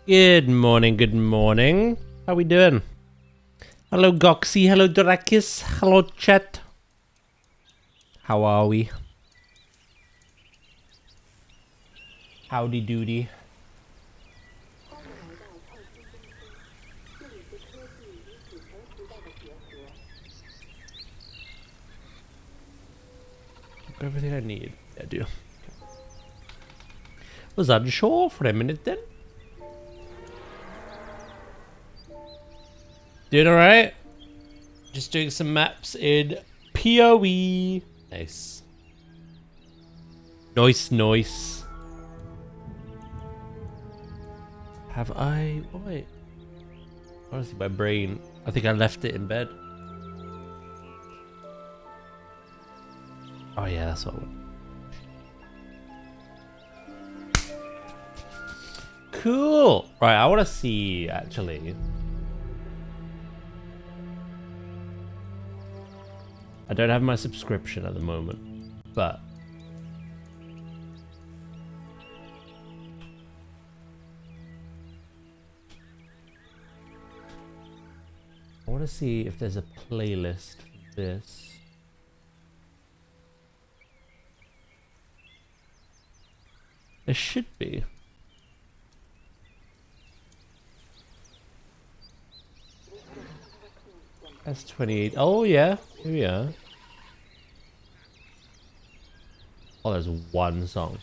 Good morning, good morning. How we doing? Hello Goxy, hello Drakis, hello chat. How are we? Howdy doody. Got everything I need. I do. Was unsure for a minute then. Doing alright? Just doing some maps in PoE. Nice. Nice. Have I... Oh, wait. Honestly, my brain... I think I left it in bed. Oh yeah, that's what I want. Cool! Right, I want to see, actually... I don't have my subscription at the moment, but... I want to see if there's a playlist for this. There should be. That's 28. Oh yeah, here we are. Oh, there's one song.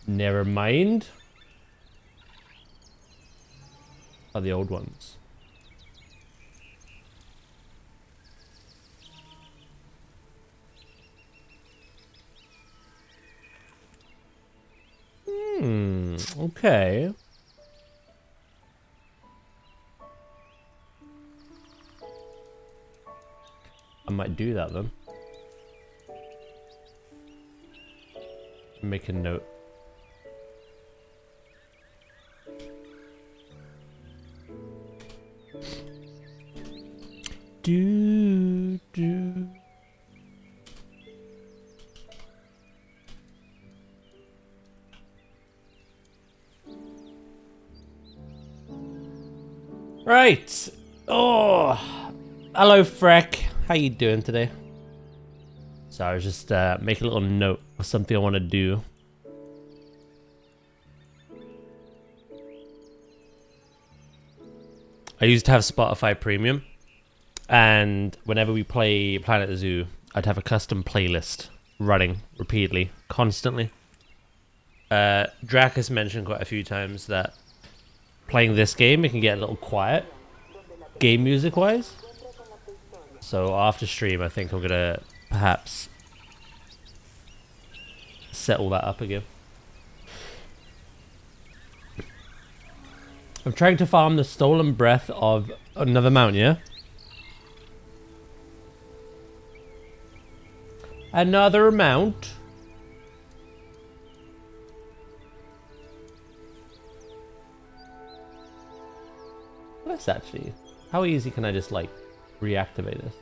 Never mind. Oh, the old ones. Okay. I might do that then. Make a note. Do. Right. Oh, hello, Freck. How you doing today? So I was just making a little note of something I want to do. I used to have Spotify Premium, and whenever we play Planet Zoo, I'd have a custom playlist running repeatedly, constantly. Drac has mentioned quite a few times that playing this game, it can get a little quiet, game music-wise. So after stream, I think I'm gonna perhaps set all that up again. I'm trying to farm the stolen breath of another mount, yeah? Another mount? Let's actually... How easy can I just, like, reactivate this?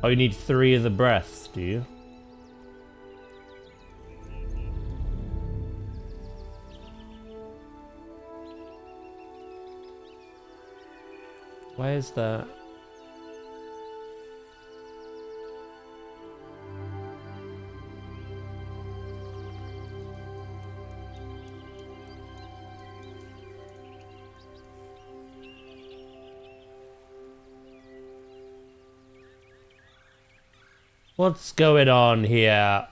Oh, you need 3 of the breaths, do you? Why is that? What's going on here?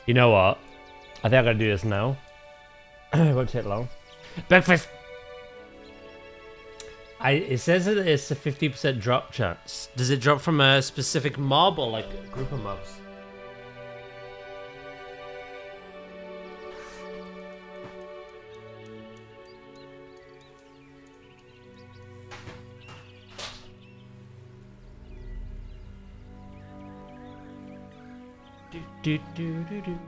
You know what? I think I'm gonna do this now. It won't take long. Breakfast! It says that it's a 50% drop chance. Does it drop from a specific mob or like a group of mobs? Do, do, do, do.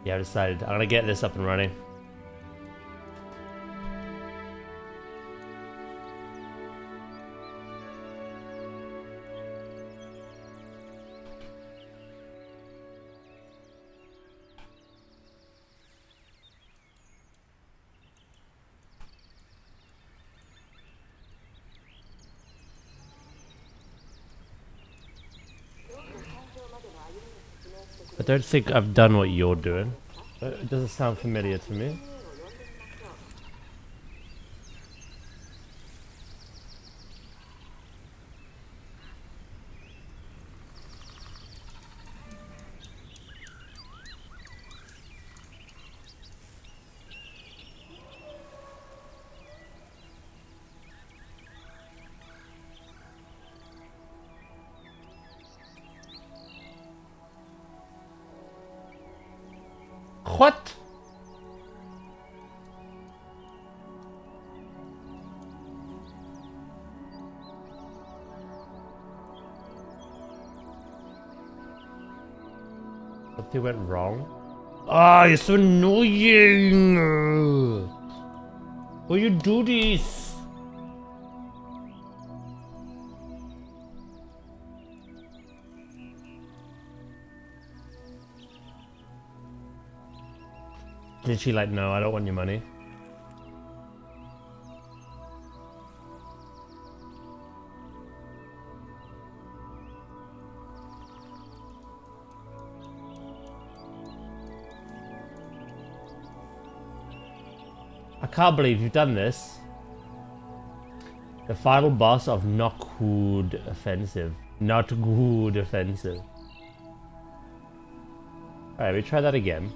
Yeah, I decided I'm gonna get this up and running. I don't think I've done what you're doing. It doesn't sound familiar to me. What? Something went wrong? Ah, you're so annoying! Why you do this? Did she like, no, I don't want your money? I can't believe you've done this. The final boss of Not Good Offensive. Not Good Offensive. Alright, we try that again.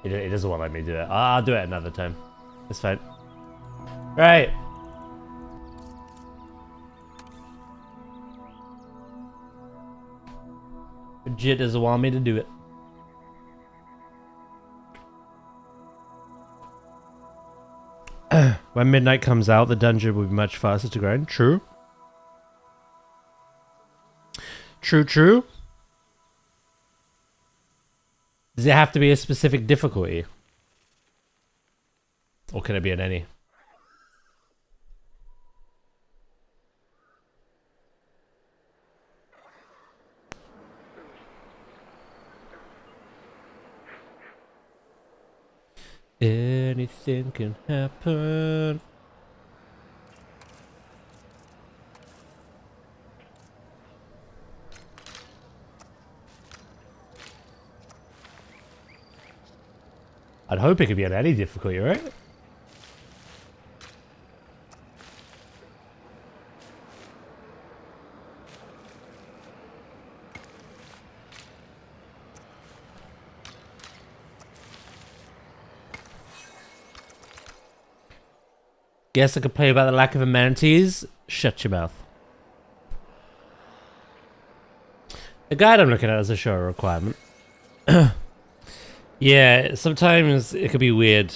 It doesn't want to let me do it. I'll do it another time. It's fine. Right. Legit doesn't want me to do it. When midnight comes out, the dungeon will be much faster to grind. True. True, true. Does it have to be a specific difficulty? Or can it be at any? Anything can happen. I'd hope it could be at any difficulty, right? Guess I complain about the lack of amenities. Shut your mouth. The guide I'm looking at is a show requirement. Yeah, sometimes it could be weird.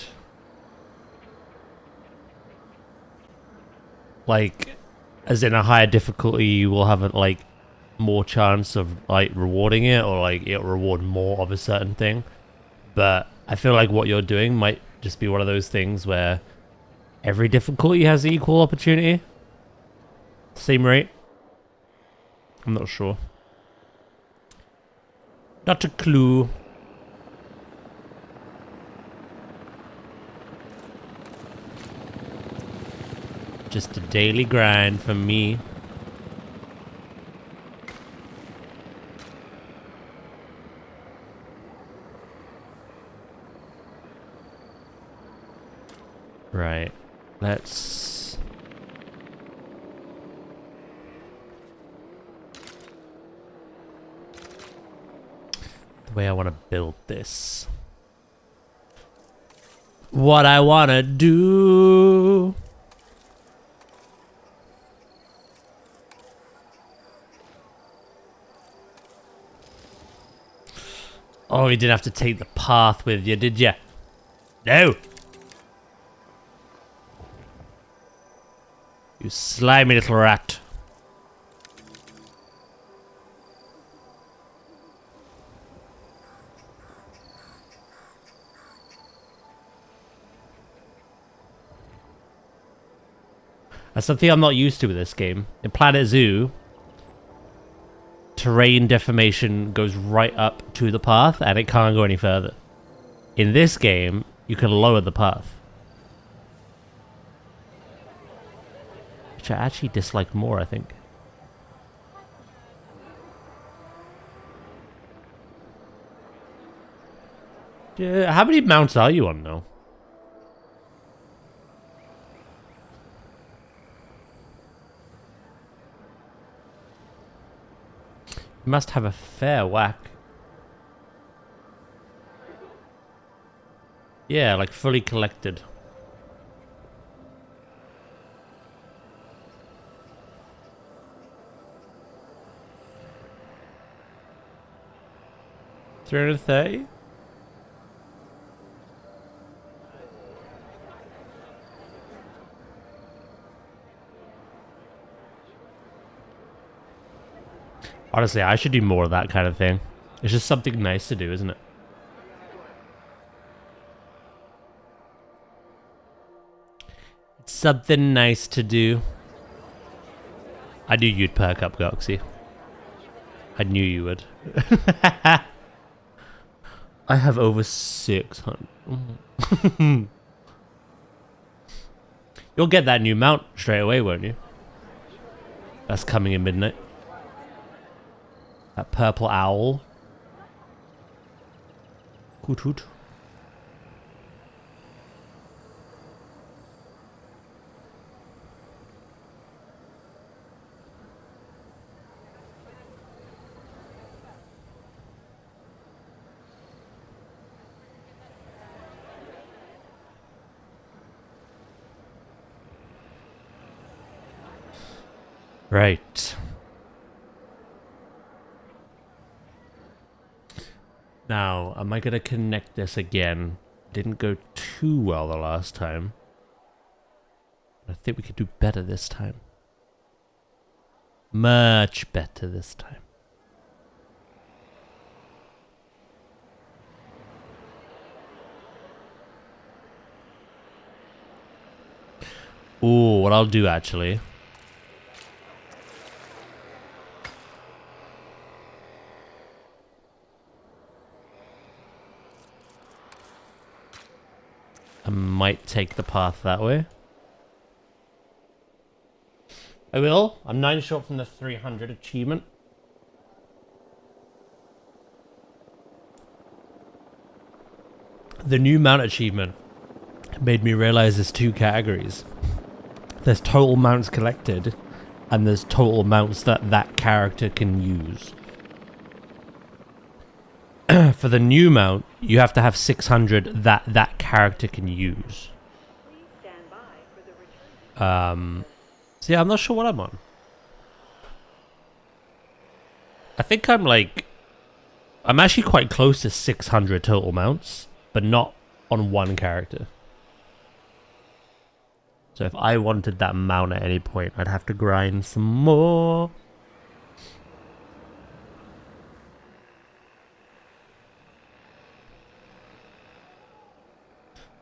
Like, as in a higher difficulty, you will have like more chance of like rewarding it, or like it'll reward more of a certain thing. But I feel like what you're doing might just be one of those things where every difficulty has equal opportunity. Same rate. I'm not sure. Not a clue. Just a daily grind for me. Right. Let's... the way I want to build this. What I want to do... Oh, you didn't have to take the path with you, did you? No! You slimy little rat. That's something I'm not used to with this game. In Planet Zoo, terrain deformation goes right up to the path and it can't go any further. In this game, you can lower the path. Which I actually dislike more, I think. Yeah, how many mounts are you on now? You must have a fair whack. Yeah, like fully collected. $330? Honestly, I should do more of that kind of thing. It's just something nice to do, isn't it? It's something nice to do. I knew you'd perk up, Goxie. I knew you would. I have over 600. You'll get that new mount straight away, won't you? That's coming in midnight. That purple owl. Hoot hoot. Right. Now, am I going to connect this again? Didn't go too well the last time. I think we could do better this time. Much better this time. Ooh, what I'll do actually... I might take the path that way. I will. I'm 9 short from the 300 achievement. The new mount achievement made me realize there's two categories. There's total mounts collected, and there's total mounts that that character can use. For the new mount, you have to have 600 that that character can use. So yeah, I'm not sure what I'm on. I think I'm actually quite close to 600 total mounts, but not on one character. So if I wanted that mount at any point, I'd have to grind some more.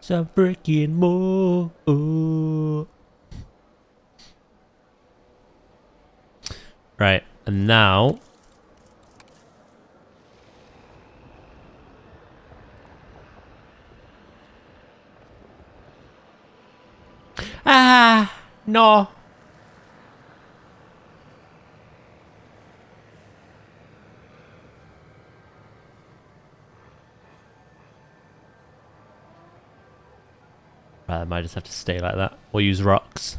Some freaking more. Right, and now... Ah, no. might just have to stay like that. Or use rocks.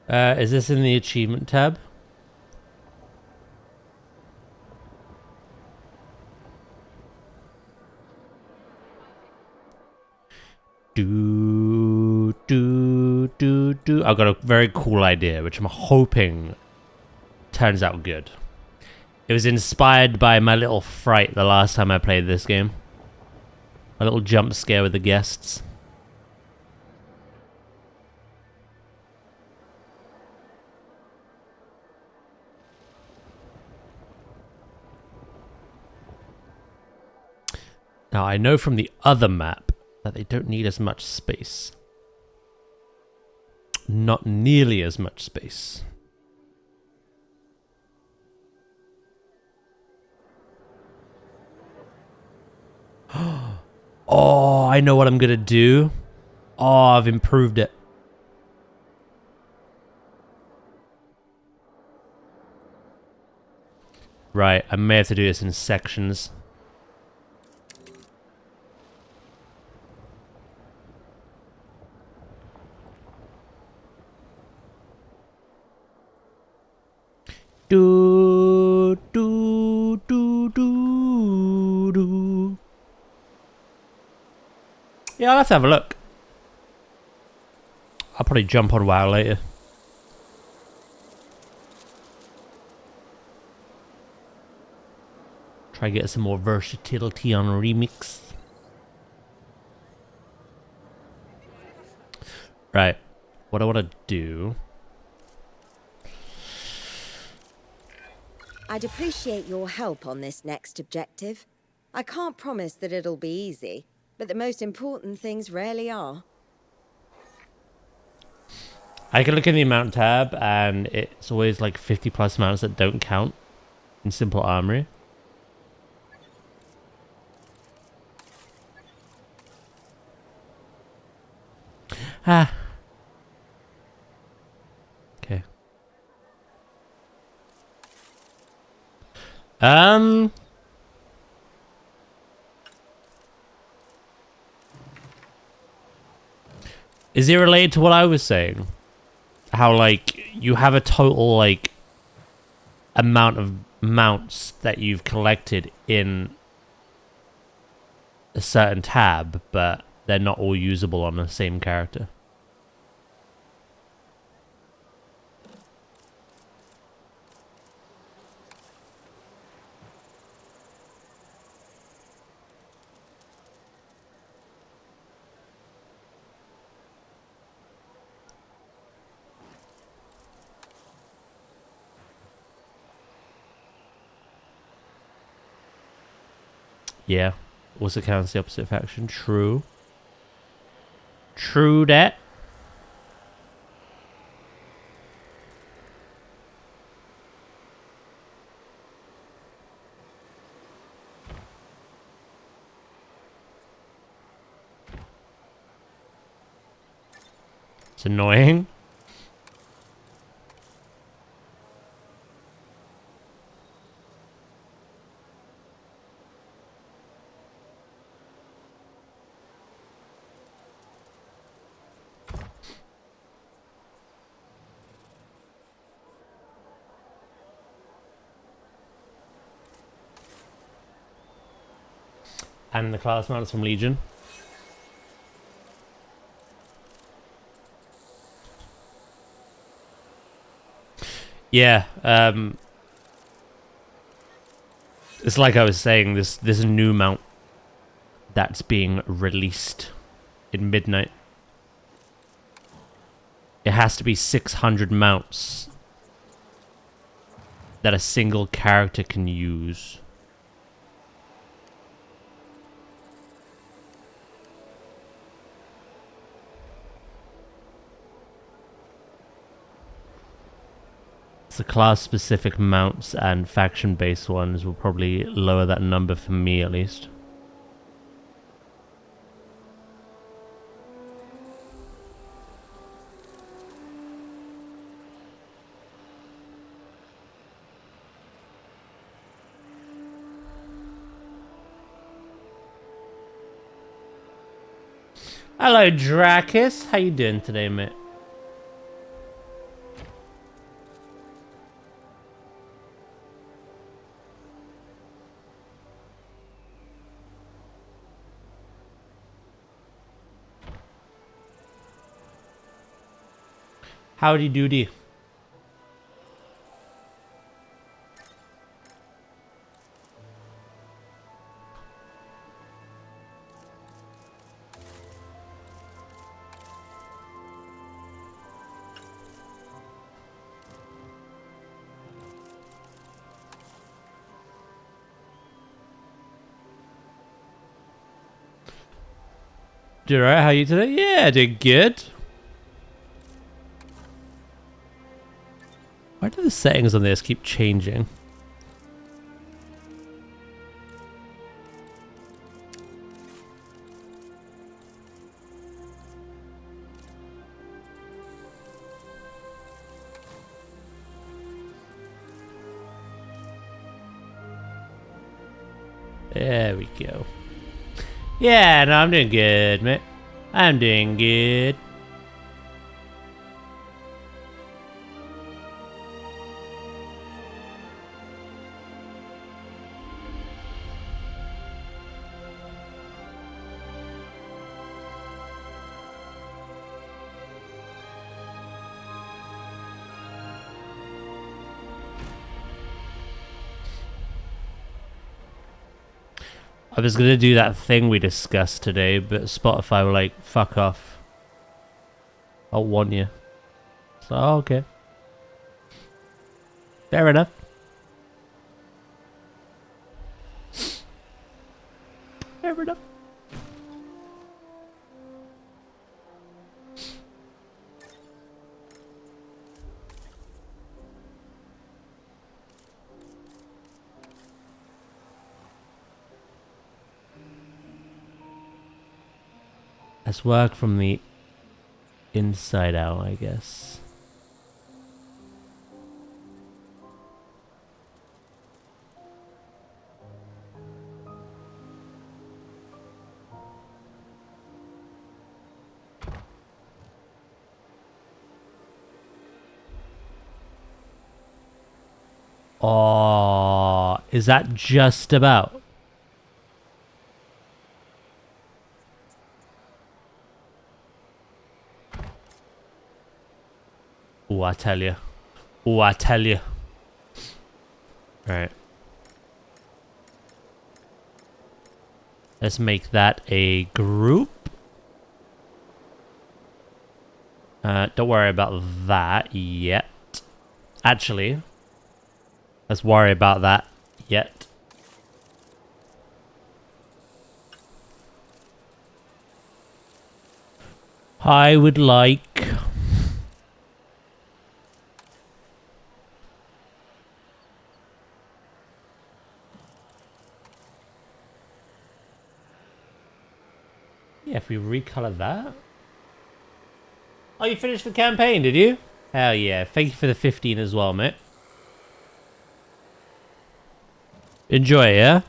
Is this in the achievement tab? I've got a very cool idea, which I'm hoping turns out good. It was inspired by my little fright the last time I played this game. A little jump scare with the guests. Now, I know from the other map that they don't need as much space. Not nearly as much space. Oh, I know what I'm gonna do. Oh, I've improved it. Right, I may have to do this in sections. Do do do do do. Yeah, let's have a look. I'll probably jump on WoW later. Try to get some more versatility on Remix. Right. What I want to do... I'd appreciate your help on this next objective. I can't promise that it'll be easy, but the most important things rarely are. I can look in the amount tab, and it's always like 50 plus mounts that don't count in Simple Armory. Ah. Okay. Is it related to what I was saying? How, like, you have a total, like, amount of mounts that you've collected in a certain tab, but they're not all usable on the same character. Yeah. Also counts the opposite faction. True. True that. It's annoying. And the class mounts from Legion. Yeah, it's like I was saying, this new mount that's being released in midnight. It has to be 600 mounts that a single character can use. So class-specific mounts and faction-based ones will probably lower that number for me, at least. Hello, Dracus. How you doing today, mate? Howdy doody. Doing alright? How you today? Yeah, doing good. Why do the settings on this keep changing? There we go. Yeah, no, I'm doing good, mate. I'm doing good. I was gonna do that thing we discussed today, but Spotify were like, fuck off. I'll warn you. So, okay. Fair enough. Fair enough. Let's work from the inside out, I guess. Oh, is that just about? Oh, I tell you. Oh, I tell you. Right. Let's make that a group. Don't worry about that yet. Actually, let's worry about that yet. I would like... Yeah, if we recolor that. Oh, you finished the campaign, did you? Hell yeah. Thank you for the 15 as well, mate. Enjoy, yeah?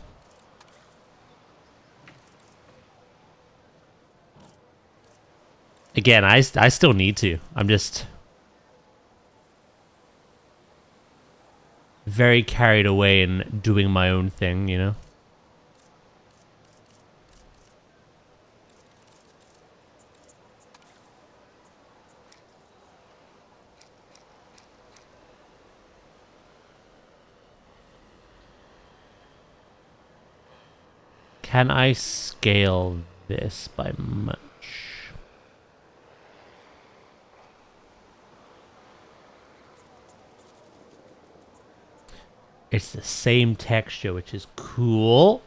Again, I still need to. I'm just... very carried away in doing my own thing, you know? Can I scale this by much? It's the same texture, which is cool.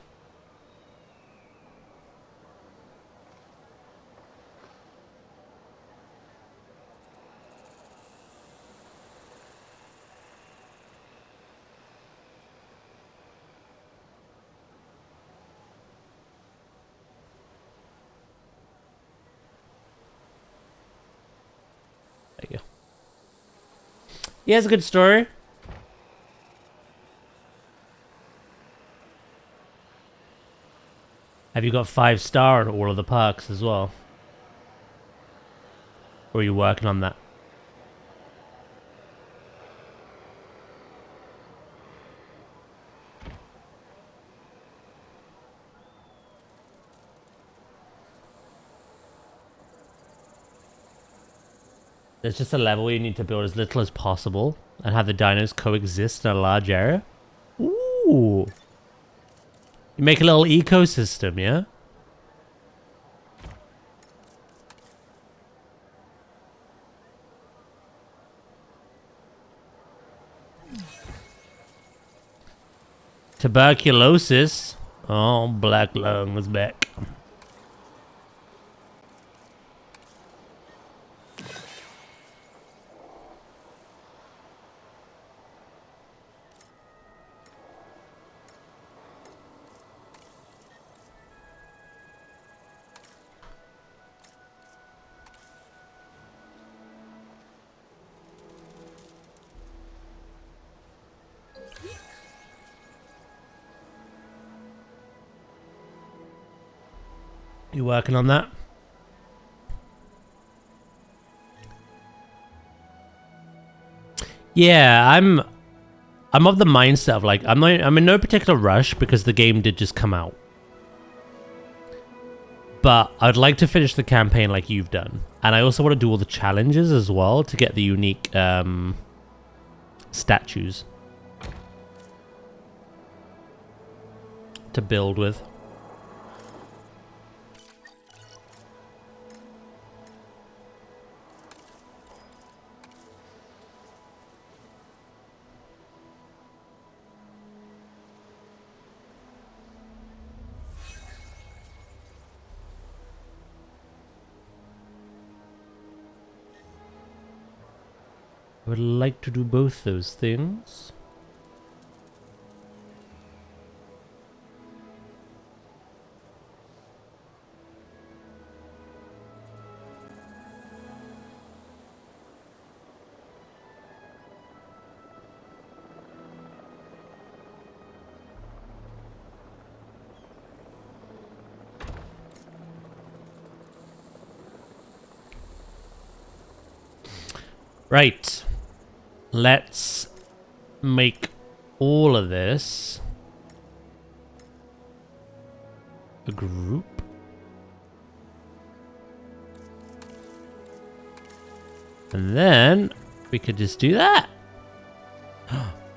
There you go. Yeah, it's a good story. Have you got 5-star in all of the parks as well? Or are you working on that? There's just a level where you need to build as little as possible and have the dinos coexist in a large area. Ooh. You make a little ecosystem, yeah? Tuberculosis. Oh, black lung was back. You working on that? Yeah, I'm of the mindset of like I'm in no particular rush because the game did just come out. But I'd like to finish the campaign like you've done. And I also want to do all the challenges as well to get the unique statues to build with. I would like to do both those things. Right. Let's make all of this a group. And then we could just do that.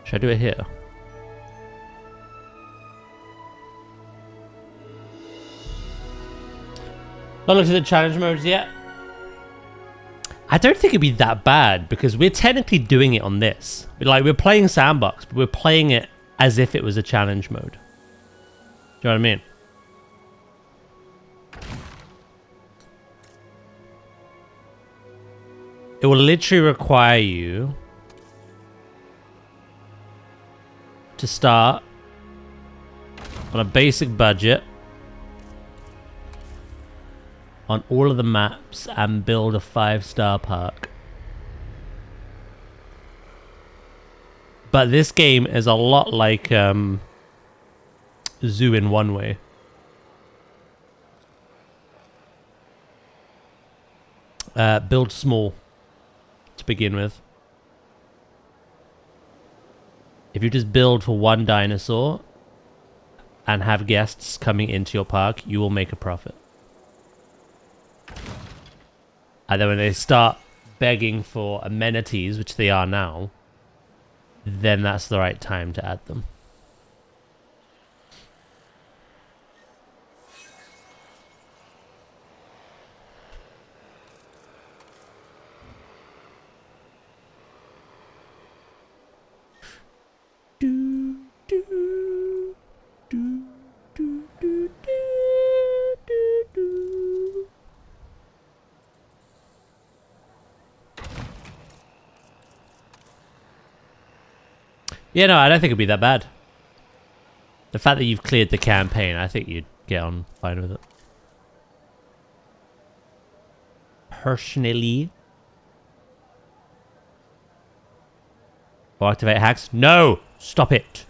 Should I do it here? Not looked at the challenge modes yet. I don't think it'd be that bad because we're technically doing it on this. We're playing sandbox, but we're playing it as if it was a challenge mode. Do you know what I mean? It will literally require you to start on a basic budget on all of the maps and build a 5-star park. But this game is a lot like Zoo in one way. Build small to begin with. If you just build for one dinosaur and have guests coming into your park, you will make a profit. And then when they start begging for amenities, which they are now, then that's the right time to add them. Yeah, no, I don't think it'd be that bad. The fact that you've cleared the campaign, I think you'd get on fine with it. Personally. Or activate hacks? No! Stop it!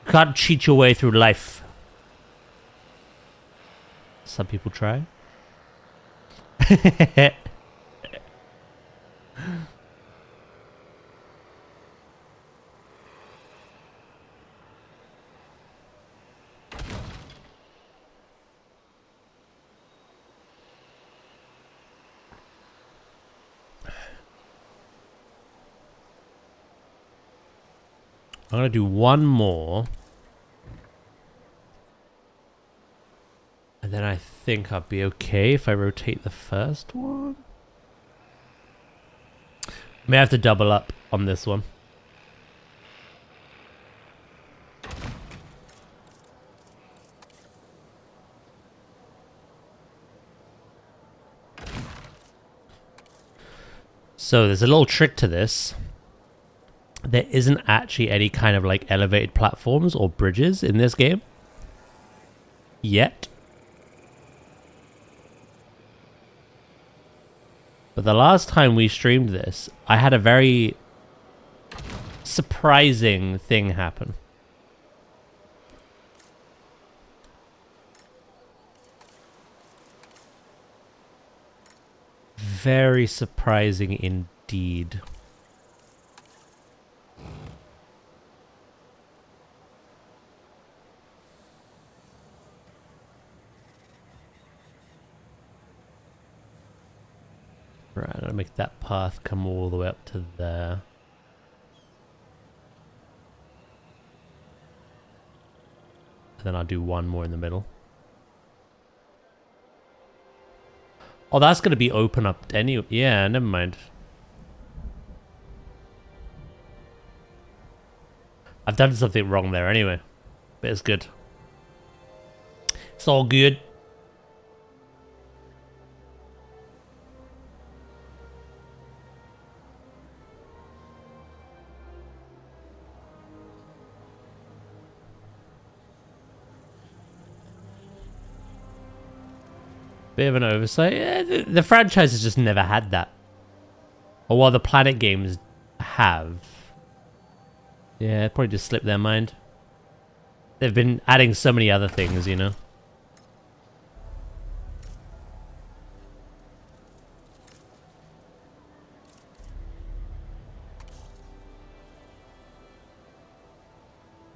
You can't cheat your way through life. Some people try. I'm gonna do one more. And then I think I'll be okay if I rotate the first one. May have to double up on this one. So there's a little trick to this. There isn't actually any kind of like elevated platforms or bridges in this game. Yet. But the last time we streamed this, I had a very surprising thing happen. Very surprising indeed. Right, I'm gonna make that path come all the way up to there. And then I'll do one more in the middle. Oh, that's gonna be open up anyway. Yeah, never mind. I've done something wrong there anyway. But it's good. It's all good. Bit of an oversight. Yeah, the franchise has just never had that. Or while the Planet games have. Yeah, it probably just slipped their mind. They've been adding so many other things, you know.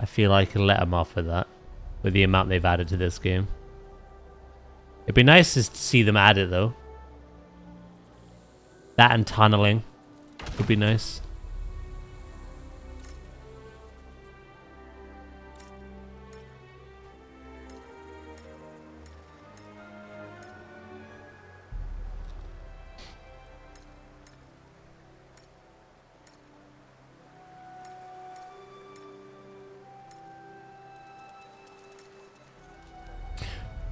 I feel I can let them off with that. With the amount they've added to this game. It'd be nice to see them add it, though. That and tunneling would be nice.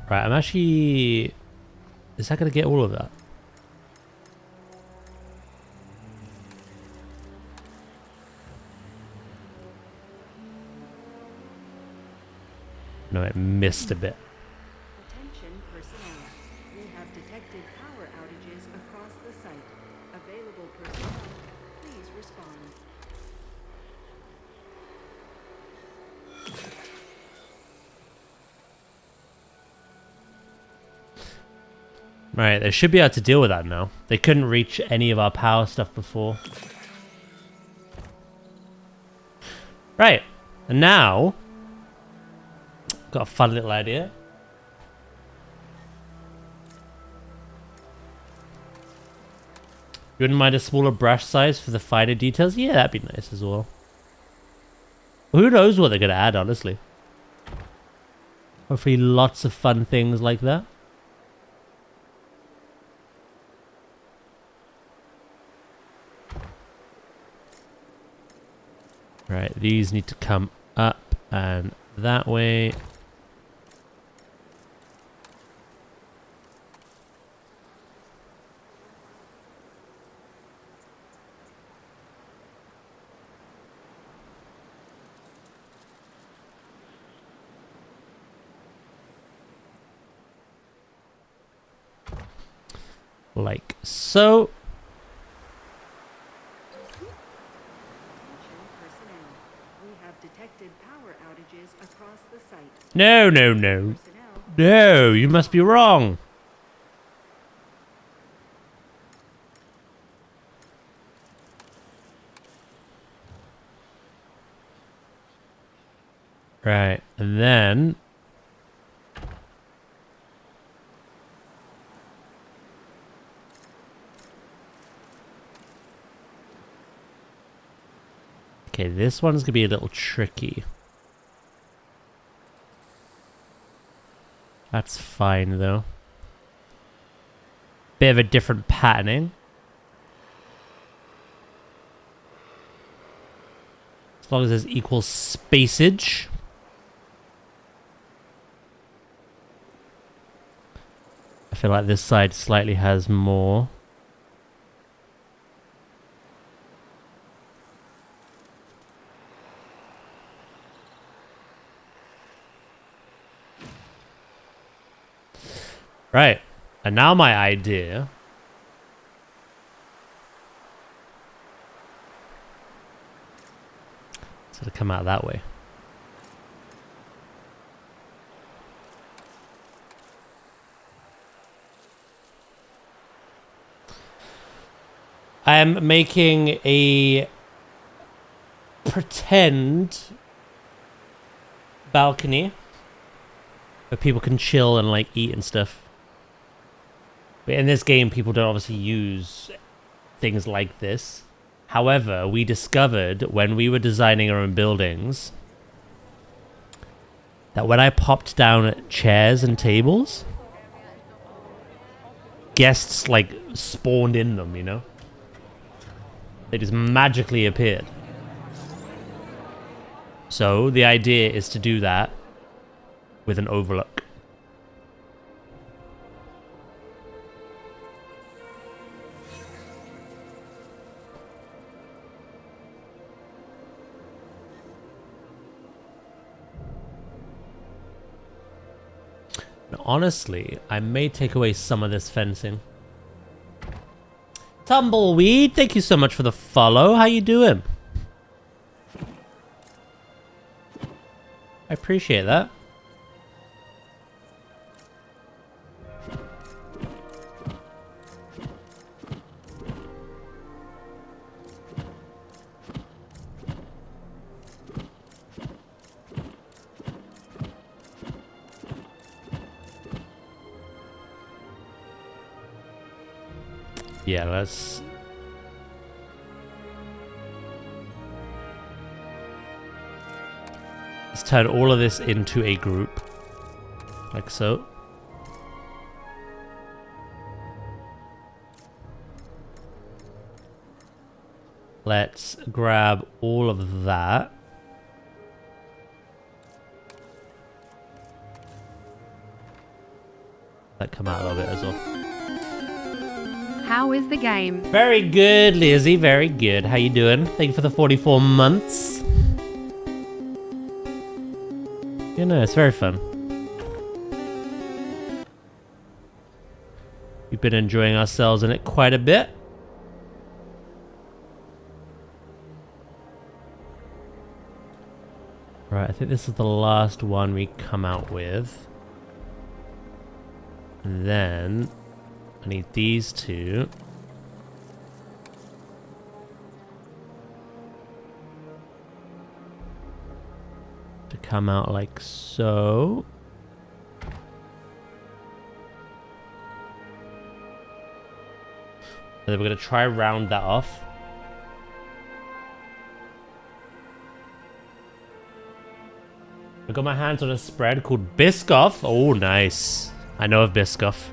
Right, I'm actually... Is that going to get all of that? No, it missed a bit. Attention personnel. We have detected power outages across the site. Available personnel, please respond. Right, they should be able to deal with that now. They couldn't reach any of our power stuff before. Right, and now... Got a fun little idea. You wouldn't mind a smaller brush size for the finer details? Yeah, that'd be nice as well. Who knows what they're going to add, honestly. Hopefully lots of fun things like that. Right, these need to come up and that way. Like so. Attention personnel. We have detected power outages across the site. No. Personnel, No, you must be wrong. Right, and then... Okay, this one's gonna be a little tricky. That's fine, though. Bit of a different patterning. As long as there's equal spacage. I feel like this side slightly has more. Right. And now my idea... is to come out that way. I am making a pretend balcony where people can chill and like eat and stuff. But in this game, people don't obviously use things like this. However, we discovered when we were designing our own buildings that when I popped down chairs and tables, guests like spawned in them, you know? They just magically appeared. So the idea is to do that with an overlook. Honestly, I may take away some of this fencing. Tumbleweed, thank you so much for the follow. How you doing? I appreciate that. Yeah, let's turn all of this into a group, like so. Let's grab all of that. That come out a little bit as well. How is the game? Very good, Lizzie. Very good. How you doing? Thank you for the 44 months. You know, it's very fun. We've been enjoying ourselves in it quite a bit. Right, I think this is the last one we come out with. And then I need these two. To come out like so. And then we're going to try round that off. I got my hands on a spread called Biscoff. Oh, nice. I know of Biscoff.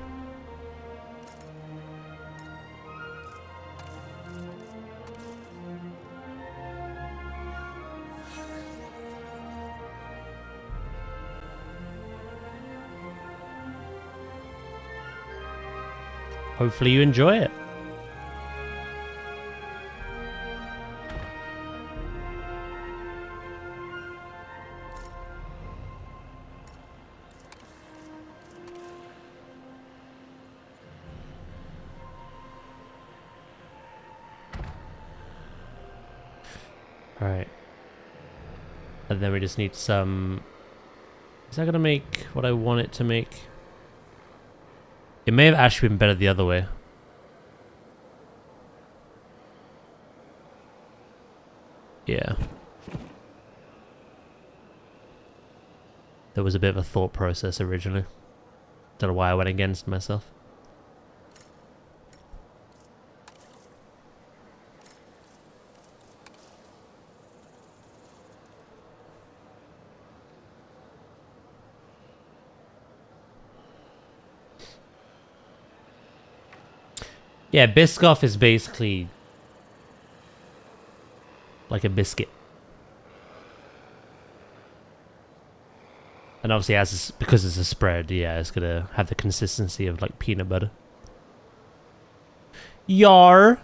Hopefully you enjoy it. Alright. And then we just need some... Is that going to make what I want it to make? It may have actually been better the other way. Yeah. There was a bit of a thought process originally. Don't know why I went against myself. Yeah, Biscoff is basically like a biscuit. And obviously, because it's a spread, yeah, it's gonna have the consistency of like peanut butter. Yar.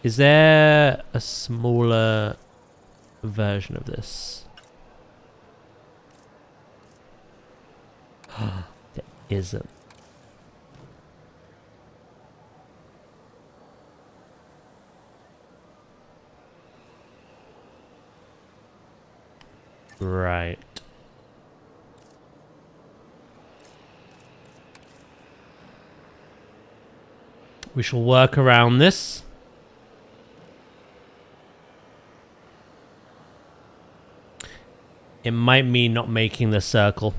Is there a smaller version of this? There isn't. Right. We shall work around this. It might mean not making the circle.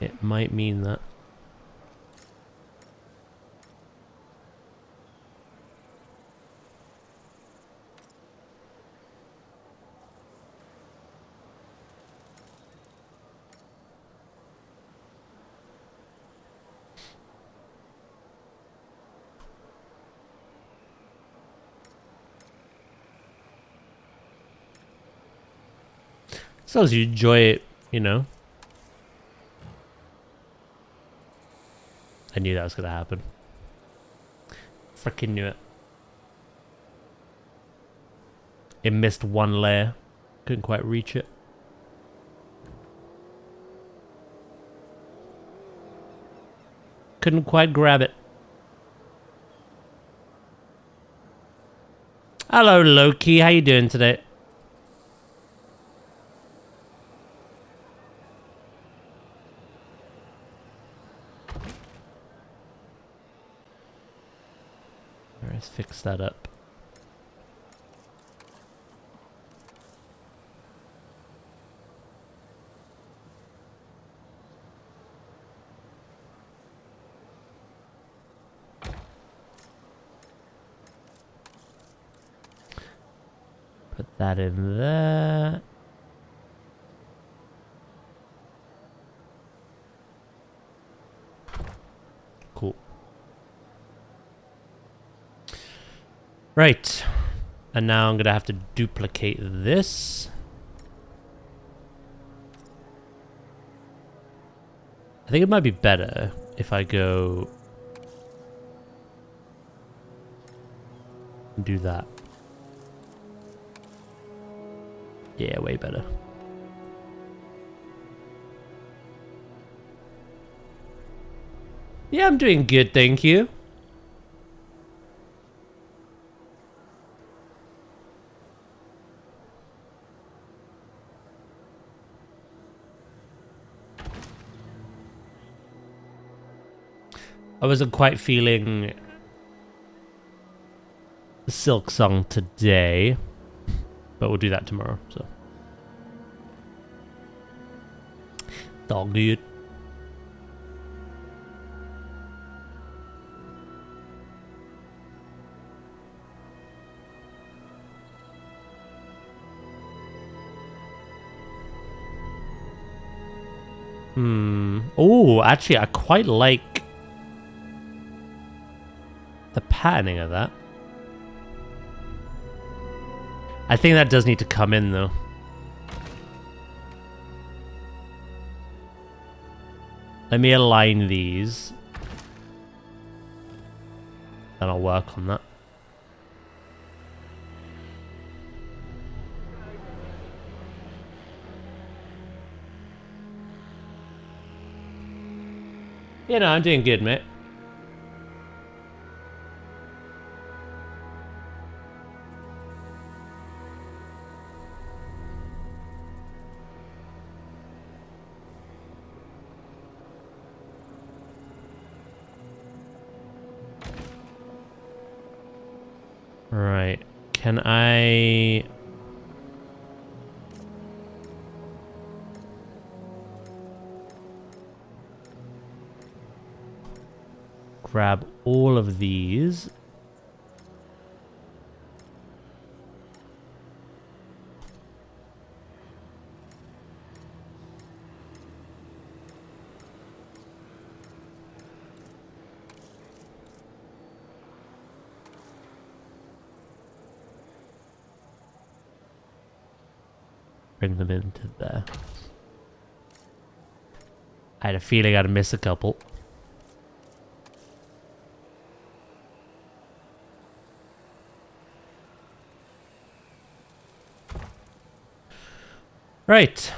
It might mean that. As long as you enjoy it, you know. I knew that was going to happen. Freaking knew it. It missed one layer. Couldn't quite reach it. Couldn't quite grab it. Hello, Loki. How you doing today? Let's fix that up. Put that in there. Cool. Right. And now I'm going to have to duplicate this. I think it might be better if I go and do that. Yeah, way better. Yeah, I'm doing good, thank you. I wasn't quite feeling the Silk Song today, but we'll do that tomorrow, so. Dog dude. Oh, actually, I quite like the patterning of that. I think that does need to come in, though. Let me align these. Then I'll work on that. You know, I'm doing good, mate. Right. Can I... grab all of these? Bring them into there. I had a feeling I'd miss a couple. Right.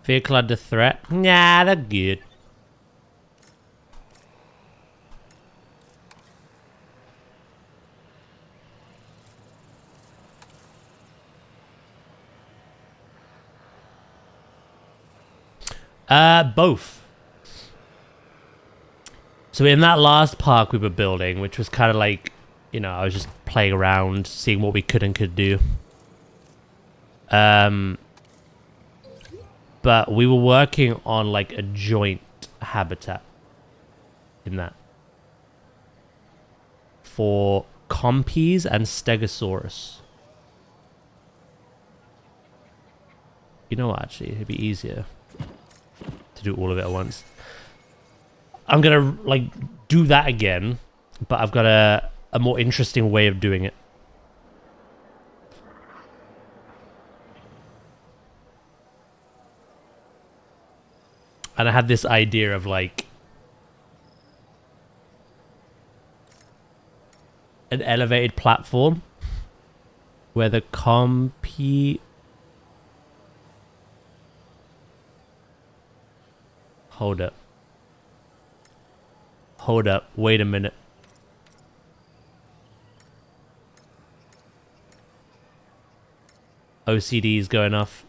Vehicle under threat? Nah, they're good. Both. So in that last park we were building, which was kind of like, you know, I was just playing around, seeing what we could and could do. But we were working on like a joint habitat in that. For Compies and Stegosaurus. You know what, actually, it'd be easier to do all of it at once. I'm gonna like do that again, but I've got a more interesting way of doing it. And I had this idea of like an elevated platform where the Compi... Hold up. Hold up. Wait a minute. OCD is going off.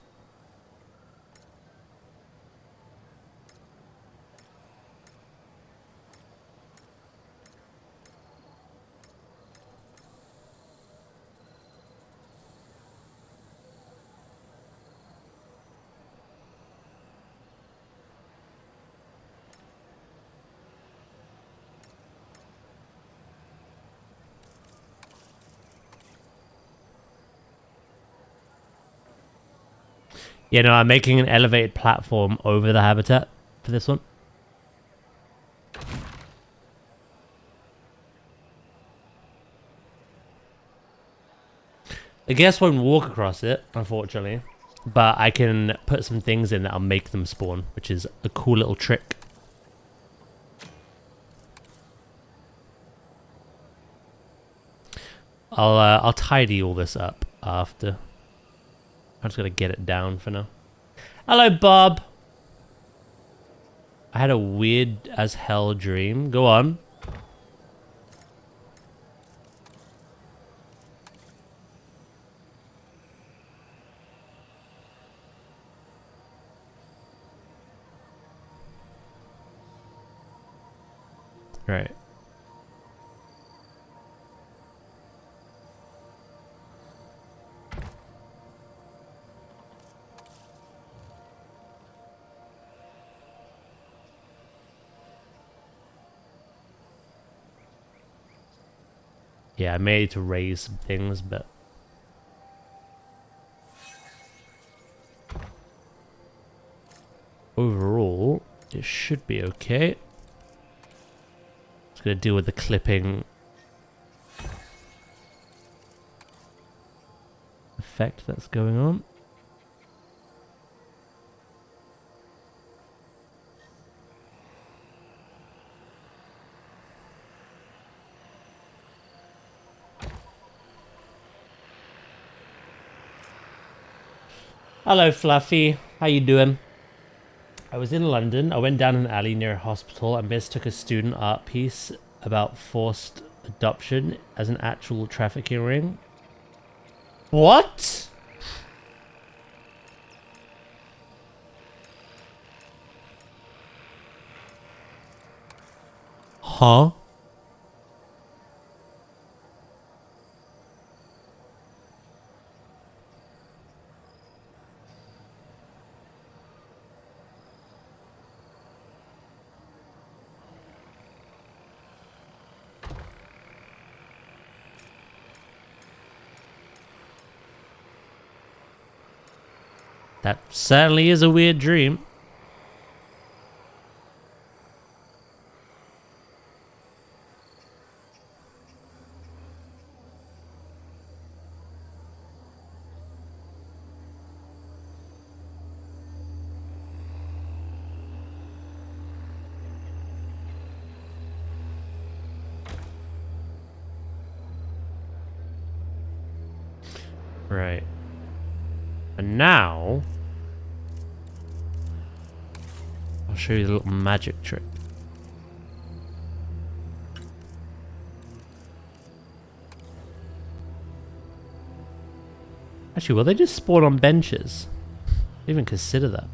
You know, I'm making an elevated platform over the habitat for this one. The guests won't walk across it, unfortunately. But I can put some things in that'll make them spawn, which is a cool little trick. I'll tidy all this up after. I'm just gonna get it down for now. Hello, Bob. I had a weird as hell dream. Go on. Right. Yeah, I may need to raise some things, but... overall, it should be okay. Just gonna deal with the clipping effect that's going on. Hello, Fluffy. How you doing? I was in London. I went down an alley near a hospital and mistook a student art piece about forced adoption as an actual trafficking ring. What? Huh? That certainly is a weird dream. Right. And now I'll show you the little magic trick. Actually, will they just spawn on benches? I didn't even consider that.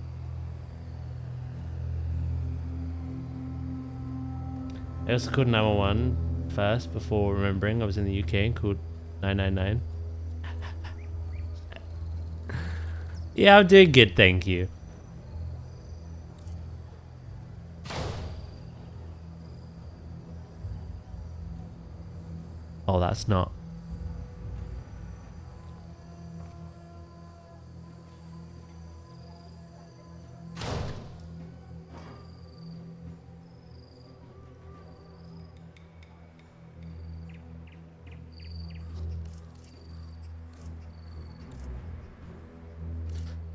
I also called 911 first before remembering I was in the UK and called 999. Yeah, I'm doing good, thank you. Oh, that's not.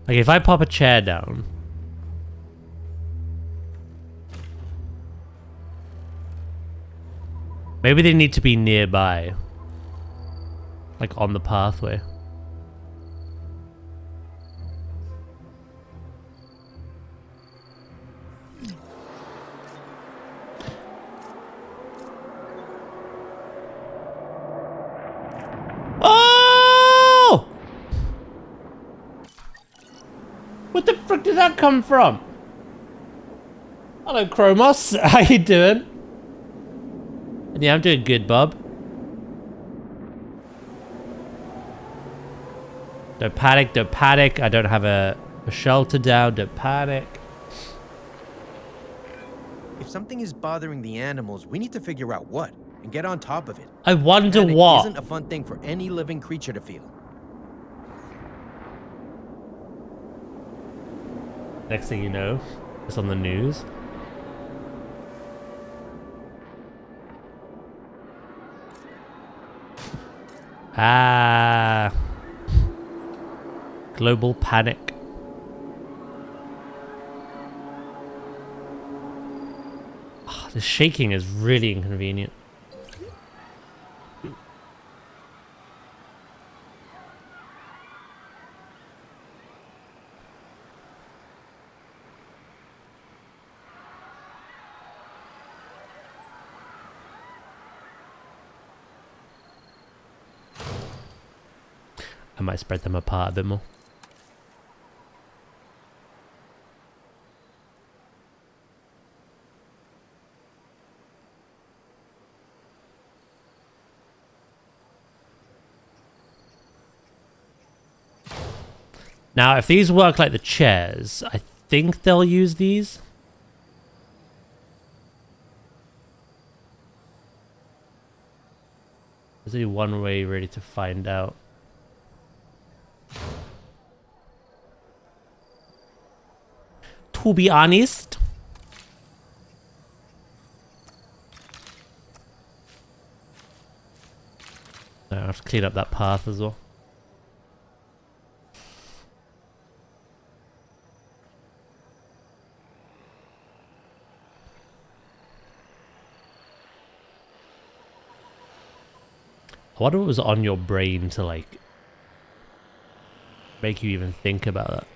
Like, if I pop a chair down... Maybe they need to be nearby. Like, on the pathway. Oh! What the frick did that come from? Hello, Chromos. How you doing? Yeah, I'm doing good, Bob. Don't panic, don't panic. I don't have a shelter down, don't panic. If something is bothering the animals, we need to figure out what and get on top of it. I wonder Panic what. isn't a fun thing for any living creature to feel. Next thing you know, it's on the news. Ah. Global panic. Oh, the shaking is really inconvenient. I might spread them apart a bit more. Now, if these work like the chairs, I think they'll use these. There's only one way really to find out. To be honest, I have to clean up that path as well. I wonder what was on your brain to like make you even think about that.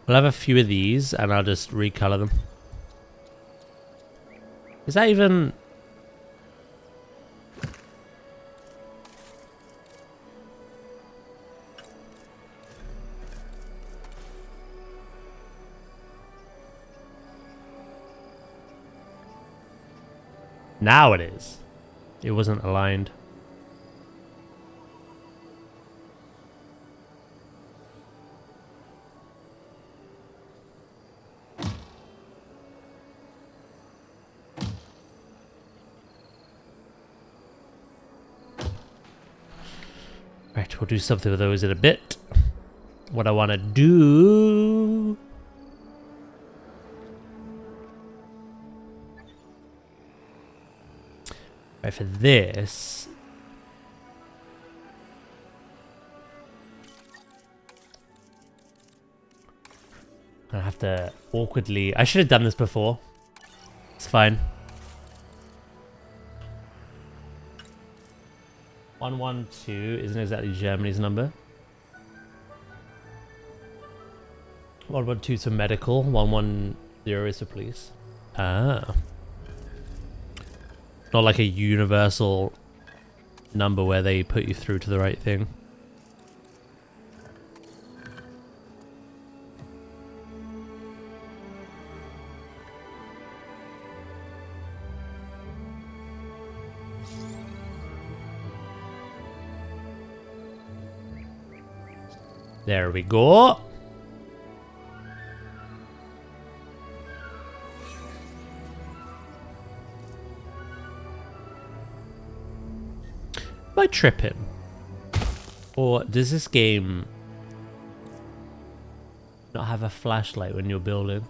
I'll have a few of these and I'll just recolor them. Is that even... Now it is. It wasn't aligned. Right, we'll do something with those in a bit. What I want to do... Right, for this... I have to awkwardly... I should have done this before. It's fine. 112 isn't exactly Germany's number. 112 is for medical. 110 is for police. Ah. Not like a universal number where they put you through to the right thing. There we go. Am I tripping? Or does this game not have a flashlight when you're building?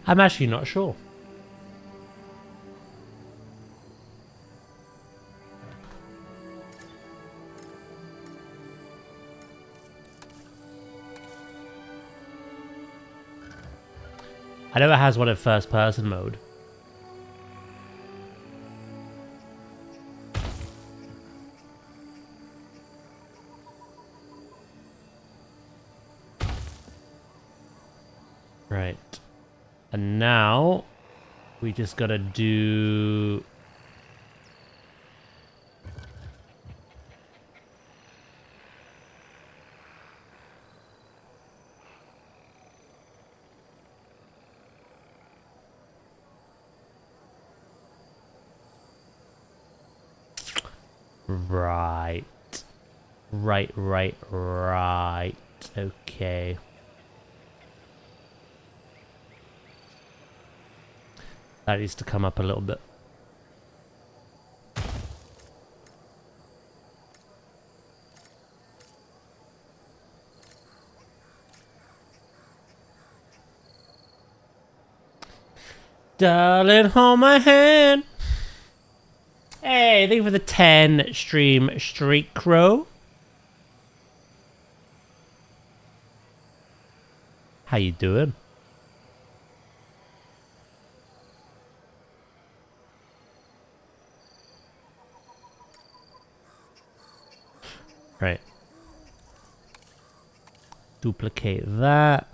I'm actually not sure. I know it has one in first person mode. Right. And now we just gotta do... Right. Right. Okay. That needs to come up a little bit. Darling, hold my hand. Hey, thank you for the 10 stream streak, Crow. How you doing? Right. Duplicate that.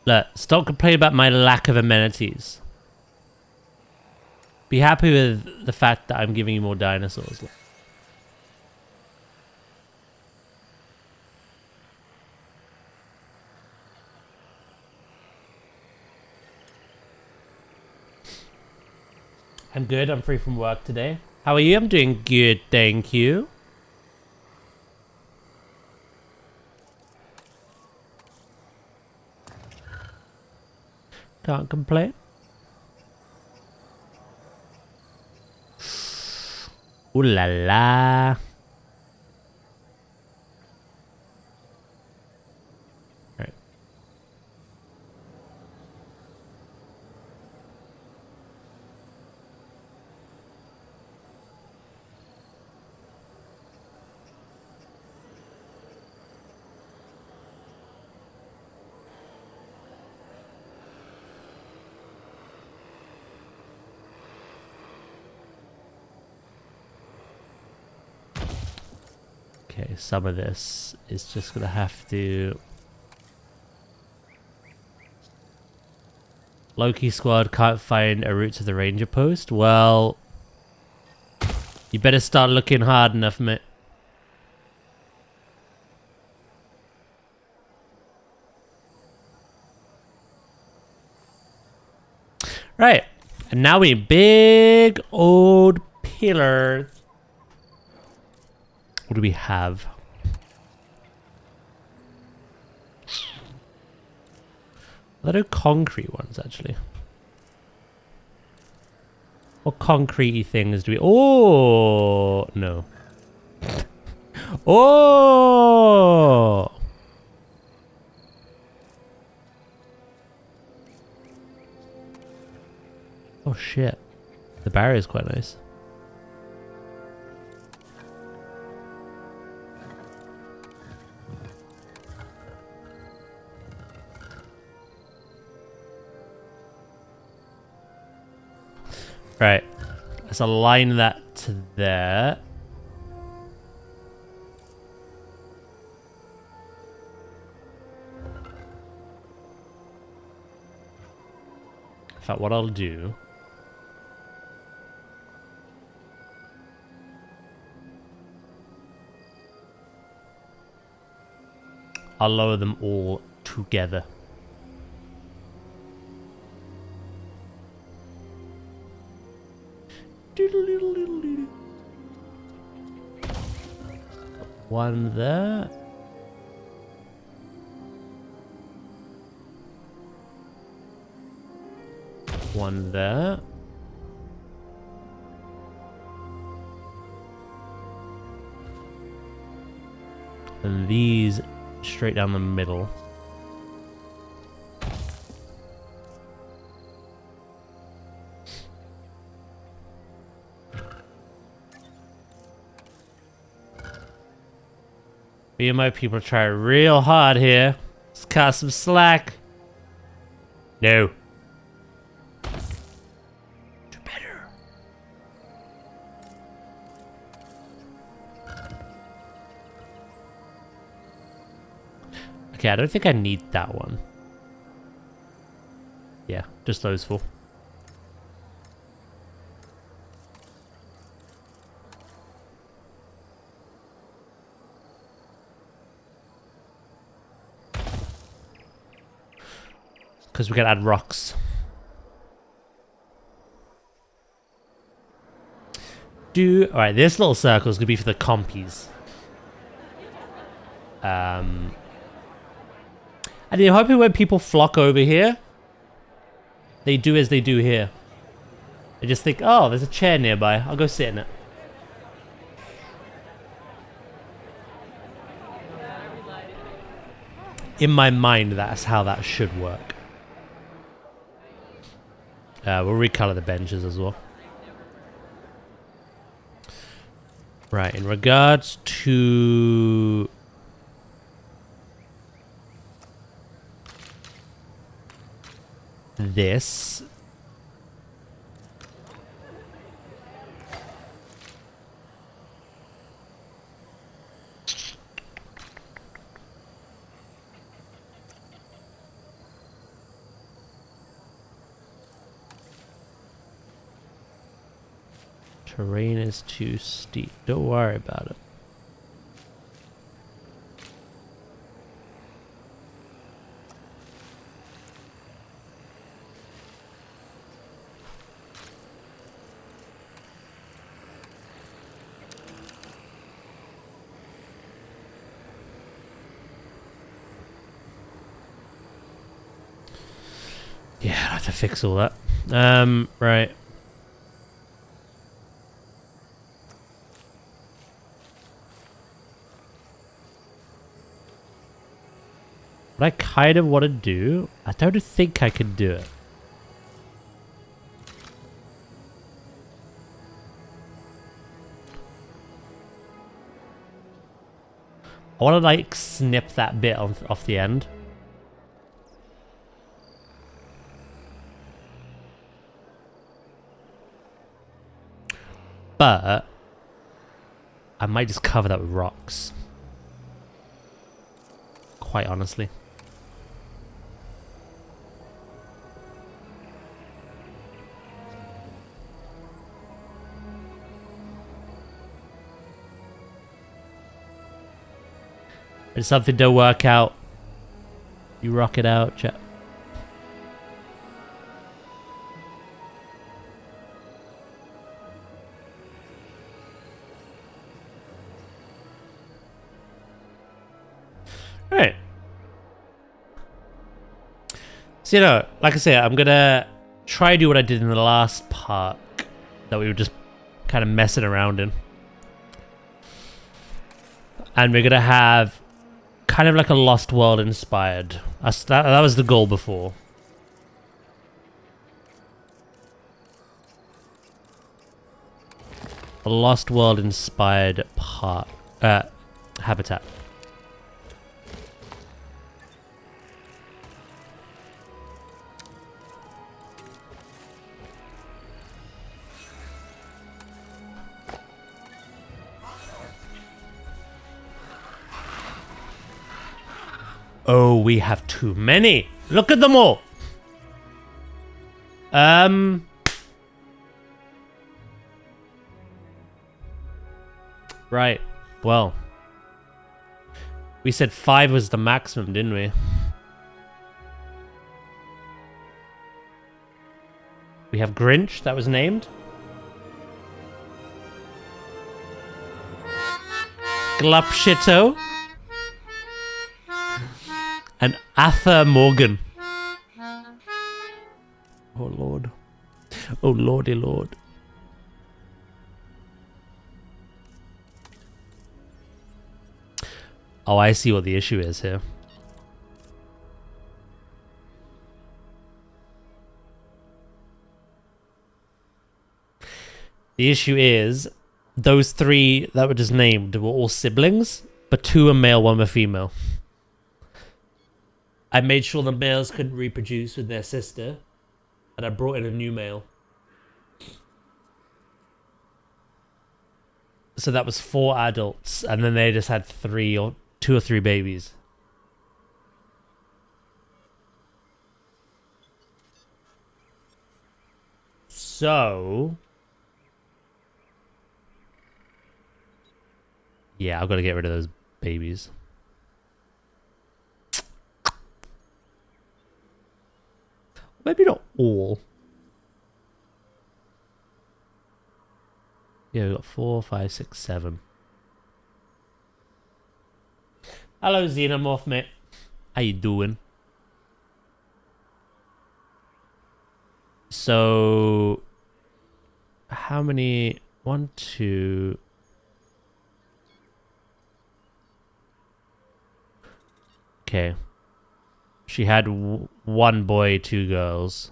Look, stop complaining about my lack of amenities. Be happy with the fact that I'm giving you more dinosaurs. I'm good. I'm free from work today. How are you? I'm doing good, thank you. Can't complain. Ooh la la. Okay, some of this is just gonna have to... Loki squad can't find a route to the ranger post. Well, you better start looking hard enough, mate. Right, and now we need big old pillars. What do we have? Are there no concrete ones, actually? What concrete things do we... Oh! No. Oh! Oh, shit. The barrier is quite nice. Right. Let's align that to there. In fact, what I'll do... I'll lower them all together. One there. One there. And these straight down the middle. Me and my people try real hard here. Let's cut some slack. No. Do better. Okay, I don't think I need that one. Yeah, just those four. Because we can add rocks. Alright, this little circle is going to be for the compies. And you're hoping when people flock over here, they do as they do here. They just think, oh, there's a chair nearby. I'll go sit in it. In my mind, that's how that should work. We'll recolor the benches as well. Right, in regards to... this... terrain is too steep. Don't worry about it. Yeah, I have to fix all that. Right. What I kind of want to do, I don't think I can do it. I want to like snip that bit off the end. But I might just cover that with rocks. quite honestly. If something don't work out, you rock it out, chat. Right. So, you know, like I say, I'm gonna try to do what I did in the last park that we were just kind of messing around in. And we're gonna have kind of like a Lost World inspired. That was the goal before. A Lost World inspired park, habitat. Oh, we have too many. Look at them all. Right. Well. We said 5 was the maximum, didn't we? We have Grinch, that was named. Glupshito. And Arthur Morgan. Oh, Lord. Oh, Lordy Lord. Oh, I see what the issue is here. The issue is, those 3 that were just named were all siblings, but 2 are male, 1 were female. I made sure the males couldn't reproduce with their sister, and I brought in a new male. So that was 4 adults, and then they just had 2 or 3 babies. So... yeah, I've got to get rid of those babies. Maybe not all. Yeah, we've got 4, 5, 6, 7. Hello, Xenomorph, mate. How you doing? So... how many... 1, 2... okay. She had 1 boy, 2 girls.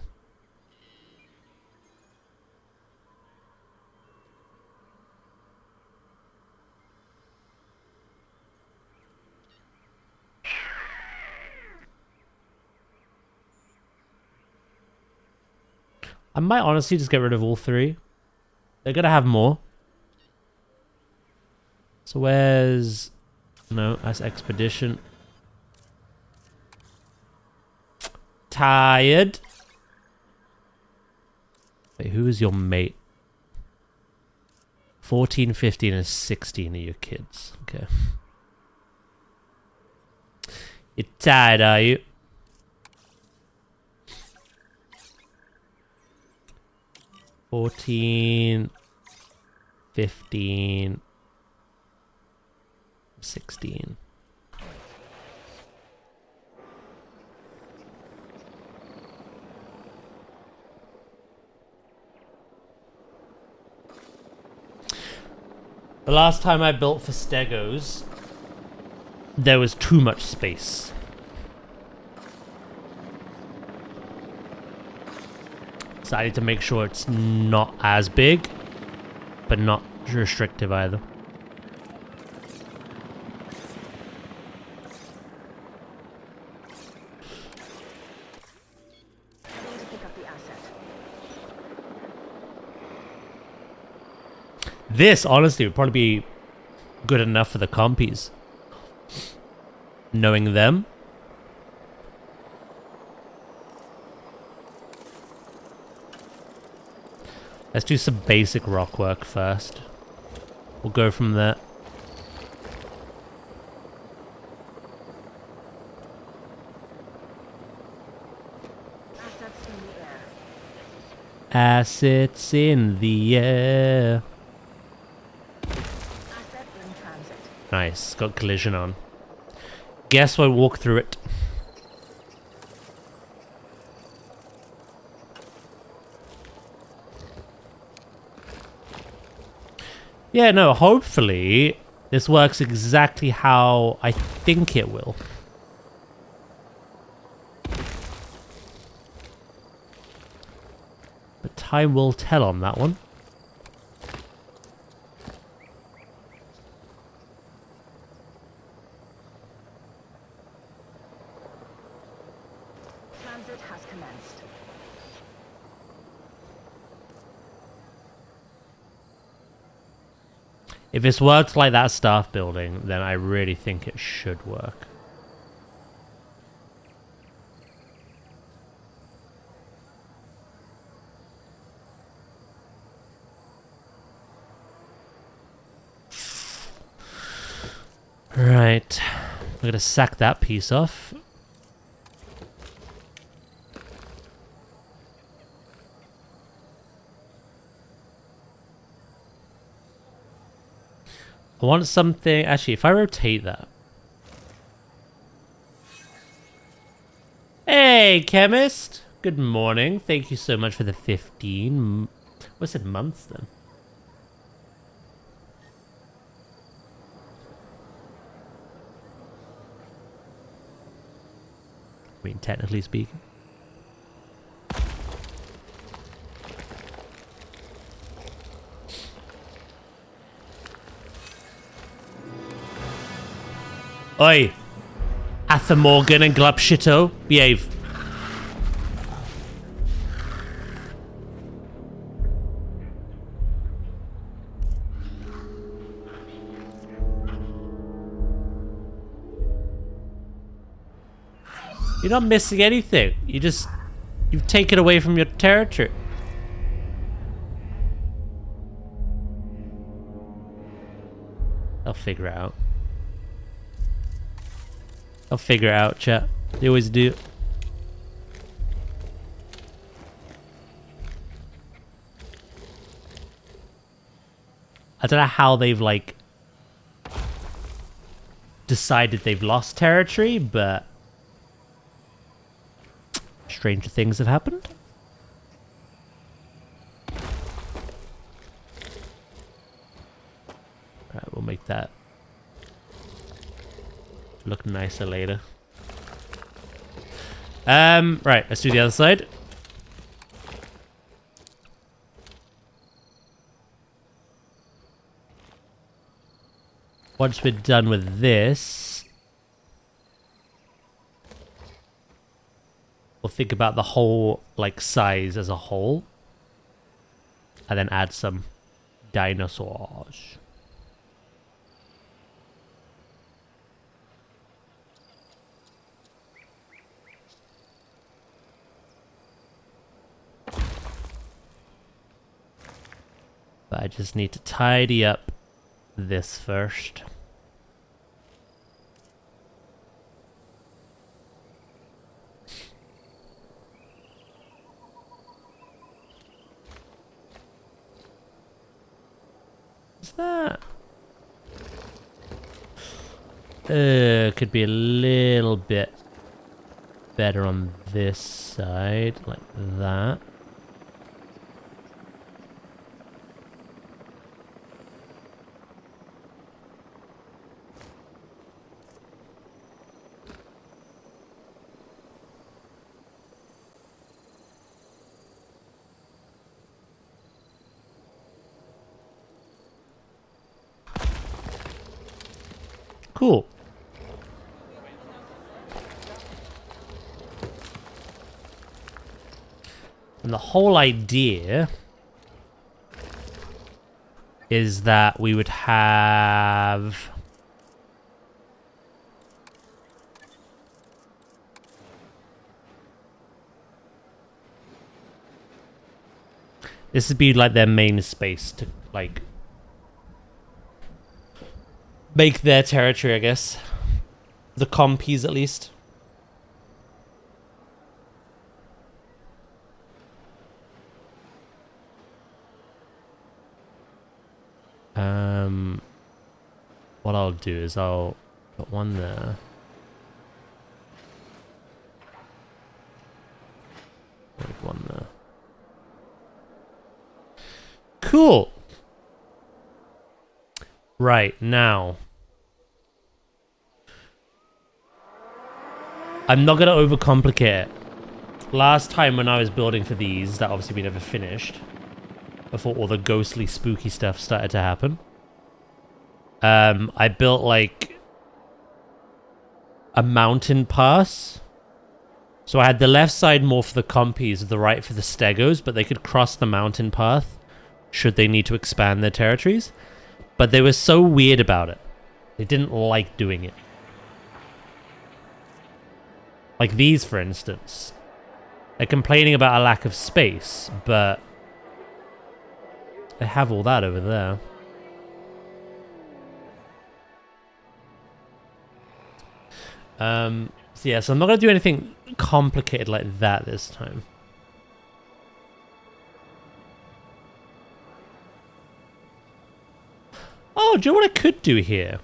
I might honestly just get rid of all 3. They're gonna have more. So where's... no, that's Expedition. Tired. Wait, who is your mate? 14, 15, and 16 are your kids. Okay. You're tired, are you? $14, $15, $16. The last time I built for Stegos, there was too much space. So I need to make sure it's not as big, but not restrictive either. This, honestly, would probably be good enough for the compies. knowing them. Let's do some basic rock work first. We'll go from there. Assets in the air. Assets in the air. Asset in transit. Nice, got collision on. Guess we'll walk through it. Yeah, no, hopefully this works exactly how I think it will. But time will tell on that one. Transit has commenced. If this works like that staff building, then I really think it should work. Right. We're gonna sack that piece off. I want something... Actually, if I rotate that... Hey, chemist! Good morning. Thank you so much for the 15... What's it, months then? I mean, technically speaking. Oi! Arthur Morgan and Glupshito, behave. You're not missing anything. You've taken away from your territory. I'll figure it out. I'll figure it out, chat. They always do. I don't know how they've, like, decided they've lost territory, but stranger things have happened. Right, we'll make that look nicer later. Right, let's do the other side. Once we're done with this, we'll think about the whole, like, size as a whole. And then add some dinosaurs. But I just need to tidy up this first. What's that? Could be a little bit better on this side, like that. Cool. And the whole idea is that we would have This would be like their main space to like make their territory, I guess. The compies, at least. What I'll do is I'll put one there. Put one there. Cool. Right, now. I'm not going to overcomplicate it. Last time when I was building for these, that obviously we never finished. Before all the ghostly, spooky stuff started to happen. I built, like, a mountain pass. So I had the left side more for the compies, the right for the stegos, but they could cross the mountain path should they need to expand their territories. But they were so weird about it. They didn't like doing it. Like these, for instance. They're complaining about a lack of space, but they have all that over there. So yeah, so I'm not going to do anything complicated like that this time. Oh, do you know what I could do here?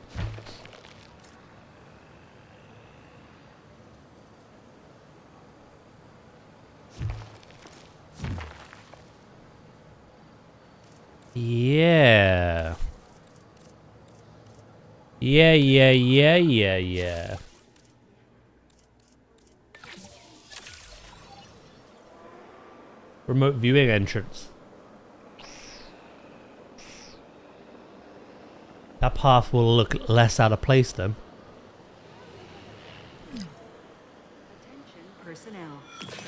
Yeah. Yeah. Remote viewing entrance. That path will look less out of place then. Attention personnel.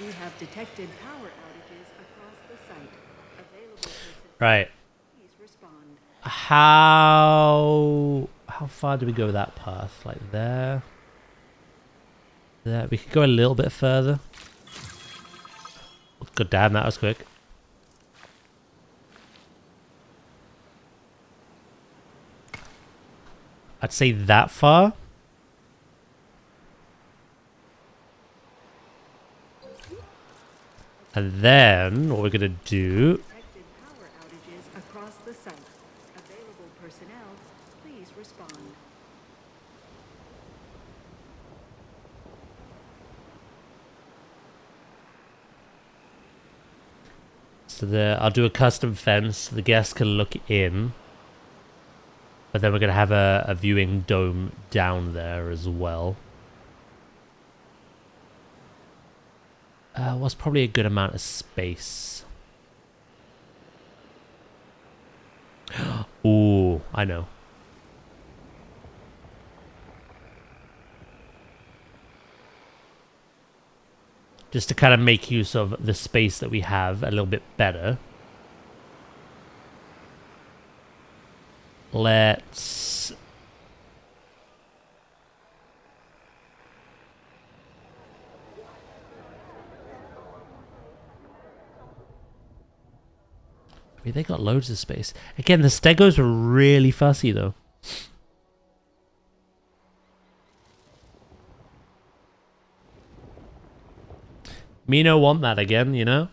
We have detected power outages across the site. Available personnel. Right. Please respond. How far do we go with that path? Like there? There. We could go a little bit further. God damn, that was quick. I'd say that far. And then what we're gonna do. Detected power outages across the site. Available personnel, please respond. So there, I'll do a custom fence so the guests can look in. But then we're gonna have a viewing dome down there as well. What's probably a good amount of space? Ooh, I know. Just to kind of make use of the space that we have a little bit better. Let's... I mean, they got loads of space. Again, the stegos were really fussy, though. Me no want that again, you know?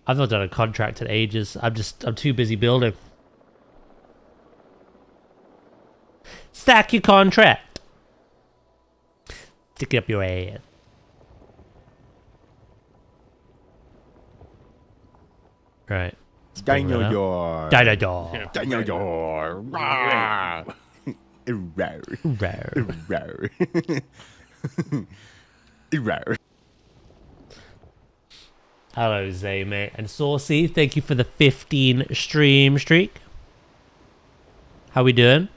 I've not done a contract in ages. I'm too busy building. Stack your contract. Stick it up your ass. Right. Dinosaur. Dinosaur. Dinosaur. Rawr. Rawr. Rare. Rawr. Rawr. Hello, Zay, mate. And Saucy, thank you for the 15 stream streak. How we doing?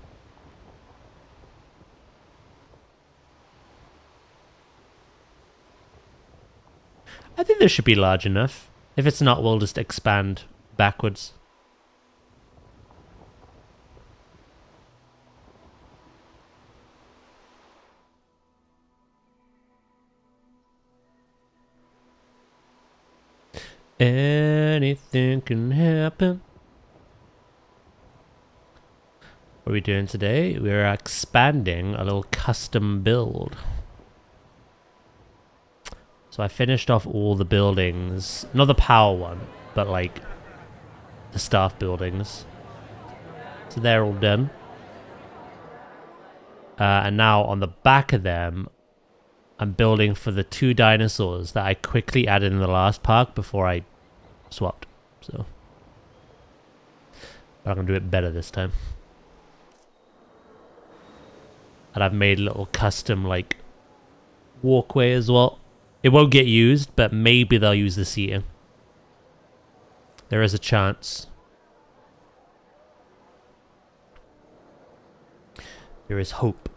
I think this should be large enough. If it's not, we'll just expand backwards. Anything can happen. What are we doing today? We're expanding a little custom build. So I finished off all the buildings. Not the power one, but like the staff buildings. So they're all done. And now on the back of them, I'm building for the 2 dinosaurs that I quickly added in the last park before I swapped. So but I'm going to do it better this time. And I've made a little custom like walkway as well. It won't get used, but maybe they'll use the seating. There is a chance. There is hope.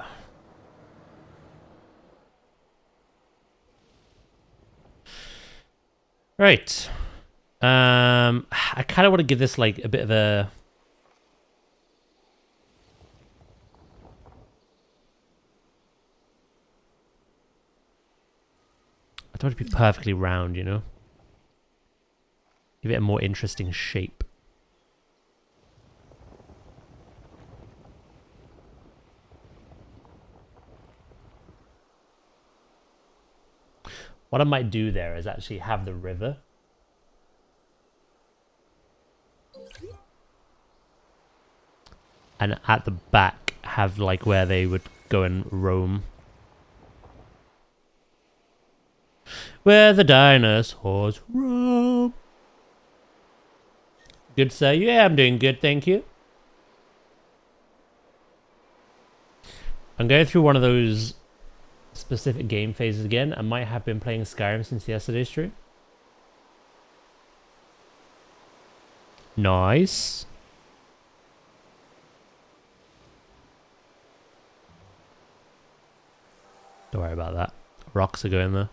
Right. I kind of want to give this like a bit of a... I don't want it to be perfectly round, you know? Give it a more interesting shape. What I might do there is actually have the river. And at the back have like where they would go and roam. Where the dinosaurs roam. Good, sir. Yeah, I'm doing good, thank you. I'm going through one of those specific game phases again. I might have been playing Skyrim since yesterday's stream. Nice. Don't worry about that. Rocks are going there.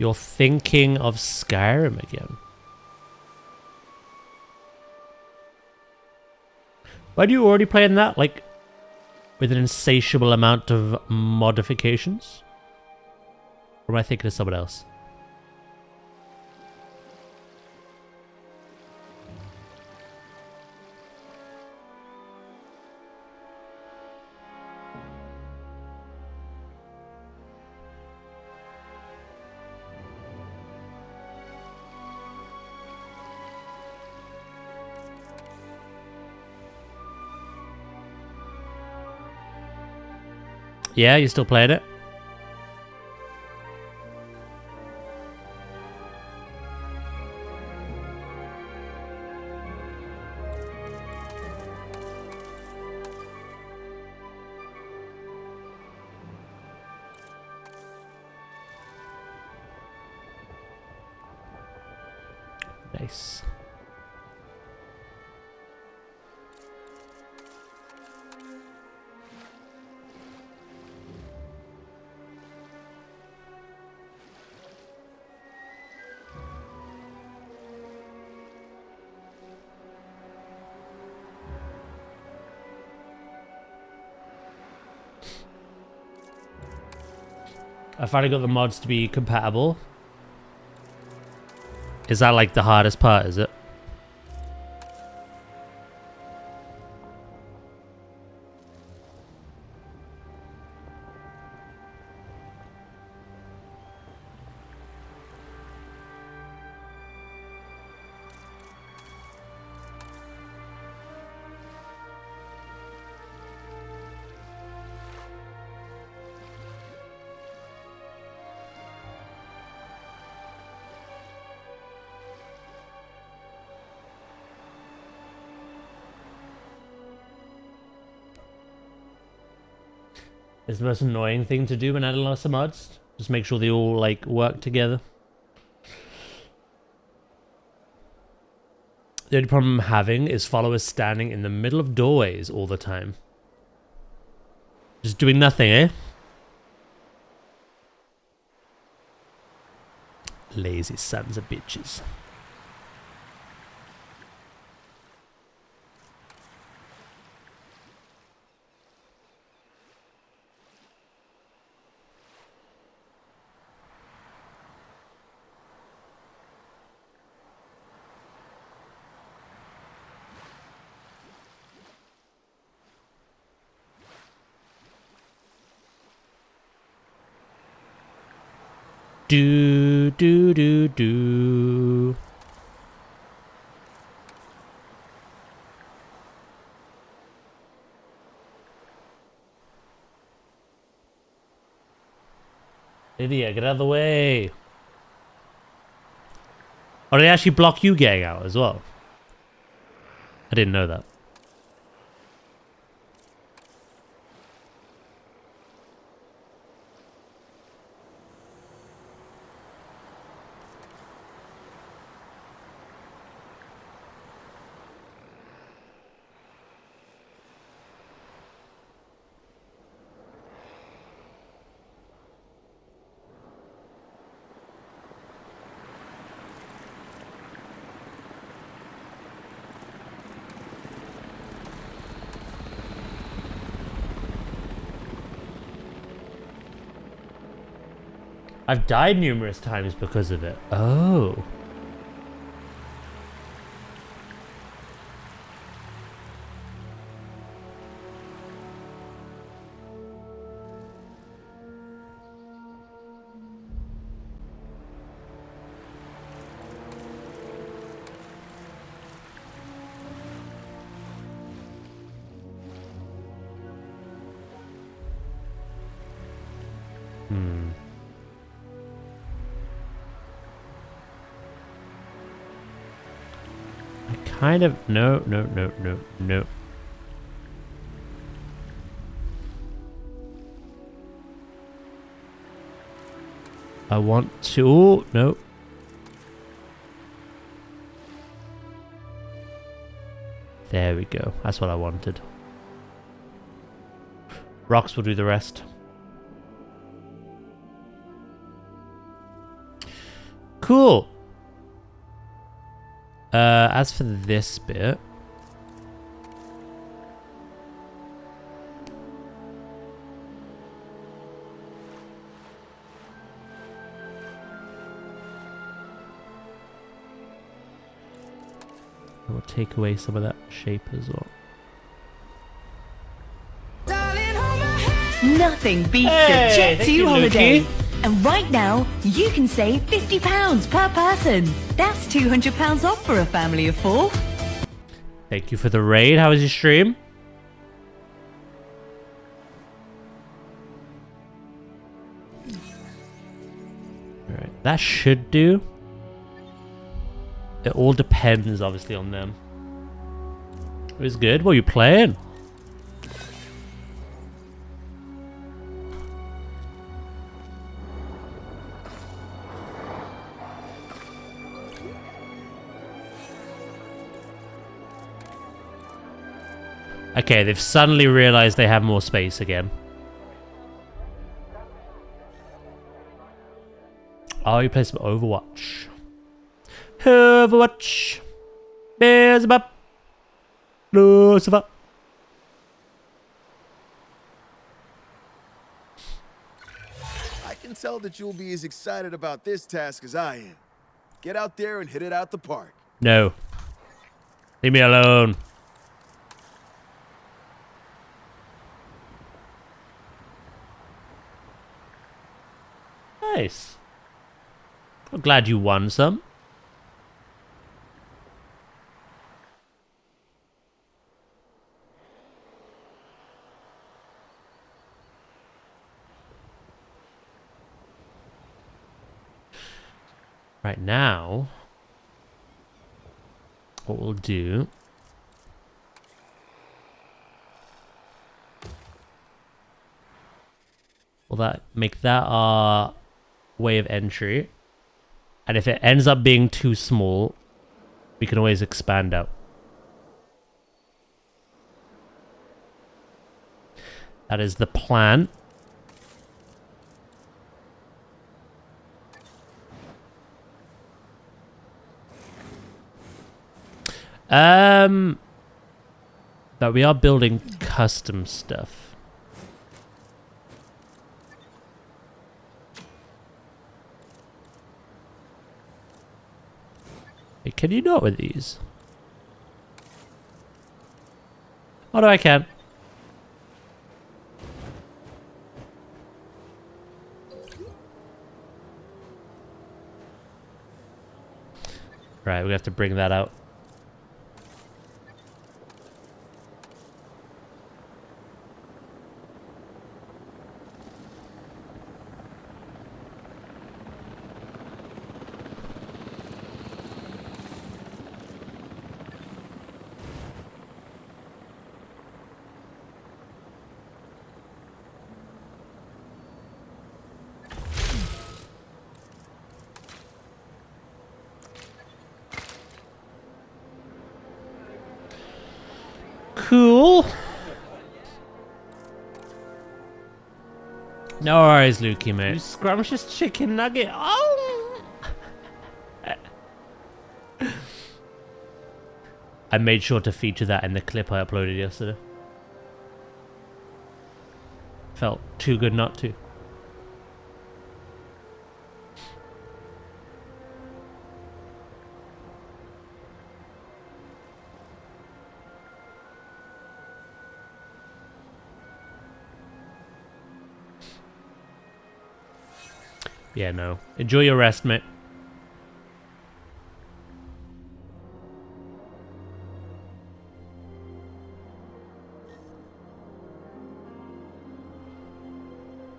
You're thinking of Skyrim again. Why do you already play in that? Like, with an insatiable amount of modifications? Or am I thinking of someone else? Yeah, you still playing it? Nice. I finally got the mods to be compatible. Is that like the hardest part, is it? It's the most annoying thing to do when adding lots of mods. Just make sure they all like work together. The only problem I'm having is followers standing in the middle of doorways all the time. Just doing nothing, eh? Lazy sons of bitches. Do do do do. Lydia, get out of the way. Oh, they actually block you getting out as well. I didn't know that. I've died numerous times because of it. Oh. Kind of no. I want to. Oh, no. There we go. That's what I wanted. Rocks will do the rest. Cool. As for this bit, I will take away some of that shape as well. Nothing beats a Jet 2 holiday. And right now, you can save £50 per person. That's £200 off for a family of 4. Thank you for the raid. How was your stream? Alright, that should do. It all depends, obviously, on them. It was good. What are you playing? Okay, they've suddenly realized they have more space again. Oh, you play some Overwatch. Overwatch. There's a map. Lucifer. I can tell that you'll be as excited about this task as I am. Get out there and hit it out the park. No. Leave me alone. Nice. I'm glad you won some. Right now, what we'll do will make that our way of entry, and if it ends up being too small, We can always expand out. That is the plan. But we are building custom stuff. Hey, can you not with these? Oh no, I can. Right, we have to bring that out. Cool. No worries, Lukey, mate. You scrumptious chicken nugget. Oh! I made sure to feature that in the clip I uploaded yesterday. Felt too good not to. Yeah, no. Enjoy your rest, mate.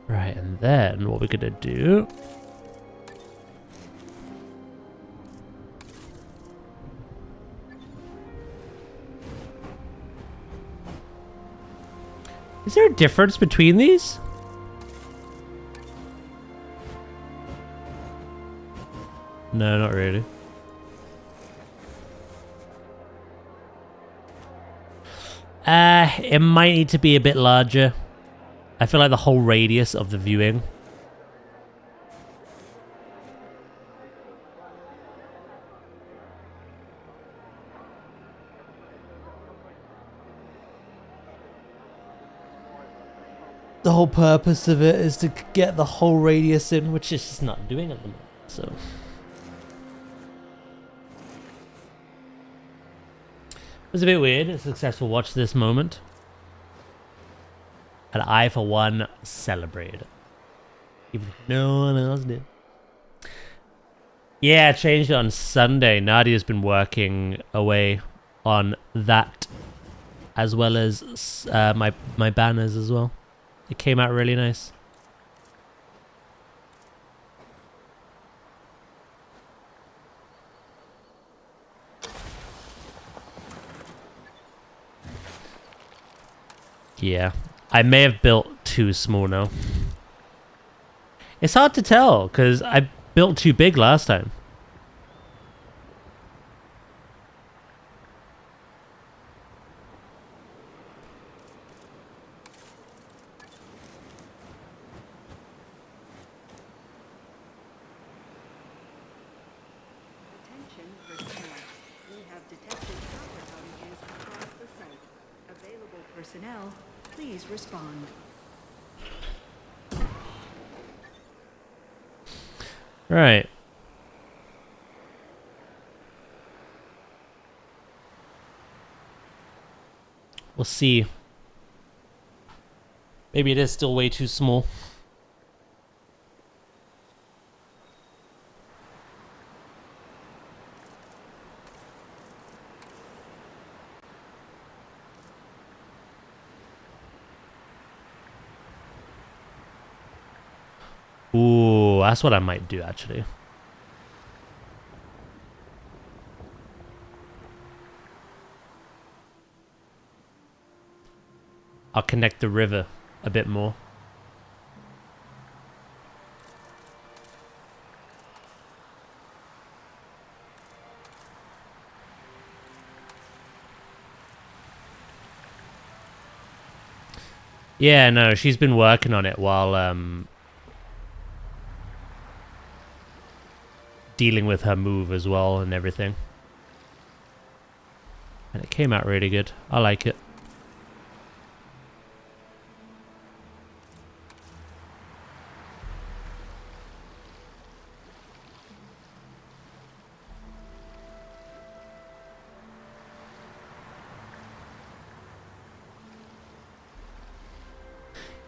Right, and then what we're gonna do... Is there a difference between these? No, not really. It might need to be a bit larger. I feel like the whole radius of the viewing. The whole purpose of it is to get the whole radius in, which it's just not doing at the moment, so... It was a bit weird, a successful watch this moment. And I, for one, celebrated it. Even if no one else did. Yeah, I changed it on Sunday. Nadia's been working away on that, as well as my banners as well. It came out really nice. Yeah, I may have built too small now. It's hard to tell, because I built too big last time. Attention personnel. We have detected power outages across the site. Available personnel, please respond. Right. We'll see. Maybe it is still way too small. Ooh, that's what I might do, actually. I'll connect the river a bit more. Yeah, no, she's been working on it while dealing with her move as well and everything. And it came out really good. I like it.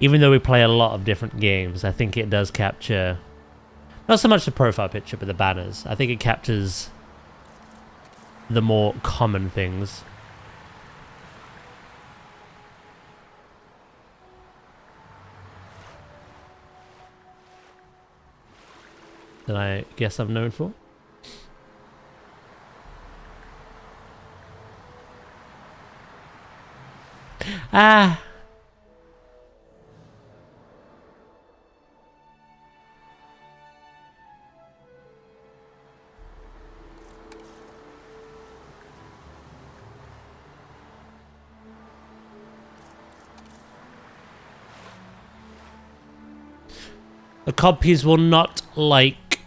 Even though we play a lot of different games, I think it does capture not so much the profile picture, but the banners. I think it captures the more common things. That I guess I'm known for. Ah! The copies will not like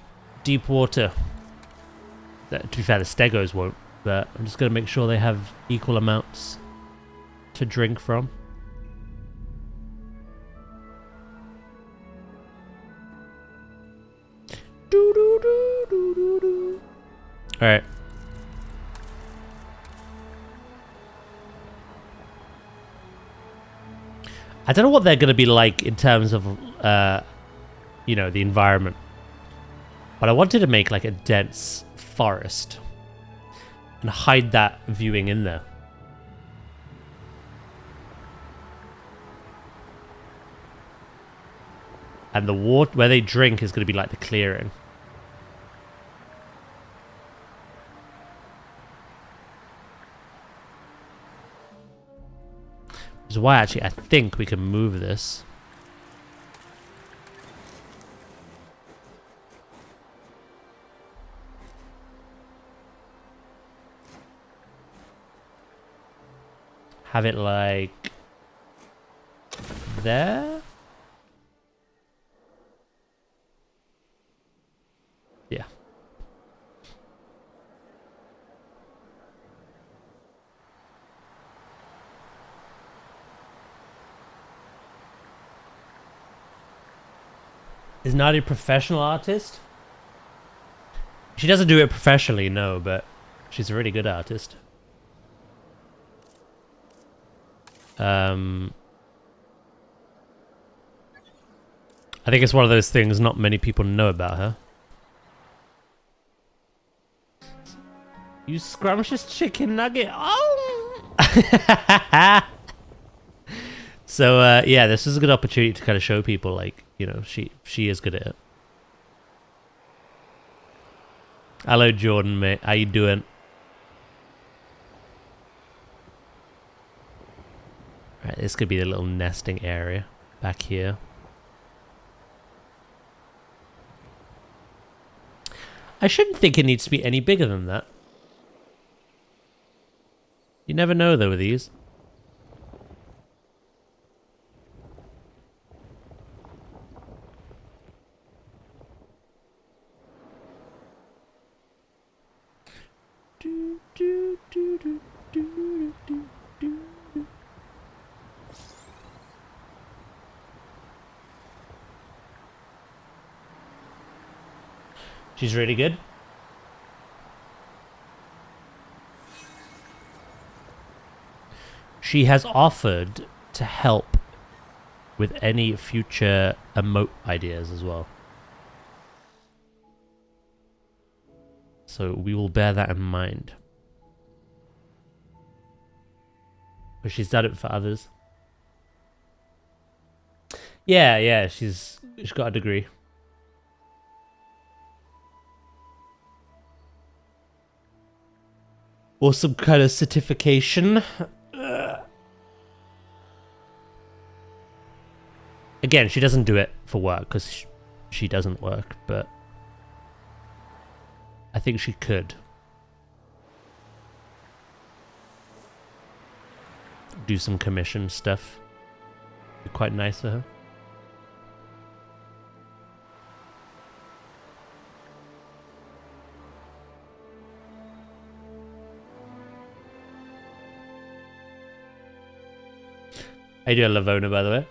deep water. To be fair, the stegos won't, but I'm just going to make sure they have equal amounts to drink from. Alright. I don't know what they're going to be like in terms of, you know, the environment. But I wanted to make like a dense forest and hide that viewing in there. And the water where they drink is going to be like the clearing. Which is why actually I think we can move this. Have it like there. Yeah. Is Nadia a professional artist? She doesn't do it professionally, no, but she's a really good artist. I think it's one of those things not many people know about her. You scrumptious chicken nugget. Oh! So, yeah, this is a good opportunity to kind of show people, like, you know, she is good at it. Hello, Jordan, mate. How you doing? Right, this could be the little nesting area back here. I shouldn't think it needs to be any bigger than that. You never know, though, with these. She's really good. She has offered to help with any future emote ideas as well. So we will bear that in mind. But she's done it for others. Yeah, she's got a degree. Or some kind of certification. Again, she doesn't do it for work because she doesn't work, but I think she could do some commission stuff. Be quite nice for her. How you doing, Lavona, by the way?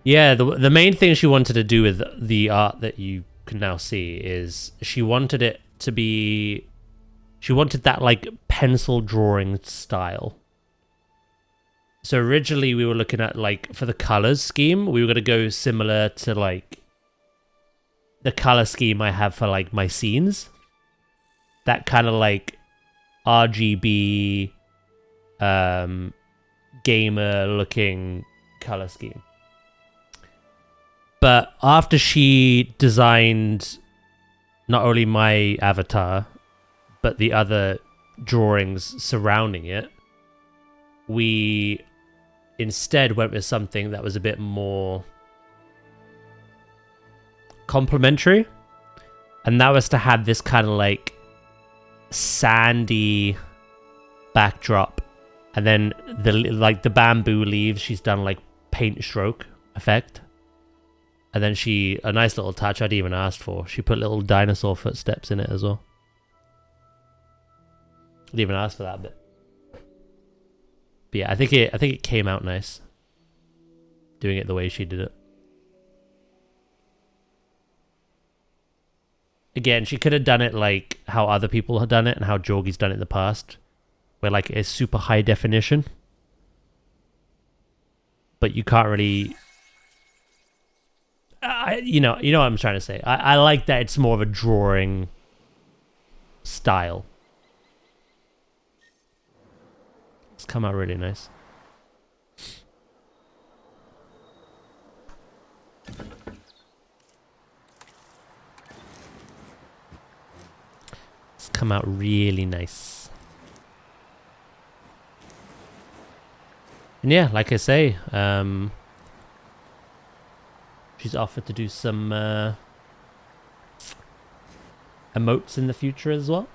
Yeah, the main thing she wanted to do with the art that you can now see is she wanted it to be... She wanted that, like, pencil drawing style. So originally we were looking at, like, for the colors scheme, we were going to go similar to, like, the color scheme I have for, like, my scenes. That kind of, like, RGB, gamer-looking color scheme. But after she designed not only my avatar, but the other drawings surrounding it, we instead went with something that was a bit more complementary. And that was to have this kind of like sandy backdrop. And then the bamboo leaves, she's done like paint stroke effect. And then a nice little touch I'd even asked for, she put little dinosaur footsteps in it as well. I'd even asked for that bit. But yeah, I think it came out nice. Doing it the way she did it. Again, she could have done it like how other people have done it and how Jorgie's done it in the past. Where like it's super high definition. But you can't really... you know what I'm trying to say. I like that it's more of a drawing style. It's come out really nice. It's come out really nice. And yeah, like I say, she's offered to do some emotes in the future as well.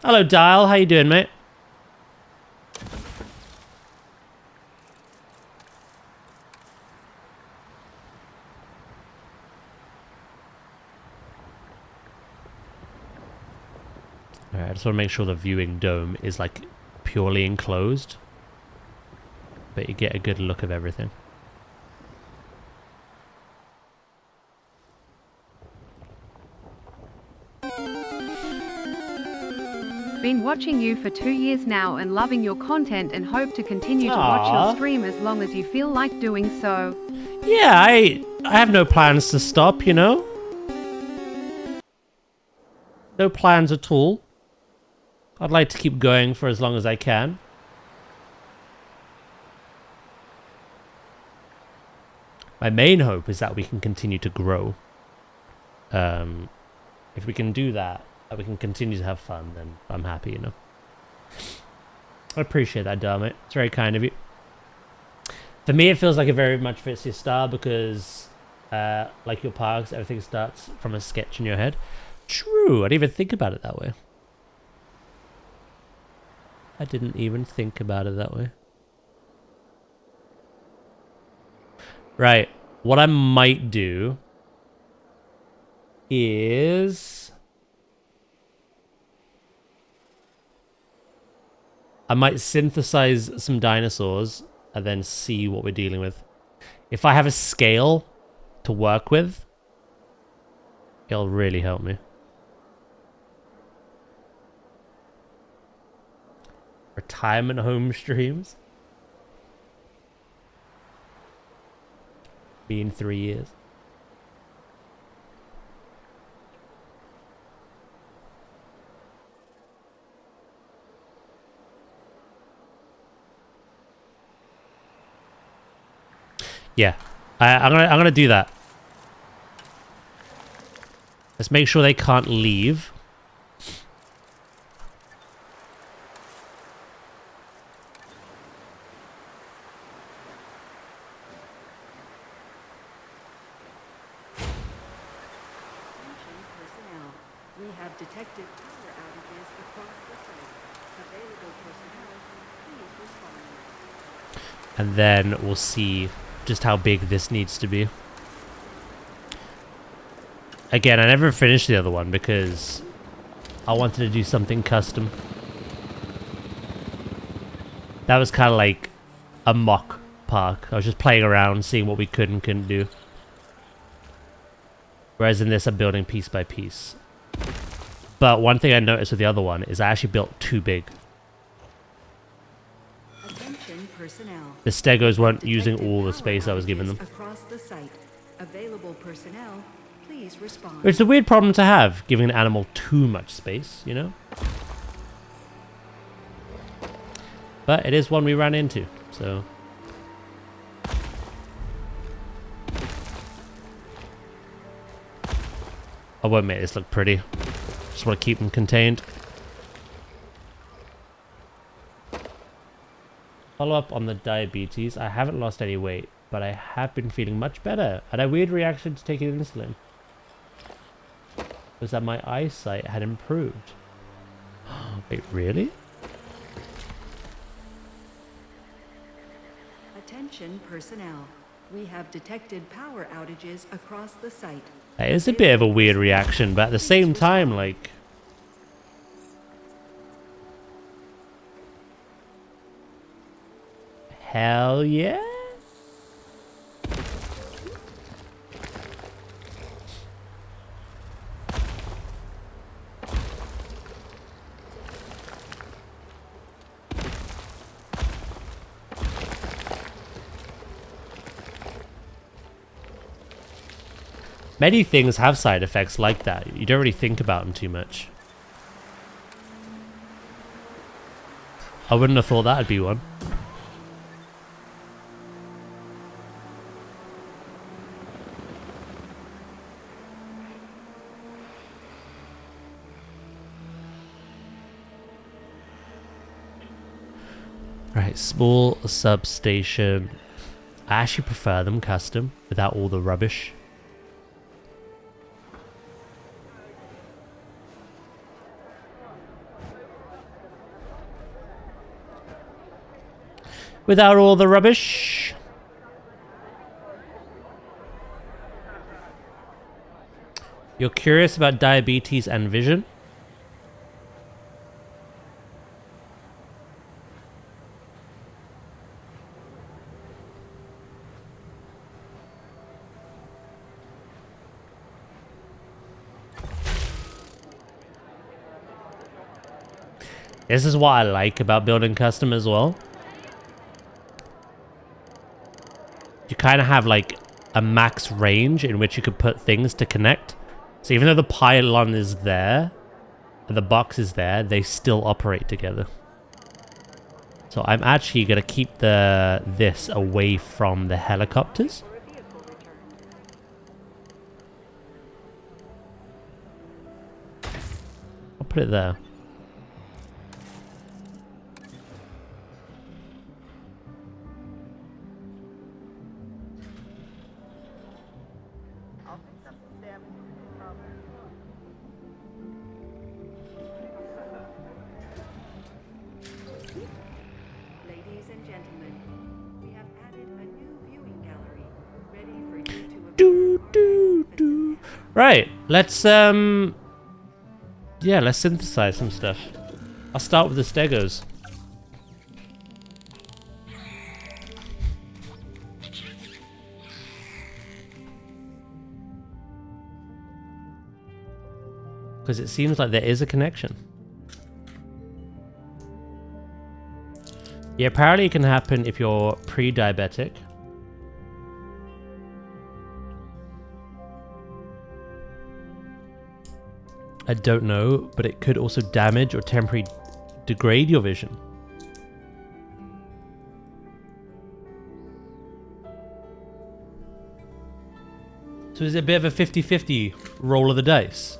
Hello, Dial. How you doing, mate? Alright, I just want to make sure the viewing dome is like purely enclosed. But you get a good look of everything. Been watching you for 2 years now and loving your content and hope to continue to watch your stream as long as you feel like doing so. Yeah, I have no plans to stop, you know? No plans at all. I'd like to keep going for as long as I can. My main hope is that we can continue to grow. If we can do that, we can continue to have fun, then I'm happy, you know. I appreciate that, Dermot. It's very kind of you. For me, it feels like it very much fits your style because, like your parks, everything starts from a sketch in your head. True, I didn't even think about it that way. I didn't even think about it that way. Right, what I might do is... I might synthesize some dinosaurs and then see what we're dealing with. If I have a scale to work with, it'll really help me. Retirement home streams? Be in 3 years. Yeah, I'm gonna do that. Let's make sure they can't leave. Attention personnel. We have detected power outages across the site. Available personnel, please And then we'll see just how big this needs to be. Again, I never finished the other one because I wanted to do something custom. That was kind of like a mock park. I was just playing around, seeing what we could and couldn't do. Whereas in this, I'm building piece by piece. But one thing I noticed with the other one is I actually built too big. Attention personnel. The stegos weren't using all the space I was giving them. Across the site. Available personnel, please respond. It's a weird problem to have, giving an animal too much space, you know? But it is one we ran into, so... I won't make this look pretty. Just want to keep them contained. Follow up on the diabetes. I haven't lost any weight, but I have been feeling much better. I had a weird reaction to taking insulin. Was that my eyesight had improved. Wait, really? Attention personnel. We have detected power outages across the site. That is a bit of a weird reaction, but at the same time, like... Hell yeah? Many things have side effects like that. You don't really think about them too much. I wouldn't have thought that'd be one. Right, small substation. I actually prefer them custom without all the rubbish. Without all the rubbish. You're curious about diabetes and vision? This is what I like about building custom as well. You kind of have like a max range in which you could put things to connect. So even though the pylon is there and the box is there, they still operate together. So I'm actually going to keep this away from the helicopters. I'll put it there. Right, let's yeah, let's synthesize some stuff. I'll start with the stegos. Because it seems like there is a connection. Yeah, apparently it can happen if you're pre-diabetic. I don't know, but it could also damage or temporarily degrade your vision. So is it a bit of a 50-50 roll of the dice?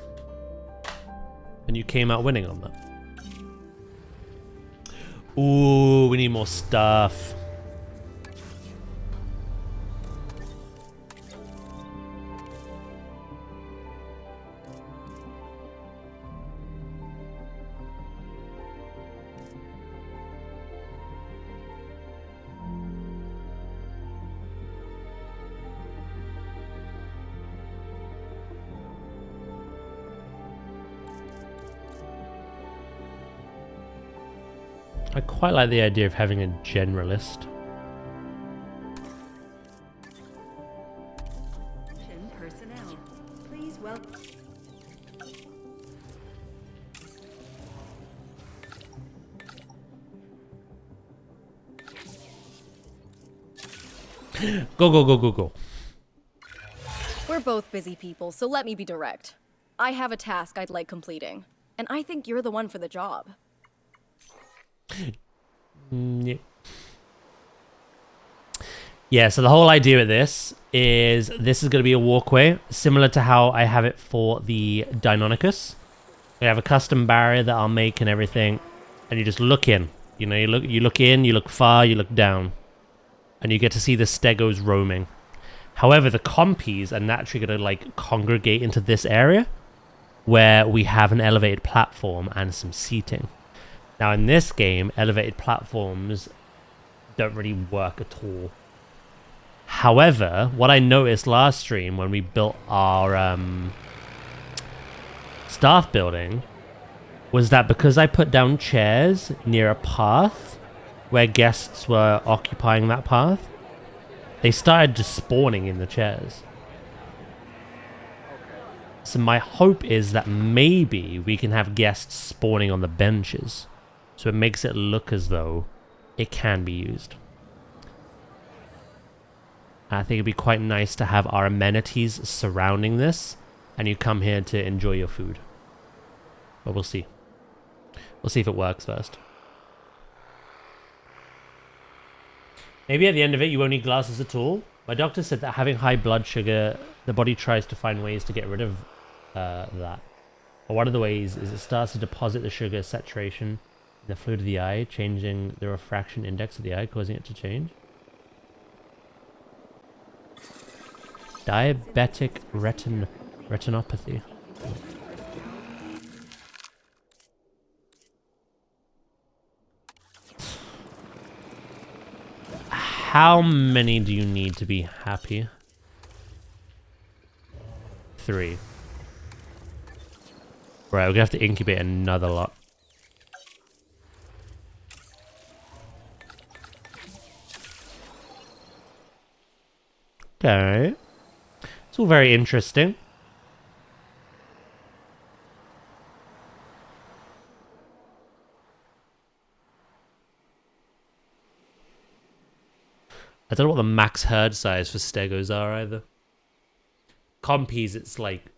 And you came out winning on that. Ooh, we need more stuff. I quite like the idea of having a generalist. Personnel, please welcome. Go, go, go, go, go. We're both busy people, so let me be direct. I have a task I'd like completing, and I think you're the one for the job. Yeah. Yeah, so the whole idea with this is going to be a walkway, similar to how I have it for the Deinonychus. We have a custom barrier that I'll make and everything, and you just look in. You know, you look in, you look far, you look down, and you get to see the stegos roaming. However, the compies are naturally going to like congregate into this area where we have an elevated platform and some seating. Now in this game, elevated platforms don't really work at all. However, what I noticed last stream when we built our staff building was that because I put down chairs near a path where guests were occupying that path, they started just spawning in the chairs. So my hope is that maybe we can have guests spawning on the benches, so it makes it look as though it can be used. I think it'd be quite nice to have our amenities surrounding this, and you come here to enjoy your food. But we'll see. We'll see if it works first. Maybe at the end of it you won't need glasses at all. My doctor said that having high blood sugar, the body tries to find ways to get rid of that. But one of the ways is it starts to deposit the sugar saturation in the fluid of the eye, changing the refraction index of the eye, causing it to change. Diabetic retinopathy. How many do you need to be happy? 3. Right, we're gonna have to incubate another lot. Okay. It's all very interesting. I don't know what the max herd size for stegos are either. Compies, it's like... I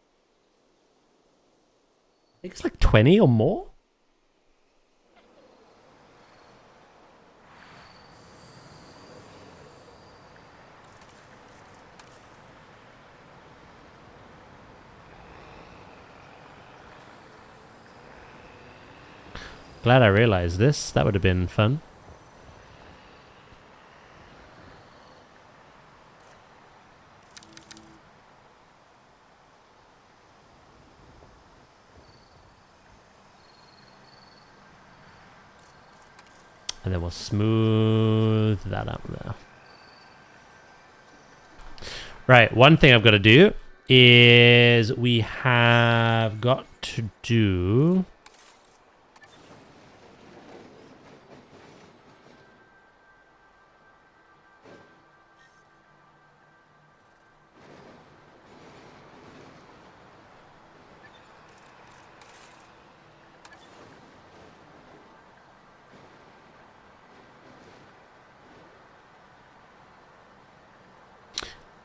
think it's like 20 or more? Glad I realized this. That would have been fun. And then we'll smooth that out there. Right, one thing I've got to do is we have got to do...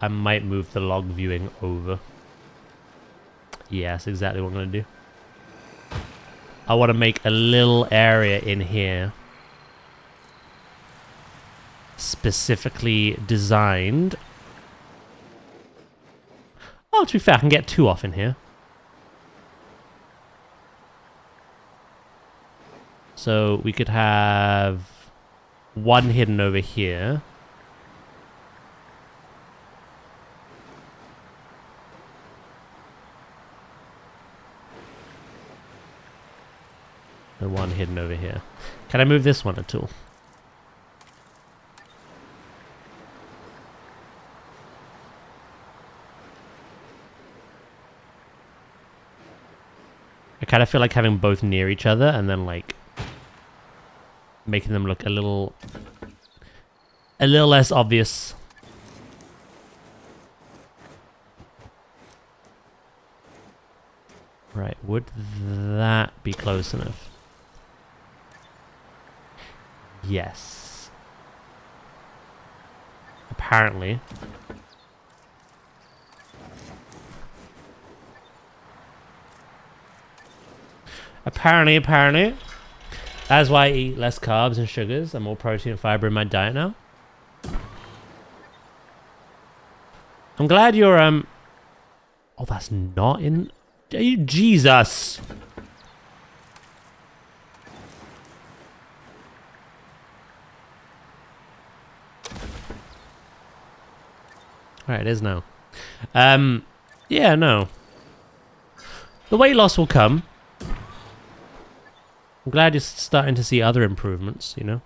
I might move the log viewing over. Yes, exactly what I'm going to do. I want to make a little area in here specifically designed. Oh, to be fair, I can get 2 off in here. So we could have 1 hidden over here. And 1 hidden over here. Can I move this one at all? I kind of feel like having both near each other and then like making them look a little less obvious. Right, would that be close enough? Yes. Apparently. Apparently. That's why I eat less carbs and sugars and more protein and fiber in my diet now. I'm glad you're, Oh, that's not in... Jesus! Right, it is now. Yeah, no. The weight loss will come. I'm glad you're starting to see other improvements, you know?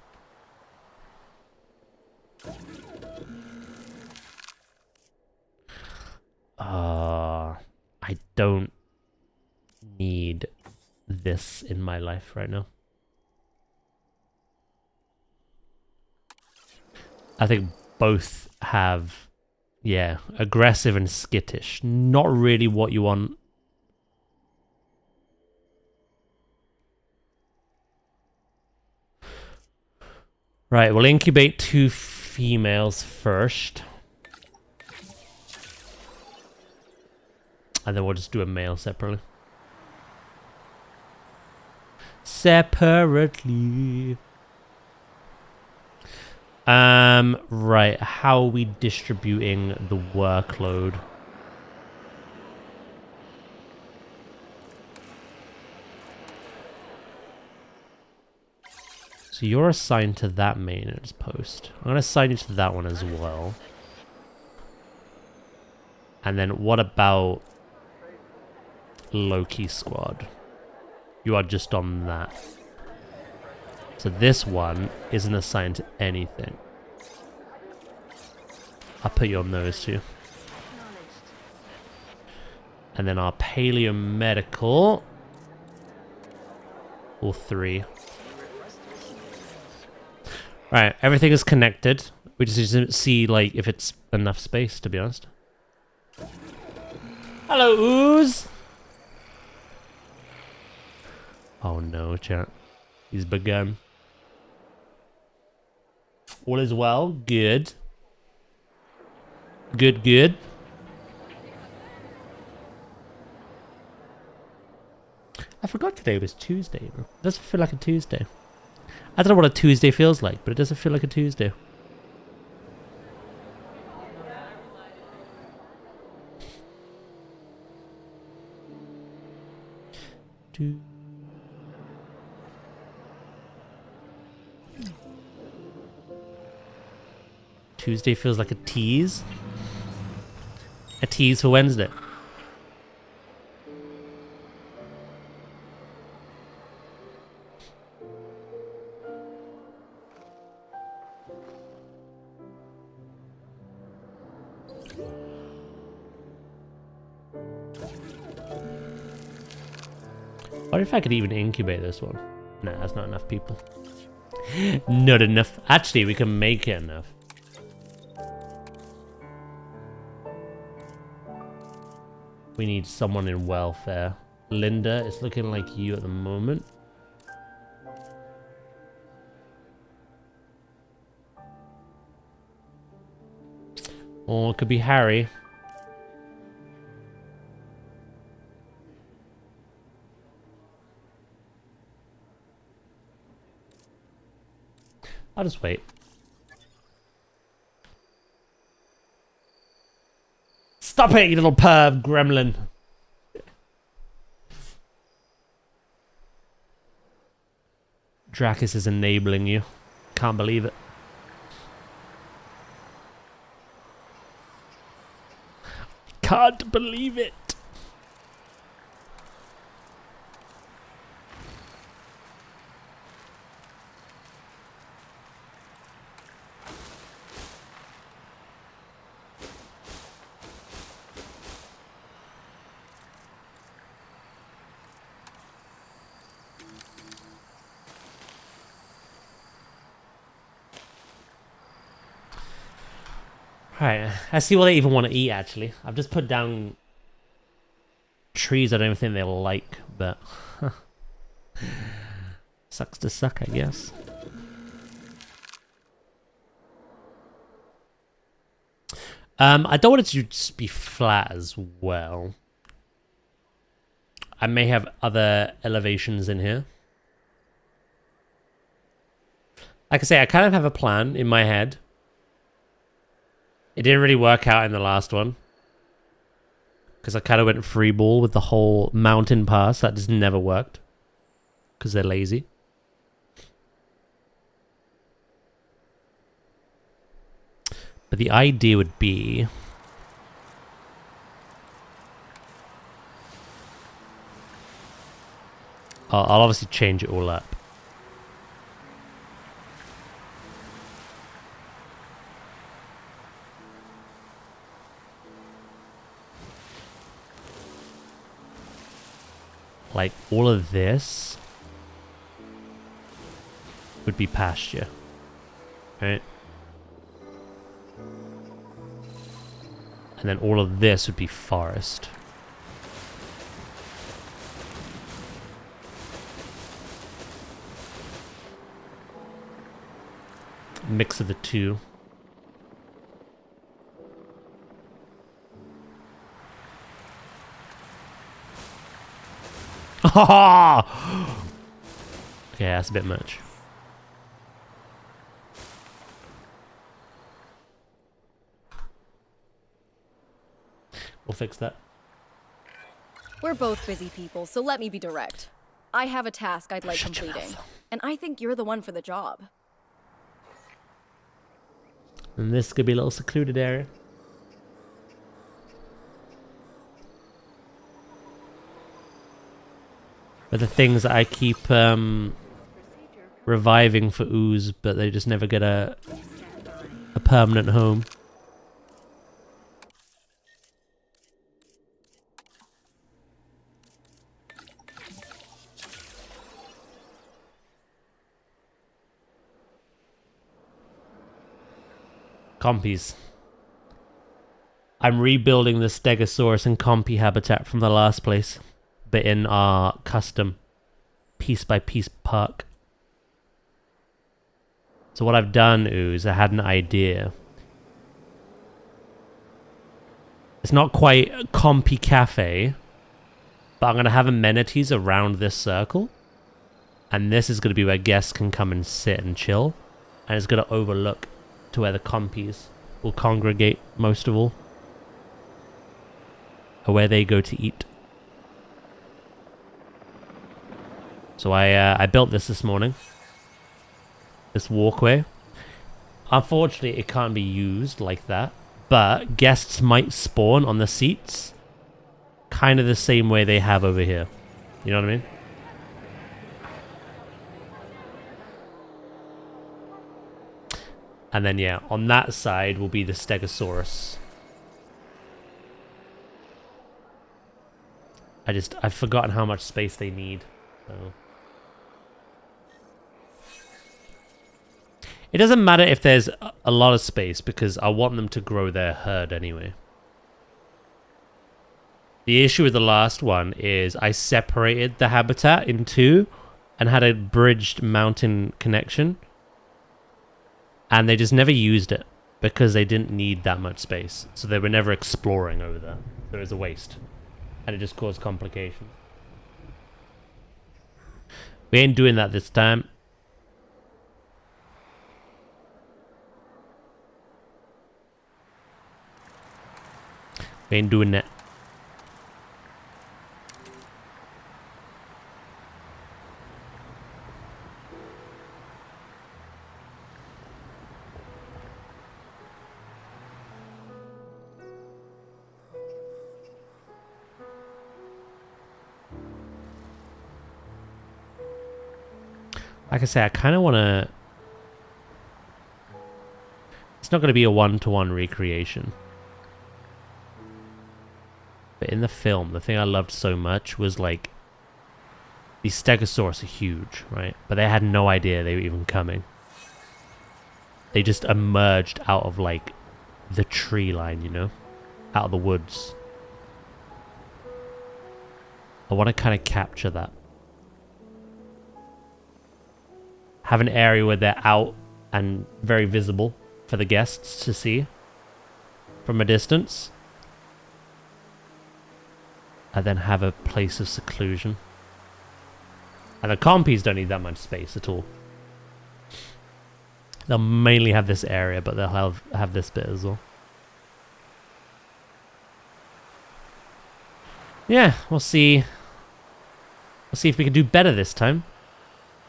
I don't need this in my life right now. I think both have, yeah, aggressive and skittish. Not really what you want. Right, we'll incubate 2 females first. And then we'll just do a male separately. Separately. Right, how are we distributing the workload? So you're assigned to that maintenance post. I'm going to assign you to that one as well. And then what about Loki squad? You are just on that. So this one isn't assigned to anything. I'll put you on those two. And then our paleomedical. All 3. Right, everything is connected. We just need to see, like, if it's enough space, to be honest. Hello, Ooze! Oh no, chat. He's begun. All is well. Good. Good. I forgot today was Tuesday, bro. It doesn't feel like a Tuesday. I don't know what a Tuesday feels like, but it doesn't feel like a Tuesday. Tuesday feels like a tease. A tease for Wednesday. What if I could even incubate this one? Nah, that's not enough people. Not enough. Actually, we can make it enough. We need someone in welfare. Linda, it's looking like you at the moment. Or it could be Harry. I'll just wait. Stop it, you little perv gremlin. Dracus is enabling you. Can't believe it. Can't believe it. Alright, let's see what they even want to eat, actually. I've just put down trees I don't even think they'll like, but... sucks to suck, I guess. I don't want it to just be flat as well. I may have other elevations in here. Like I say, I kind of have a plan in my head. It didn't really work out in the last one. Because I kind of went free ball with the whole mountain pass. That just never worked. Because they're lazy. But the idea would be... I'll obviously change it all up. Like, all of this would be pasture. Right? And then all of this would be forest. Mix of the two. Okay, that's a bit much. We'll fix that. We're both busy people, so let me be direct. I have a task I'd like completing, and I think you're the one for the job. And this could be a little secluded area. But the things that I keep reviving for ooze, but they just never get a permanent home. Compies. I'm rebuilding the Stegosaurus and Compy habitat from the last place, but in our custom piece-by-piece park. So what I've done is I had an idea. It's not quite a Compy Cafe, but I'm going to have amenities around this circle. And this is going to be where guests can come and sit and chill. And it's going to overlook to where the Compies will congregate most of all. Or where they go to eat. So I built this morning. This walkway. Unfortunately, it can't be used like that. But guests might spawn on the seats. Kind of the same way they have over here. You know what I mean? And then, yeah, on that side will be the Stegosaurus. I've forgotten how much space they need. So. It doesn't matter if there's a lot of space, because I want them to grow their herd anyway. The issue with the last one is I separated the habitat in two and had a bridged mountain connection. And they just never used it because they didn't need that much space. So they were never exploring over there. So it was a waste. And it just caused complications. We ain't doing that this time. We ain't doing that. Like I say, I kind of want to... It's not going to be a one-to-one recreation. But in the film, the thing I loved so much was, like... These Stegosaurus are huge, right? But they had no idea they were even coming. They just emerged out of, like, the tree line, you know? Out of the woods. I want to kind of capture that. Have an area where they're out and very visible for the guests to see from a distance. And then have a place of seclusion. And the compies don't need that much space at all. They'll mainly have this area, but they'll have this bit as well. Yeah, we'll see. We'll see if we can do better this time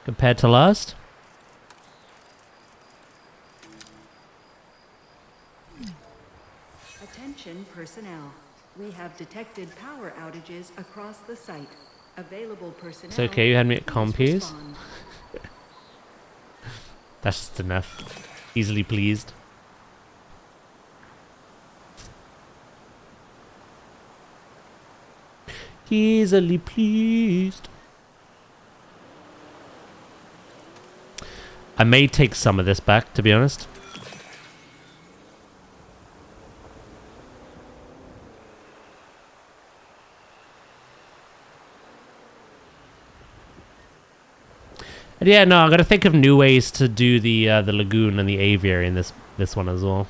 compared to last. Attention personnel. We have detected power outages across the site. Available personnel. It's okay, you had me at please compies. respond. That's just enough. Easily pleased. Easily pleased. I may take some of this back, to be honest. And yeah, no, I gotta think of new ways to do the lagoon and the aviary in this one as well.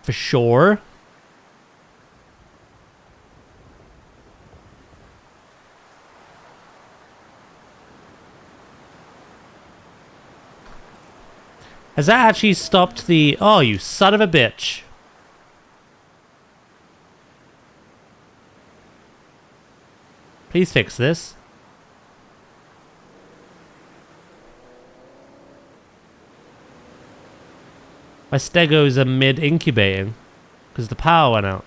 For sure. Has that actually stopped the... Oh, you son of a bitch. Please fix this. My stegos are mid-incubating because the power went out.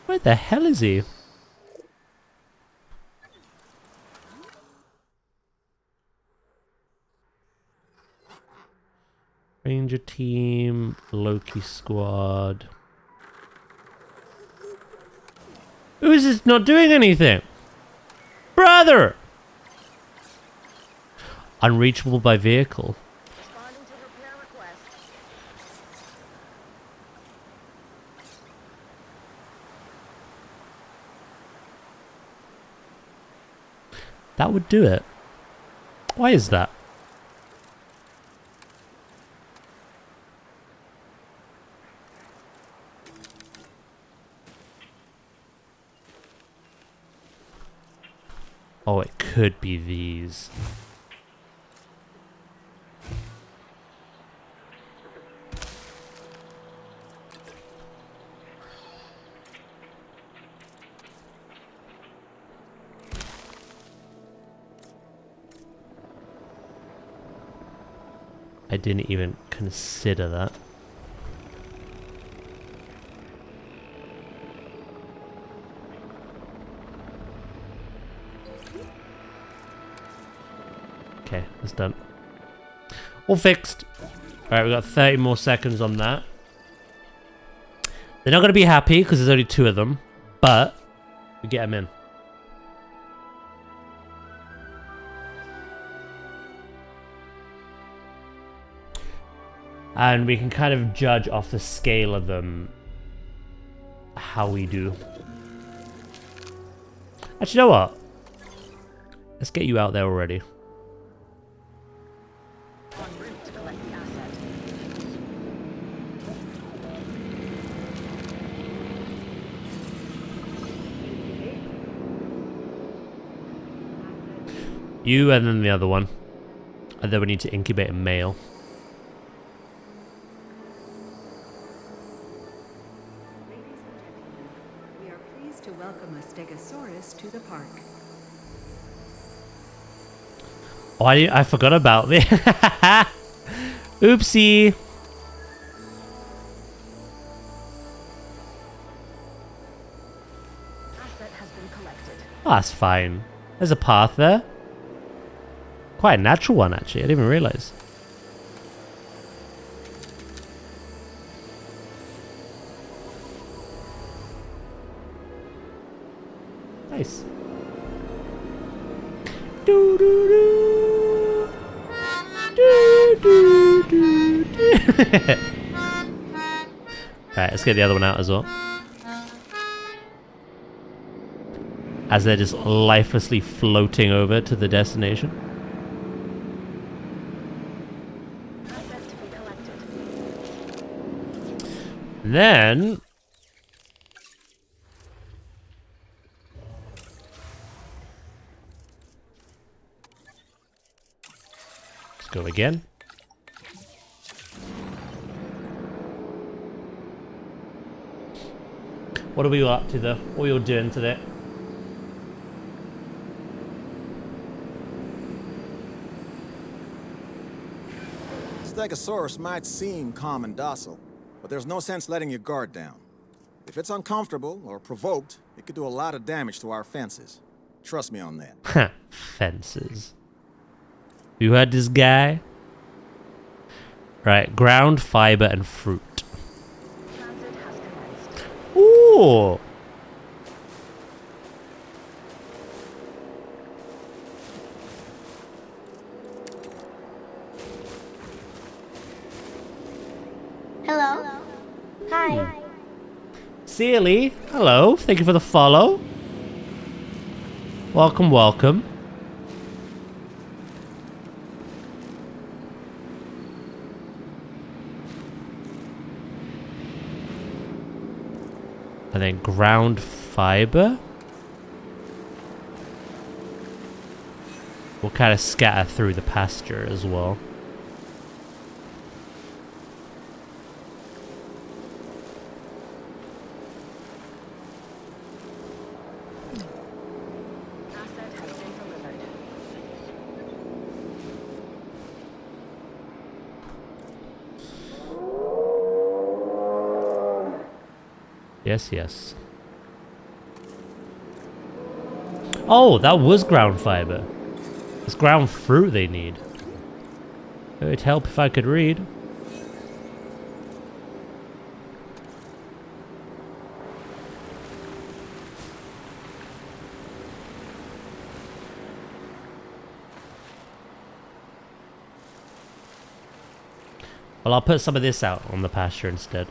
Where the hell is he? Ranger team, Loki squad. Who is this not doing anything? Brother! Unreachable by vehicle. That would do it. Why is that? Oh, it could be these. I didn't even consider that. Okay, that's done. All fixed. Alright, we got 30 more seconds on that. They're not going to be happy because there's only 2 of them, but we get them in. And we can kind of judge off the scale of them how we do. Actually, you know what? Let's get you out there already. You and then the other one. And then we need to incubate a male. We are pleased to welcome a Stegosaurus to the park. Oh, I forgot about this. Oopsie. Oh, that's fine. There's a path there. Quite a natural one, actually. I didn't even realize. Nice. Do do do. Do do do do. Right, let's get the other one out as well. As they're just lifelessly floating over to the destination. Then let's go again. What are we up to though? What are you doing today? Stegosaurus might seem calm and docile, but there's no sense letting your guard down. If it's uncomfortable or provoked, it could do a lot of damage to our fences. Trust me on that. Fences. You heard this guy? Right, ground, fiber, and fruit. Ooh! Hello. Hi. Sealy, hello. Thank you for the follow. Welcome, welcome. And then ground fiber. We'll kind of scatter through the pasture as well. Yes, yes. Oh, that was ground fiber. It's ground fruit they need. It would help if I could read. Well, I'll put some of this out on the pasture instead.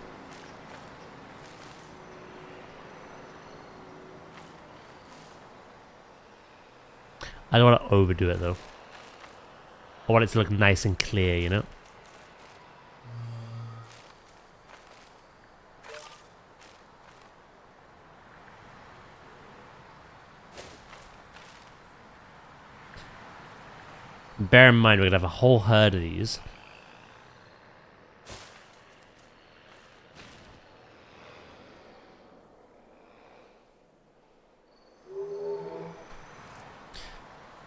I don't want to overdo it though. I want it to look nice and clear, you know? Bear in mind, we're going to have a whole herd of these.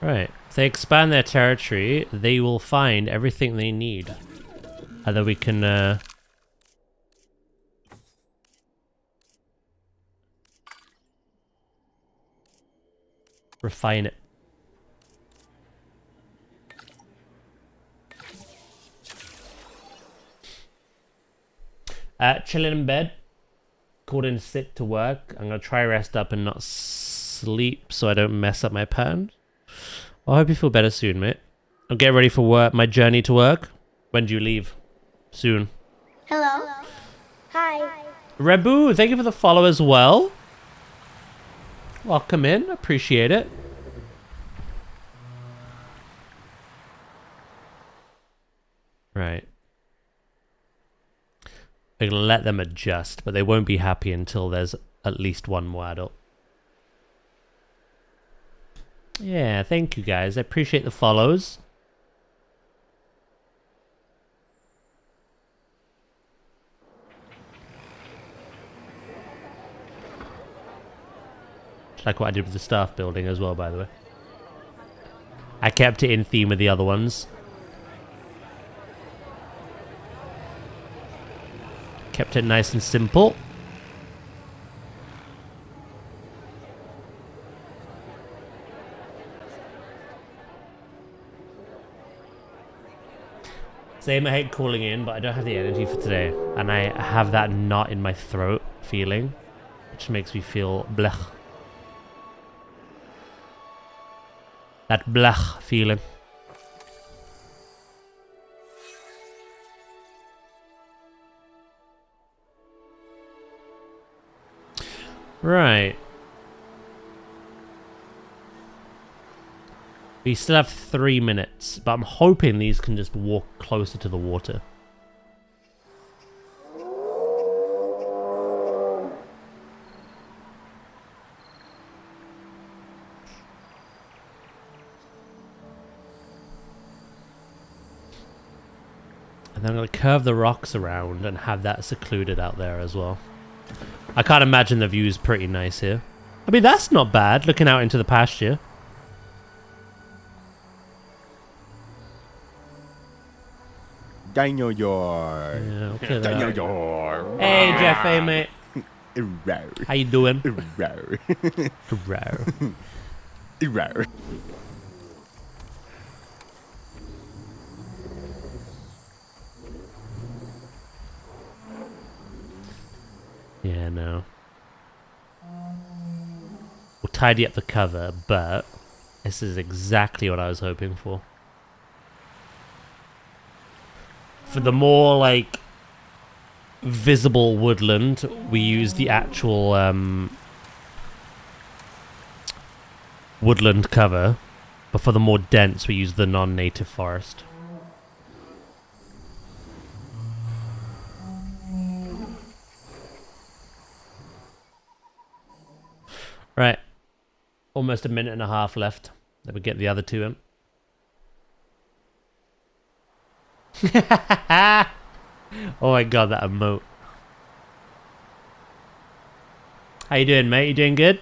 Right. If they expand their territory, they will find everything they need. And then we can, refine it. Chilling in bed. Called in sick to work. I'm going to try rest up and not sleep so I don't mess up my pattern. Well, I hope you feel better soon, mate. I'll get ready for work. My journey to work. When do you leave? Soon. Hello. Hi. Rebu, thank you for the follow as well. Welcome in. Appreciate it. Right. We're going to let them adjust, but they won't be happy until there's at least one more adult. Yeah, thank you guys. I appreciate the follows. Just like what I did with the staff building as well, by the way. I kept it in theme with the other ones. Kept it nice and simple. Same, I hate calling in, but I don't have the energy for today. And I have that knot in my throat feeling, which makes me feel blech. That blech feeling. Right. We still have 3 minutes, but I'm hoping these can just walk closer to the water. And then I'm going to curve the rocks around and have that secluded out there as well. I can't imagine the view is pretty nice here. I mean, that's not bad, looking out into the pasture. Daniel Yard. Yeah, okay, Daniel that. Yard. Hey, Jeff, hey, mate. How you doing? Yeah, no. We'll tidy up the cover, but this is exactly what I was hoping for. For the more, like, visible woodland, we use the actual woodland cover, but for the more dense, we use the non-native forest. Right. Almost a minute and a half left. Then we get the other two in. Oh my god, that emote. How you doing, mate? You doing good?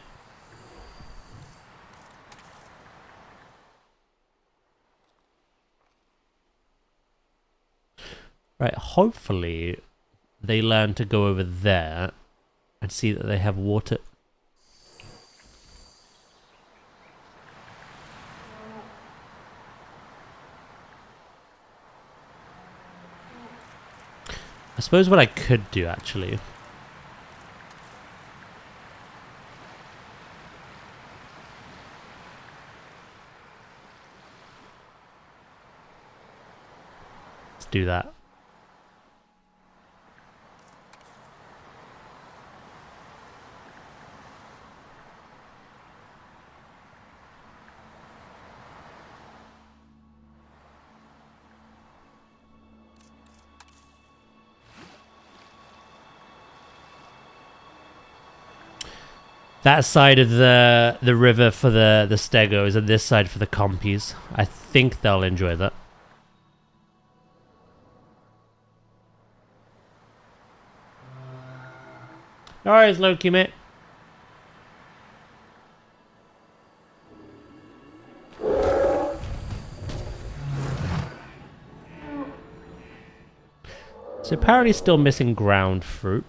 Right, hopefully they learn to go over there and see that they have water. I suppose what I could do, actually, let's do that. That side of the river for the stegos and this side for the compies. I think they'll enjoy that. No worries, Loki, mate. So apparently still missing ground fruit.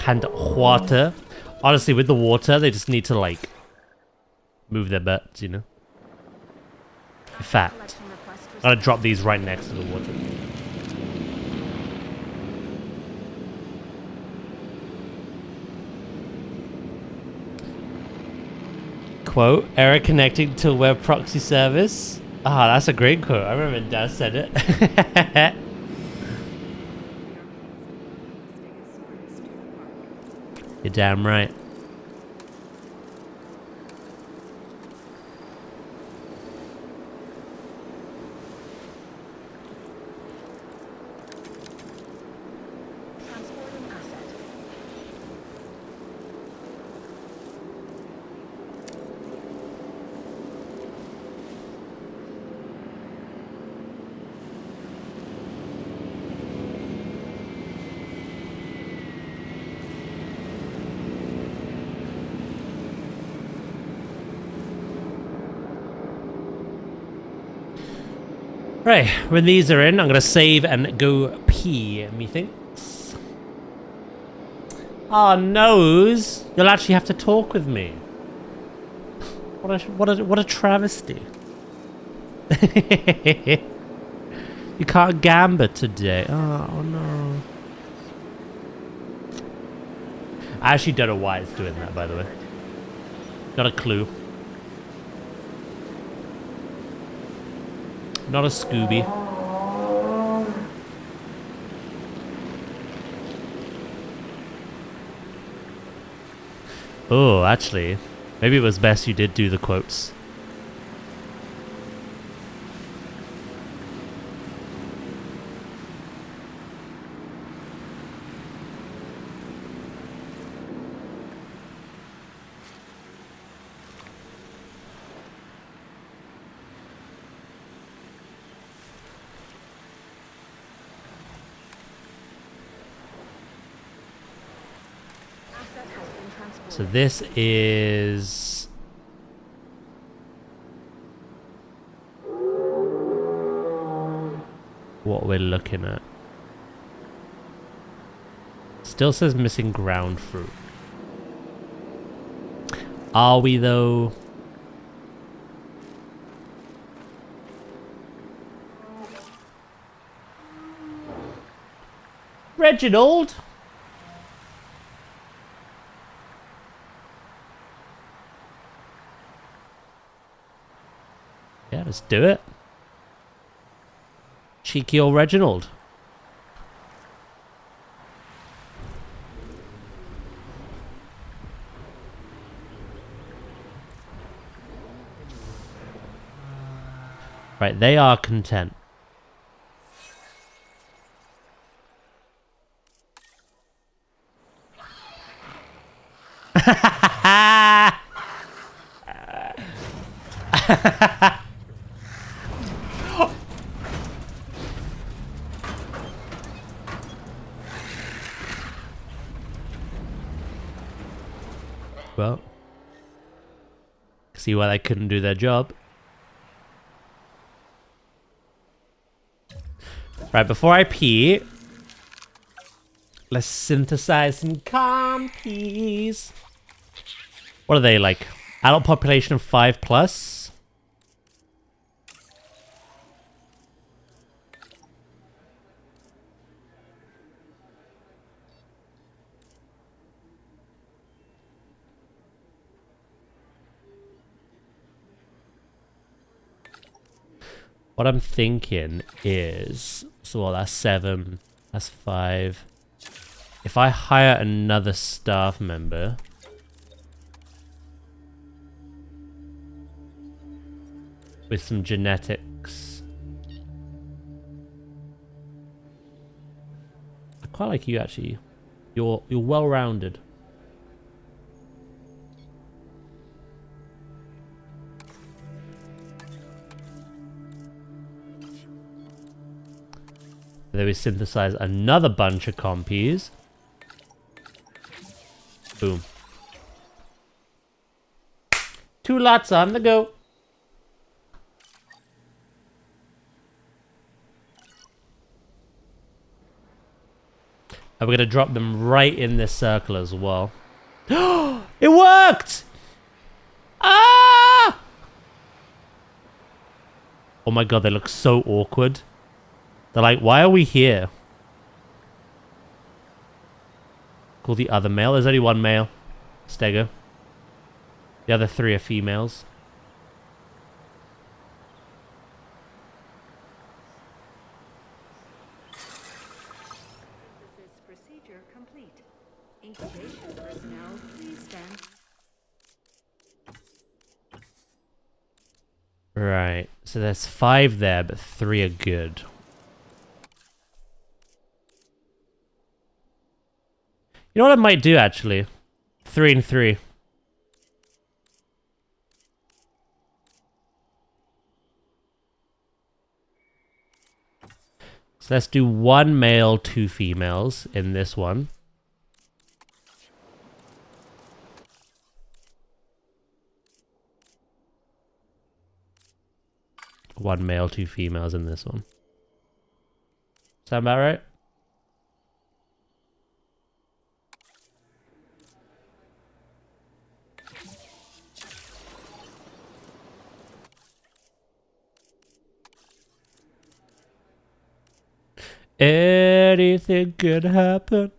And water. Honestly, with the water, they just need to, like, move their butts, you know? In fact, I'm gonna drop these right next to the water. Quote, error connecting to web proxy service. Ah, that's a great quote. I remember Dad said it. You're damn right. Right, when these are in, I'm going to save and go pee. pee, methinks. Oh, nose! You'll actually have to talk with me. What a travesty. You can't gambit today. Oh no. I actually don't know why it's doing that, by the way. Not a clue. Not a Scooby. Oh, actually, maybe it was best you did do the quotes. So this is... what we're looking at. Still says missing ground fruit. Are we though? Reginald? Yeah, let's do it. Cheeky old Reginald. Right, they are content. Well, see why they couldn't do their job. Right, before I pee, let's synthesize some compies. What are they like? Adult population of 5+? What I'm thinking is, so well, that's 7, that's 5. If I hire another staff member, with some genetics, I quite like you actually. You're well-rounded. Then we synthesize another bunch of compies. Boom. 2 lots on the go. And we're going to drop them right in this circle as well. It worked! Ah! Oh my god, they look so awkward. They're like, why are we here? Call the other male. There's only one male. Stego. The other 3 are females. Synthesis procedure complete. Incubation personnel, please stand. Right. So there's 5 there, but 3 are good. You know what I might do, actually? 3 and 3. So let's do 1 male, 2 females in this one. One male, 2 females in this one. Sound about right? Anything could happen.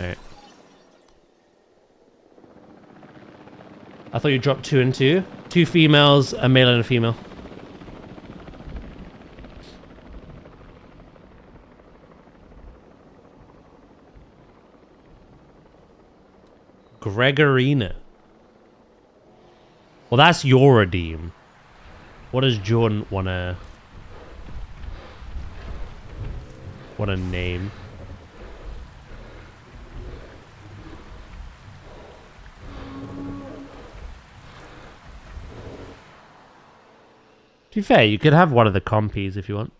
Alright. I thought you dropped 2 and 2. 2 females, a male and a female. Gregorina. Well, that's your redeem. What does Jordan wanna name? To be fair, you could have one of the compies if you want.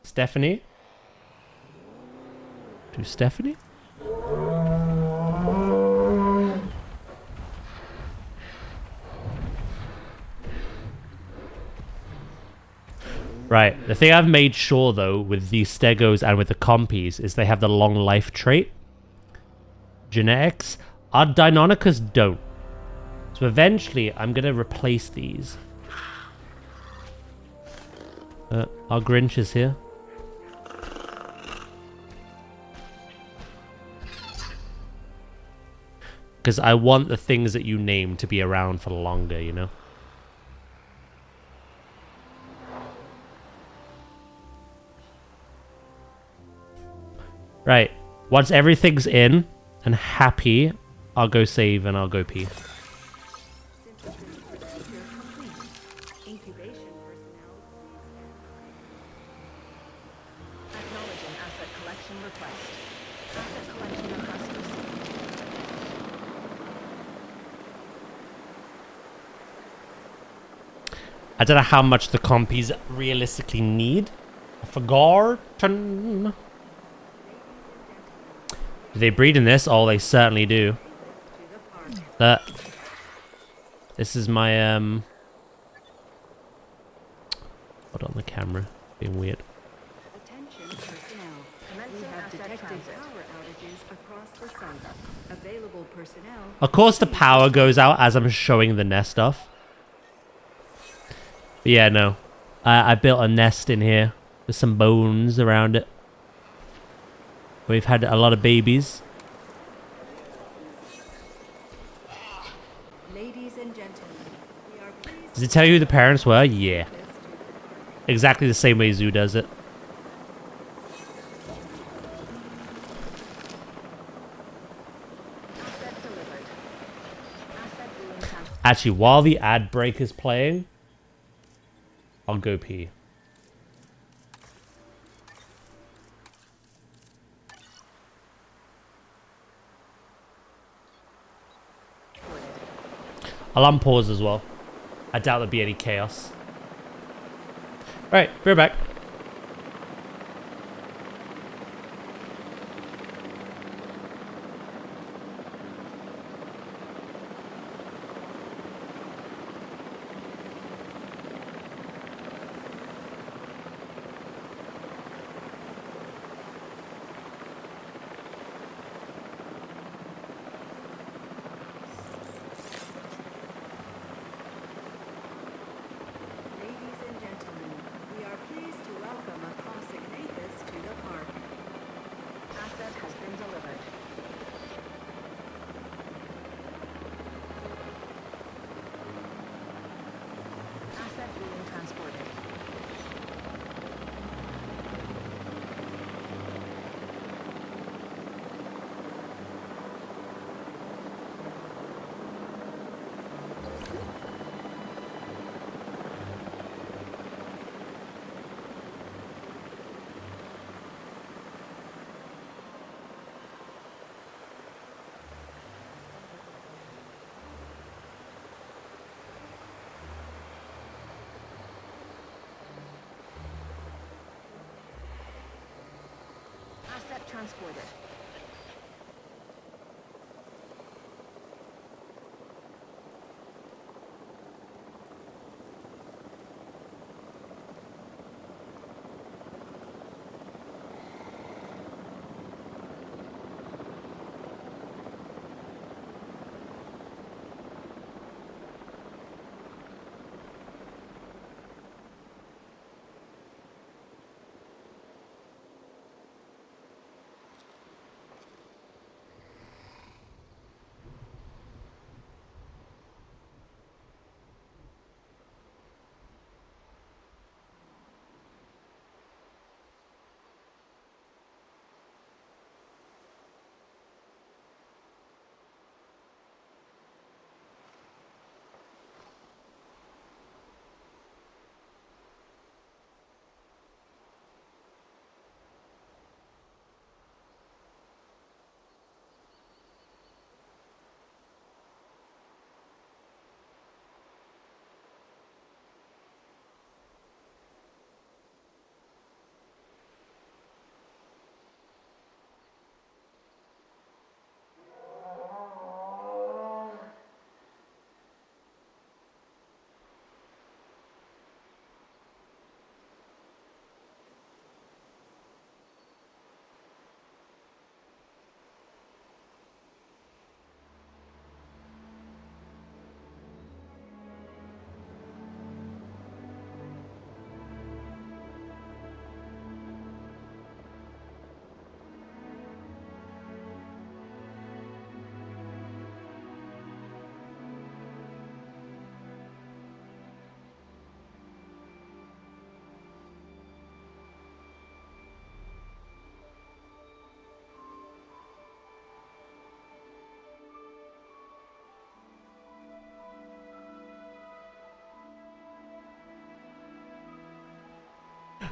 Stephanie? Do Stephanie? Right. The thing I've made sure, though, with these stegos and with the compies is they have the long life trait. Genetics. Our Deinonychus don't. So eventually, I'm going to replace these. Our Grinch is here. Because I want the things that you name to be around for longer, you know? Right. Once everything's in and happy, I'll go save and I'll go pee. I don't know how much the compies realistically need. Forgotten. Do they breed in this? Oh, they certainly do. This is my hold on, the camera being weird. Attention personnel. We have detected power outages across the site. Available personnel. Of course the power goes out as I'm showing the nest off. But yeah, no. I built a nest in here with some bones around it. We've had a lot of babies. Ladies and gentlemen, we are pleased. Does it tell you who the parents were? Yeah. Exactly the same way Zoo does it. Actually, while the ad break is playing, I'll go pee. I'll unpause as well. I doubt there'll be any chaos. Right, we're back. Asset transported.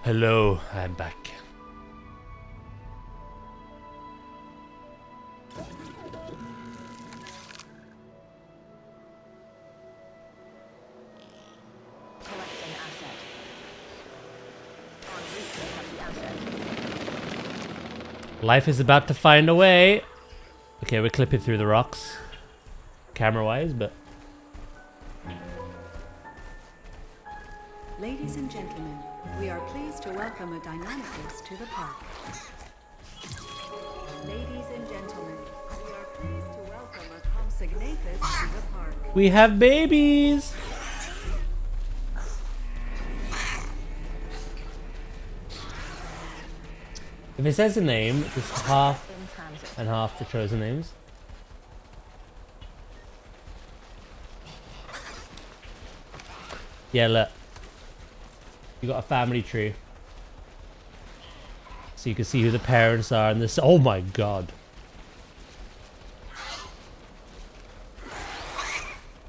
Hello, I'm back. Collecting asset. En route to pick up the asset. Life is about to find a way. Okay, we're clipping through the rocks. Camera-wise, but... Ladies and gentlemen, we are pleased to welcome a Deinonychus to the park. Ladies and gentlemen, we are pleased to welcome a Compsognathus to the park. We have babies! If it says a name, it's half and half the chosen names. Yeah, look. You got a family tree. So you can see who the parents are and this. Oh my god.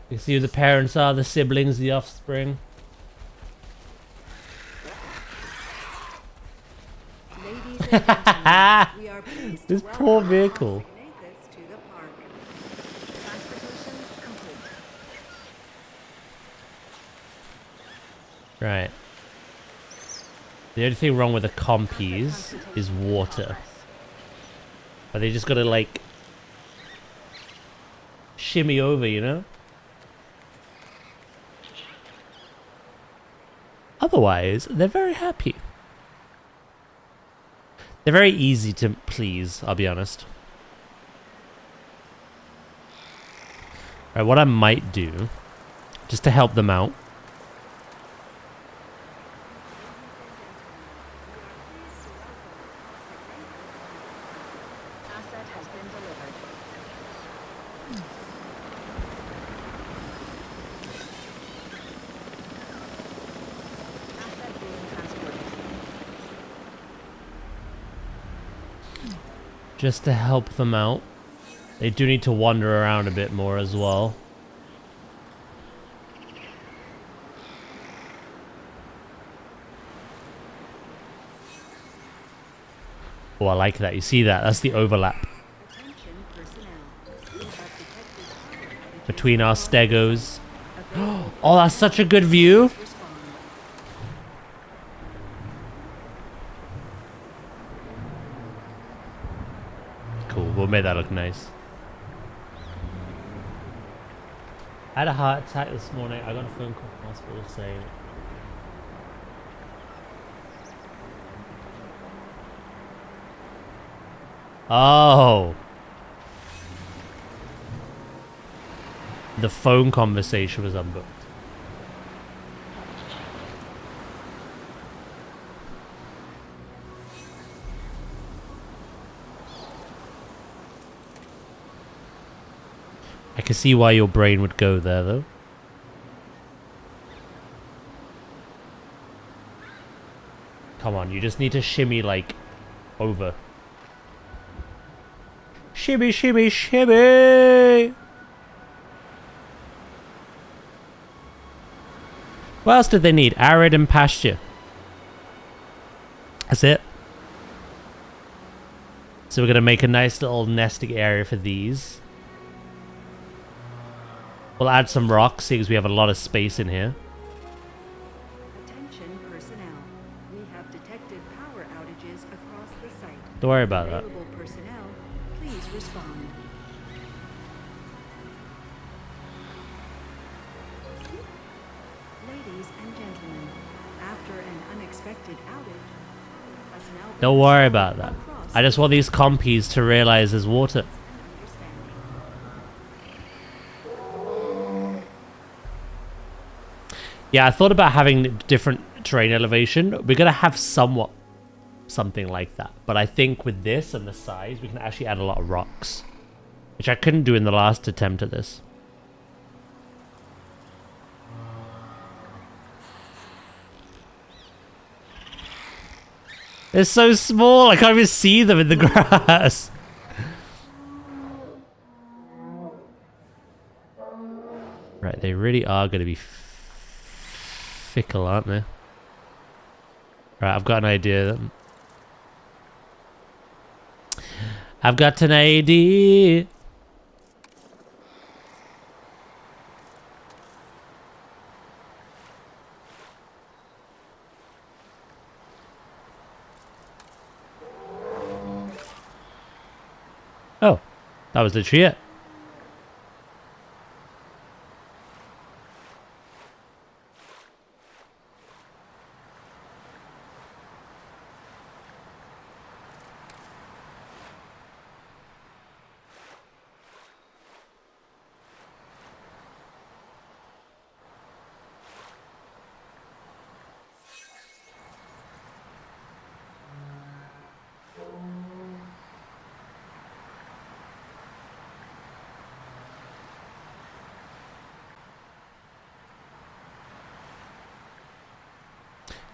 You can see who the parents are, the siblings, the offspring. Ladies and gentlemen, we are pleased to This welcome poor a vehicle. Compsognathus to the park. Transportation complete. Right. The only thing wrong with the compies is water. But they just gotta like shimmy over, you know? Otherwise, they're very happy. They're very easy to please, I'll be honest. Alright, what I might do, just to help them out, Asset has been delivered. Asset being transported. just to help them out. They do need to wander around a bit more as well. Oh, I like that. You see that? That's the overlap between our stegos. Oh, that's such a good view. Cool. We'll make that look nice. I had a heart attack this morning. I got a phone call from the hospital saying oh. The phone conversation was unbooked. I can see why your brain would go there, though. Come on, you just need to shimmy, like, over. Shimmy, shimmy, shimmy! What else did they need? Arid and pasture. That's it. So we're going to make a nice little nesting area for these. We'll add some rocks, seeing as we have a lot of space in here. Attention personnel. We have detected power outages across the site. Don't worry about that. Available personnel, please respond. Ladies and gentlemen, after an unexpected outage, has now been Don't worry restored about that. across I just want these compies to realize there's water. Yeah, I thought about having different terrain elevation. We're going to have somewhat something like that. But I think with this and the size, we can actually add a lot of rocks. Which I couldn't do in the last attempt at this. They're so small, I can't even see them in the grass. Right, they really are going to be fickle, aren't they? Right, I've got an idea. I've got an idea. Oh, that was literally it.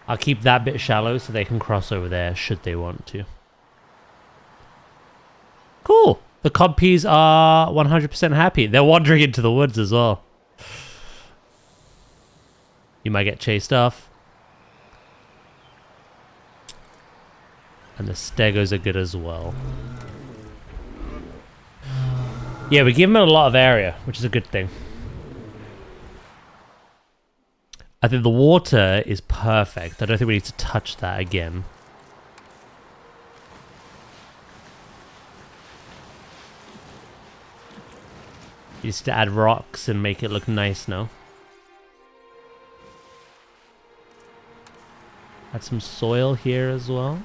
I'll keep that bit shallow so they can cross over there should they want to. Cool. The codpies are 100% happy. They're wandering into the woods as well. You might get chased off. And the stegos are good as well. Yeah, we give them a lot of area, which is a good thing. I think the water is perfect. I don't think we need to touch that again. Just to add rocks and make it look nice now. Add some soil here as well.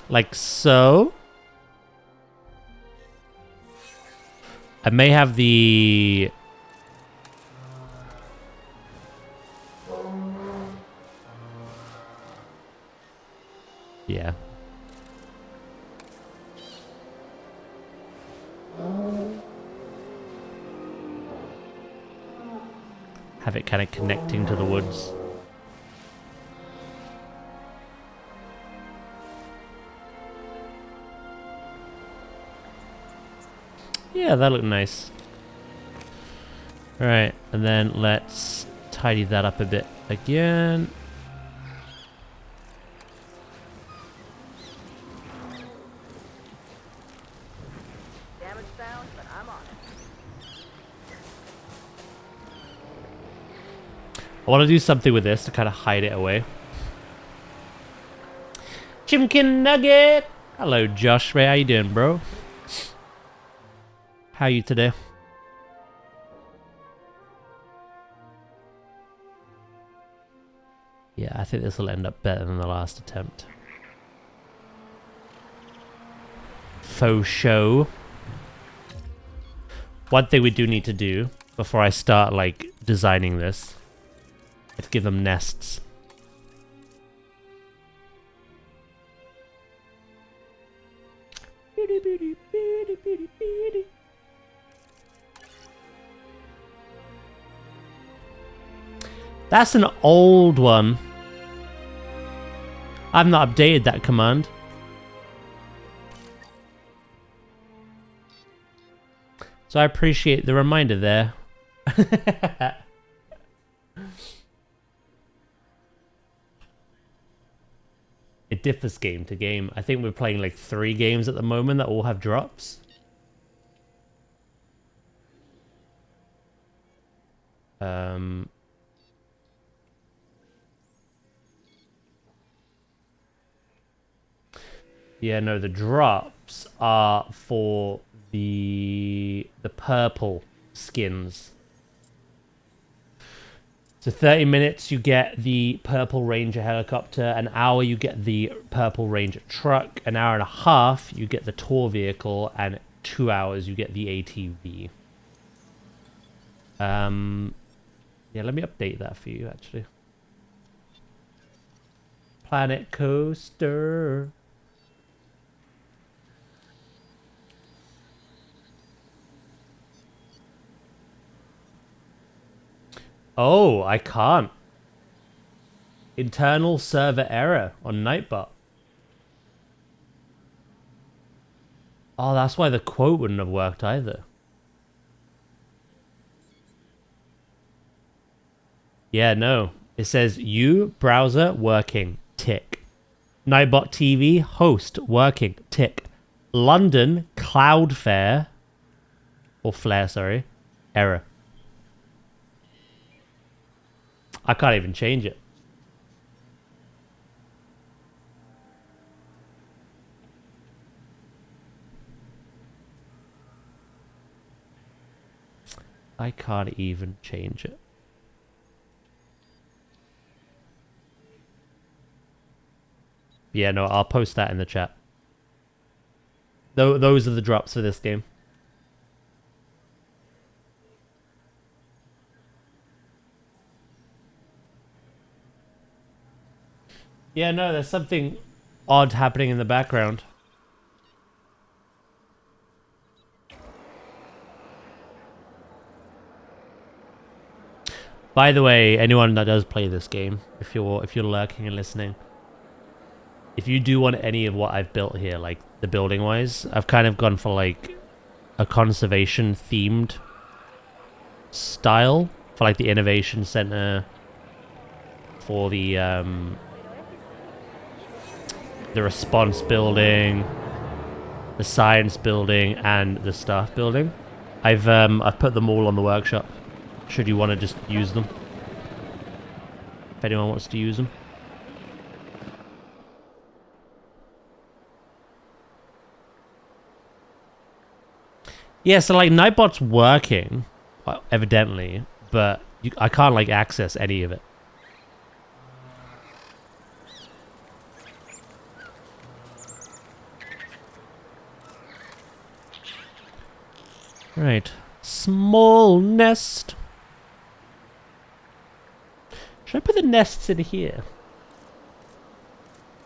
Like so. I may have the... Yeah. Have it kind of connecting to the woods. Yeah, that looked nice. Alright, and then let's tidy that up a bit again. Damage found, but I'm on it. I want to do something with this to kind of hide it away. Chimkin Nugget! Hello, Josh. Ray, how you doing, bro? How are you today? Yeah, I think this will end up better than the last attempt. Faux show. One thing we do need to do before I start like designing this is give them nests. That's an old one. I've not updated that command. So I appreciate the reminder there. It differs game to game. I think we're playing like 3 games at the moment that all have drops. Yeah, no, the drops are for the purple skins. So 30 minutes you get the purple Ranger helicopter, an hour you get the purple Ranger truck, an hour and a half you get the tour vehicle, and 2 hours you get the ATV. Yeah, let me update that for you actually. Planet Coaster. Oh, I can't. Internal server error on Nightbot. Oh, that's why the quote wouldn't have worked either. Yeah, no. It says you browser working tick. Nightbot TV host working tick. London Cloudflare or Flare, sorry, error. I can't even change it. I can't even change it. Yeah, no, I'll post that in the chat. Those are the drops for this game. Yeah, no, there's something odd happening in the background. By the way, anyone that does play this game, if you're lurking and listening, if you do want any of what I've built here, like the building wise, I've kind of gone for like a conservation themed style for like the innovation center, for the response building, the science building, and the staff building. I've put them all on the workshop. Should you want to just use them? If anyone wants to use them. Yeah, so like Nightbot's working, well, evidently, but I can't like access any of it. Right, small nest. Should I put the nests in here?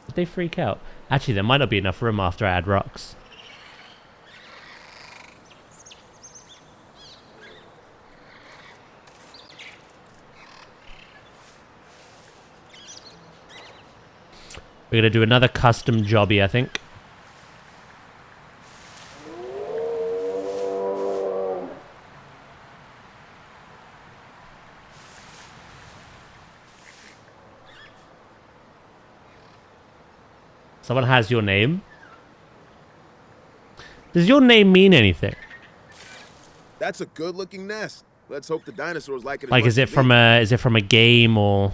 Did they freak out? Actually, there might not be enough room after I add rocks. We're gonna do another custom jobby, I think. Someone has your name? Does your name mean anything? That's a good-looking nest. Let's hope the dinosaurs like it. Like, is it from a game or?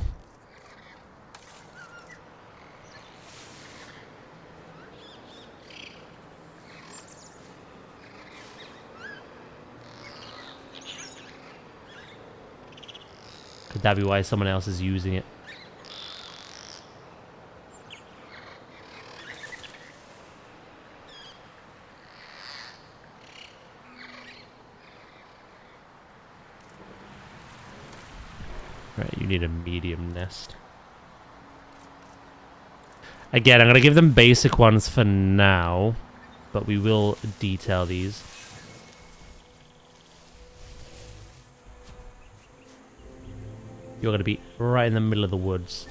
Could that be why someone else is using it? Right, you need a medium nest. Again, I'm going to give them basic ones for now, but we will detail these. You're going to be right in the middle of the woods.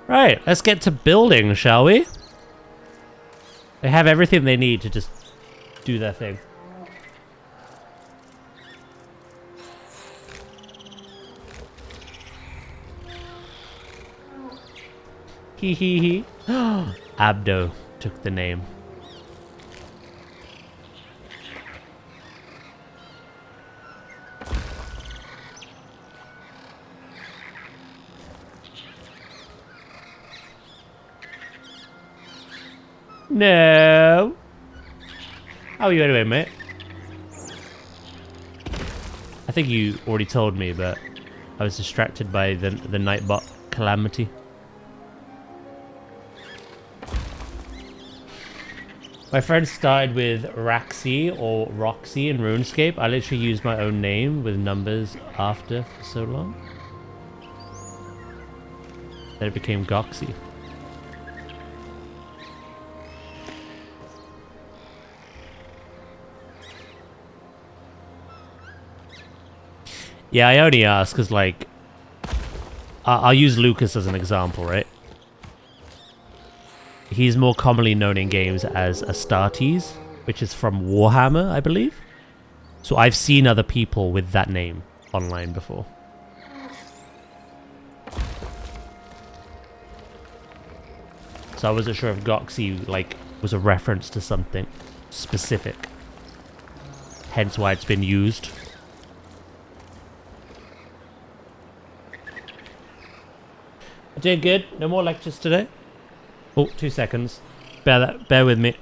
Right, let's get to building, shall we? They have everything they need to just do their thing. Hee hee hee. Abdo took the name. No. How are you anyway, mate? I think you already told me, but I was distracted by the Nightbot calamity. My friend started with Raxi or Roxy in RuneScape. I literally used my own name with numbers after for so long. Then it became Goxy. Yeah, I only ask because, like, I'll use Lucas as an example, right? He's more commonly known in games as Astartes, which is from Warhammer, I believe. So I've seen other people with that name online before. So I wasn't sure if Goxie, like, was a reference to something specific. Hence why it's been used. Doing good. No more lectures today. Oh, 2 seconds. Bear with me.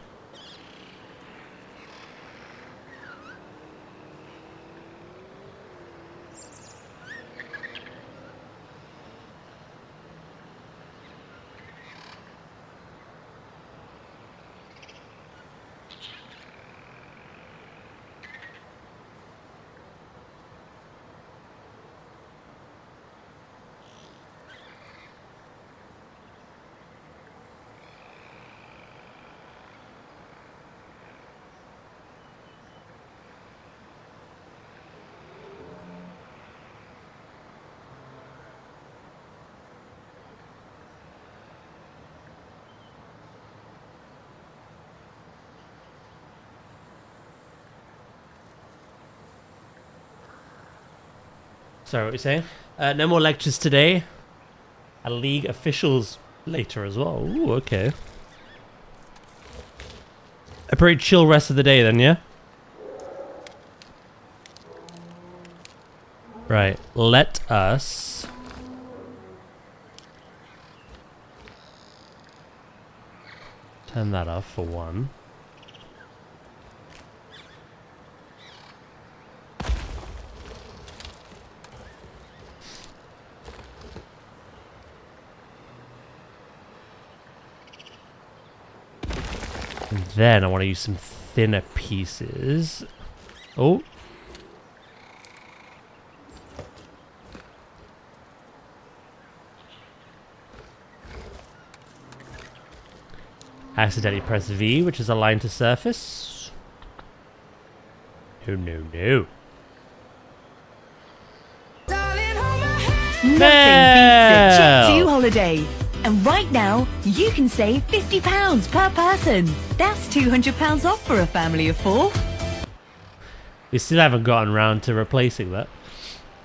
Sorry, what were you saying? No more lectures today. A league officials later as well. Ooh, okay. A pretty chill rest of the day then, yeah? Right, let us... turn that off for one. And then I want to use some thinner pieces. Oh. Accidentally press V, which is aligned to surface. No, no, no. Nothing beats a Jet 2 holiday. And right now, you can save £50 per person. That's £200 off for a family of 4. We still haven't gotten around to replacing that.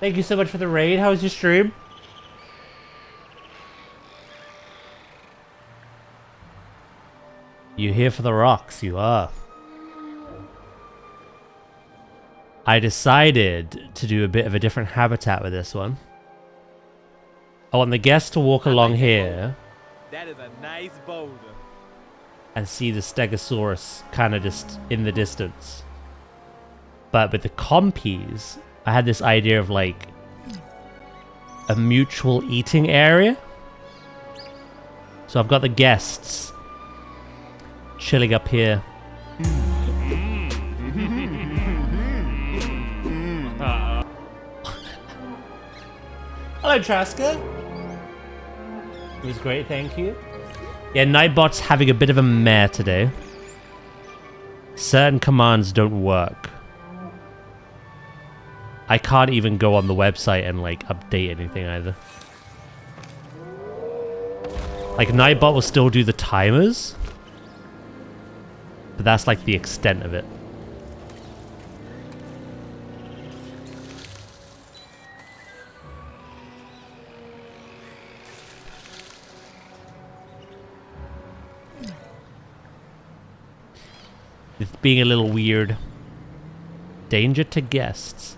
Thank you so much for the raid. How was your stream? You here for the rocks, you are. I decided to do a bit of a different habitat with this one. I want the guests to walk along here. That is a nice boulder. And see the Stegosaurus kind of just in the distance. But with the compies, I had this idea of like a mutual eating area. So I've got the guests chilling up here. Hello, Traska. It was great, thank you. Yeah, Nightbot's having a bit of a mare today. Certain commands don't work. I can't even go on the website and like update anything either. Like Nightbot will still do the timers, but that's like the extent of it. It's being a little weird. Danger to guests.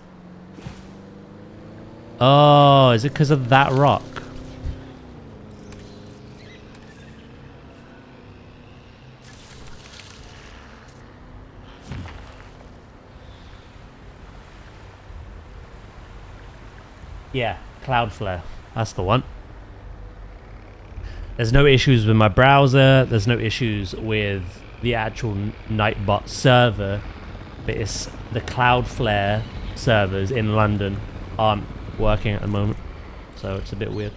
Oh, is it because of that rock? Yeah, Cloudflare. That's the one. There's no issues with my browser. There's no issues with the actual Nightbot server. But it's the Cloudflare servers in London aren't working at the moment. So it's a bit weird.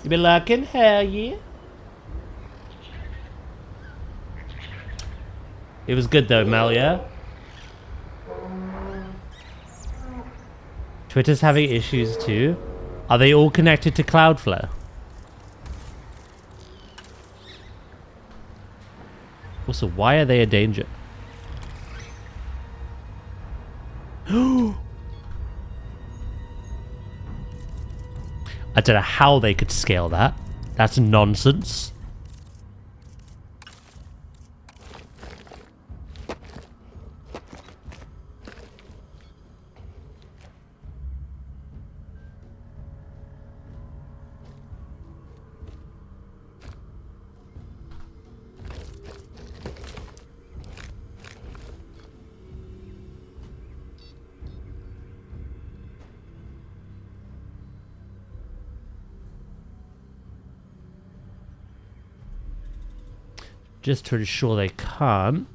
You been lurking? Hell yeah. It was good though, Mel, yeah? Twitter's having issues too. Are they all connected to Cloudflare? Also, why are they a danger? I don't know how they could scale that. That's nonsense. Just to ensure they can't.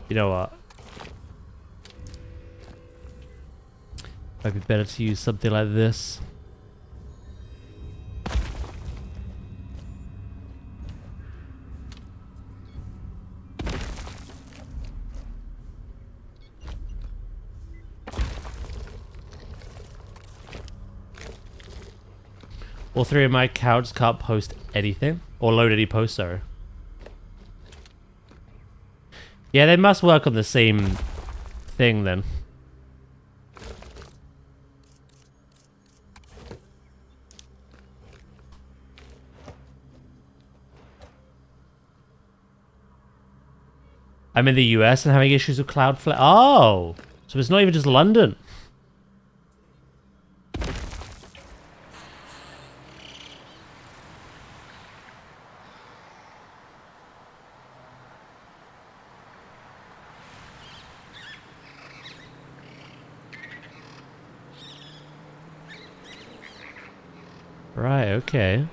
You know what? Might be better to use something like this. All three of my accounts can't post anything. Or load any posts, sorry. Yeah, they must work on the same thing then. I'm in the US and having issues with Cloudflare. Oh! So it's not even just London. Right, okay.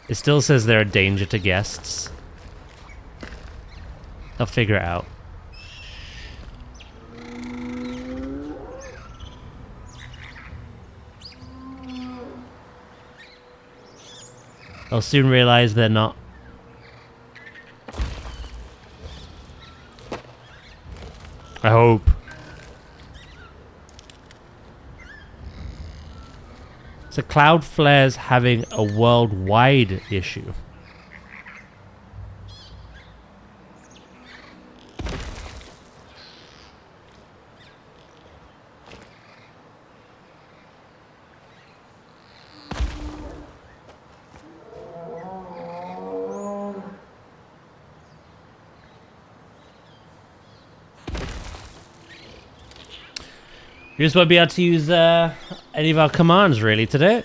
It still says they're a danger to guests. I'll figure it out. I'll soon realize they're not. I hope. So Cloudflare's having a worldwide issue. We just won't be able to use any of our commands really today.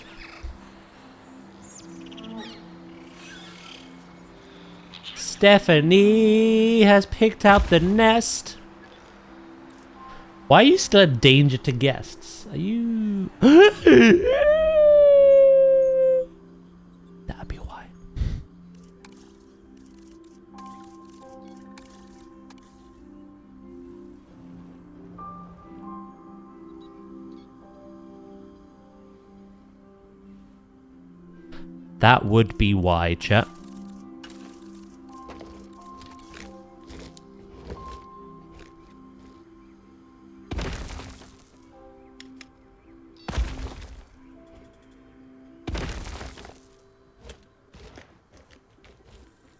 Stephanie has picked out the nest. Why are you still a danger to guests? Are you... That'd be why. That would be why, chat.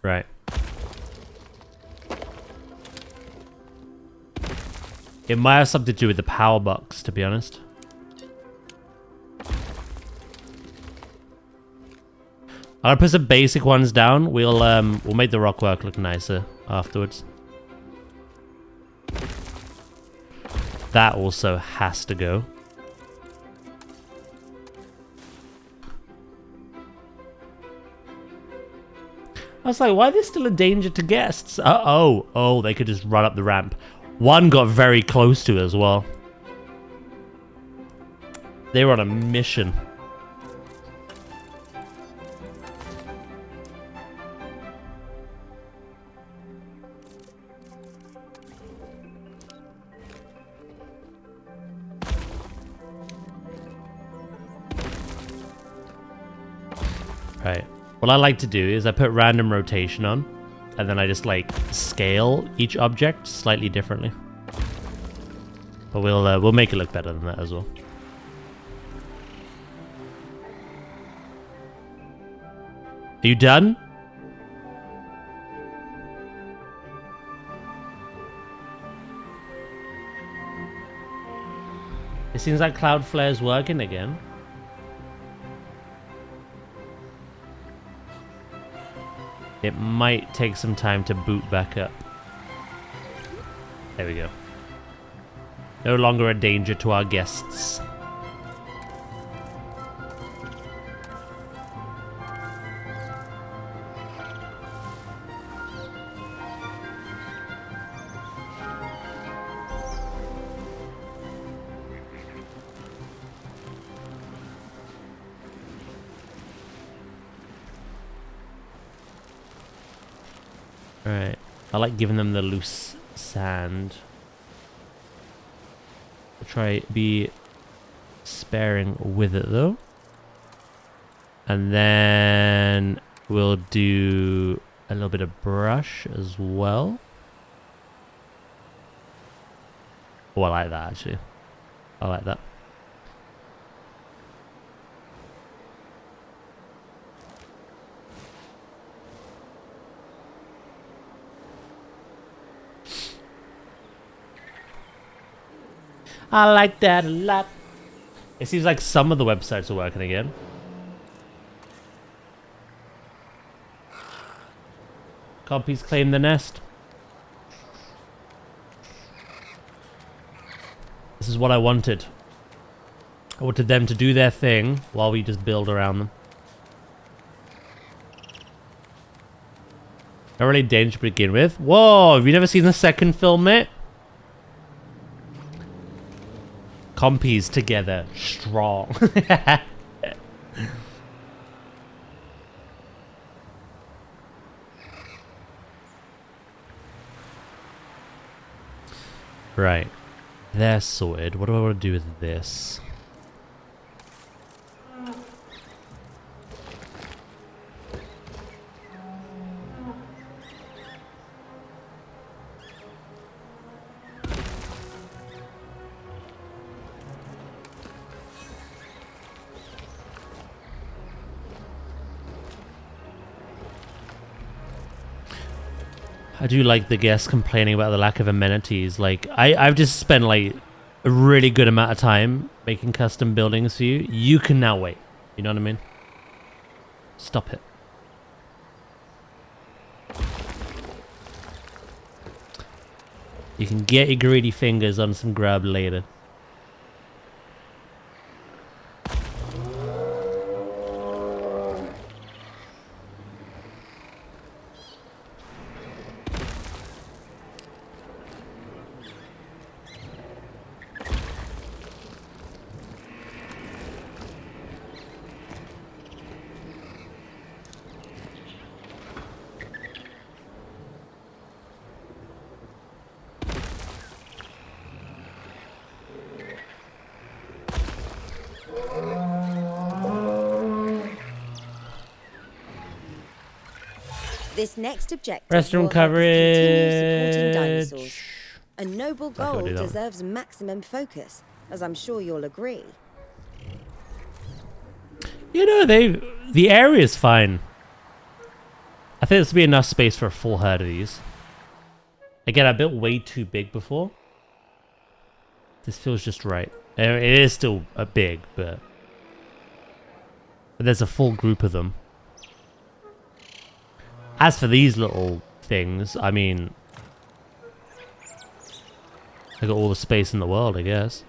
Right. It might have something to do with the power box, to be honest. I'll put some basic ones down. We'll make the rock work look nicer afterwards. That also has to go. I was like, why are they still a danger to guests? Oh, they could just run up the ramp. One got very close to it as well. They were on a mission. Right. What I like to do is I put random rotation on, and then I just like scale each object slightly differently. But we'll make it look better than that as well. Are you done? It seems like Cloudflare's working again. It might take some time to boot back up. There we go. No longer a danger to our guests. Alright. I like giving them the loose sand. I'll try be sparing with it though. And then we'll do a little bit of brush as well. Oh, I like that actually. I like that. I like that a lot. It seems like some of the websites are working again. Copies claim the nest. This is what I wanted. I wanted them to do their thing while we just build around them. Not really dangerous to begin with. Whoa, have you never seen the second film, mate? Compies together, strong. Right. They're sorted. What do I want to do with this? I do like the guests complaining about the lack of amenities. Like, I've just spent like a really good amount of time making custom buildings for you. You can now wait. You know what I mean? Stop it. You can get your greedy fingers on some grub later. This next objective Restroom will help us continue supporting coverage. dinosaurs. A noble I can goal do that one. deserves maximum focus, as I'm sure you'll agree. You know, the area's fine. I think this will be enough space for a full herd of these. Again, I built way too big before. This feels just right. It is still a big, but there's a full group of them. As for these little things, I mean, I got all the space in the world, I guess.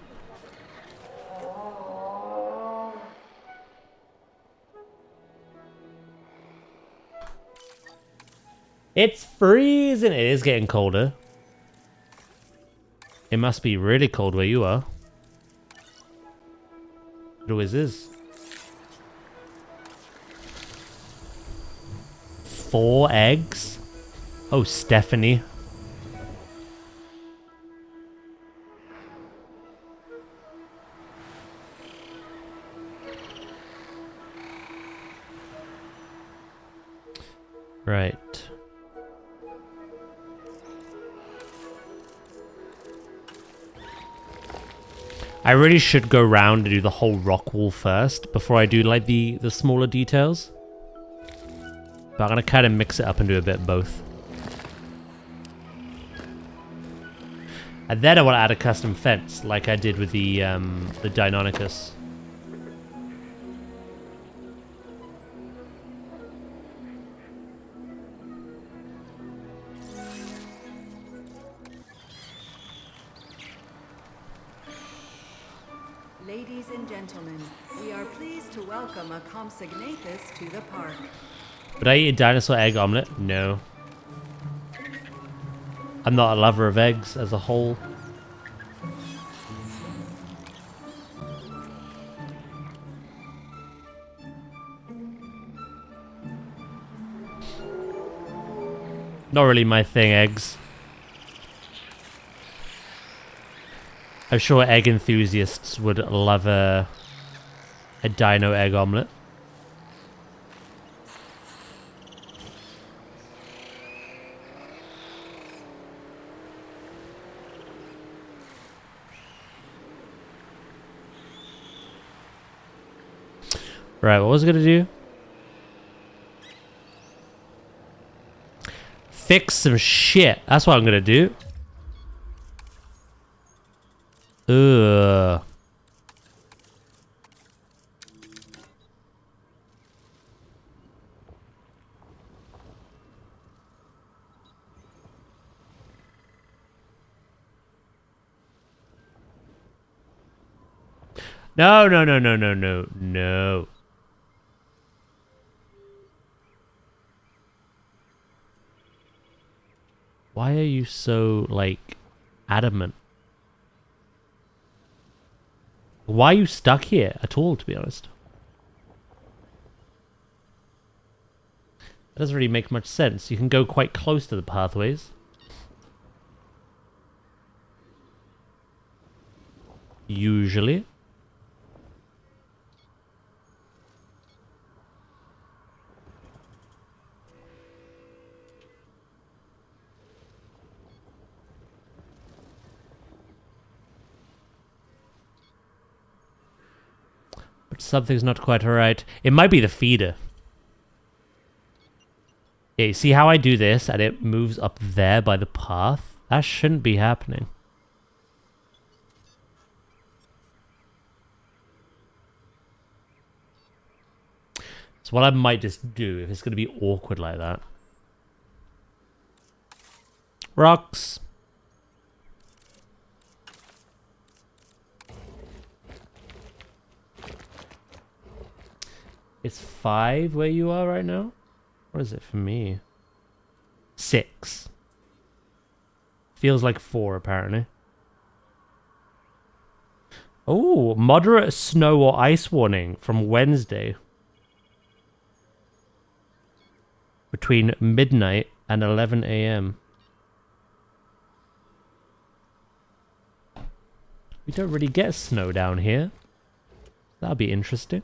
It's freezing. It is getting colder. It must be really cold where you are. It always is. 4 eggs? Oh, Stephanie. Right. I really should go round and do the whole rock wall first before I do like the smaller details. But I'm going to kind of mix it up and do a bit of both. And then I want to add a custom fence, like I did with the Deinonychus. Ladies and gentlemen, we are pleased to welcome a Compsognathus to the park. Would I eat a dinosaur egg omelet? No. I'm not a lover of eggs as a whole. Not really my thing, eggs. I'm sure egg enthusiasts would love a dino egg omelet. Right, what was I gonna do? Fix some shit. That's what I'm gonna do. Ugh. No, no, no, no, no, no, no. Why are you so, like, adamant? Why are you stuck here at all, to be honest? That doesn't really make much sense. You can go quite close to the pathways. Usually. But something's not quite right. It might be the feeder. Yeah, see how I do this and it moves up there by the path? That shouldn't be happening. So what I might just do, if it's going to be awkward like that. Rocks. It's 5 where you are right now? What is it for me? 6. Feels like 4 apparently. Oh, moderate snow or ice warning from Wednesday. Between midnight and 11 a.m. We don't really get snow down here. That'll be interesting.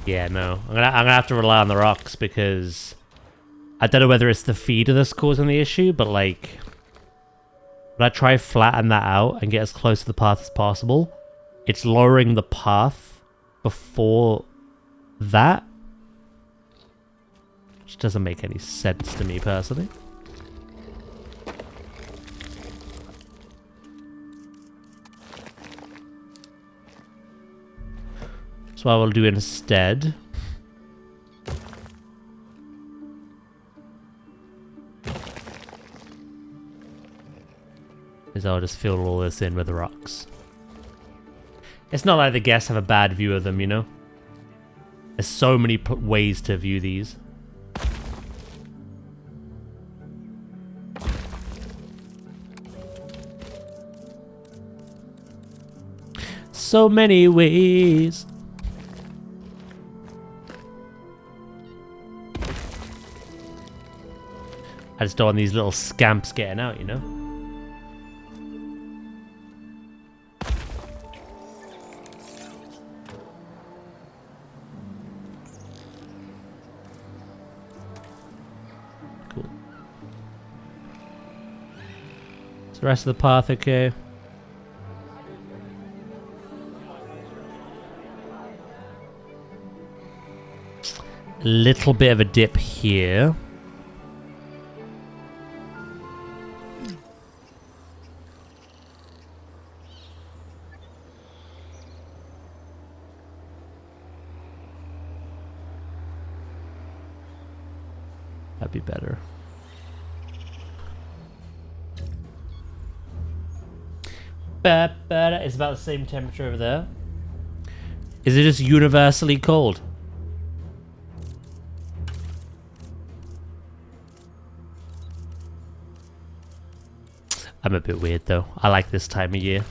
Yeah, no. I'm gonna have to rely on the rocks because I don't know whether it's the feeder that's causing the issue, but like when I try flatten that out and get as close to the path as possible, it's lowering the path before that. Which doesn't make any sense to me personally. So what I will do instead is I'll just fill all this in with rocks. It's not like the guests have a bad view of them, you know? There's so many ways to view these. So many ways. I just don't want these little scamps getting out, you know? the rest of the path okay? A little bit of a dip here. That'd be better. It's about the same temperature over there. Is it just universally cold? I'm a bit weird though. I like this time of year.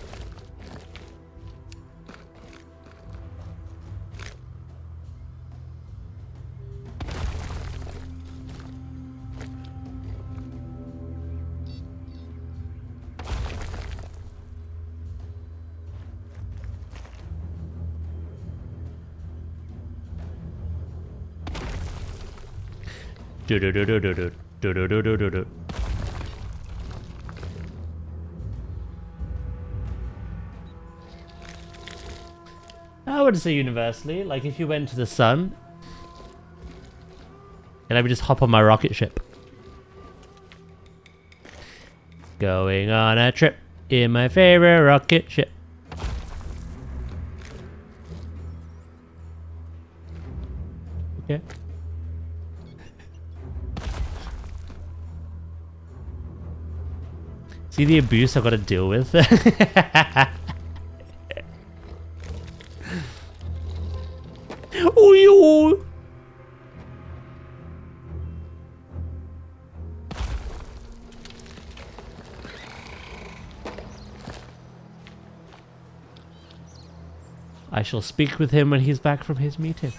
Do do do do do do do do do do do do. I wouldn't say universally. Like if you went to the sun, and I would just hop on my rocket ship, going on a trip in my favorite rocket ship. Okay. See the abuse I've got to deal with? Ooh. I shall speak with him when he's back from his meeting.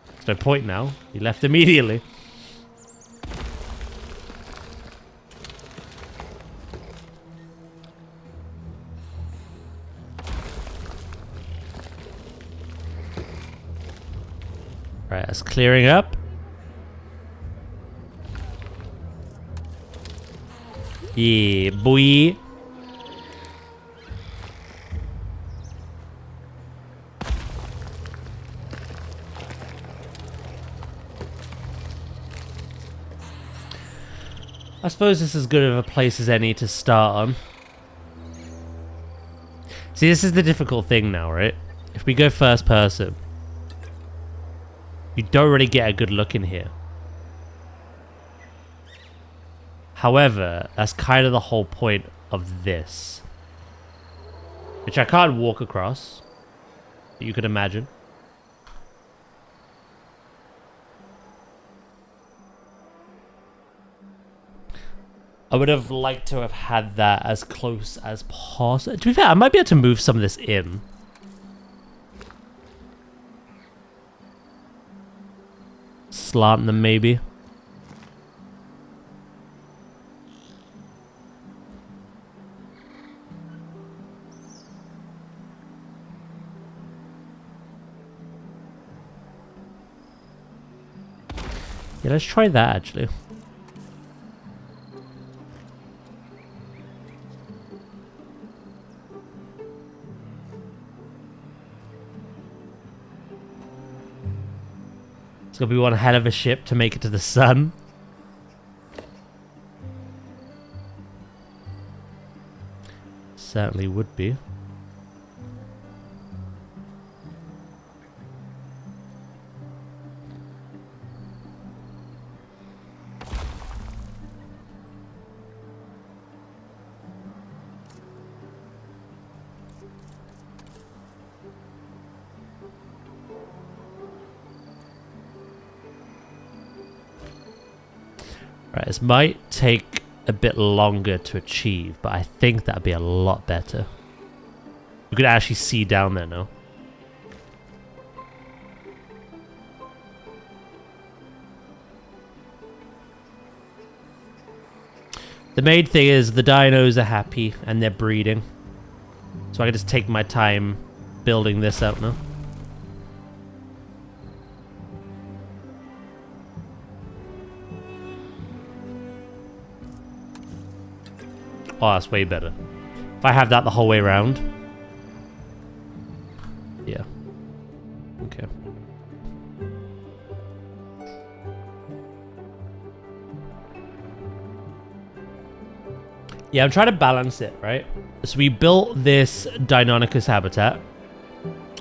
There's no point now. He left immediately. Right, that's clearing up. Yeah, boy. I suppose this is as good of a place as any to start on. See, this is the difficult thing now, right? If we go first person, you don't really get a good look in here. However, that's kind of the whole point of this. Which I can't walk across. You could imagine. I would have liked to have had that as close as possible. To be fair, I might be able to move some of this in. Slant them, maybe. Yeah, let's try that, actually. It's gonna be one hell of a ship to make it to the sun. Certainly would be. Right, this might take a bit longer to achieve, but I think that'd be a lot better. You could actually see down there now. The main thing is the dinos are happy and they're breeding. So I can just take my time building this out now. Oh, that's way better. If I have that the whole way around. Yeah. Okay. Yeah, I'm trying to balance it, right? So we built this Deinonychus habitat.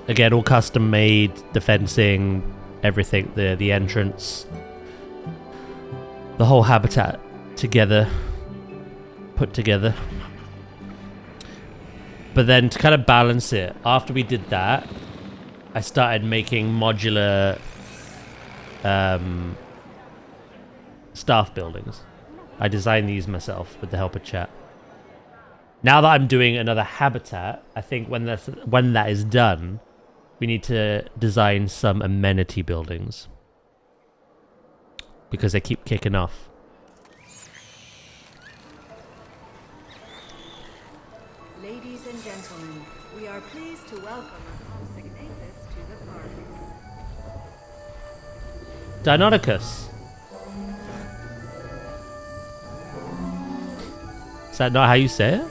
Again, all custom made, the fencing, everything, the entrance. The whole habitat together. Put together. But then to kind of balance it, after we did that, I started making modular staff buildings. I designed these myself with the help of chat. Now that I'm doing another habitat, I think when that is done, we need to design some amenity buildings. Because they keep kicking off. Ladies and gentlemen, we are pleased to welcome Compsognathus to the park. Deinonychus. Is that not how you say it?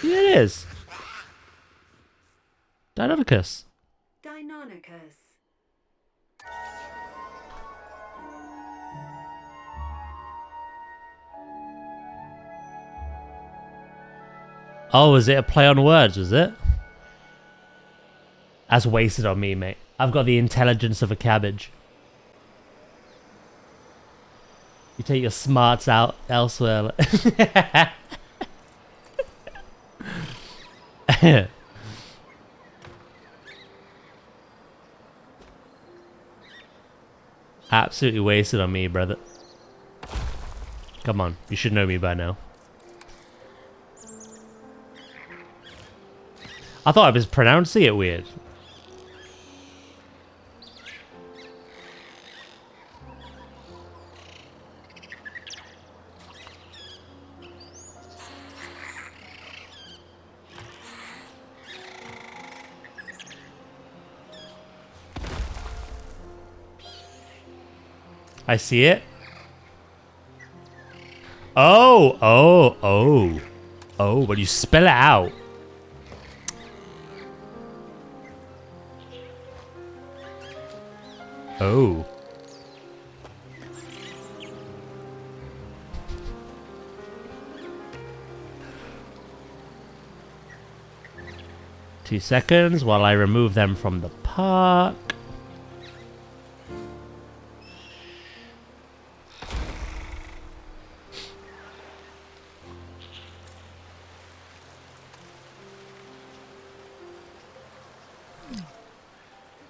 Yeah, it is. Deinonychus. Deinonychus. Oh, was it a play on words, was it? That's wasted on me, mate. I've got the intelligence of a cabbage. You take your smarts out elsewhere. Absolutely wasted on me, brother. Come on, you should know me by now. I thought I was pronouncing it weird. I see it. Oh, when you spell it out. Oh. Two seconds while I remove them from the park.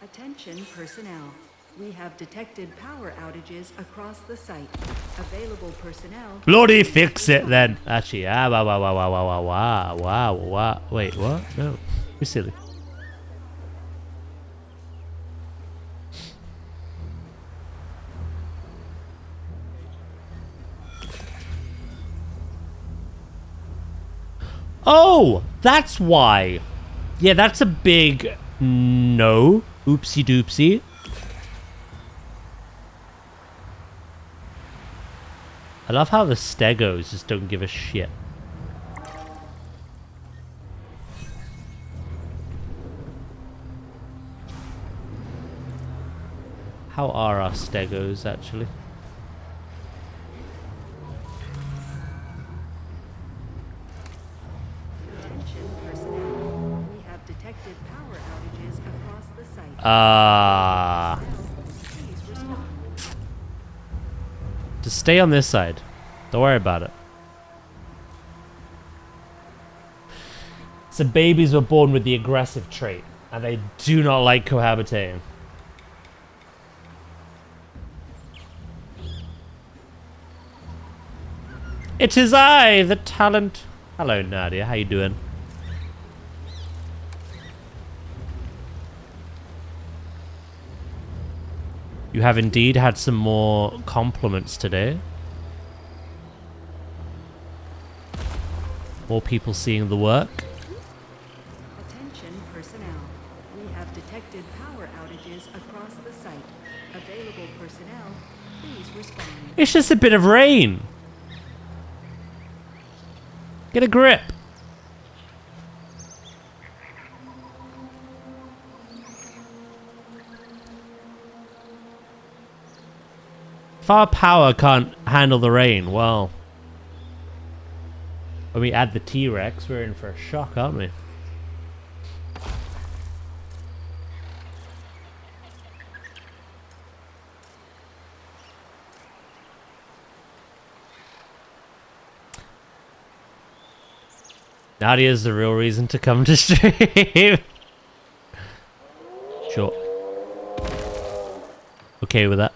Attention personnel. We have detected power outages across the site. Available personnel. Bloody fix it then. Actually, wow. Wait, what? No. You're silly. Oh, that's why. Yeah, that's a big no. Oopsie doopsie. I love how the stegos just don't give a shit. How are our stegos actually? Attention personnel. We have detected power outages across the site. Please respond. Just stay on this side. Don't worry about it. So babies were born with the aggressive trait, and they do not like cohabitating. It is I, the talent. Hello, Nadia. How you doing? You have indeed had some more compliments today. More people seeing the work. Attention Attention personnel. We have detected power outages across the site. Available personnel, please respond. It's just a bit of rain. Get a grip. If our power can't handle the rain, well, when we add the T-Rex, we're in for a shock, aren't we? Nadia's the real reason to come to stream. Sure. Okay with that.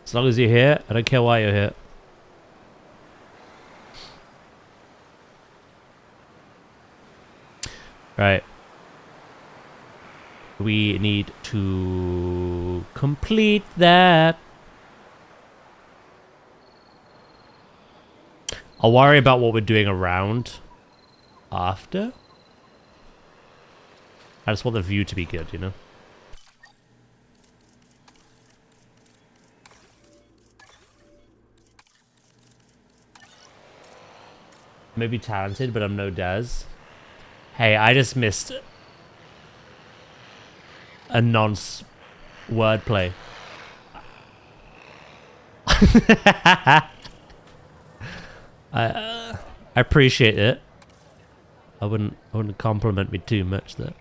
As long as you're here, I don't care why you're here. Right. We need to complete that. I'll worry about what we're doing around after. I just want the view to be good, you know? Maybe talented, but I'm no Daz. Hey, I just missed a nonce wordplay. I appreciate it. I wouldn't compliment me too much though.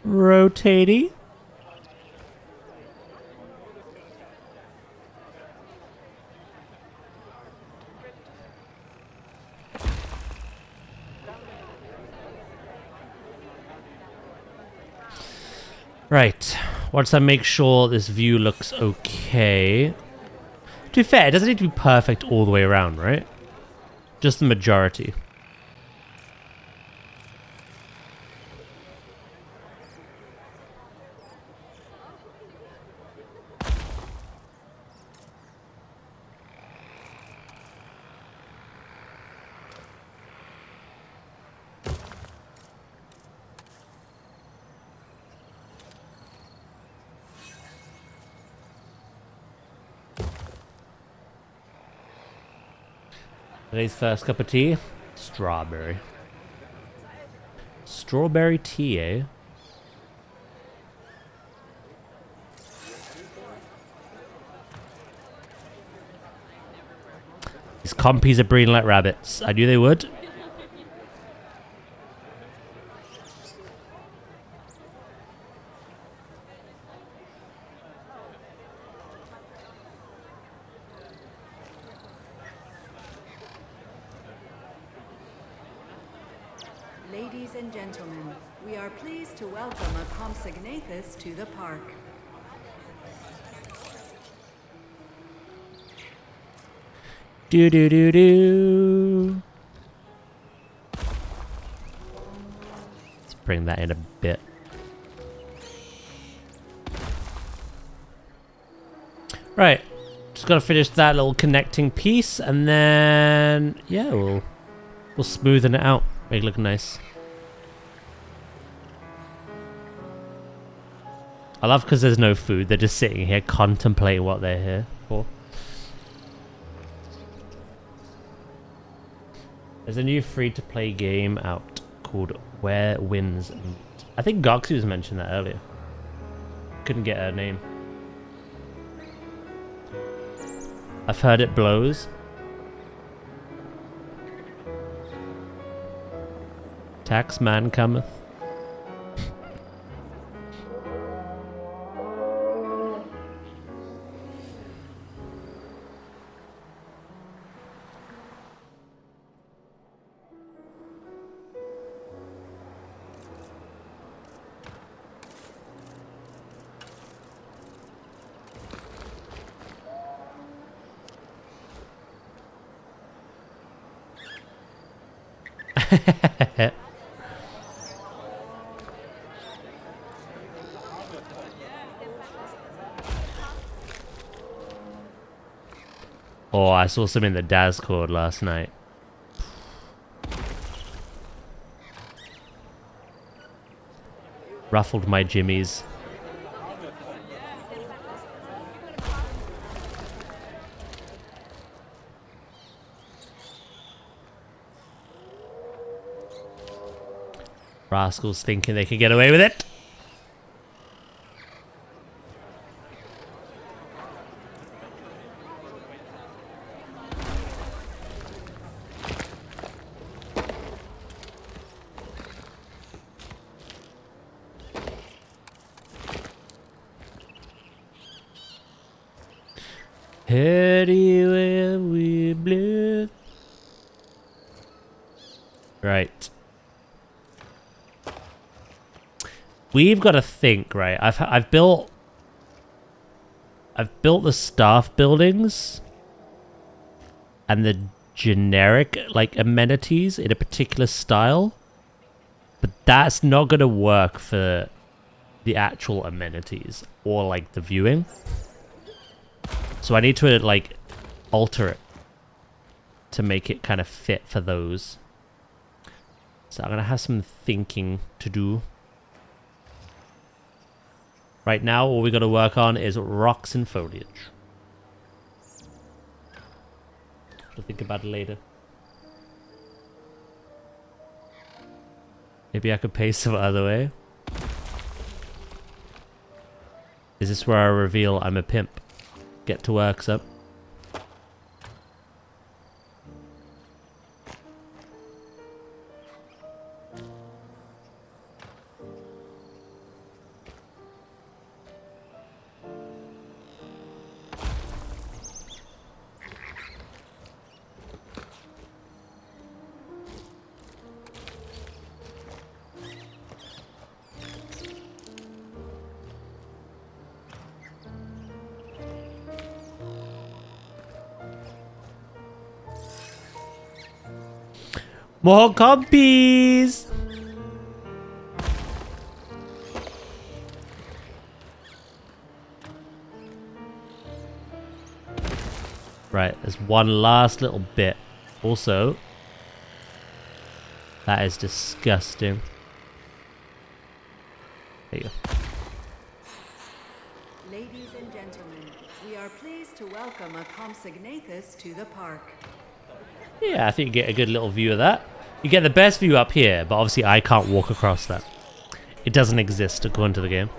Rotatey. Right. Once I make sure this view looks okay. To be fair, it doesn't need to be perfect all the way around, right? Just the majority. Today's first cup of tea? Strawberry. Strawberry tea, eh? These compies are breeding like rabbits. I knew they would. Ladies and gentlemen, we are pleased to welcome a Compsognathus to the park. Do do do do. Let's bring that in a bit. Right. Just gotta finish that little connecting piece and then yeah, we'll smoothen it out. Make it look nice. I love because there's no food. They're just sitting here contemplating what they're here for. There's a new free-to-play game out called Where Winds Meet. I think Goxy was mentioned that earlier. Couldn't get her name. I've heard it blows. Taxman cometh. Oh, I saw some in the Discord last night. Ruffled my jimmies. Rascals thinking they could get away with it. Anywhere we bleed. Right. We've got to think, right? I've built the staff buildings and the generic like amenities in a particular style, but that's not going to work for the actual amenities or like the viewing. So I need to like alter it to make it kind of fit for those. So I'm gonna have some thinking to do. Right now, all we got to work on is rocks and foliage. I'll think about it later. Maybe I could pay some other way. Is this where I reveal I'm a pimp? Get to work, son. More compies! Right, there's one last little bit. Also, that is disgusting. There you go. Ladies and gentlemen, we are pleased to welcome a Compsognathus to the park. Yeah, I think you get a good little view of that. You get the best view up here, but obviously I can't walk across that. It doesn't exist according to the game.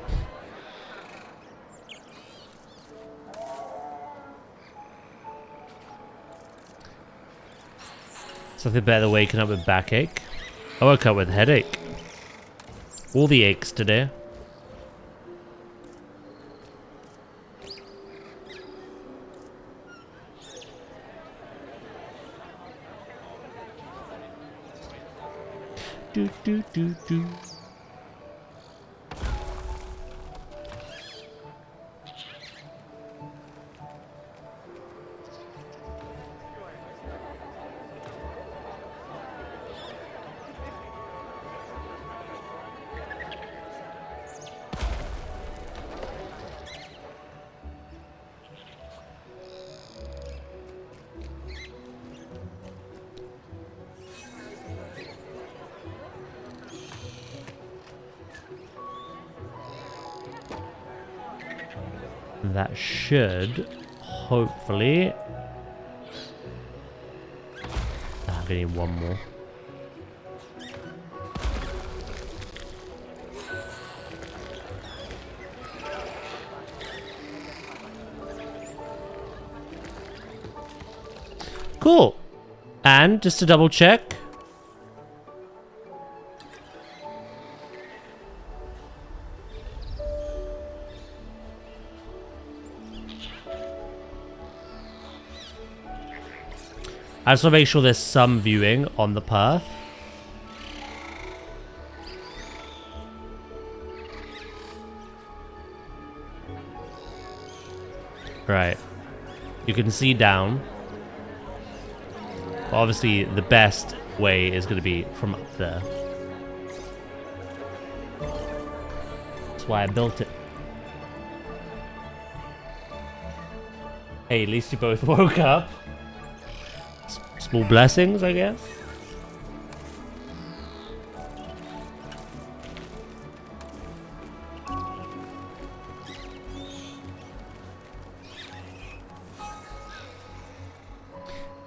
Something better than waking up with backache. I woke up with headache. All the aches today. Do do do do. That should hopefully. I'm gonna need one more. Cool. And just to double check. I just want to make sure there's some viewing on the path. Right. You can see down. Obviously, the best way is going to be from up there. That's why I built it. Hey, at least you both woke up. Small blessings, I guess.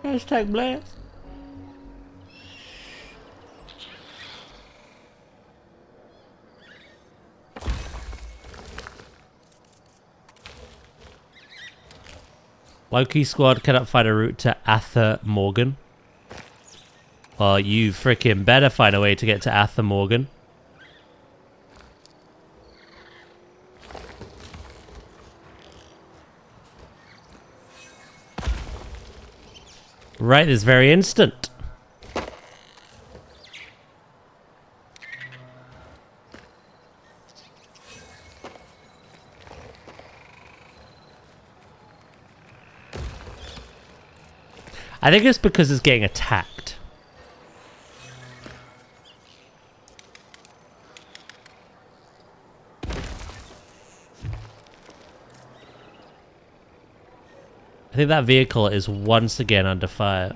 Hashtag bless. Loki squad cannot find a route to Ather Morgan. Well, you freaking better find a way to get to Ather Morgan. Right this very instant. I think it's because it's getting attacked. I think that vehicle is once again under fire.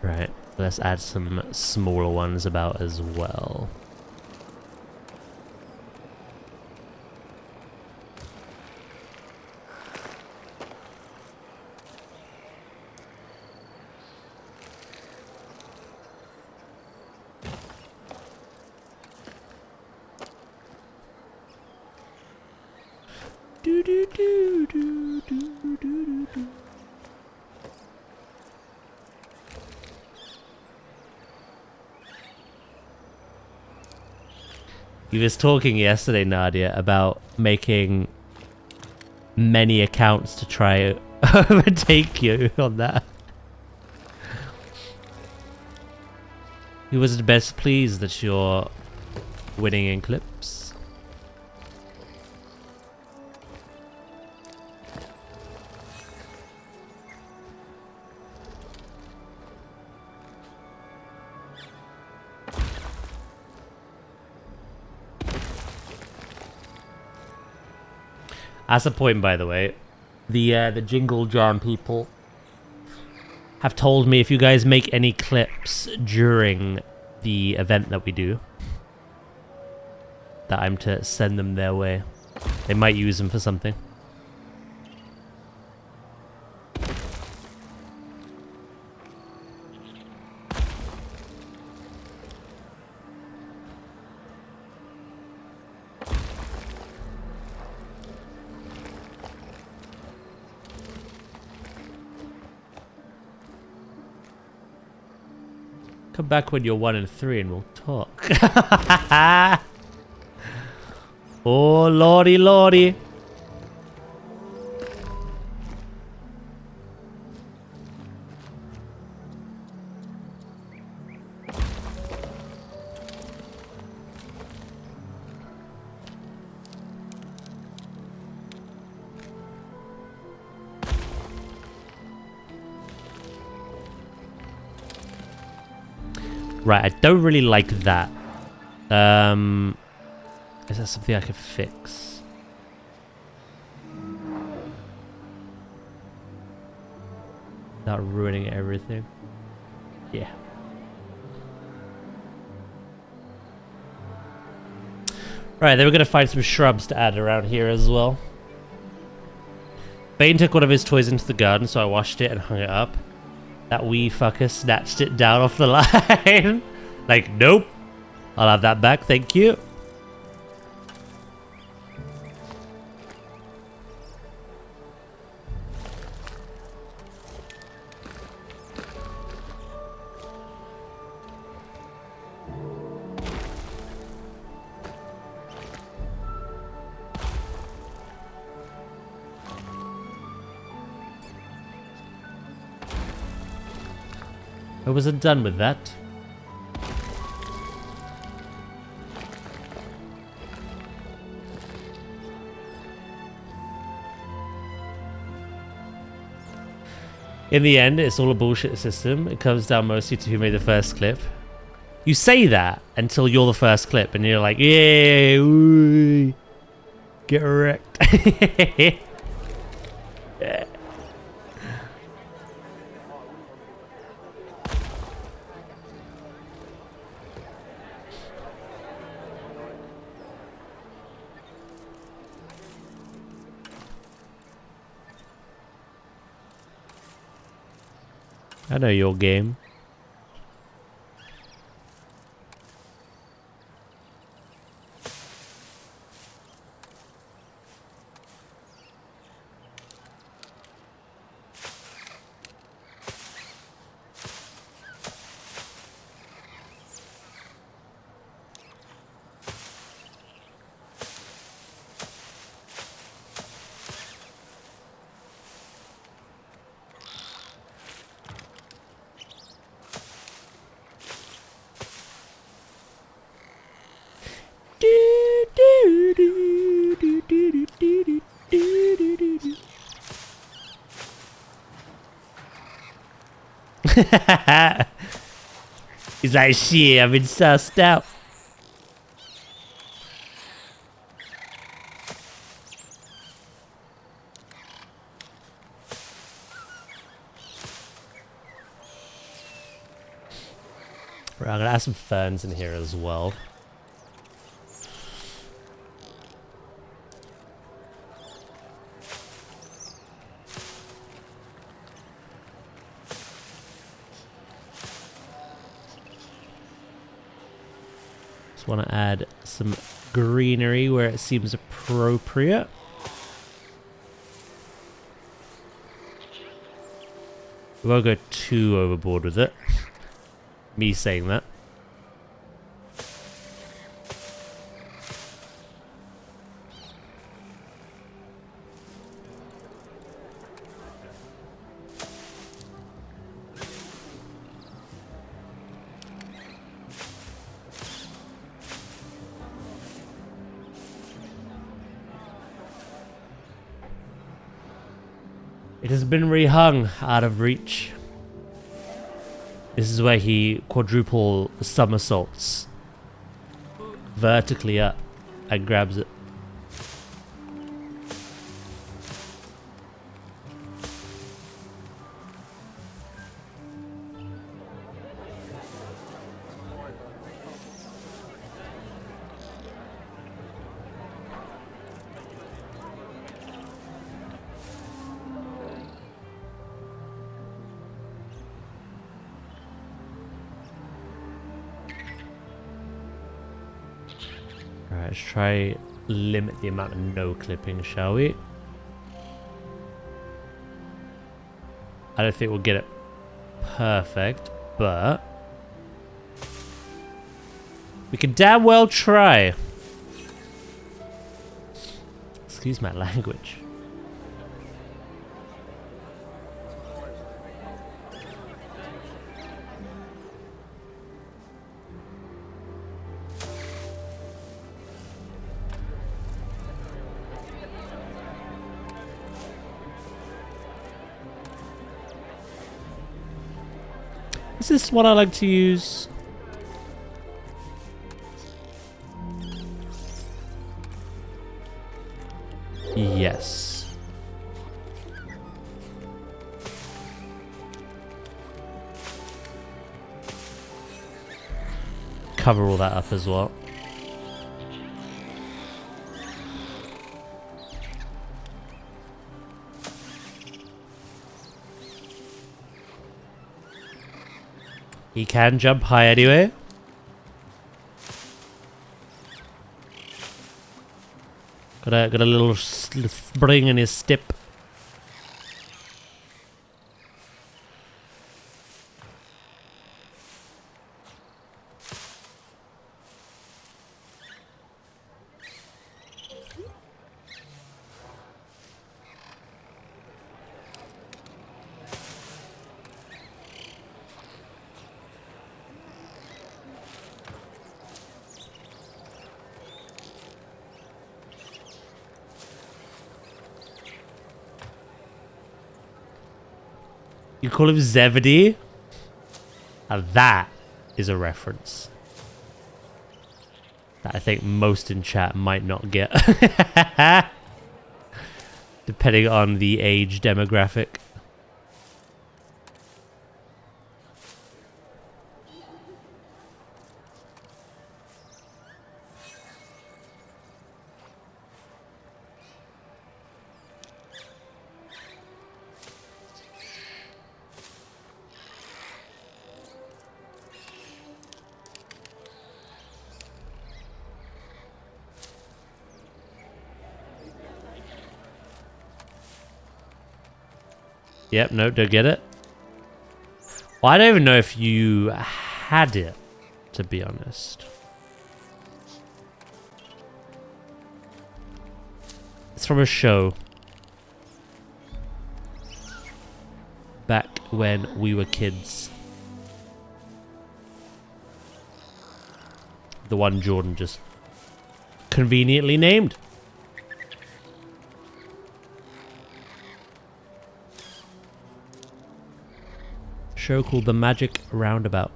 Right, let's add some smaller ones about as well. He was talking yesterday, Nadia, about making many accounts to try overtake you on that. He was best pleased that you're winning in clips. As a point, by the way, the Jingle Jam people have told me if you guys make any clips during the event that we do, that I'm to send them their way. They might use them for something. Come back when you're 1 and 3 and we'll talk. Oh, lordy, lordy. Right, I don't really like that. Is that something I could fix? Without ruining everything? Yeah. Right, then we're gonna find some shrubs to add around here as well. Bane took one of his toys into the garden, so I washed it and hung it up. That wee fucker snatched it down off the line. Like, nope. I'll have that back, thank you. I wasn't done with that. In the end, it's all a bullshit system. It comes down mostly to who made the first clip. You say that until you're the first clip, and you're like, "Yay, ooh, get wrecked." Yeah. I know your game. He's like, shit, I've been sussed out. Right, I'm gonna add some ferns in here as well. Just want to add some greenery where it seems appropriate. We won't go too overboard with it. Me saying that. It has been rehung out of reach. This is where he quadruple somersaults vertically up and grabs it. Alright, let's try limit the amount of no clipping, shall we? I don't think we'll get it perfect, but we can damn well try. Excuse my language. Is this what I like to use? Yes. Cover all that up as well. He can jump high anyway. Got a little spring in his step. You call him Zebedee? Now that is a reference that I think most in chat might not get. Depending on the age demographic. Yep, no, don't get it. Well, I don't even know if you had it, to be honest. It's from a show. Back when we were kids. The one Jordan just conveniently named. Show called The Magic Roundabout.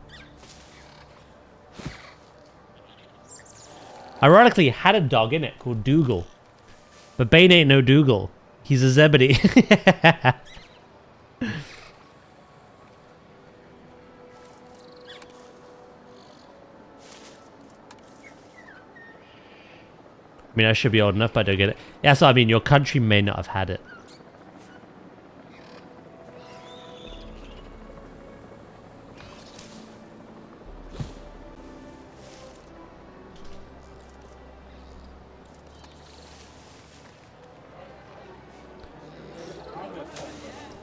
Ironically, it had a dog in it called Dougal. But Bane ain't no Dougal. He's a Zebedee. I mean, I should be old enough, but I don't get it. Yeah, so I mean, your country may not have had it.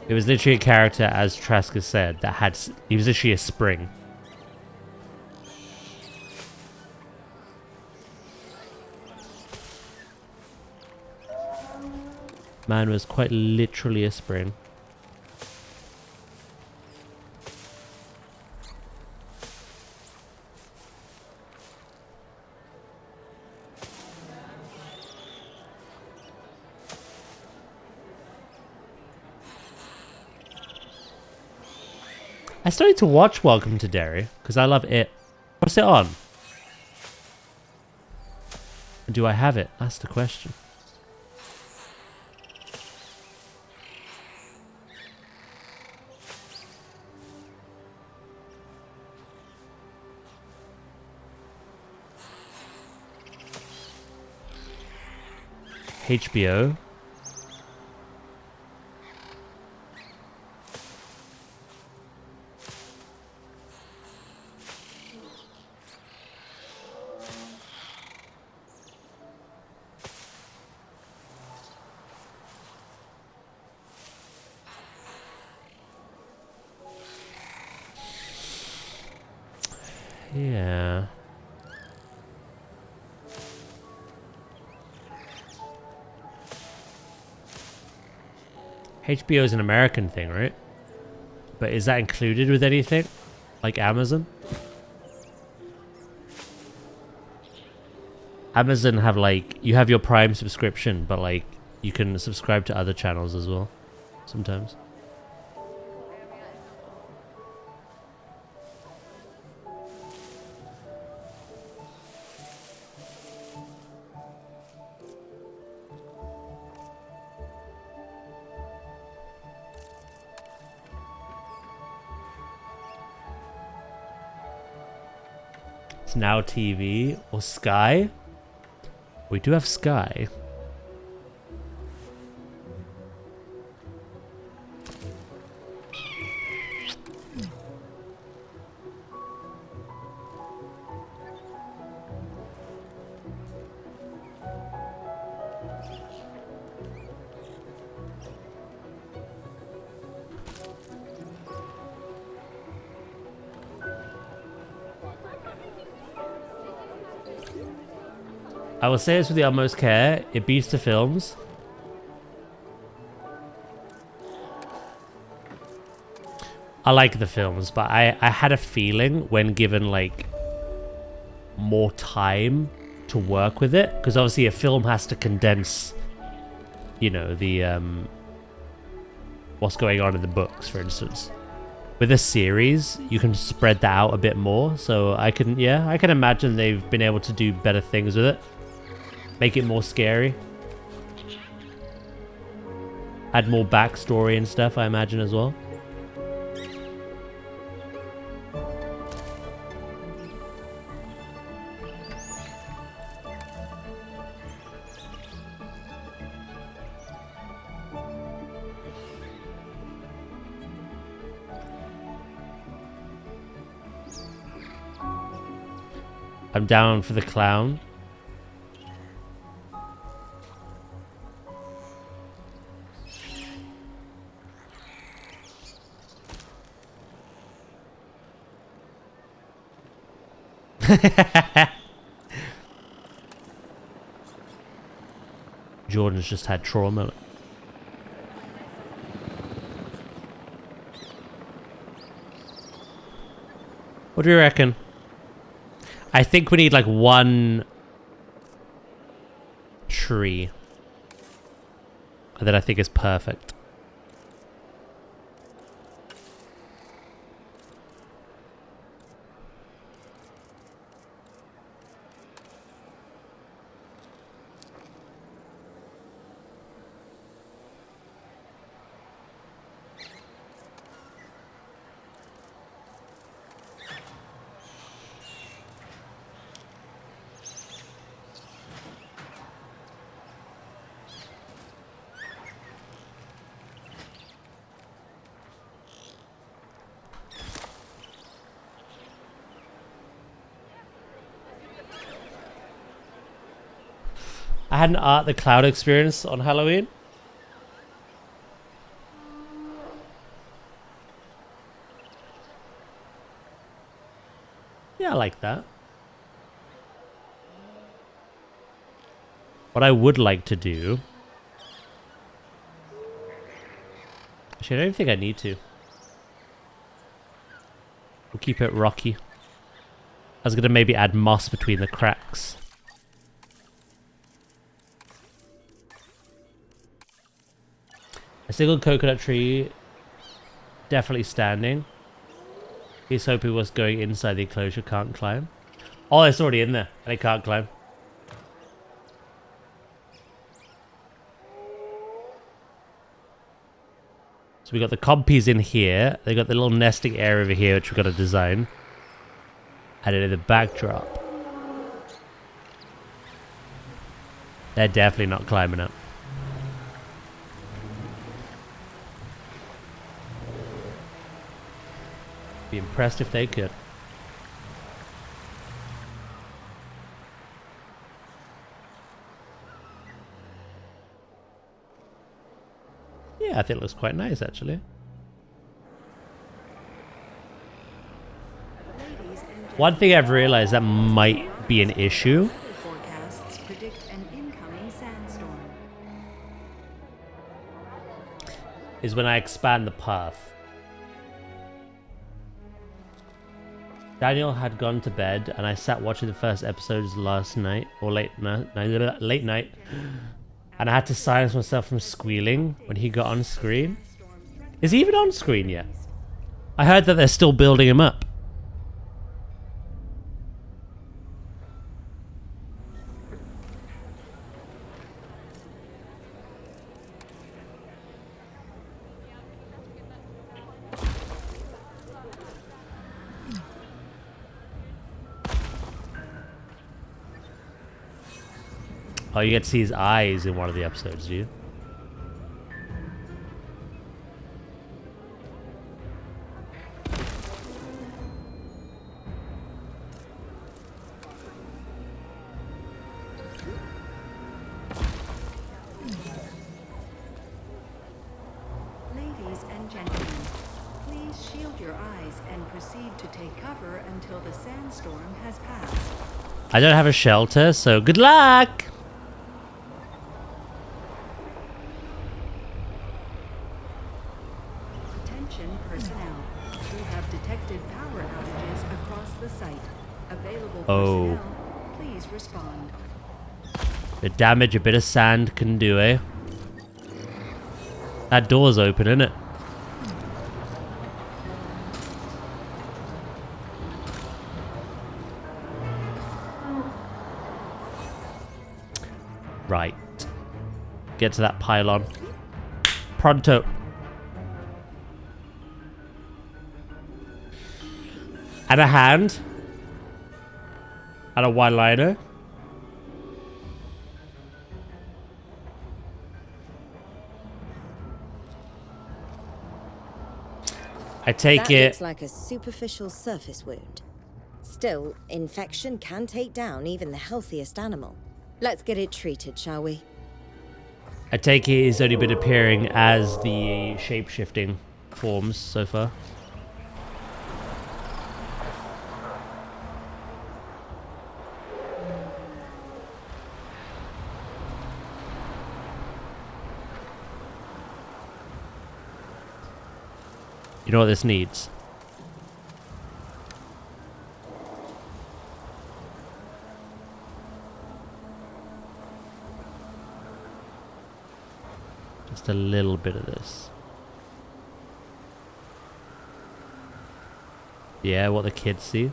It was literally a character, as Trasker said, that had... He was literally a spring. Man was quite literally a spring. I started to watch Welcome to Derry because I love it. What's it on? Do I have it? That's the question. HBO. Yeah. HBO is an American thing, right? But is that included with anything? Like Amazon? Amazon have like, you have your Prime subscription, but like you can subscribe to other channels as well sometimes. Now TV or Sky. We do have Sky. I will say this with the utmost care, it beats the films. I like the films, but I had a feeling when given like more time to work with it, because obviously a film has to condense, you know, the what's going on in the books, for instance. With a series, you can spread that out a bit more. So I can imagine they've been able to do better things with it. Make it more scary. Add more backstory and stuff, I imagine, as well. I'm down for the clown. Jordan's just had trauma. What do you reckon? I think we need like one tree. That I think is perfect. I had an Art the Cloud experience on Halloween. Yeah, I like that. What I would like to do... Actually, I don't think I need to. We'll keep it rocky. I was going to maybe add moss between the cracks. A single coconut tree, definitely standing. He's hoping what's going inside the enclosure can't climb. Oh, it's already in there, and it can't climb. So we got the compies in here. They got the little nesting area over here, which we've got to design. And in the backdrop. They're definitely not climbing up. Be impressed if they could. Yeah, I think it looks quite nice actually. One thing I've realized that might be an issue Forecasts predict an incoming sandstorm. is when I expand the path. Daniel had gone to bed and I sat watching the first episodes last night, or late night, and I had to silence myself from squealing when he got on screen. Is he even on screen yet? I heard that they're still building him up. Oh, you get to see his eyes in one of the episodes, do you? Ladies and gentlemen, please shield your eyes and proceed to take cover until the sandstorm has passed. I don't have a shelter, so good luck! Attention personnel. We have detected power outages across the site. Available personnel, please respond. The damage a bit of sand can do, eh? That door's open, isn't it? Right. Get to that pylon. Pronto. And a hand. And a one-liner. I take that it. Looks like a superficial surface wound. Still, infection can take down even the healthiest animal. Let's get it treated, shall we? I take it he's only been appearing as the shape-shifting forms so far. You know what this needs? Just a little bit of this. Yeah, what the kids see.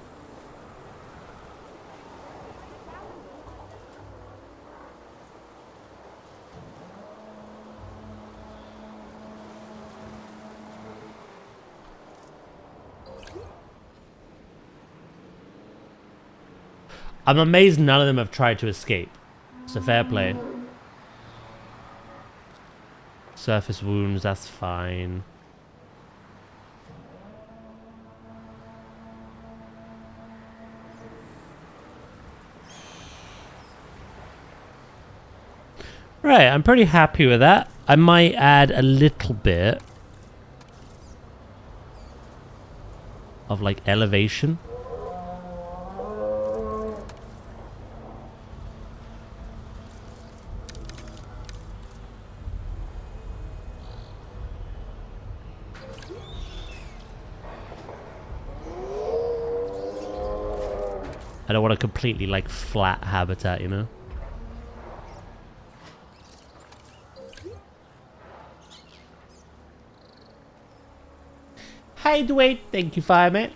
I'm amazed none of them have tried to escape. It's a fair play. Surface wounds, that's fine. Right, I'm pretty happy with that. I might add a little bit of like elevation. I don't want a completely like flat habitat, you know? Hi Dwayne, thank you, fireman.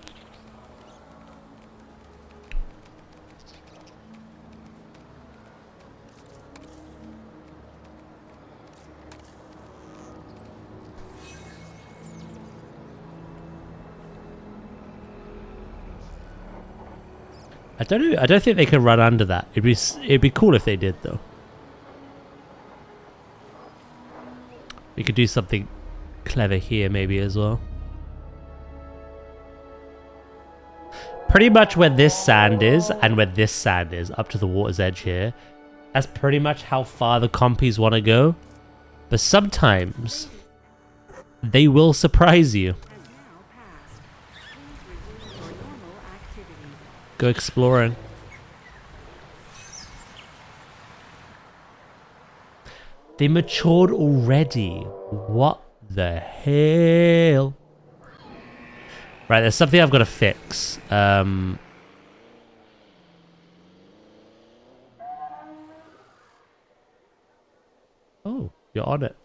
I don't think they can run under that. It'd be cool if they did though. We could do something clever here maybe as well. Pretty much where this sand is and where this sand is, up to the water's edge here, that's pretty much how far the compies want to go. But sometimes they will surprise you. Go exploring. They matured already. What the hell? Right, there's something I've got to fix. Oh, you're on it.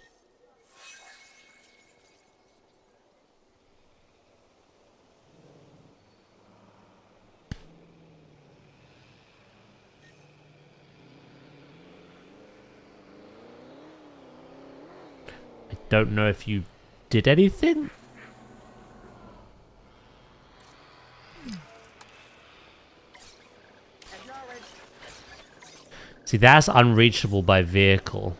I don't know if you did anything. See, that's unreachable by vehicle.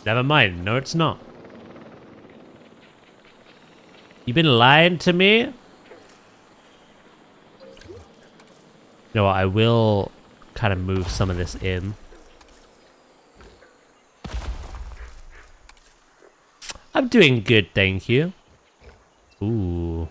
Never mind. No, it's not. You been lying to me? You know what? I will kind of move some of this in. I'm doing good, thank you. Ooh.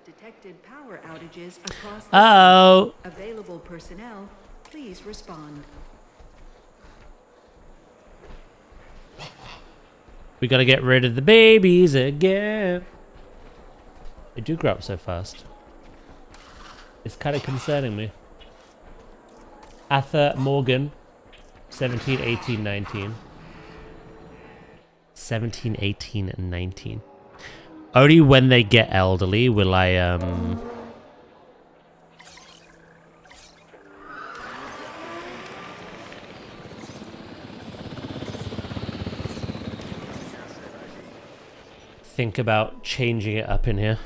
Detected power outages across the Uh-oh. site. Available personnel, please respond. We gotta get rid of the babies again. They do grow up so fast. It's kind of concerning me. Arthur Morgan, 17, 18, 19. 17, 18, and 19. Only when they get elderly will I, think about changing it up in here.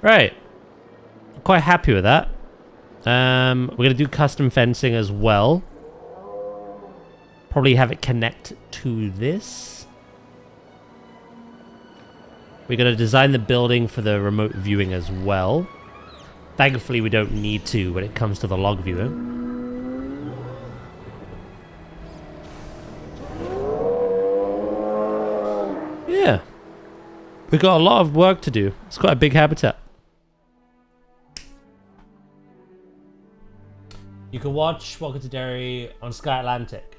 Right. Quite happy with that. We're going to do custom fencing as well. Probably have it connect to this. We're going to design the building for the remote viewing as well. Thankfully, we don't need to when it comes to the log viewer. Yeah. We've got a lot of work to do. It's quite a big habitat. You can watch Welcome to Derry on Sky Atlantic.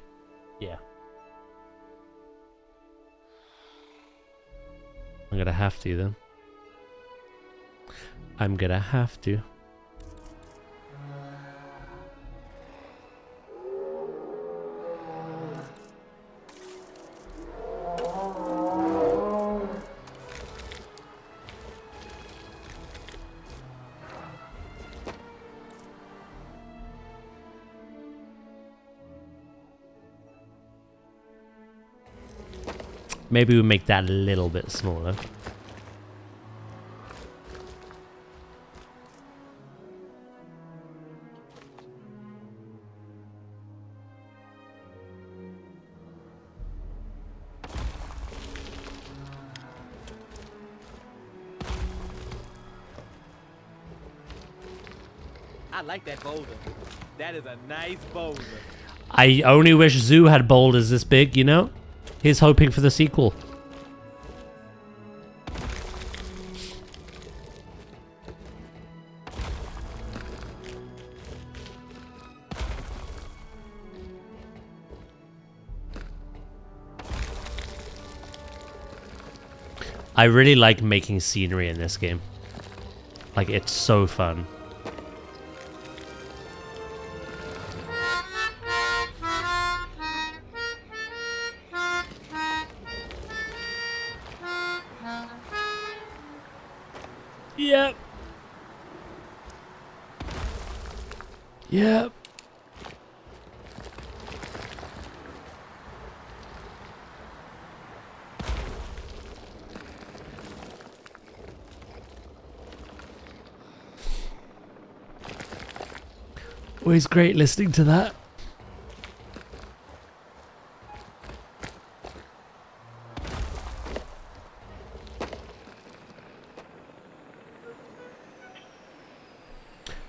Yeah. I'm gonna have to then. I'm gonna have to. Maybe we'll make that a little bit smaller. I like that boulder. That is a nice boulder. I only wish Zoo had boulders this big, you know? He's hoping for the sequel. I really like making scenery in this game. Like, it's so fun. Yep. Yep. Always great listening to that.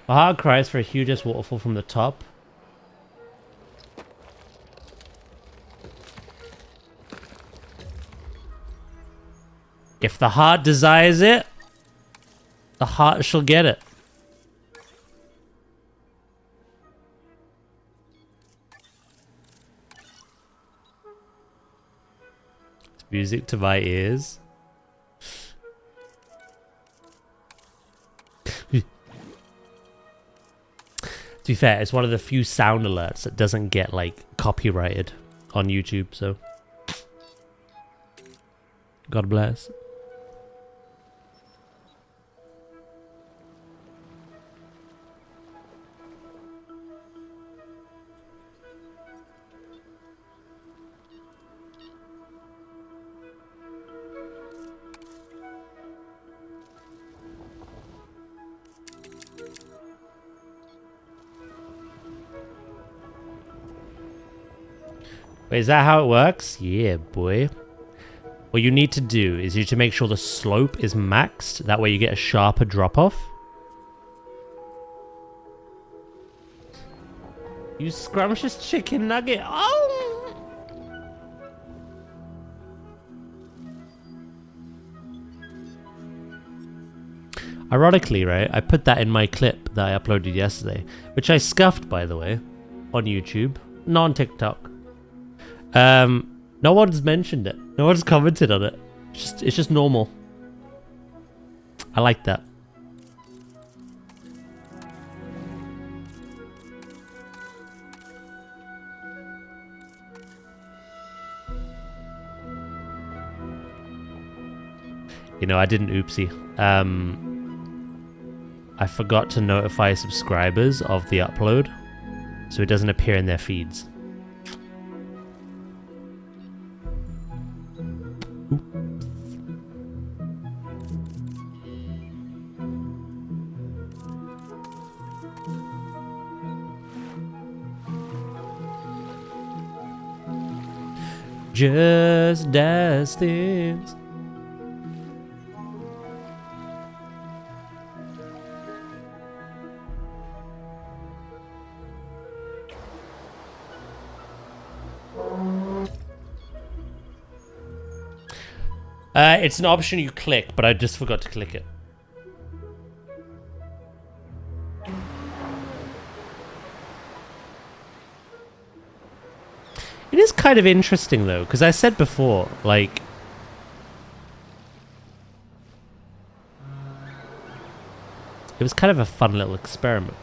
My heart cries for a hugest waterfall from the top. If the heart desires it, the heart shall get it. Music to my ears. To be fair, it's one of the few sound alerts that doesn't get, like, copyrighted on YouTube, so... God bless. Wait, is that how it works? Yeah, boy. What you need to do is you need to make sure the slope is maxed. That way you get a sharper drop-off. You scrumptious chicken nugget. Oh! Ironically, right, I put that in my clip that I uploaded yesterday, which I scuffed, by the way, on YouTube, not on TikTok. No one's mentioned it. No one's commented on it. It's just normal. I like that. You know, I didn't oopsie. I forgot to notify subscribers of the upload, so it doesn't appear in their feeds. Just does things. It's an option you click, but I just forgot to click it. It is kind of interesting though, because I said before, like, it was kind of a fun little experiment.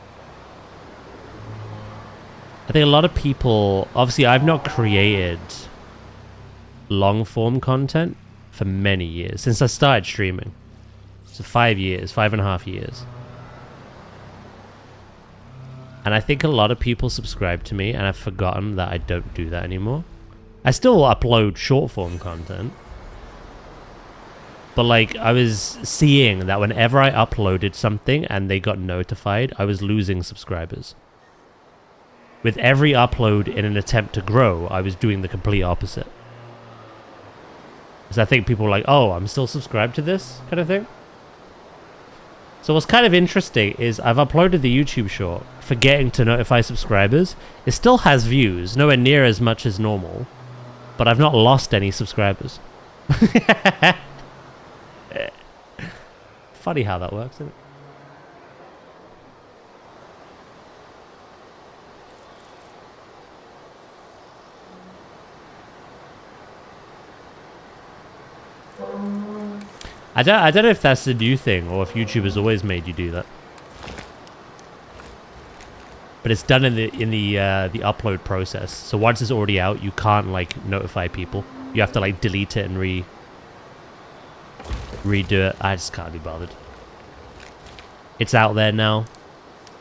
I think a lot of people, obviously I've not created long form content for many years, since I started streaming. So 5 years, 5.5 years. And I think a lot of people subscribe to me and I've forgotten that I don't do that anymore. I still upload short form content. But like, I was seeing that whenever I uploaded something and they got notified, I was losing subscribers. With every upload in an attempt to grow, I was doing the complete opposite. Because I think people are like, oh, I'm still subscribed to this kind of thing. So what's kind of interesting is I've uploaded the YouTube short, forgetting to notify subscribers. It still has views, nowhere near as much as normal. But I've not lost any subscribers. Funny how that works, isn't it? I don't know if that's the new thing or if YouTube has always made you do that. But it's done in the upload process. So once it's already out, you can't like notify people. You have to like delete it and redo it. I just can't be bothered. It's out there now.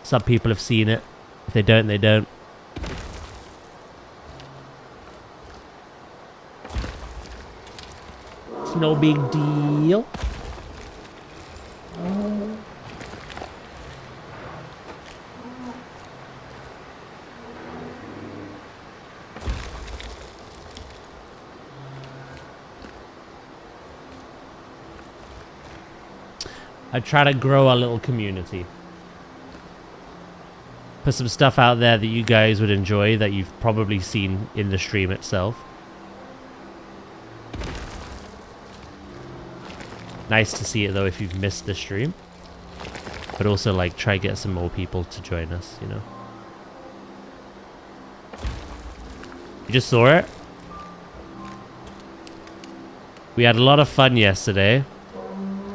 Some people have seen it. If they don't, they don't. It's no big deal. I try to grow our little community. Put some stuff out there that you guys would enjoy that you've probably seen in the stream itself. Nice to see it though if you've missed the stream. But also like try to get some more people to join us, you know. You just saw it? We had a lot of fun yesterday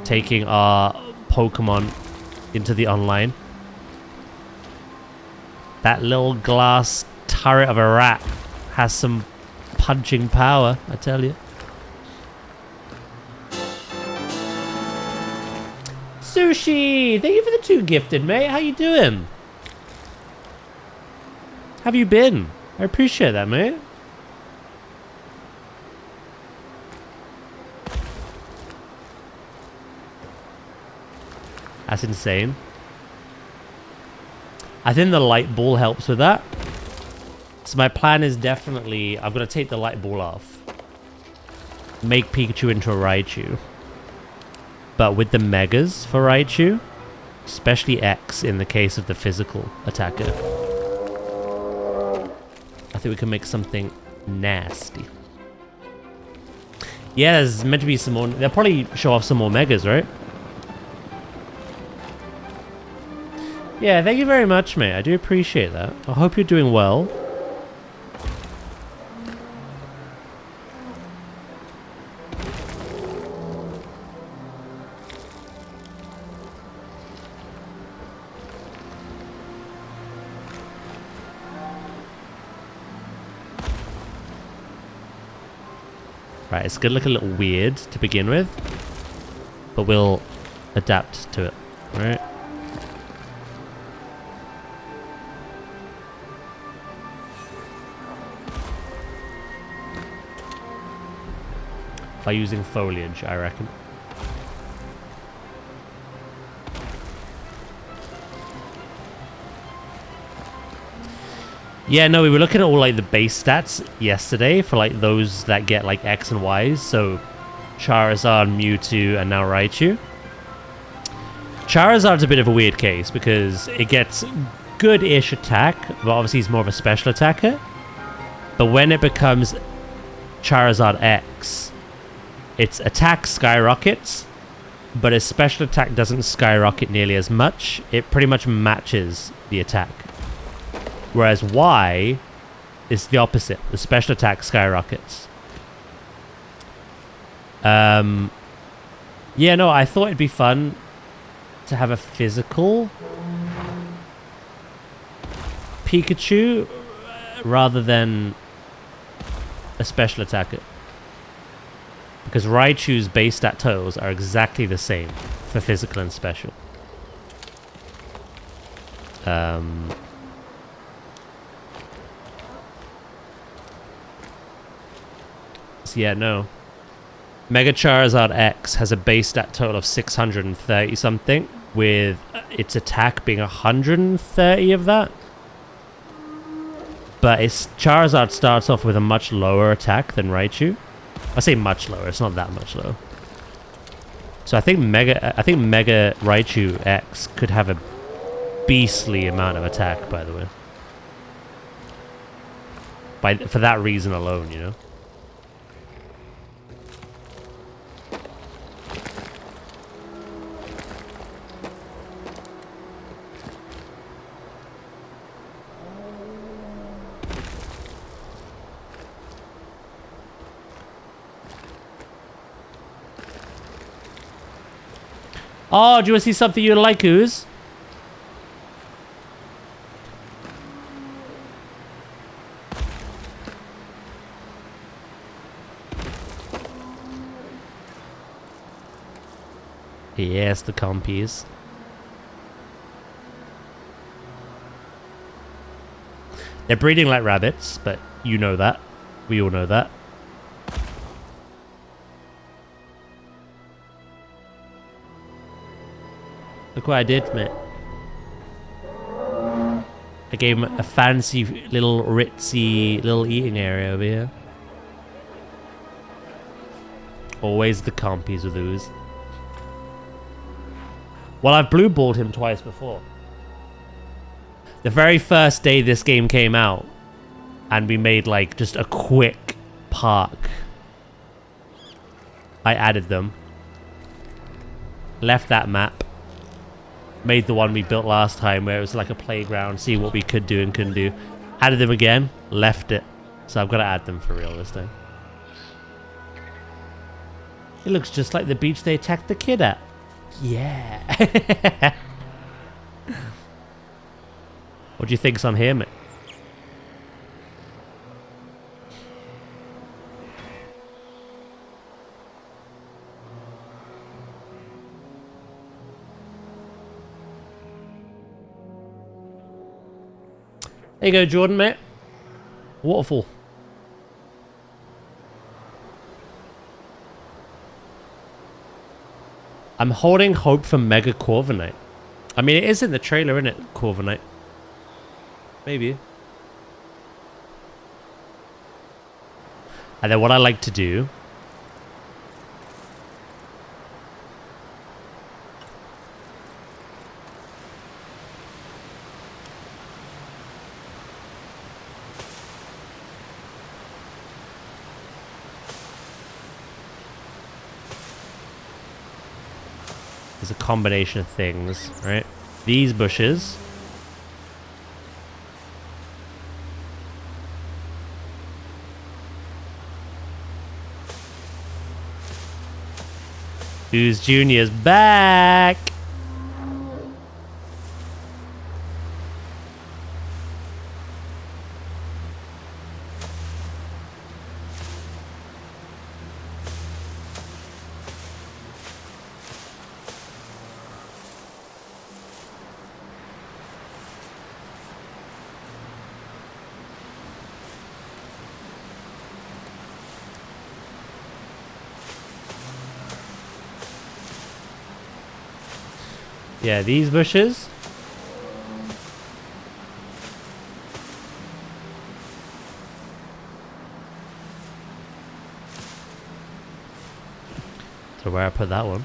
taking our Pokemon into the online. That little glass turret of a rat has some punching power, I tell you. Sushi! Thank you for the 2 gifted, mate. How you doing? How have you been? I appreciate that, mate. That's insane. I think the light ball helps with that. So my plan is definitely, I'm going to take the light ball off. Make Pikachu into a Raichu. But with the Megas for Raichu, especially X in the case of the physical attacker, I think we can make something nasty. Yeah, there's meant to be some more, they'll probably show off some more Megas, right? Yeah, thank you very much, mate. I do appreciate that. I hope you're doing well. Right, it's gonna look a little weird to begin with, but we'll adapt to it, right? By using foliage, I reckon. Yeah, no, we were looking at all like the base stats yesterday for like those that get like X and Ys. So Charizard, Mewtwo, and now Raichu. Charizard's a bit of a weird case because it gets good-ish attack, but obviously he's more of a special attacker. But when it becomes Charizard X, its attack skyrockets, but its special attack doesn't skyrocket nearly as much. It pretty much matches the attack. Whereas Y is the opposite. The special attack skyrockets. Yeah, no, I thought it'd be fun to have a physical Pikachu rather than a special attacker. Because Raichu's base stat totals are exactly the same for physical and special. So yeah, no. Mega Charizard X has a base stat total of 630 something, with its attack being 130 of that. But its Charizard starts off with a much lower attack than Raichu. I say much lower, it's not that much lower. So I think Mega Raichu X could have a beastly amount of attack, by the way. For that reason alone, you know. Oh, do you want to see something you like, Ooze? Yes, the compies. They're breeding like rabbits, but you know that. We all know that. Look what I did, mate. I gave him a fancy little ritzy little eating area over here. Always the compies with Ooze. Well, I've blue balled him twice before. The very first day this game came out, and we made like just a quick park. I added them. Left that map. Made the one we built last time where it was like a playground, see what we could do and couldn't do. Added them again, left it. So I've got to add them for real this time. It looks just like the beach they attacked the kid at. Yeah. What do you think's on here, mate? There you go, Jordan, mate. Waterfall. I'm holding hope for Mega Corviknight. I mean, it is in the trailer, isn't it? Corviknight. Maybe. And then what I like to do is a combination of things, right? These bushes. Ooze Jr.'s back! Yeah, these bushes. So where I put that one.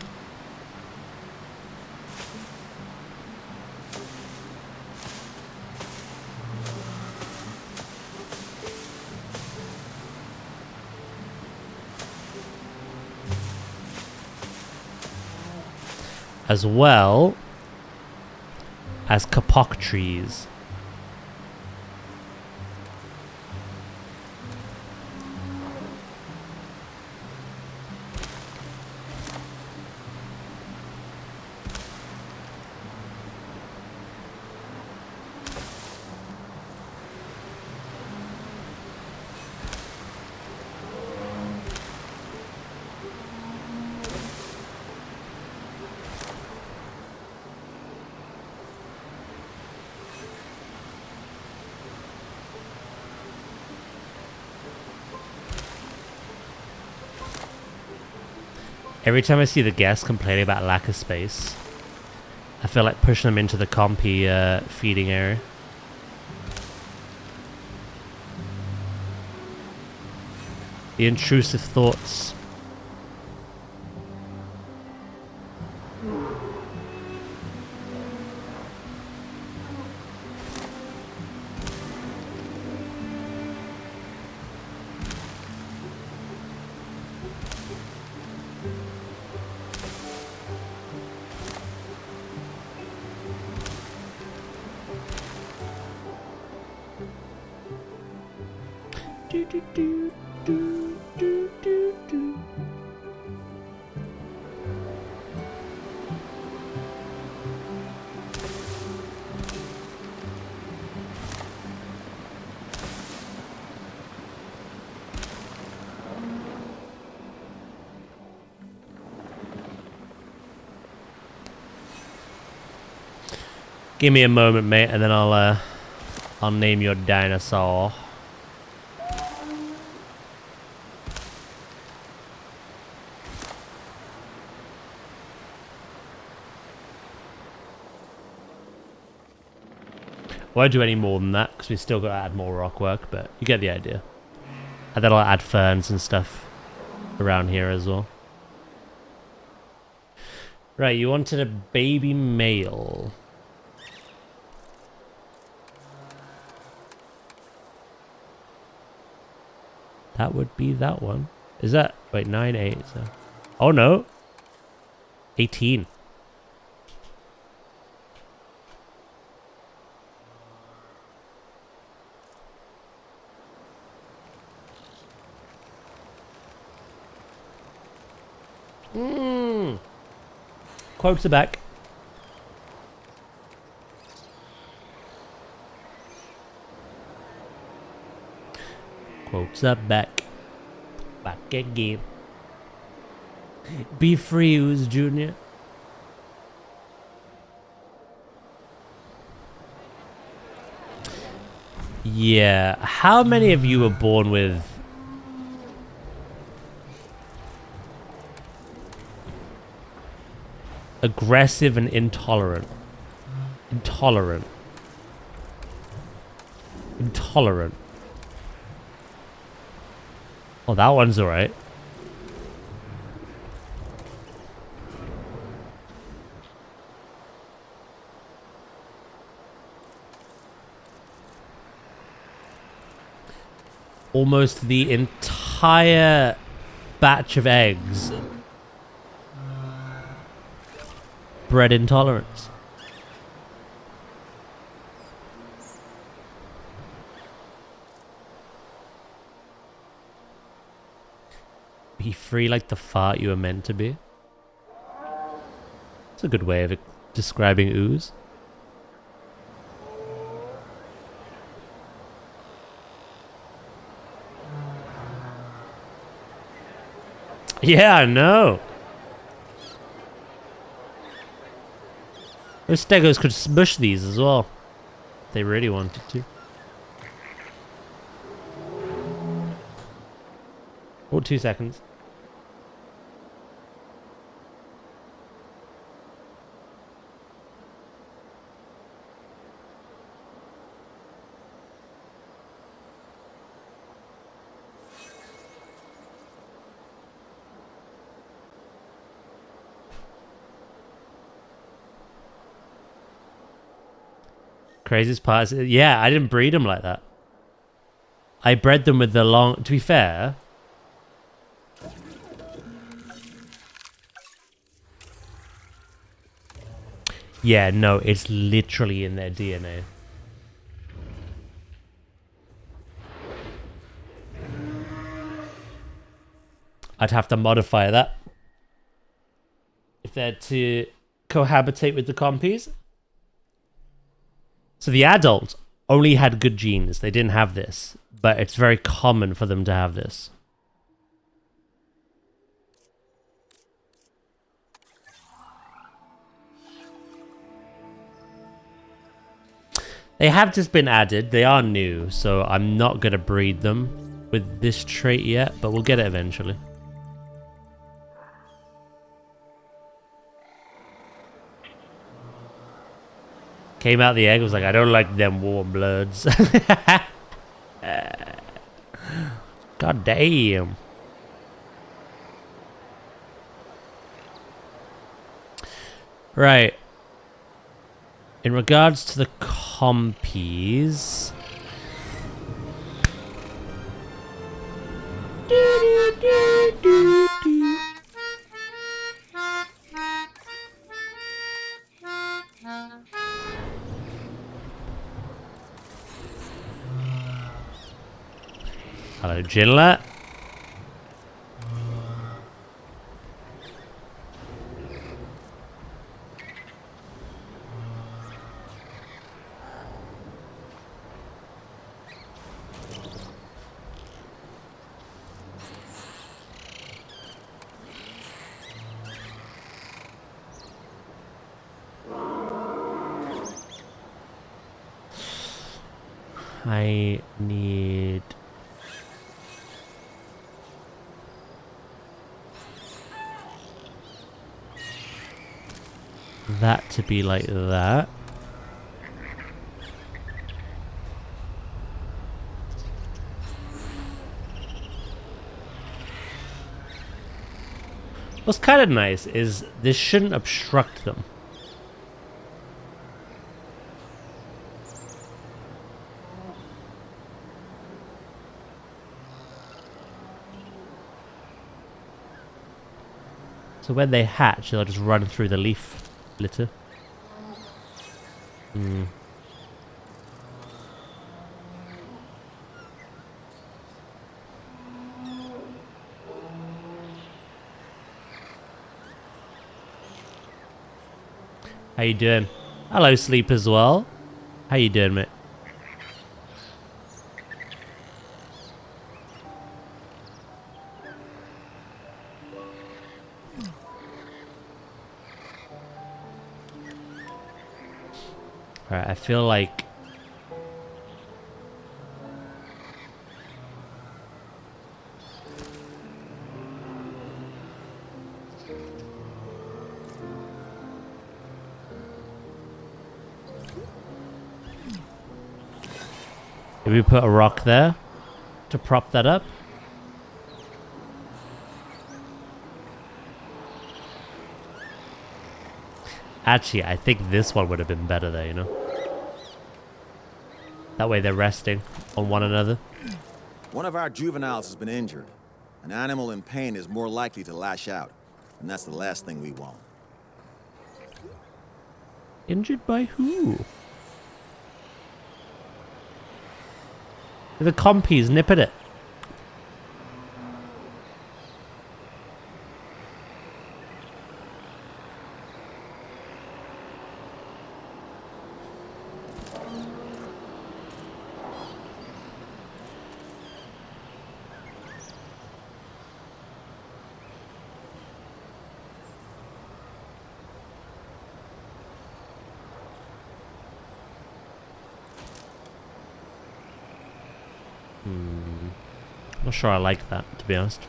As well as kapok trees. Every time I see the guests complaining about lack of space, I feel like pushing them into the compy feeding area. The intrusive thoughts. Give me a moment, mate, and then I'll name your dinosaur. Won't do any more than that because we still got to add more rock work, but you get the idea. And then I'll add ferns and stuff around here as well. Right, you wanted a baby male. That would be that one. Is that... Wait, 9, 8. So. Oh, no. 18. Quotes are back. Quotes are back. Back again. Be free, Ooze Jr. Yeah. How many of you were born with aggressive and intolerant? Intolerant. Intolerant. Oh, that one's alright. Almost the entire batch of eggs bred intolerance. Be free like the fart you were meant to be. That's a good way of describing ooze. Yeah, I know. Those stegos could smush these as well. If they really wanted to. Oh, 2 seconds. Craziest part is, yeah, I didn't breed them like that. I bred them with the long... To be fair... Yeah, no, it's literally in their DNA. I'd have to modify that. If they're to cohabitate with the compies. So the adult only had good genes. They didn't have this. But it's very common for them to have this. They have just been added. They are new, so I'm not going to breed them with this trait yet, but we'll get it eventually. Came out the egg, was like, I don't like them warm bloods. God damn. Right. In regards to the compies... Hello, Jinlet. I need... that to be like that. What's kind of nice is this shouldn't obstruct them. So when they hatch, they'll just run through the leaf litter. Hmm. How you doing? Hello, Sleep as well. How you doing, mate? Alright, I feel like... Maybe we put a rock there to prop that up. Actually, I think this one would have been better there, you know? That way they're resting on one another. One of our juveniles has been injured. An animal in pain is more likely to lash out, and that's the last thing we want. Injured by who? The compies nip at it. Not sure I like that, to be honest.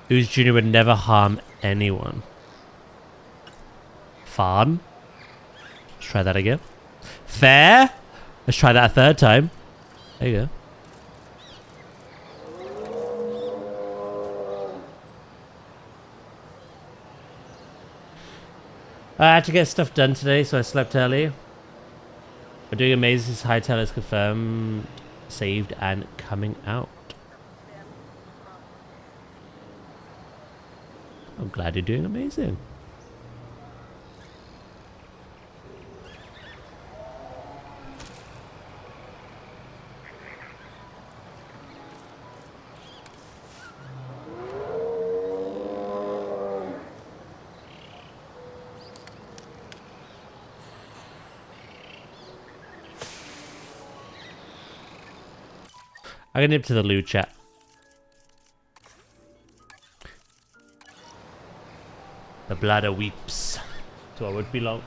Ooze Jr. would never harm anyone. Farm. Let's try that again. Fair. Let's try that a third time. There you go. I had to get stuff done today, so I slept early. We're doing amazing. Hightail is confirmed, saved, and coming out. I'm glad you're doing amazing. I'm gonna nip to the loo, chat. The bladder weeps. So I would be long.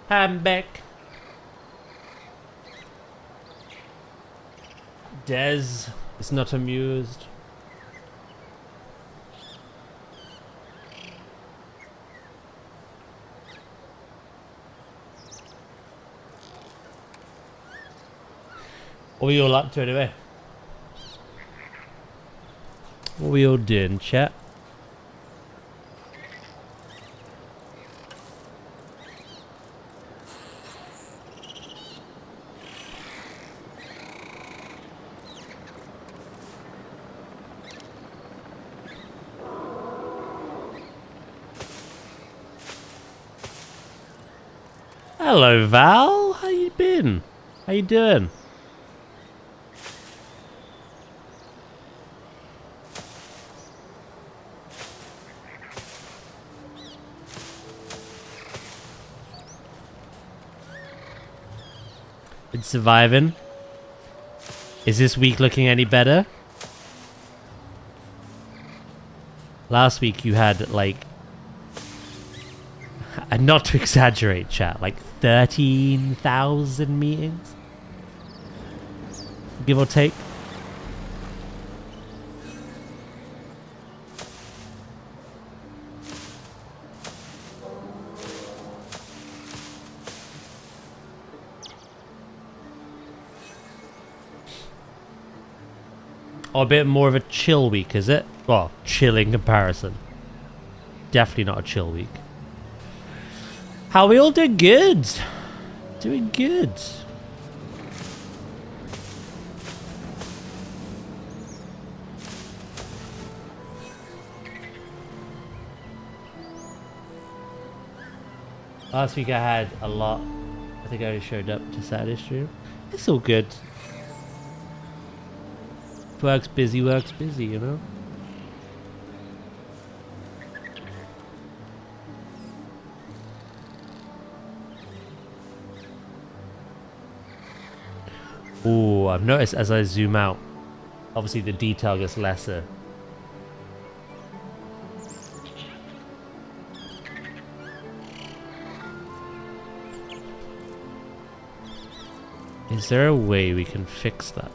I'm back. Des is not amused. What were you all up to anyway? What were you all doing, chat? Hello, Val. How you been? How you doing? Been surviving? Is this week looking any better? Last week you had, like... And not to exaggerate, chat, like 13,000 meetings? Give or take? Or a bit more of a chill week, is it? Well, chill in comparison. Definitely not a chill week. How are we all doing? Good. Doing good. Last week I had a lot. I think I only showed up to Saturday stream. It's all good. Work's busy, you know? Ooh, I've noticed as I zoom out, obviously the detail gets lesser. Is there a way we can fix that?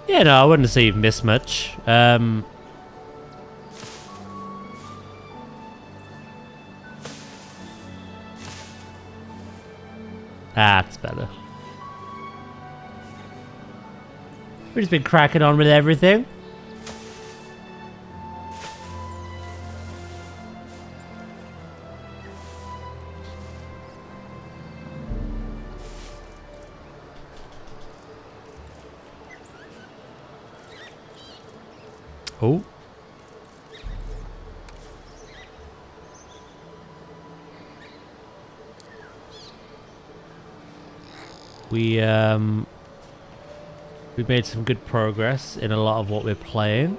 Yeah, no, I wouldn't say you've missed much. That's better. We've just been cracking on with everything. Oh. We've made some good progress in a lot of what we're playing.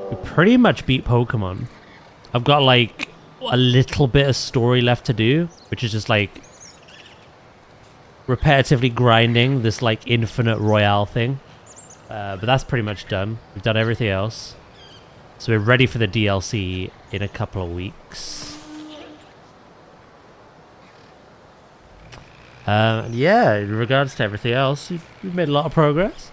We pretty much beat Pokemon. I've got like a little bit of story left to do, which is just like repetitively grinding this like infinite royale thing. But that's pretty much done. We've done everything else. So we're ready for the DLC in a couple of weeks. Yeah, in regards to everything else, you've made a lot of progress.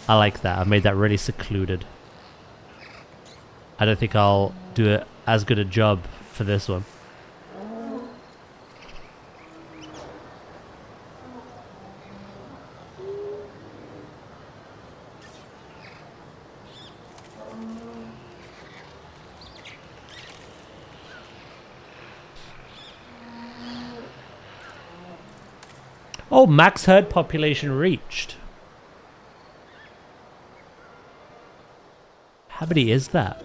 I like that. I made that really secluded. I don't think I'll do as good a job for this one. Oh, max herd population reached. How many is that?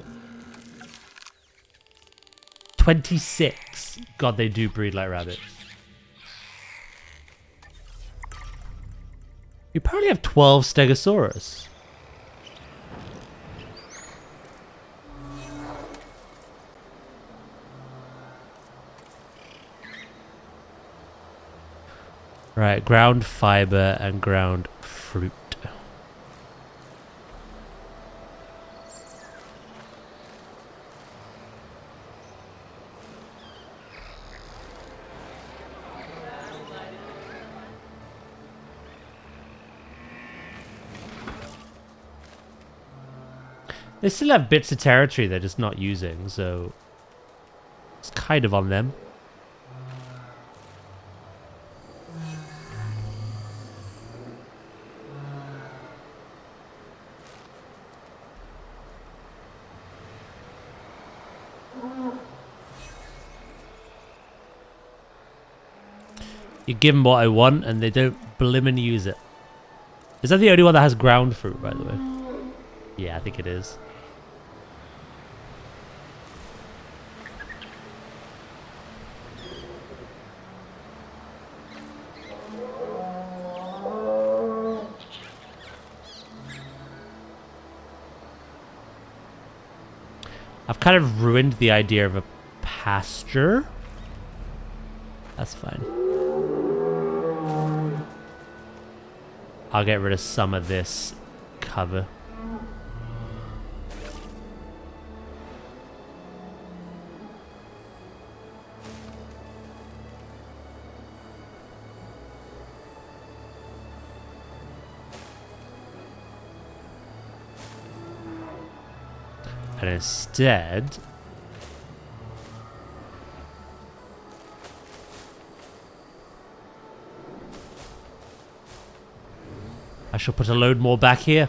26. God, they do breed like rabbits. You probably have 12 Stegosaurus. Right, ground fiber and ground fruit. They still have bits of territory they're just not using, so it's kind of on them. You give them what I want and they don't blimmin' use it. Is that the only one that has ground fruit, by the way? Yeah, I think it is. I've kind of ruined the idea of a pasture. That's fine. I'll get rid of some of this cover. And instead, I shall put a load more back here.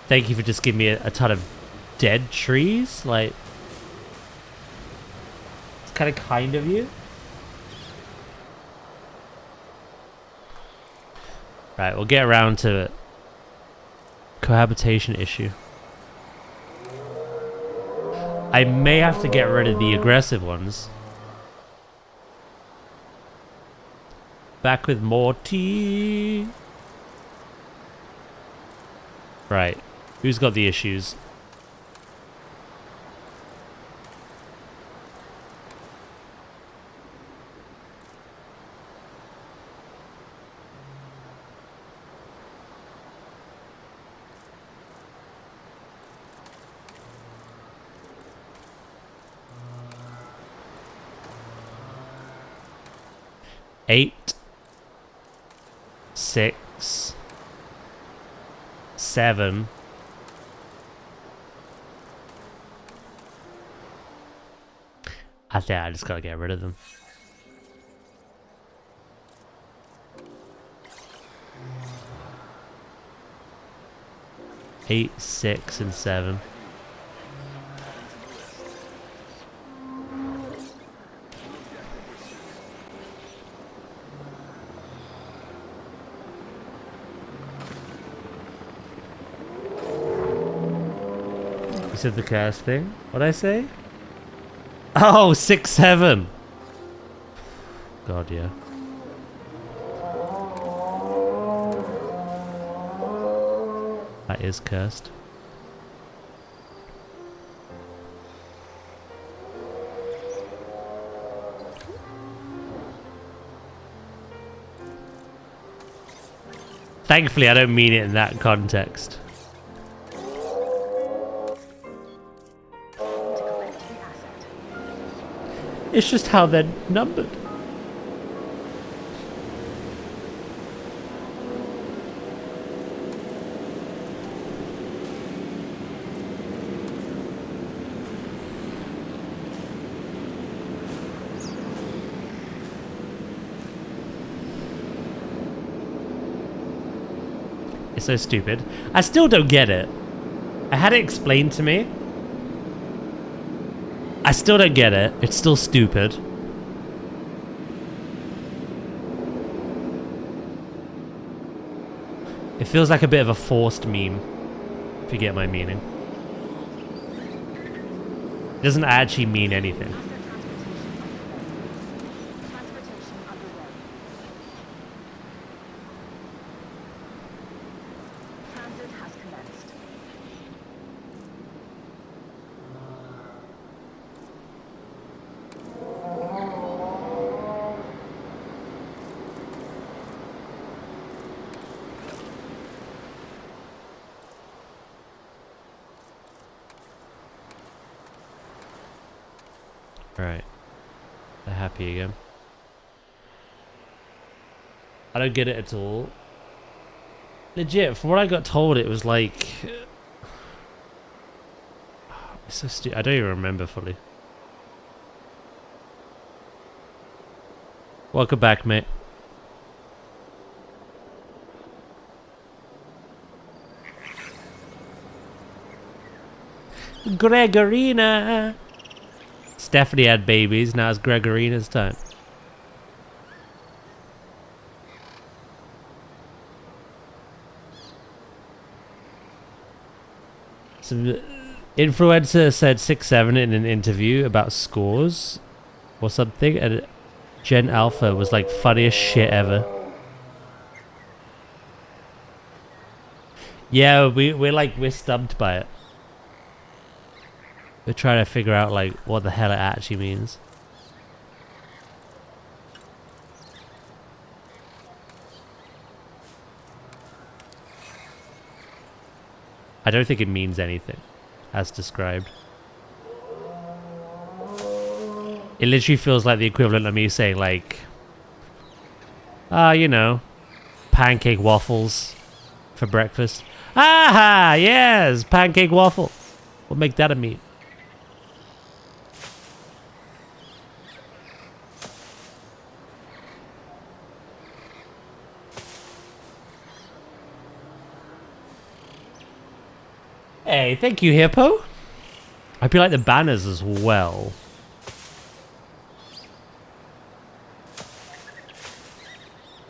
Thank you for just giving me a ton of dead trees. Like, it's kind of you. Right, we'll get around to it. Cohabitation issue. I may have to get rid of the aggressive ones. Back with more tea. Right. Who's got the issues? Eight, 6, 7. I think I just gotta get rid of them. Eight, 6, and 7. You said the cast thing? What'd I say? Oh, 6, 7. God, yeah. That is cursed. Thankfully, I don't mean it in that context. It's just how they're numbered. It's so stupid. I still don't get it. I had it explained to me. I still don't get it. It's still stupid. It feels like a bit of a forced meme, if you get my meaning. It doesn't actually mean anything. Right. They're happy again. I don't get it at all. Legit, from what I got told, it was like... It's so stupid. I don't even remember fully. Welcome back, mate. Gregorina! Stephanie had babies, now it's Gregorina's time. Some influencer said 6-7 in an interview about scores or something, and Gen Alpha was like funniest shit ever. Yeah, we're stumped by it. We're trying to figure out like what the hell it actually means. I don't think it means anything, as described. It literally feels like the equivalent of me saying like, you know, pancake waffles for breakfast. Aha, yes, pancake waffle. We'll make that a meme. Hey, thank you, Hippo. I hope you like the banners as well.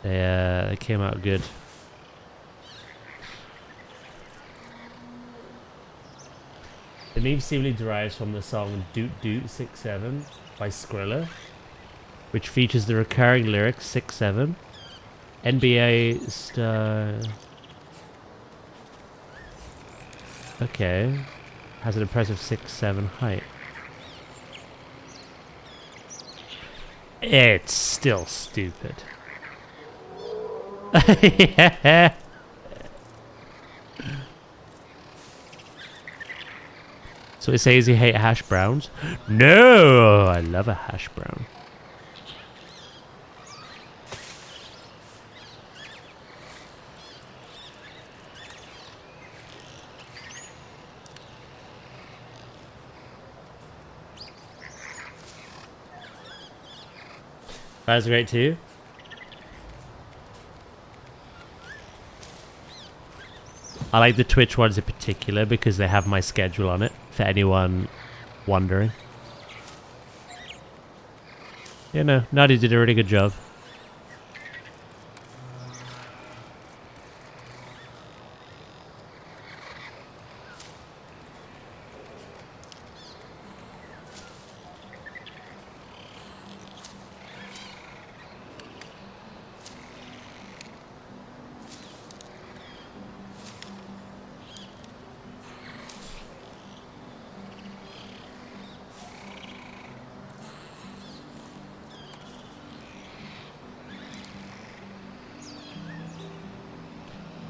Yeah, they came out good. The name seemingly derives from the song Doot Doot 6-7 by Skrilla, which features the recurring lyric 6-7. NBA star... Okay. Has an impressive 6'7" height. It's still stupid. Yeah. So it says you hate hash browns? No! I love a hash brown. That's great too. I like the Twitch ones in particular because they have my schedule on it, for anyone wondering. You know, Nadi did a really good job.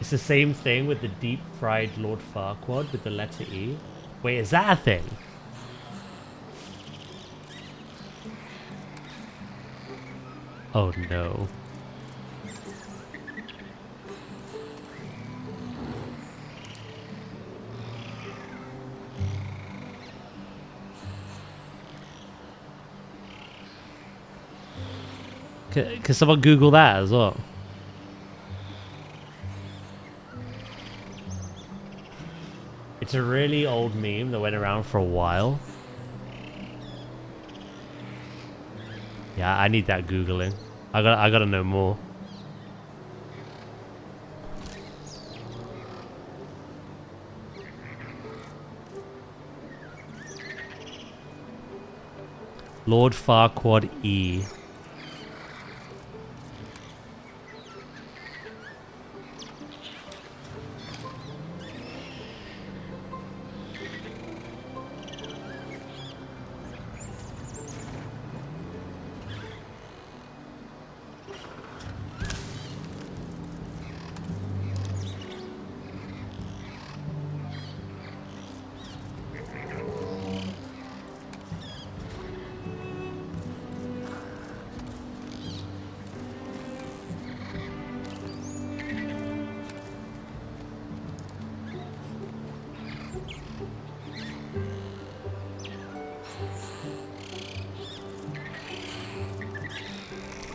It's the same thing with the deep fried Lord Farquaad with the letter E. Wait, is that a thing? Oh no. Can someone Google that as well? It's a really old meme that went around for a while. Yeah, I need that Googling. I gotta know more. Lord Farquaad E.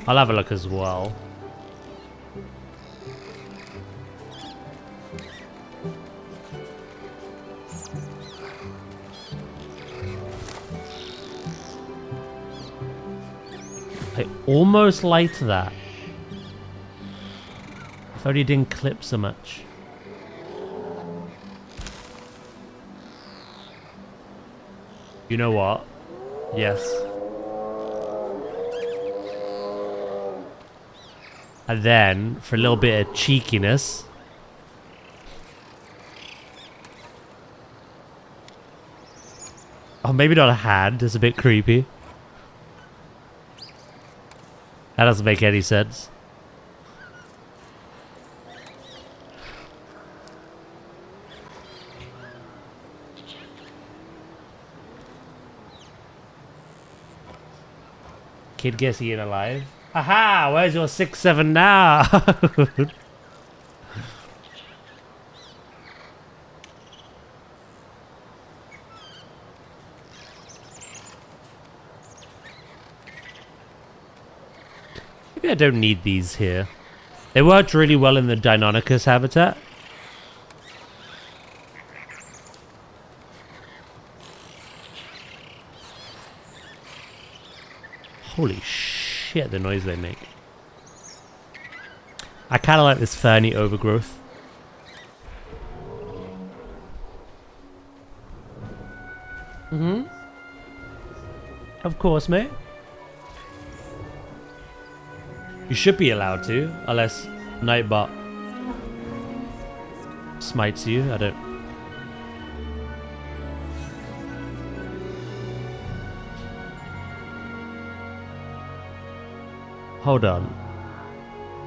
I'll have a look as well. I almost liked that. If only it didn't clip so much. You know what? Yes. And then, for a little bit of cheekiness... Oh, maybe not a hand. It's a bit creepy. That doesn't make any sense. Kid gets eaten alive. Aha! Where's your 6-7 now? Maybe I don't need these here. They worked really well in the Deinonychus habitat. Holy shit, the noise they make. I kind of like this ferny overgrowth. Mm-hmm. Of course, mate. You should be allowed to, unless Nightbot smites you. I don't... Hold on.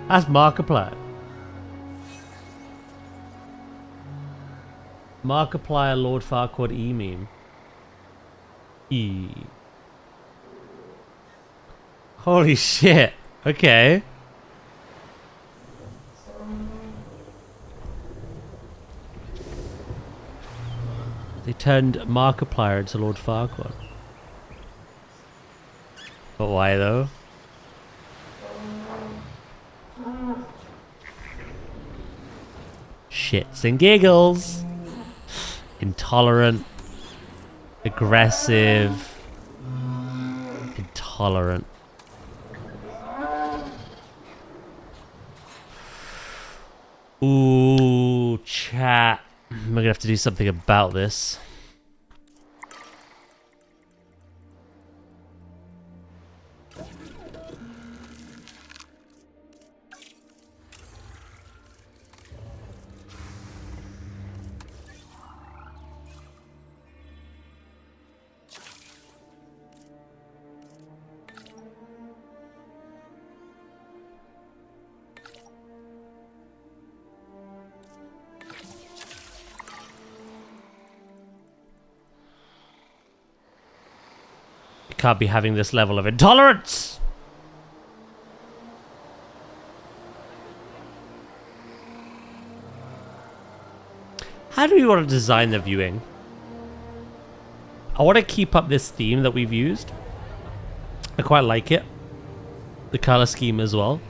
That's Markiplier. Markiplier Lord Farquaad E meme. E. Holy shit. Okay. They turned Markiplier into Lord Farquaad. But why though? Shits and giggles. Intolerant. Aggressive. Intolerant. Ooh, chat. I'm gonna have to do something about this. Can't be having this level of intolerance. How do we want to design the viewing? I want to keep up this theme that we've used. I quite like it. The color scheme as well.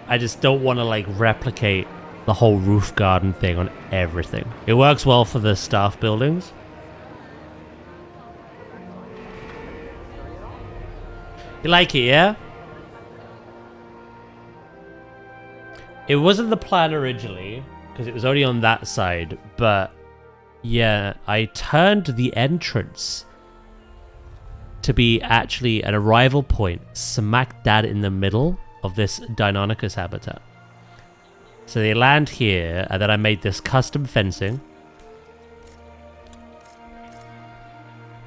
I just don't want to like replicate the whole roof garden thing on everything. It works well for the staff buildings. You like it, yeah? It wasn't the plan originally, because it was only on that side, but yeah, I turned the entrance to be actually an arrival point smack dab in the middle of this Deinonychus habitat. So they land here, and then I made this custom fencing.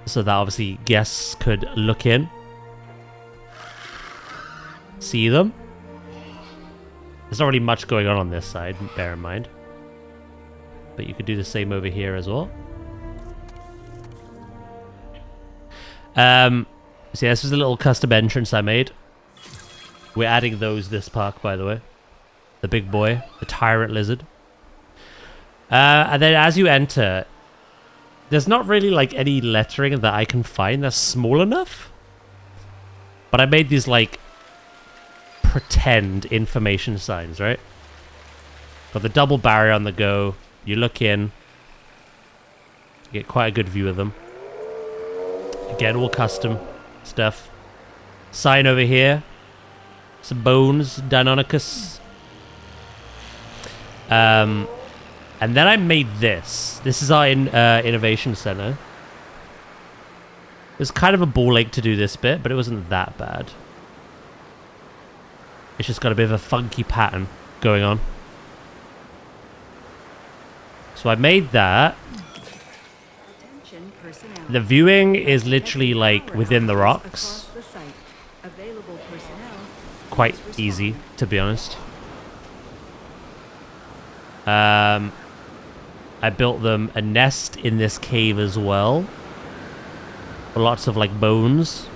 So that obviously guests could look in. See them. There's not really much going on this side, bear in mind. But you could do the same over here as well. So this was a little custom entrance I made. We're adding those this park, by the way. The big boy, the tyrant lizard. And then as you enter, there's not really like any lettering that I can find that's small enough. But I made these like pretend information signs, right? Got the double barrier on the go. You look in. You get quite a good view of them. Again, all custom stuff. Sign over here. Some bones, Deinonychus. And then I made this. This is our innovation center. It was kind of a ball ache to do this bit, but it wasn't that bad. It's just got a bit of a funky pattern going on. So I made that. The viewing is literally like within the rocks. Quite easy, to be honest. I built them a nest in this cave as well. Lots of like bones.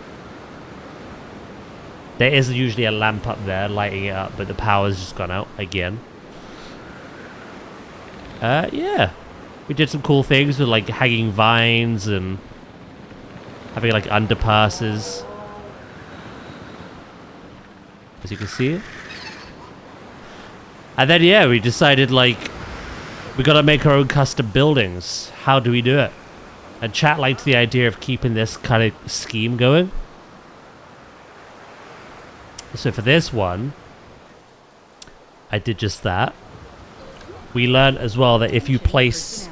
There is usually a lamp up there lighting it up, but the power's just gone out again. Yeah. We did some cool things with like hanging vines and having like underpasses. As you can see. And then yeah, we decided like we gotta make our own custom buildings. How do we do it? And chat liked the idea of keeping this kind of scheme going. So for this one, I did just that. We learned as well that if you place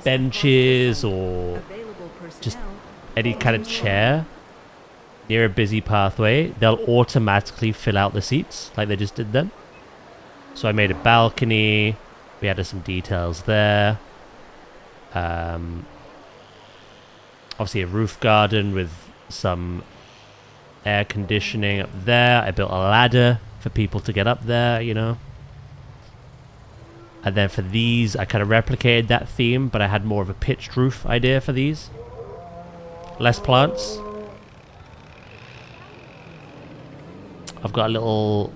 benches or just any kind of chair near a busy pathway, they'll automatically fill out the seats like they just did then. So I made a balcony. We added some details there. Obviously a roof garden with some air conditioning up there. I built a ladder for people to get up there, you know. And then for these, I kind of replicated that theme, but I had more of a pitched roof idea for these. Less plants. I've got a little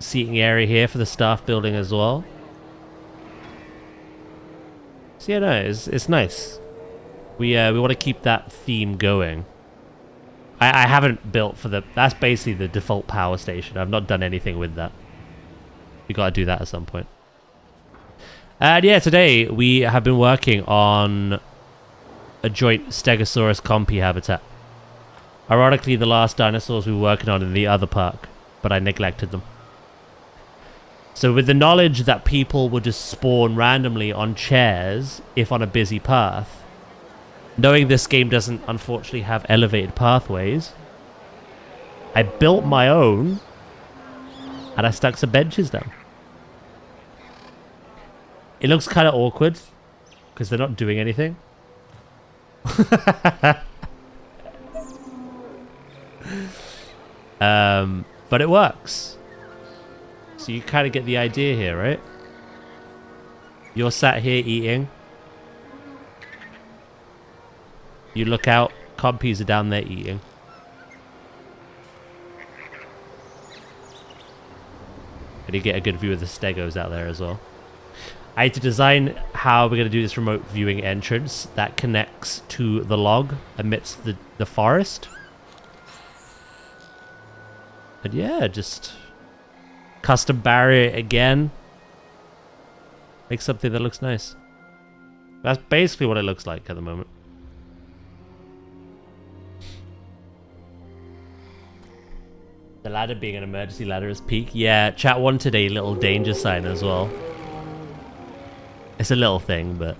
seating area here for the staff building as well. So yeah, no, it's nice. We want to keep that theme going. I haven't built for the... That's basically the default power station. I've not done anything with that. We got to do that at some point. And yeah, today we have been working on a joint Stegosaurus compy habitat. Ironically, the last dinosaurs we were working on in the other park, but I neglected them. So with the knowledge that people would just spawn randomly on chairs if on a busy path, knowing this game doesn't unfortunately have elevated pathways, I built my own and I stuck some benches down. It looks kind of awkward because they're not doing anything. But it works. So you kind of get the idea here, right? You're sat here eating. You look out, compies are down there eating. And you get a good view of the stegos out there as well. I had to design how we're going to do this remote viewing entrance that connects to the log amidst the forest. And yeah, just custom barrier again. Make something that looks nice. That's basically what it looks like at the moment. The ladder being an emergency ladder is peak. Yeah, chat wanted a little danger sign as well. It's a little thing, but...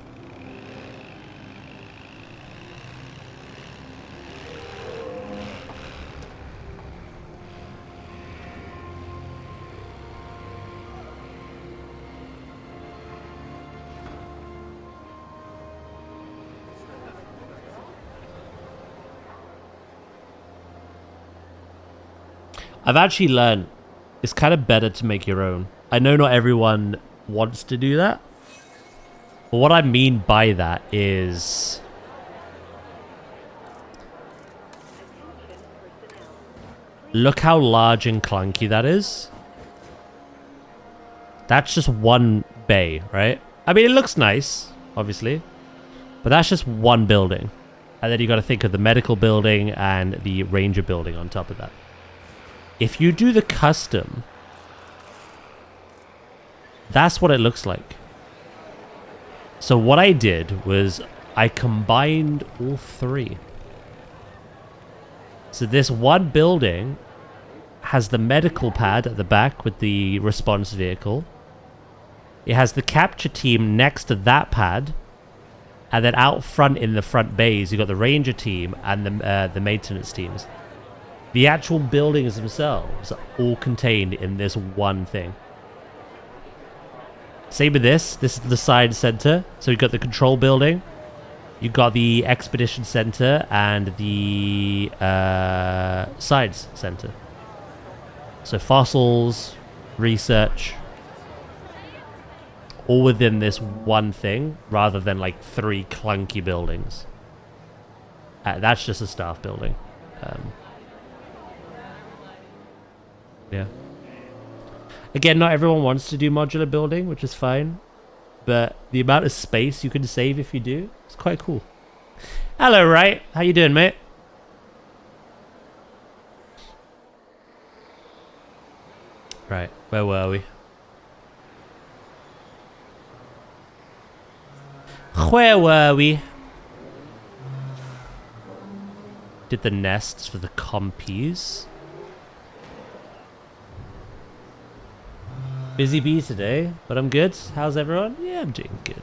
I've actually learned it's kind of better to make your own. I know not everyone wants to do that. But what I mean by that is... Look how large and clunky that is. That's just one bay, right? I mean, it looks nice obviously. But that's just one building. And then you got to think of the medical building and the ranger building on top of that. If you do the custom, that's what it looks like. So what I did was I combined all three. So this one building has the medical pad at the back with the response vehicle. It has the capture team next to that pad. And then out front in the front bays, you got the ranger team and the maintenance teams. The actual buildings themselves are all contained in this one thing. Same with this. This is the science center. So you've got the control building. You've got the expedition center and the science center. So fossils, research, all within this one thing, rather than like 3 clunky buildings. That's just a staff building. Yeah. Again, not everyone wants to do modular building, which is fine. But the amount of space you can save if you do, it's quite cool. Hello, right? How you doing, mate? Right, where were we? Where were we? Did the nests for the compies. Busy bee today, but I'm good. How's everyone? Yeah, I'm doing good.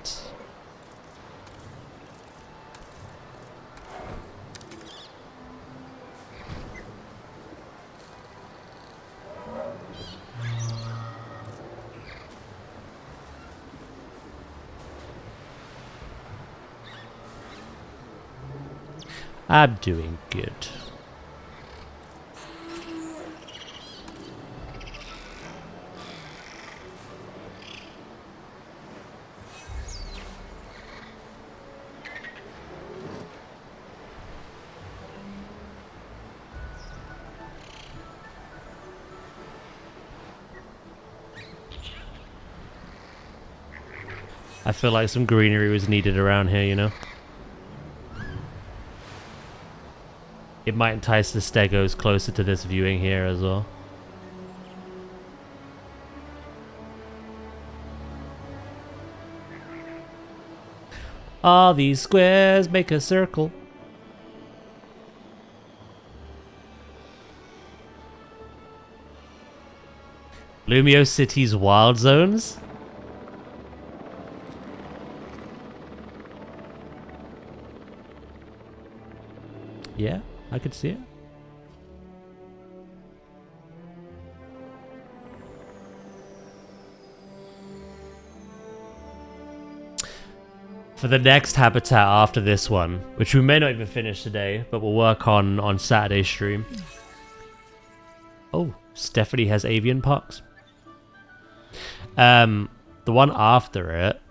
I'm doing good. I feel like some greenery was needed around here, you know? It might entice the stegos closer to this viewing here as well. All these squares make a circle. Lumio City's wild zones? Yeah, I could see it. For the next habitat after this one, which we may not even finish today, but we'll work on Saturday's stream. Oh, Stephanie has avian pox. The one after it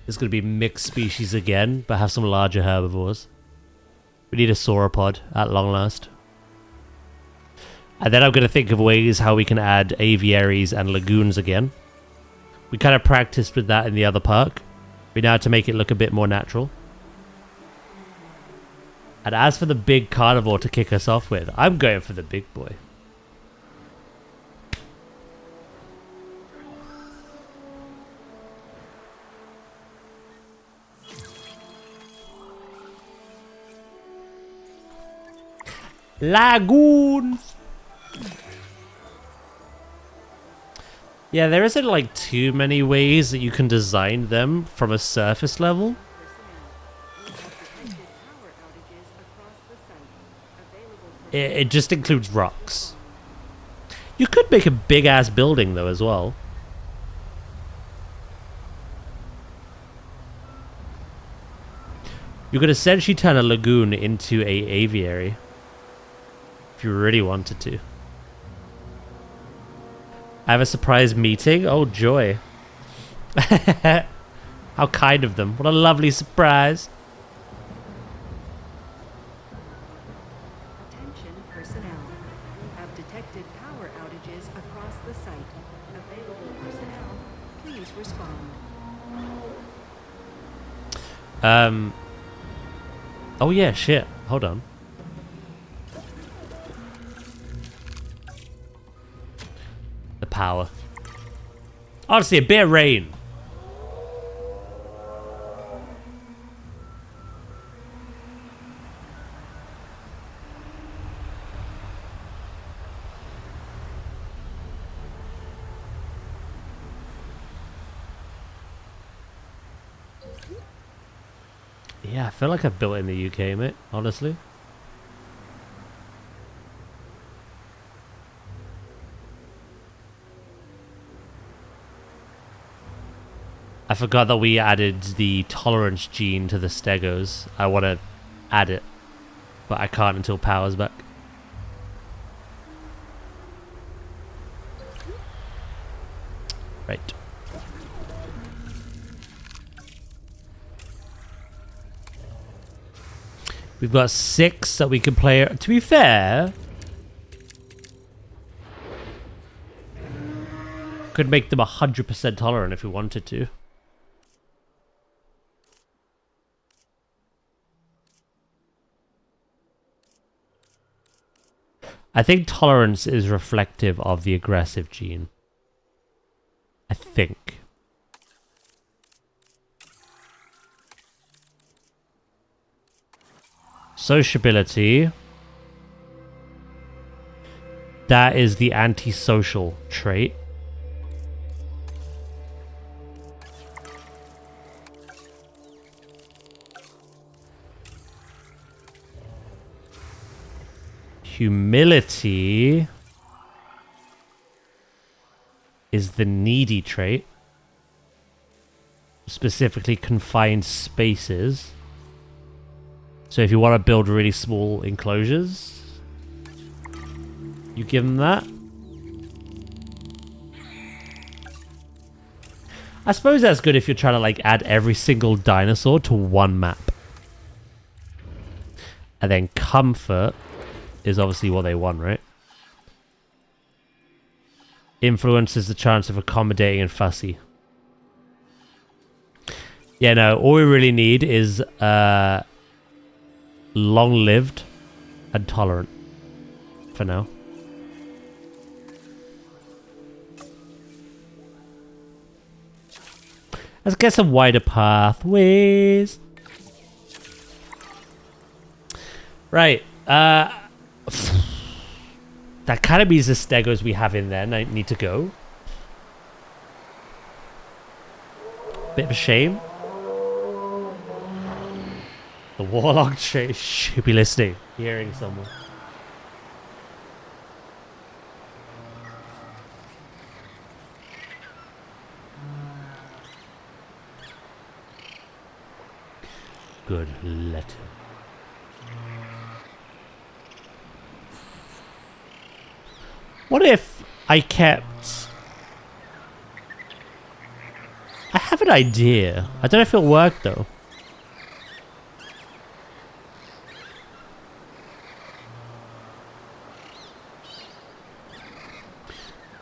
is going to be mixed species again, but have some larger herbivores. We need a sauropod at long last. And then I'm going to think of ways how we can add aviaries and lagoons again. We kind of practiced with that in the other park. We now have to make it look a bit more natural. And as for the big carnivore to kick us off with, I'm going for the big boy. Lagoons! Yeah, there isn't like too many ways that you can design them from a surface level. It just includes rocks. You could make a big ass building though as well. You could essentially turn a lagoon into a aviary. If you really wanted to. I have a surprise meeting? Oh, joy. How kind of them. What a lovely surprise. Attention personnel. We have detected power outages across the site. Available personnel, please respond. Oh yeah, shit. Hold on. The power. Honestly, a bit of rain. Yeah, I feel like I've built it in the UK, mate, honestly. I forgot that we added the tolerance gene to the stegos. I want to add it, but I can't until power's back. Right. We've got 6 that we can play. To be fair, could make them 100% tolerant if we wanted to. I think tolerance is reflective of the aggressive gene. I think. Sociability. That is the antisocial trait. Humility is the needy trait. Specifically confined spaces. So if you want to build really small enclosures, you give them that. I suppose that's good if you're trying to like add every single dinosaur to one map. And then comfort is obviously what they want, right? Influence is the chance of accommodating and fussy. Yeah, no, all we really need is long-lived and tolerant for now. Let's get some wider pathways. Right. That kind of means the stegos we have in there need to go. Bit of a shame. The warlock should be listening, hearing someone. Good letter. What if I kept... I have an idea. I don't know if it'll work though.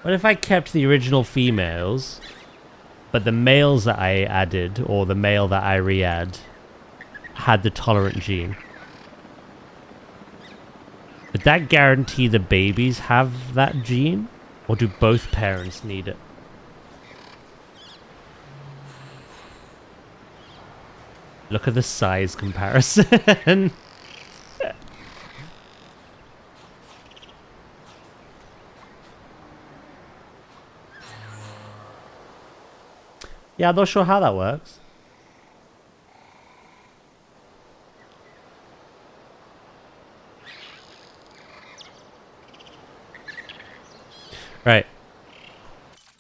What if I kept the original females, but the males that I added, or the male that I re-add, had the tolerant gene? Would that guarantee the babies have that gene? Or do both parents need it? Look at the size comparison. Yeah, I'm not sure how that works. Right.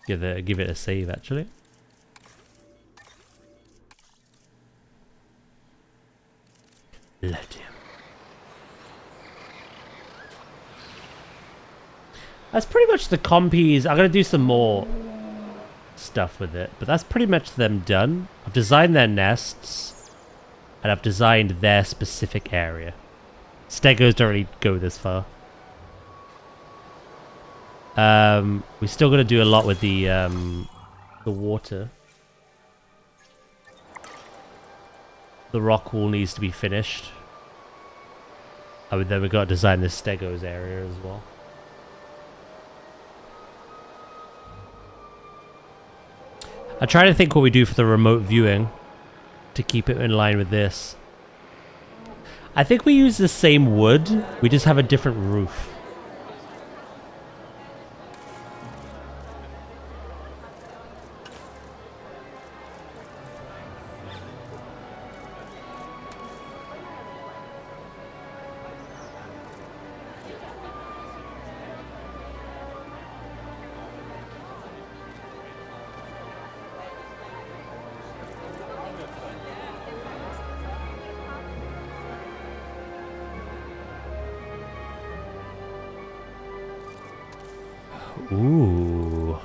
Give it a save, actually. Let him. That's pretty much the compies. I'm going to do some more stuff with it, but that's pretty much them done. I've designed their nests, and I've designed their specific area. Stegos don't really go this far. We still got to do a lot with the water. The rock wall needs to be finished. Oh, then we've got to design the Stegos area as well. I try to think what we do for the remote viewing to keep it in line with this. I think we use the same wood, we just have a different roof. Ooh.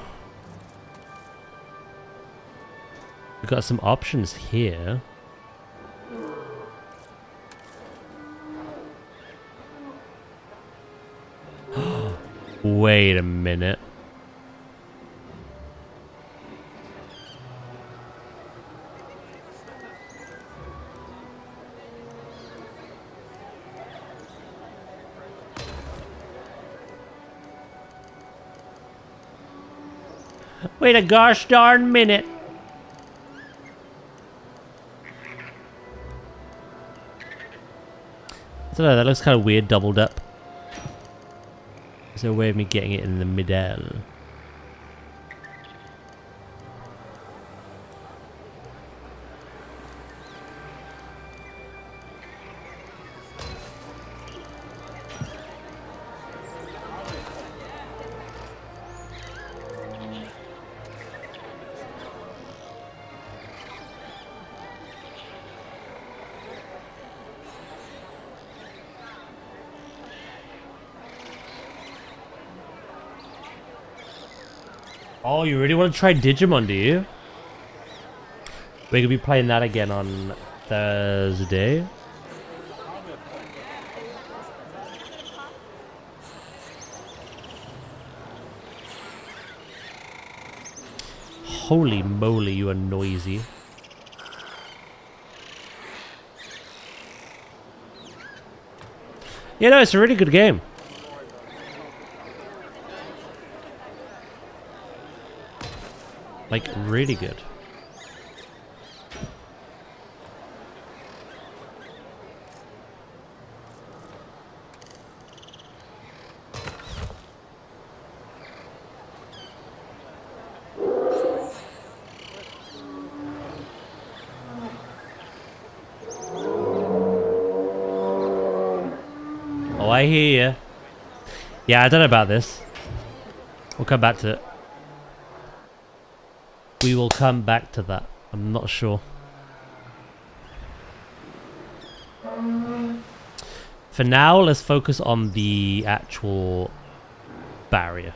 We've got some options here. Wait a minute. Wait a gosh darn minute. I don't know, that looks kind of weird doubled up. Is there a way of me getting it in the middle? Oh, you really want to try Digimon, do you? We're going to be playing that again on Thursday. Holy moly, you are noisy. You know, it's a really good game. Like, really good. Oh, I hear you. Yeah, I don't know about this. We'll come back to it. We will come back to that. I'm not sure. For now, let's focus on the actual barrier.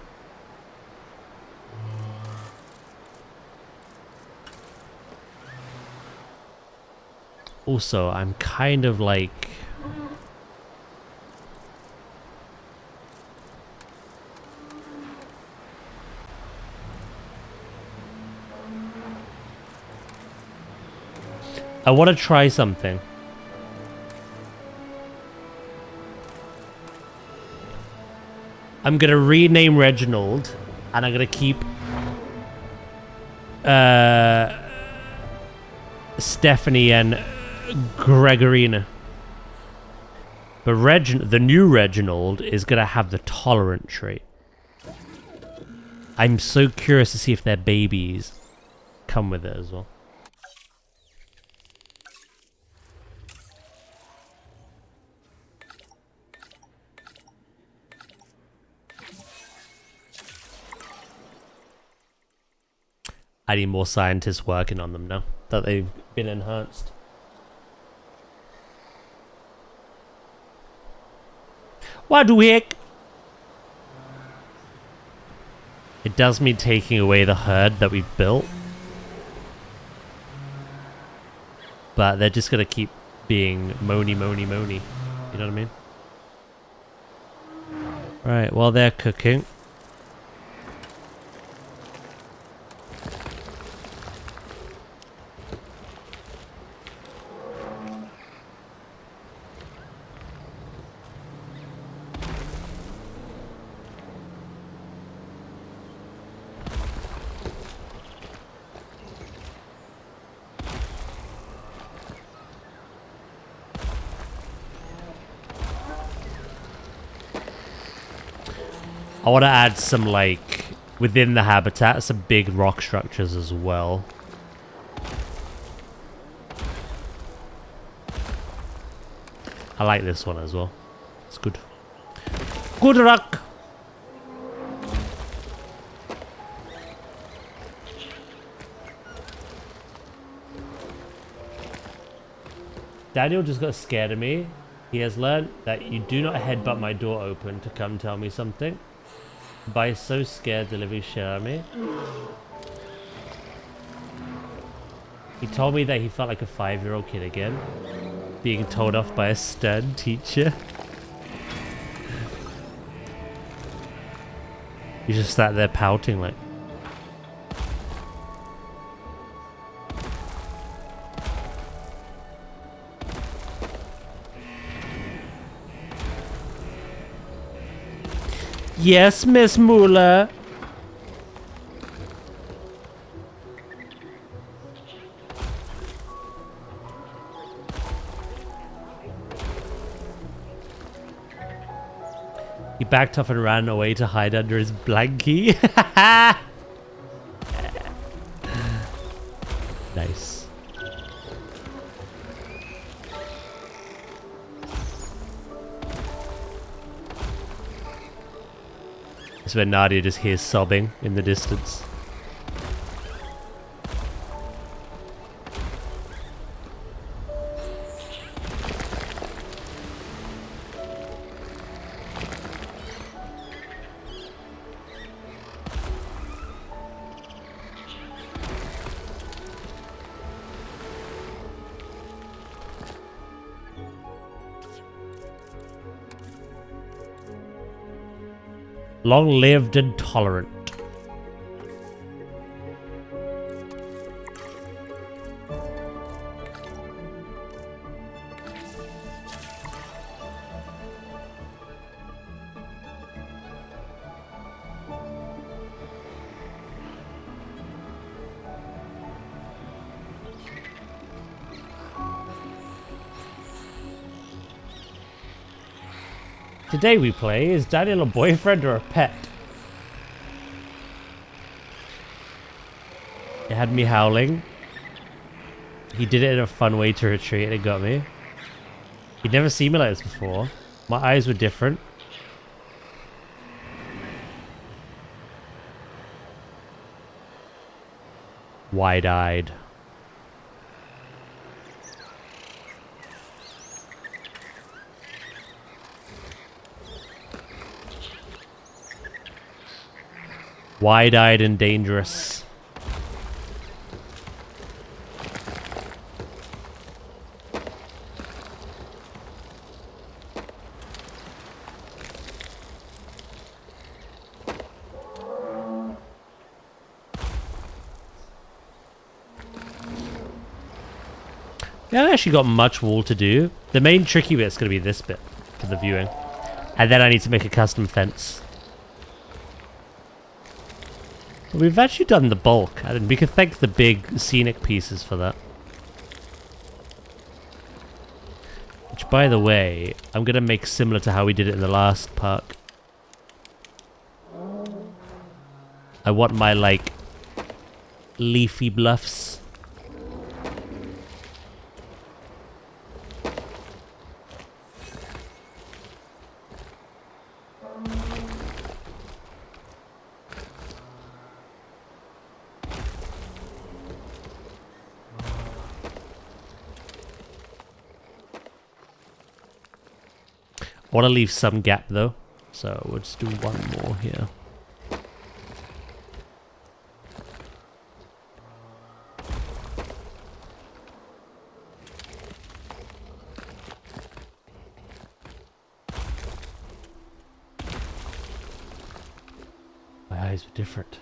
Also, I'm kind of like... I want to try something. I'm going to rename Reginald, and I'm going to keep Stephanie and Gregorina. But the new Reginald is going to have the tolerant trait. I'm so curious to see if their babies come with it as well. I need more scientists working on them now that they've been enhanced. What the heck? It does mean taking away the herd that we've built. But they're just gonna keep being moany, moany, moany. You know what I mean? Right, while they're cooking. I want to add some, like, within the habitat, some big rock structures as well. I like this one as well. It's good. Good luck! Daniel just got scared of me. He has learned that you do not headbutt my door open to come tell me something. But he's so scared to live his shit out of me. He told me that he felt like a 5-year-old kid again. Being told off by a stern teacher. He's just sat there pouting like... Yes, Miss Muller. He backed off and ran away to hide under his blankie. Nice. It's when Nadia just hears sobbing in the distance. Long-lived and tolerant. Today we play, is Daniel a boyfriend or a pet? It had me howling. He did it in a fun way to retreat and it got me. He'd never seen me like this before. My eyes were different. Wide-eyed. Wide-eyed and dangerous. We haven't actually got much wall to do. The main tricky bit's going to be this bit for the viewing. And then I need to make a custom fence. We've actually done the bulk, and we can thank the big scenic pieces for that. Which, by the way, I'm going to make similar to how we did it in the last park. I want my, like, leafy bluffs. I want to leave some gap though, so we'll just do one more here. My eyes were different.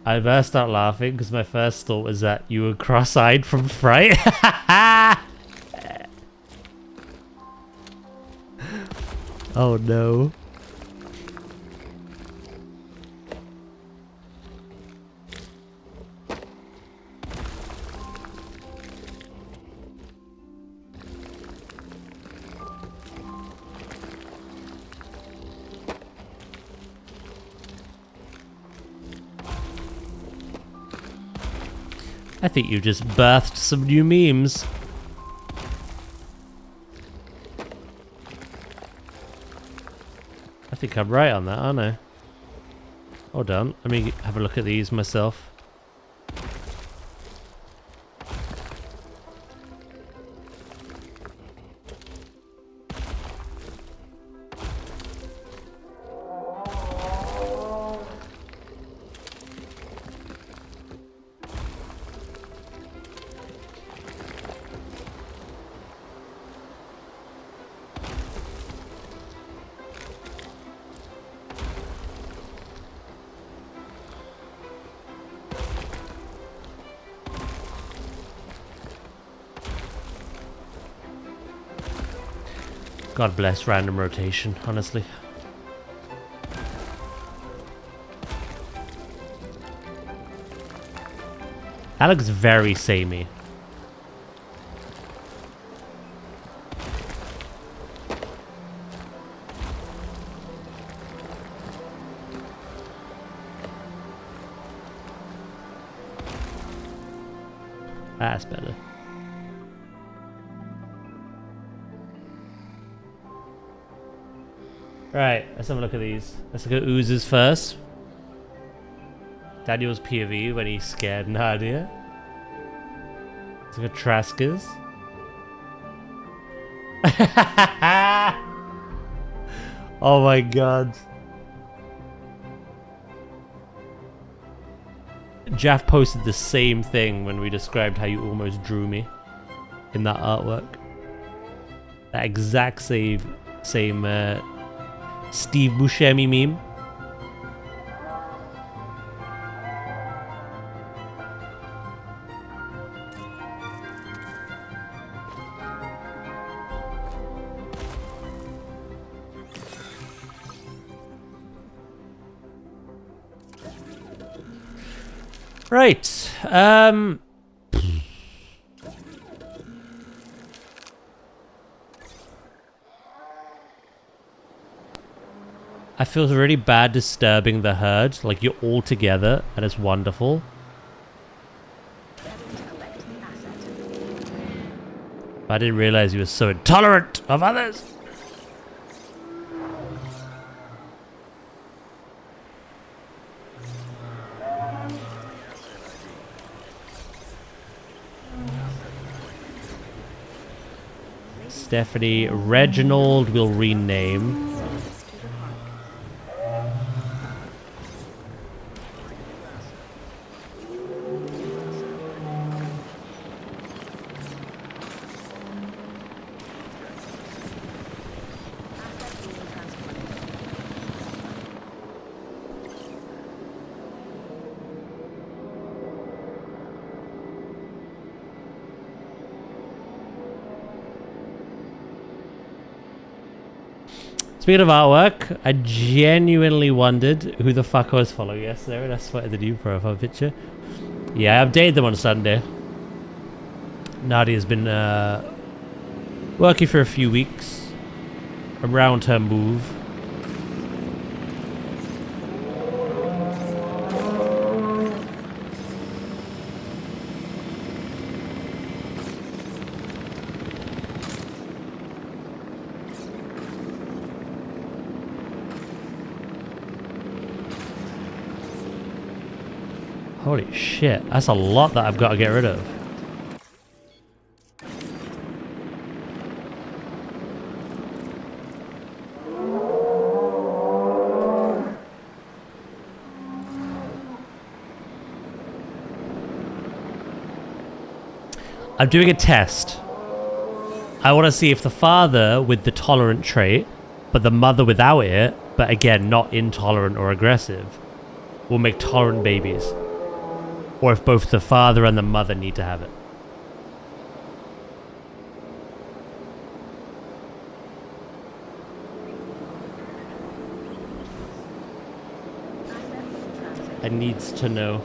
I burst out laughing because my first thought was that you were cross-eyed from fright. Oh no. I think you just birthed some new memes. I think I'm right on that, aren't I? Hold on, let me have a look at these myself. God bless random rotation, honestly. That looks very samey. That's better. Right, let's have a look at these. Let's look at Oozes first. Daniel's POV when he's scared Nadia. Let's look at Traska's. Oh my god. Jaff posted the same thing when we described how you almost drew me in that artwork. That exact same Steve Buscemi meme. Right. I feel really bad disturbing the herd. Like, you're all together, and it's wonderful. But I didn't realize you were so intolerant of others. Stephanie, Reginald will rename. Speaking of artwork, I genuinely wondered who the fuck I was following yesterday when I spotted the new profile picture. Yeah, I updated them on Sunday. Nadia's been working for a few weeks around her move. Holy shit, that's a lot that I've got to get rid of. I'm doing a test. I want to see if the father with the tolerant trait, but the mother without it, but again, not intolerant or aggressive, will make tolerant babies. Or if both the father and the mother need to have it. I needs to know.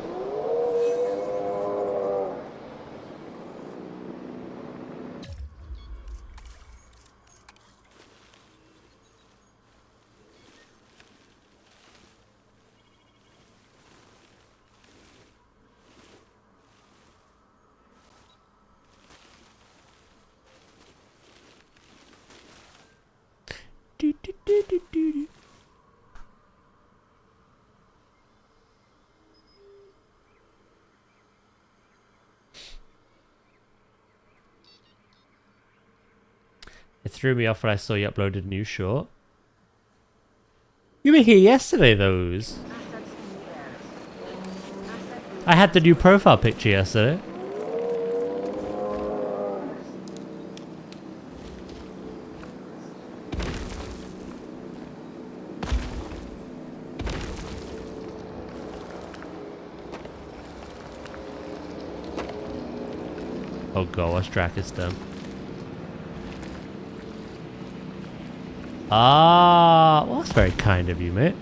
It threw me off when I saw you uploaded a new short. You were here yesterday, those. I had the new profile picture yesterday. Oh god, what's Dracus done? Ah, well, that's very kind of you, mate.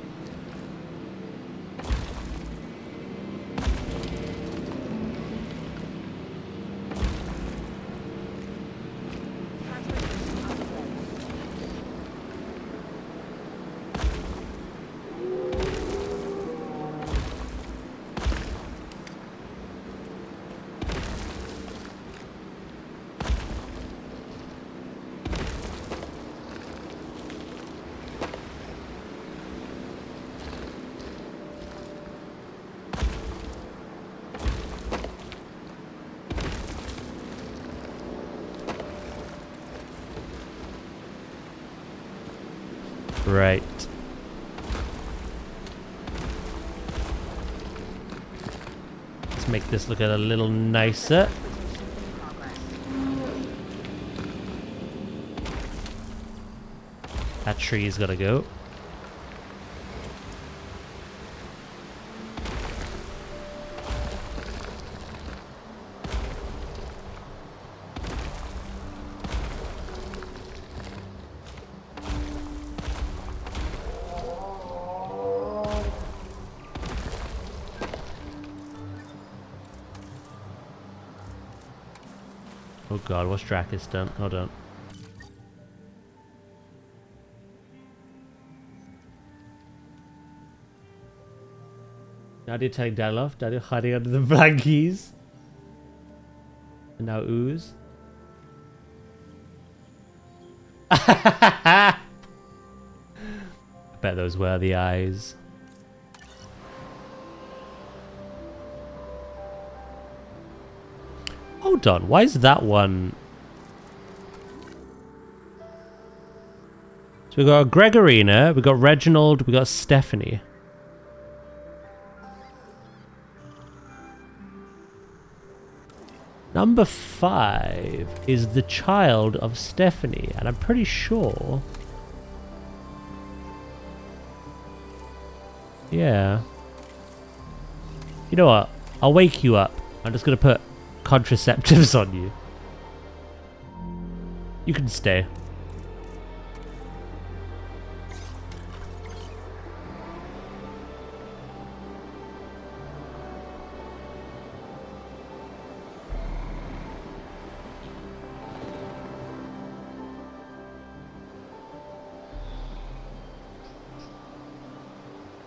Right. Let's make this look a little nicer. That tree's gotta go. Oh god, what's Dracus done? Hold on. Nadia telling Dad off. Nadia hiding under the blankies. And now ooze. I bet those were the eyes. Hold on, why is that one? So we got Gregorina, we got Reginald, we got Stephanie. Number 5 is the child of Stephanie, and I'm pretty sure. Yeah. You know what? I'll wake you up. I'm just gonna put contraceptives on you. You can stay.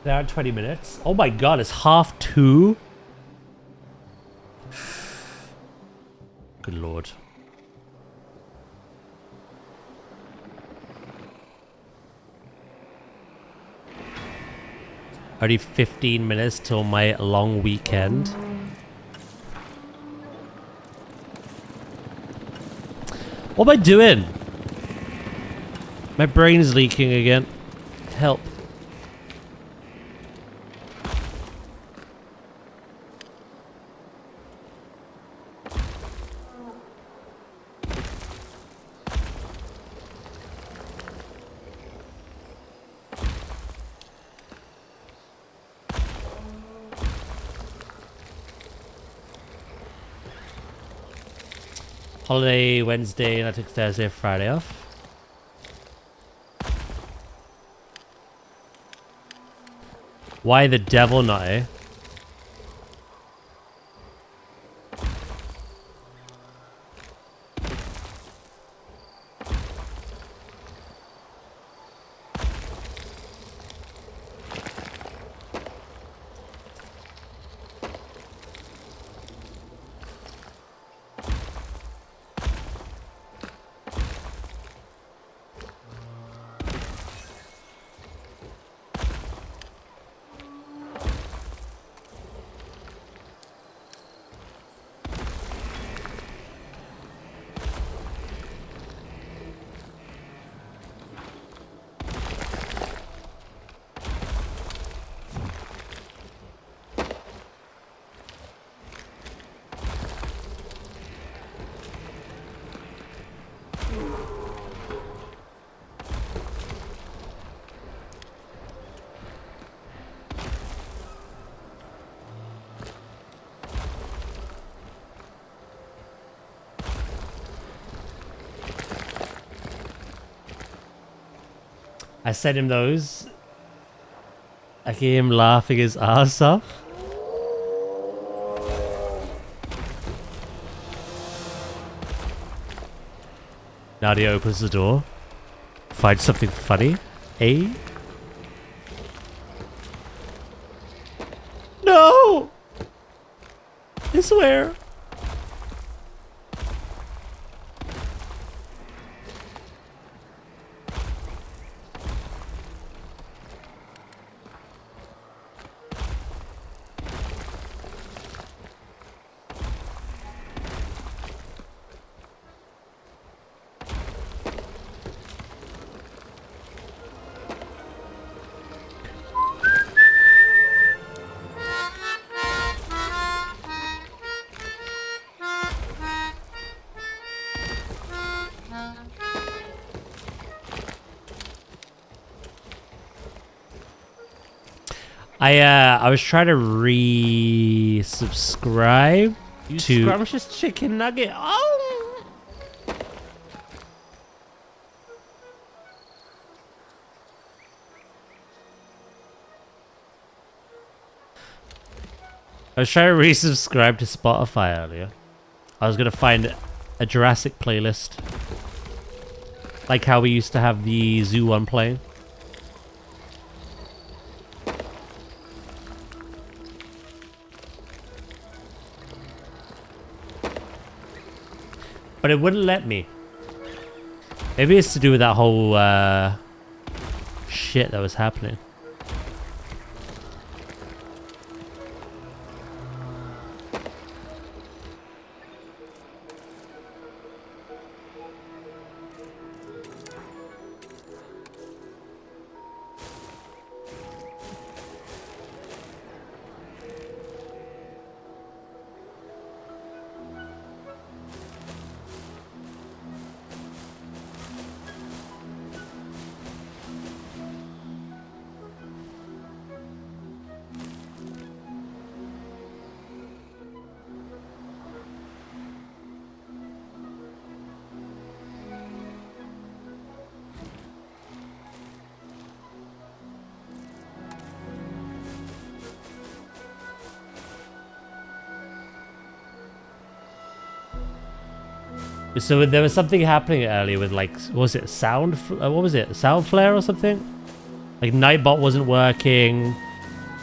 There are 20 minutes. Oh my god, it's 2:30. Good lord. Only 15 minutes till my long weekend. What am I doing? My brain is leaking again. Help. Holiday Wednesday, and I took Thursday and Friday off. Why the devil not, eh? I sent him those. I hear him laughing his ass off. Nadia opens the door. Finds something funny. Eh? No! I swear. I was trying to resubscribe to Scrumptious Chicken Nugget. Oh! I was trying to resubscribe to Spotify earlier. I was gonna find a Jurassic playlist, like how we used to have the Zoo one playing. But it wouldn't let me. Maybe it's to do with that whole shit that was happening. So there was something happening earlier with, like, was it sound? What was it? Sound flare or something? Like Nightbot wasn't working.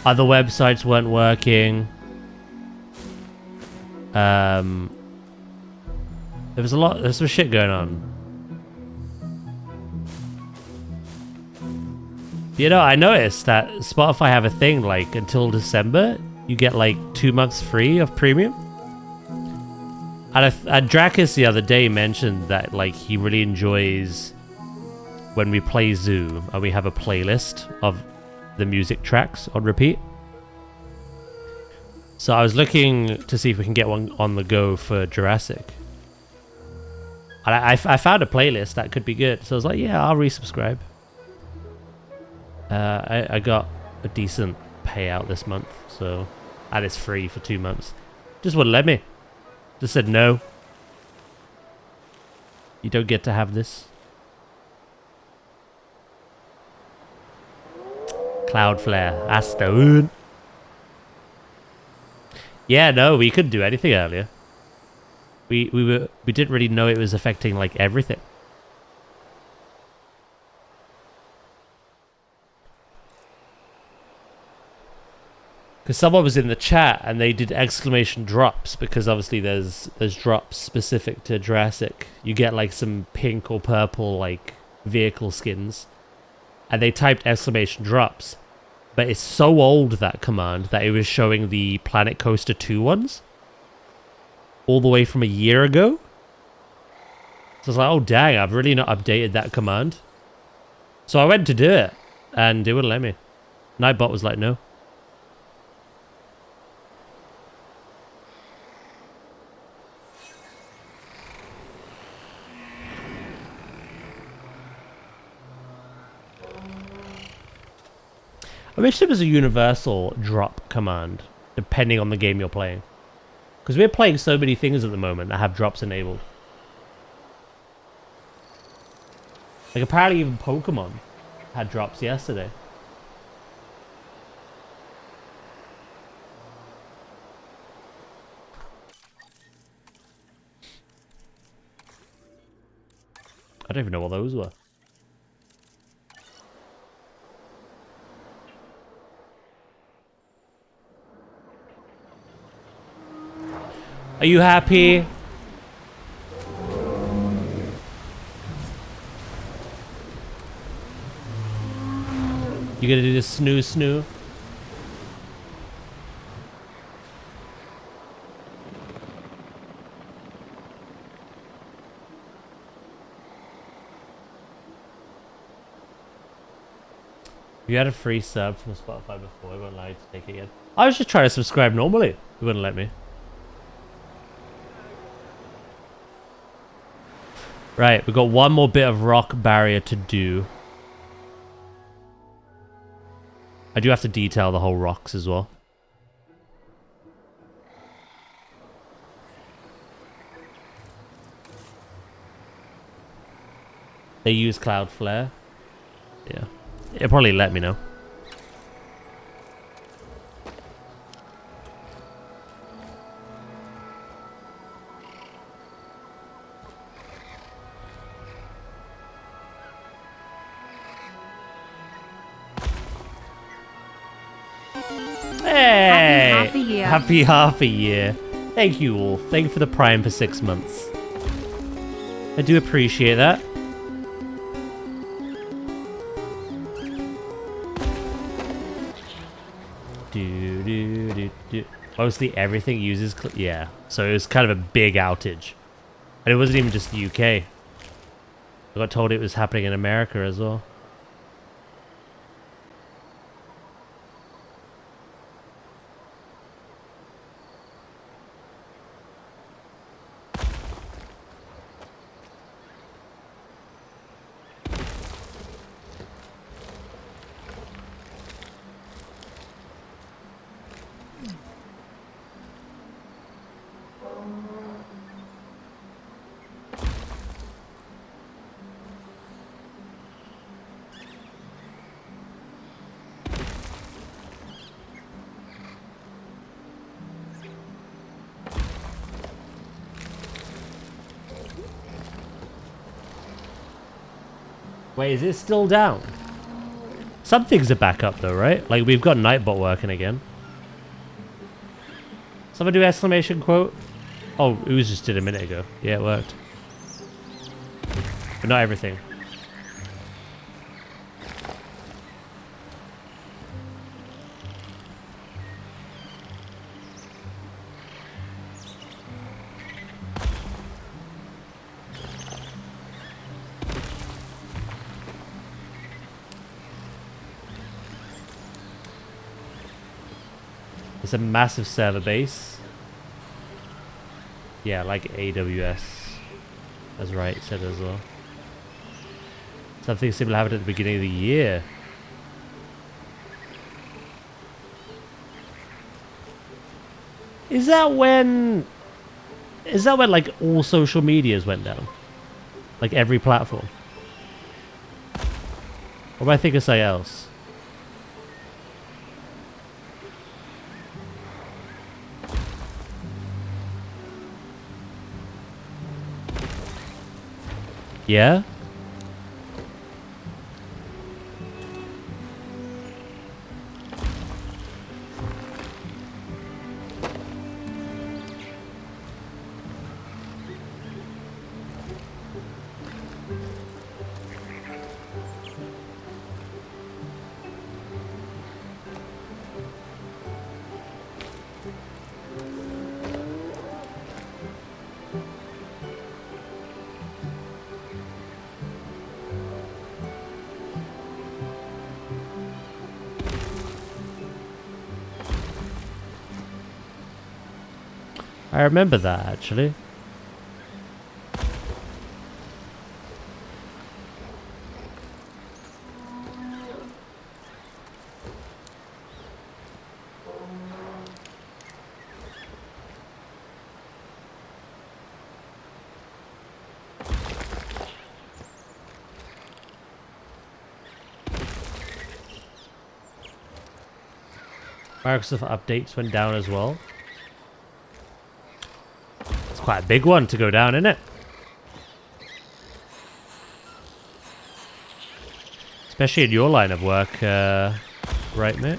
Other websites weren't working. There was there's some shit going on. You know, I noticed that Spotify have a thing, like, until December, you get like 2 months free of premium. And Dracus the other day mentioned that, like, he really enjoys when we play Zoo and we have a playlist of the music tracks on repeat. So I was looking to see if we can get one on the go for Jurassic. And I found a playlist that could be good. So I was like, yeah, I'll resubscribe. I got a decent payout this month, so, and it's free for 2 months. Just wouldn't let me. Just said no. You don't get to have this. Cloudflare. Aston. Yeah, no, we couldn't do anything earlier. We didn't really know it was affecting, like, everything. Because someone was in the chat and they did exclamation drops, because obviously there's drops specific to Jurassic. You get like some pink or purple like vehicle skins, and they typed exclamation drops, but it's so old, that command, that it was showing the Planet Coaster 2 ones all the way from a year ago. So I was like, oh dang, I've really not updated that command. So I went to do it and it wouldn't let me. Nightbot was like, no. I wish there was a universal drop command, depending on the game you're playing. Because we're playing so many things at the moment that have drops enabled. Like, apparently even Pokemon had drops yesterday. I don't even know what those were. Are you happy? You gonna do the snoo? You had a free sub from Spotify before, I won't lie to take it again. I was just trying to subscribe normally. It wouldn't let me. Right, we've got one more bit of rock barrier to do. I do have to detail the whole rocks as well. They use Cloudflare. Yeah. It'll probably let me know. Hey! Happy half a year. Happy half a year. Thank you all. Thank you for the Prime for 6 months. I do appreciate that. Mostly everything uses... yeah. So it was kind of a big outage. And it wasn't even just the UK. I got told it was happening in America as well. Wait, is it still down? Some things are back up though, right? Like we've got Nightbot working again. Someone do exclamation quote? Oh, Ooze just did a minute ago. Yeah, it worked. But not everything. It's a massive server base. Yeah, like AWS. That's right, it said as well. Something similar happened at the beginning of the year. Is that when like all social medias went down? Like every platform? Or am I thinking of something else? Yeah? I remember that actually. Microsoft updates went down as well. It's quite a big one to go down, isn't it? Especially in your line of work, right, mate?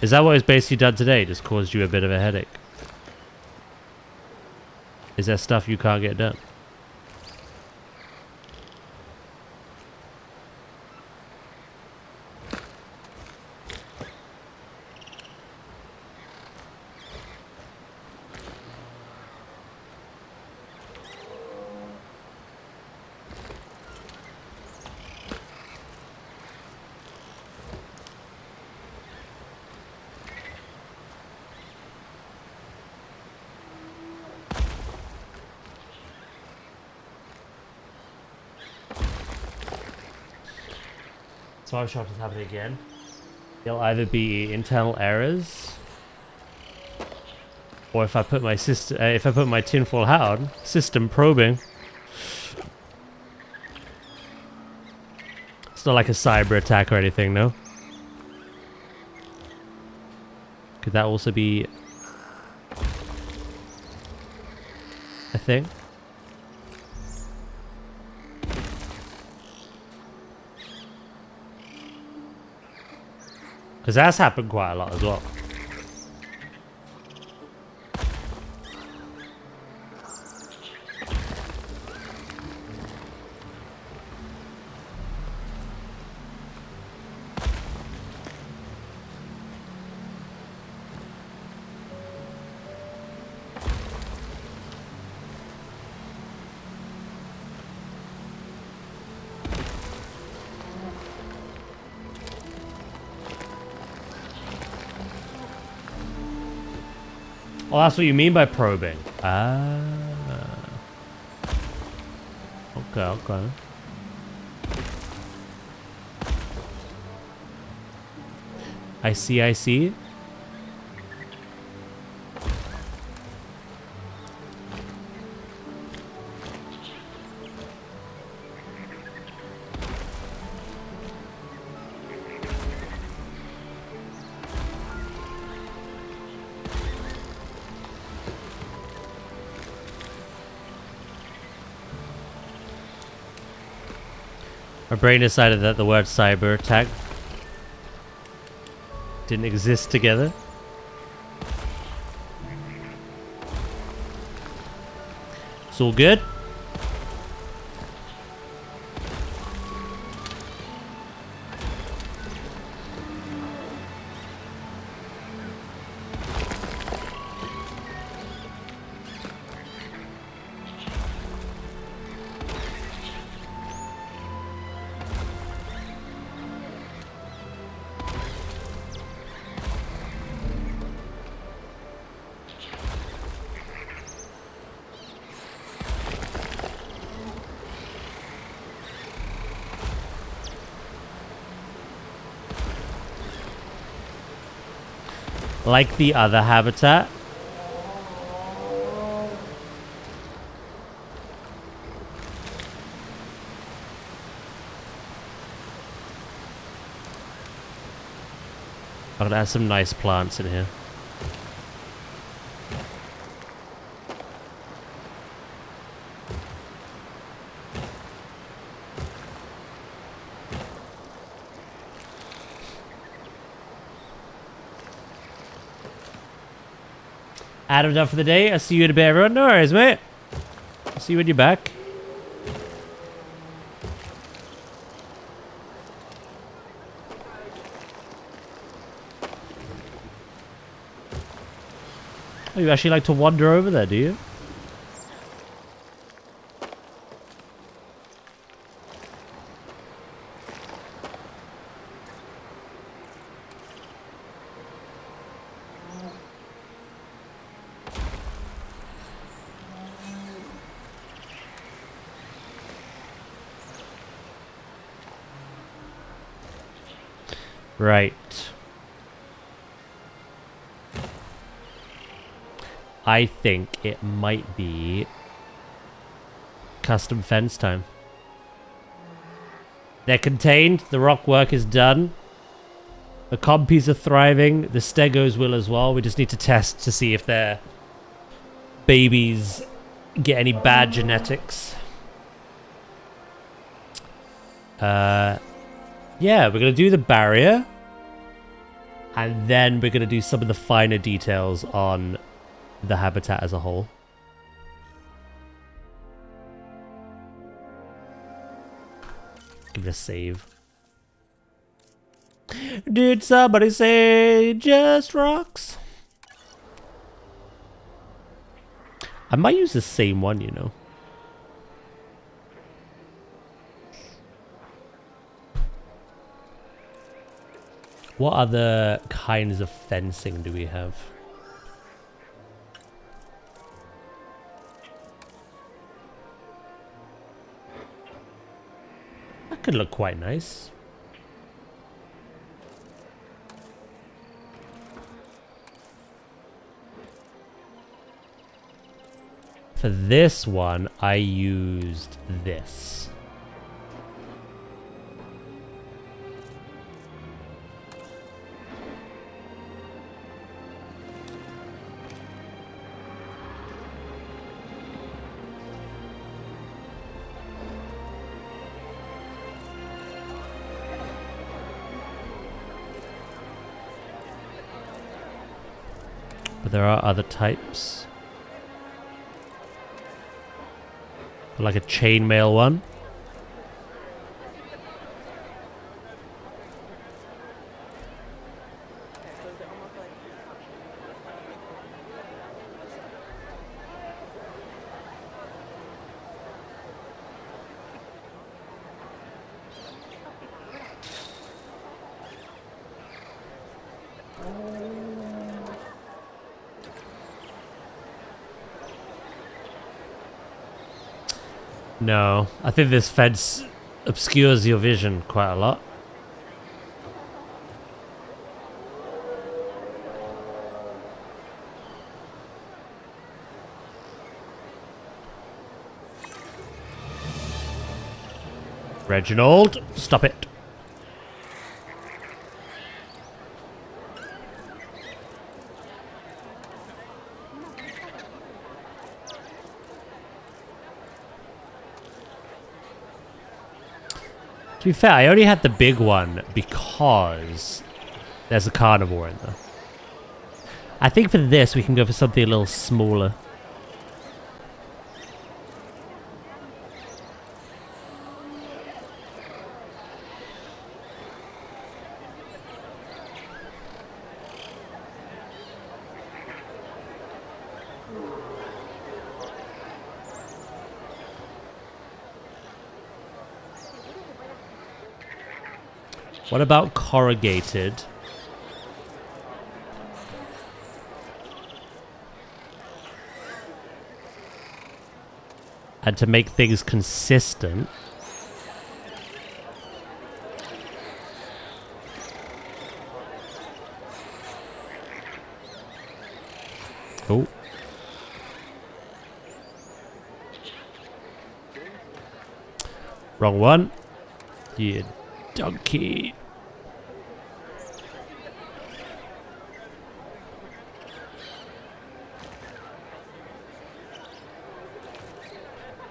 Is that what it's basically done today? Just caused you a bit of a headache? Is there stuff you can't get done? So I'm sure it's happening again. It'll either be internal errors, or if I put my tinfoil hat on, system probing. It's not like a cyber attack or anything, no? Could that also be a thing? Because that's happened quite a lot as well. Oh, that's what you mean by probing. Ah. Okay, okay. I see, I see. My brain decided that the word cyber attack didn't exist together. It's all good. Like the other habitat. I'm gonna have some nice plants in here. Adam done for the day. I'll see you in a bit, everyone. No worries, mate. I'll see you when you're back. Oh, you actually like to wander over there, do you? Right. I think it might be custom fence time. They're contained. The rock work is done. The compies are thriving. The stegos will as well. We just need to test to see if their babies get any bad genetics. Yeah, we're going to do the barrier. And then we're going to do some of the finer details on the habitat as a whole. Give it a save. Did somebody say just rocks? I might use the same one, you know. What other kinds of fencing do we have? That could look quite nice. For this one, I used this. But there are other types. Like a chainmail one. No, I think this fence obscures your vision quite a lot. Reginald, stop it. To be fair, I only had the big one because there's a carnivore in there. I think for this, we can go for something a little smaller. What about corrugated? And to make things consistent. Oh. Wrong one. You donkey.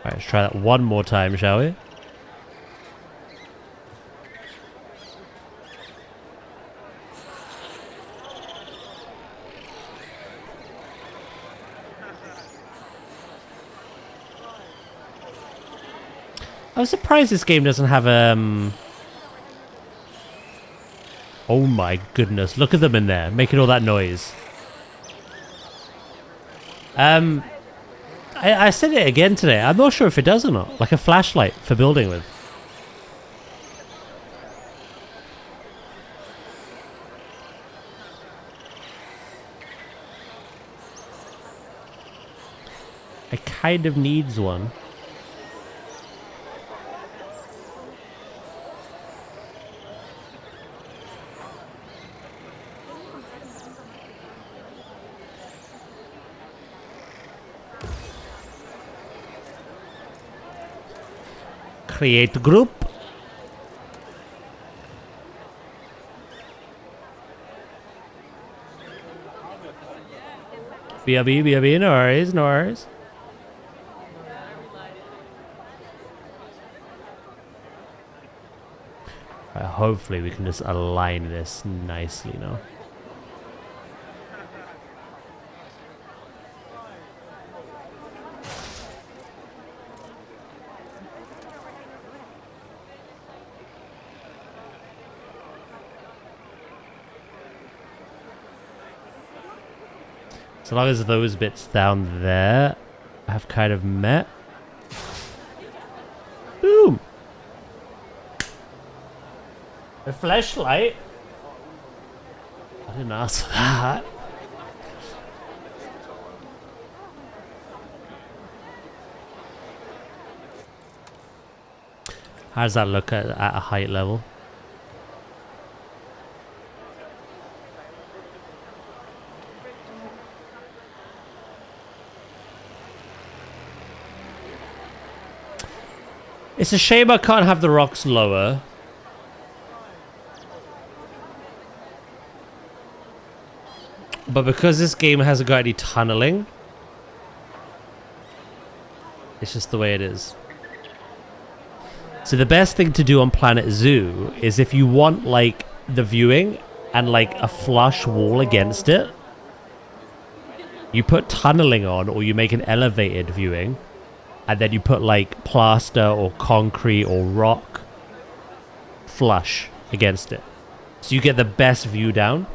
Alright, let's try that one more time, shall we? I'm surprised this game doesn't have oh my goodness, look at them in there, making all that noise. I said it again today. I'm not sure if it does or not. Like a flashlight for building with. It kind of needs one. Create group. BRB, no worries, no worries. Hopefully we can just align this nicely now. So long as those bits down there have kind of met. Boom! A flashlight? I didn't ask for that. How does that look at a height level? It's a shame I can't have the rocks lower. But because this game hasn't got any tunneling, it's just the way it is. So the best thing to do on Planet Zoo is if you want like the viewing and like a flush wall against it, you put tunneling on, or you make an elevated viewing, and then you put like plaster or concrete or rock flush against it. So you get the best view down.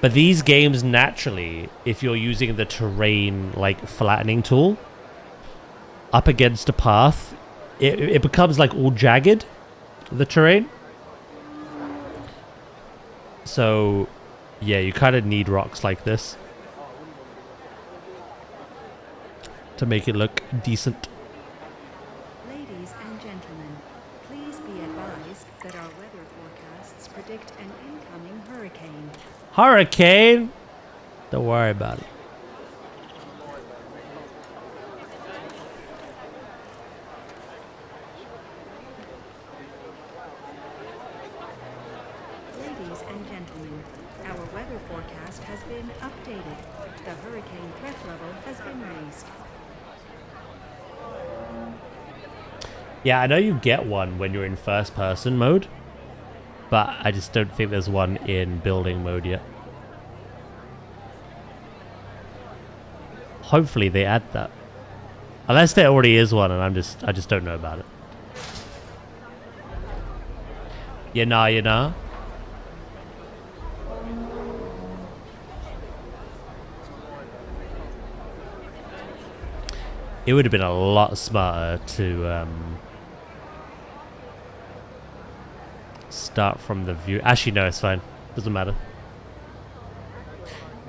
But these games naturally, if you're using the terrain like flattening tool up against a path, it becomes like all jagged, the terrain. So yeah, you kind of need rocks like this to make it look decent. Ladies and gentlemen, please be advised that our weather forecasts predict an incoming hurricane. Hurricane? Don't worry about it. Ladies and gentlemen, our weather forecast has been updated. The hurricane threat level has been raised. Yeah, I know you get one when you're in first person mode, but I just don't think there's one in building mode yet. Hopefully they add that. Unless there already is one and I just don't know about it. You know. It would have been a lot smarter to start from the view. Actually, no, it's fine. Doesn't matter.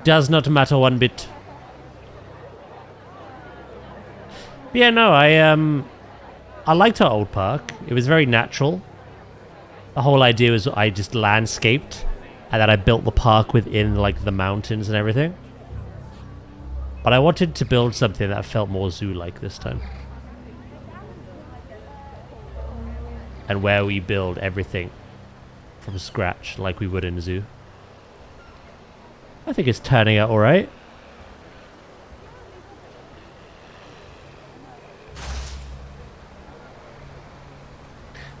Does not matter one bit. But yeah, no, I liked our old park. It was very natural. The whole idea was I just landscaped, and then I built the park within like the mountains and everything. But I wanted to build something that felt more zoo-like this time. And where we build everything from scratch like we would in a zoo. I think it's turning out alright.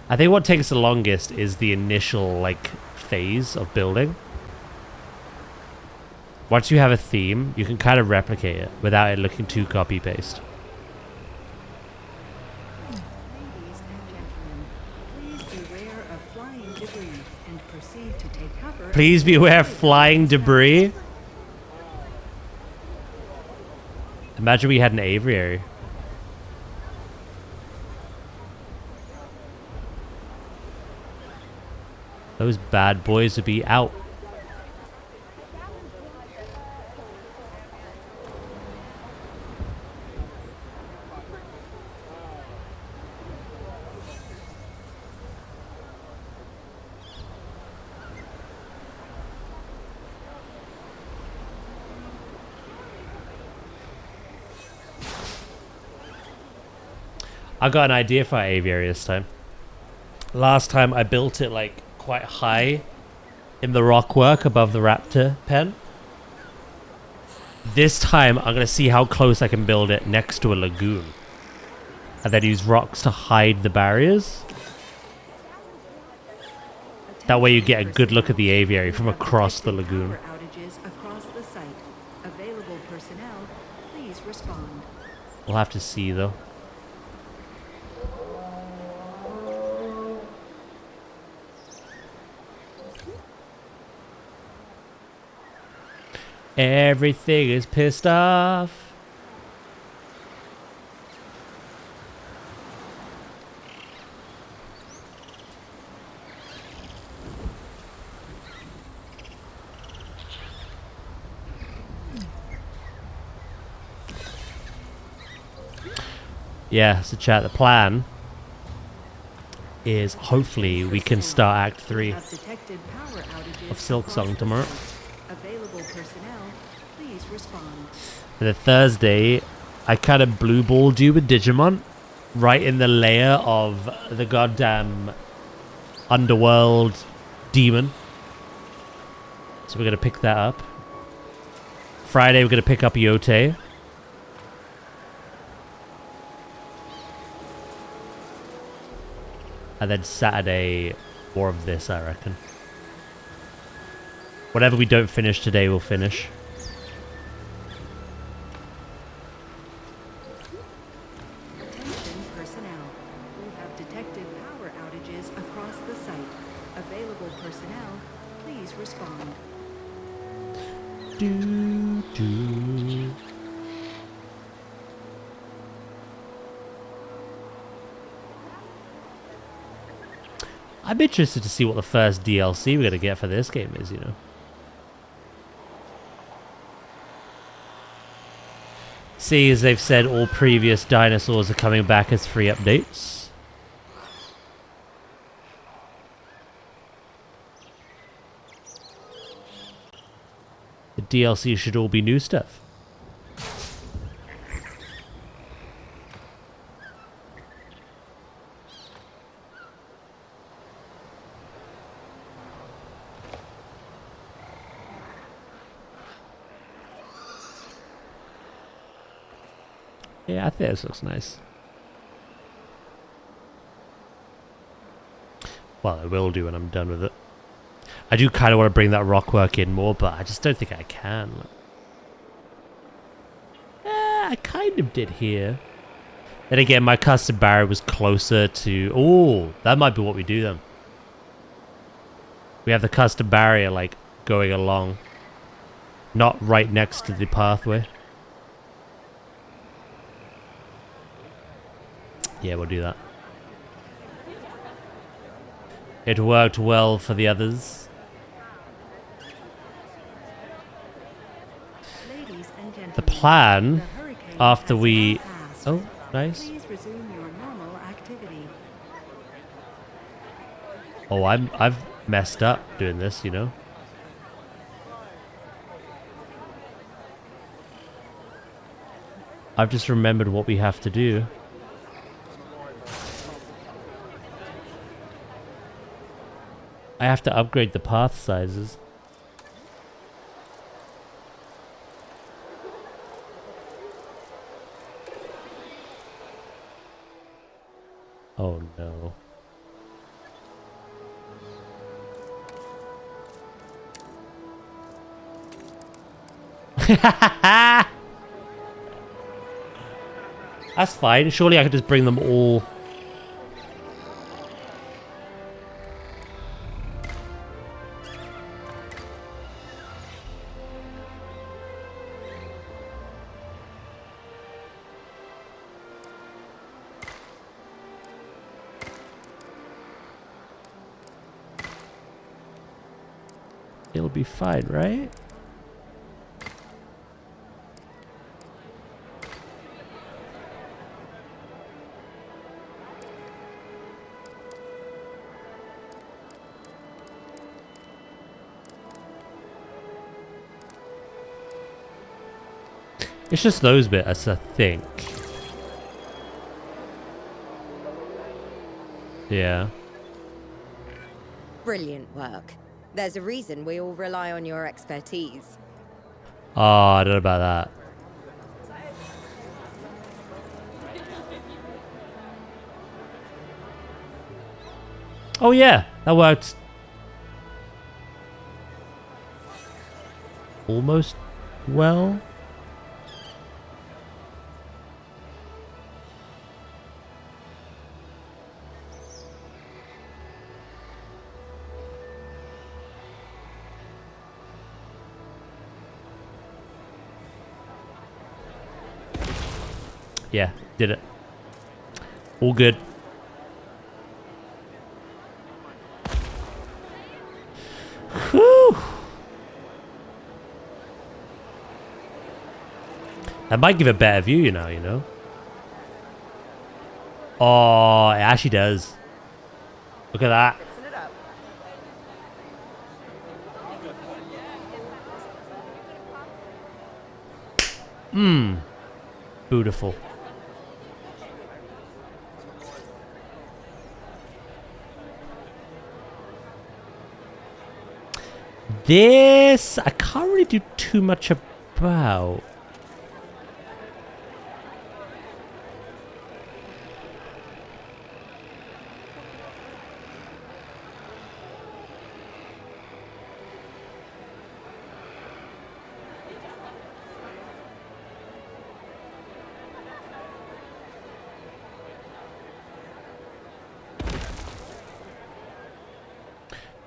I think what takes the longest is the initial like phase of building. Once you have a theme, you can kind of replicate it without it looking too copy-paste. Ladies and gentlemen, please beware of flying debris and proceed to take cover. Please beware of flying debris. Imagine we had an aviary. Those bad boys would be out. I got an idea for our aviary this time. Last time I built it like quite high in the rockwork above the raptor pen. This time I'm gonna see how close I can build it next to a lagoon, and then use rocks to hide the barriers. That way you get a good look at the aviary from across the lagoon. Outages across the site. Available personnel, please respond. We'll have to see though. Everything is pissed off. Yeah, so chat, the plan is hopefully we can start Act 3 of Silk Song tomorrow. Available personnel, please respond. And then Thursday, I kind of blue-balled you with Digimon right in the layer of the goddamn underworld demon. So we're going to pick that up. Friday, we're going to pick up Yote. And then Saturday, more of this, I reckon. Whatever we don't finish today, we'll finish. Attention personnel. We have detected power outages across the site. Available personnel, please respond. Do. I'm interested to see what the first DLC we're going to get for this game is, you know. See, as they've said, all previous dinosaurs are coming back as free updates. The DLC should all be new stuff. Yeah, I think this looks nice. Well, I will do when I'm done with it. I do kind of want to bring that rockwork in more, but I just don't think I can. I kind of did here. Then again, my custom barrier was closer to... Oh, that might be what we do then. We have the custom barrier, like, going along. Not right next to the pathway. Yeah, we'll do that. It worked well for the others. Ladies and gentlemen, The plan, the hurricane after has we... now passed. Oh, nice. Please resume your normal activity. Oh, I've messed up doing this, you know. I've just remembered what we have to do. I have to upgrade the path sizes. Oh no. That's fine. Surely I could just bring them all. It'll be fine, right? It's just those bits, I think. Yeah. Brilliant work. There's a reason we all rely on your expertise. Oh, I don't know about that. Oh yeah, that worked. Almost well. Yeah, did it. All good. Whew. That might give a better view, you know. Oh, it actually does. Look at that. Mmm. Beautiful. This I can't really do too much about.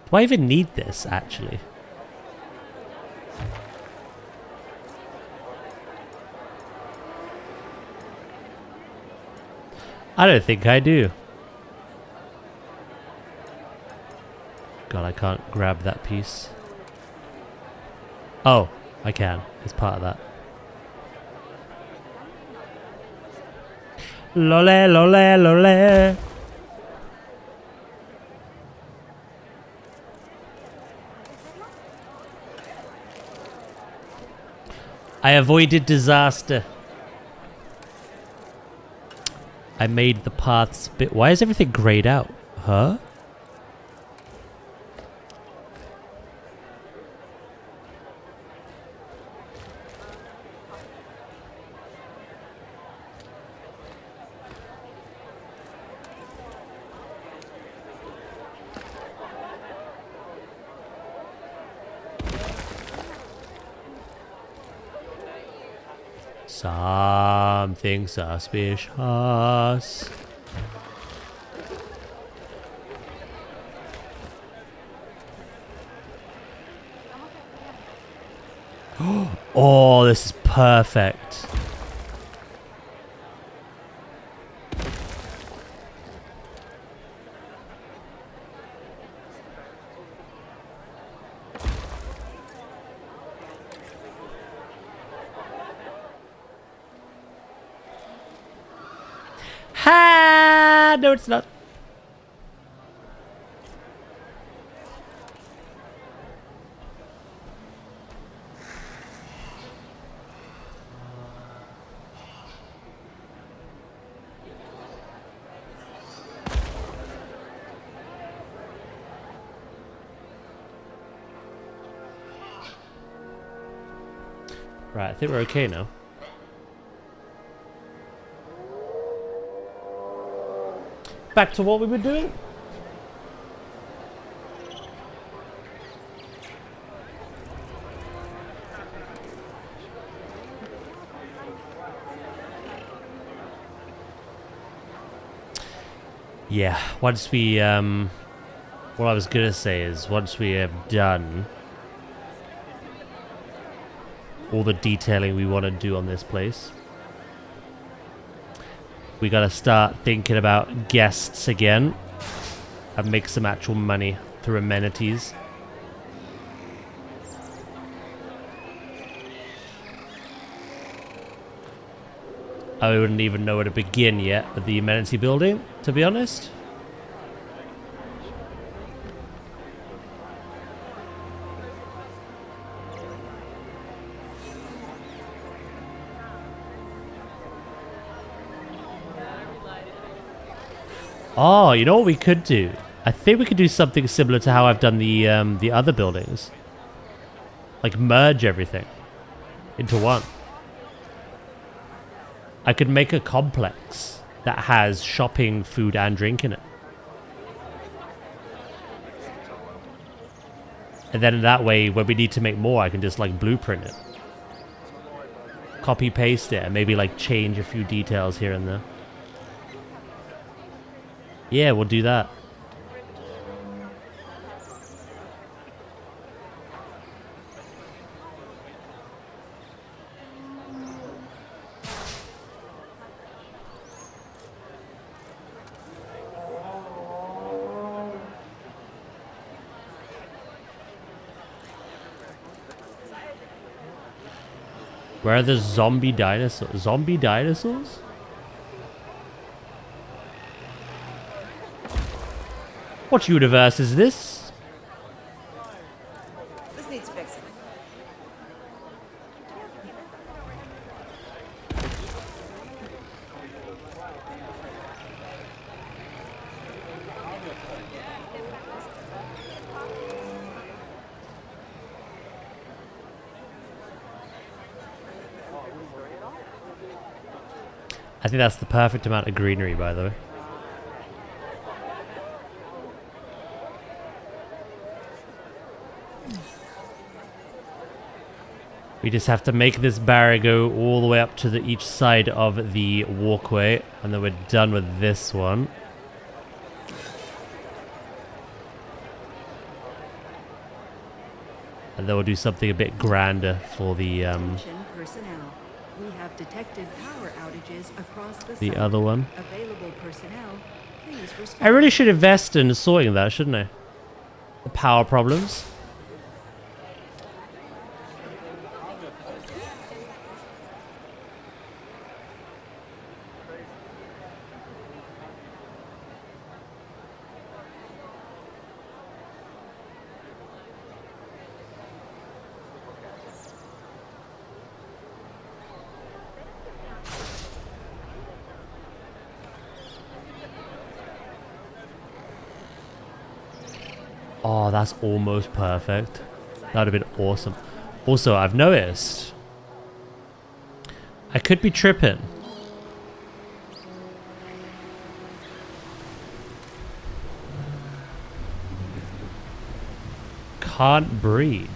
Do I even need this, actually? I don't think I do. God, I can't grab that piece. Oh, I can. It's part of that. Lole, lole, lole. I avoided disaster. I made the paths bit. Why is everything grayed out? Huh? Something suspicious. Oh, this is perfect. Ha! No, it's not. Right, I think we're okay now. Back to what we were doing. Yeah, once we, what I was gonna say is once we have done all the detailing we want to do on this place, we gotta start thinking about guests again and make some actual money through amenities. I wouldn't even know where to begin yet with the amenity building, to be honest. Oh, you know what we could do? I think we could do something similar to how I've done the other buildings. Like merge everything into one. I could make a complex that has shopping, food, and drink in it. And then that way, when we need to make more, I can just like blueprint it. Copy paste it and maybe like change a few details here and there. Yeah, we'll do that. Where are the zombie dinosaurs? Zombie dinosaurs? What universe is this? This needs fixing. I think that's the perfect amount of greenery, by the way. We just have to make this barrier go all the way up to each side of the walkway, and then we're done with this one. And then we'll do something a bit grander for the Attention personnel. We have detected power outages across the site. other one. Available personnel, please respond. I really should invest in sorting that, shouldn't I? The power problems. Oh, that's almost perfect. That would have been awesome. Also, I've noticed I could be tripping. Can't breed.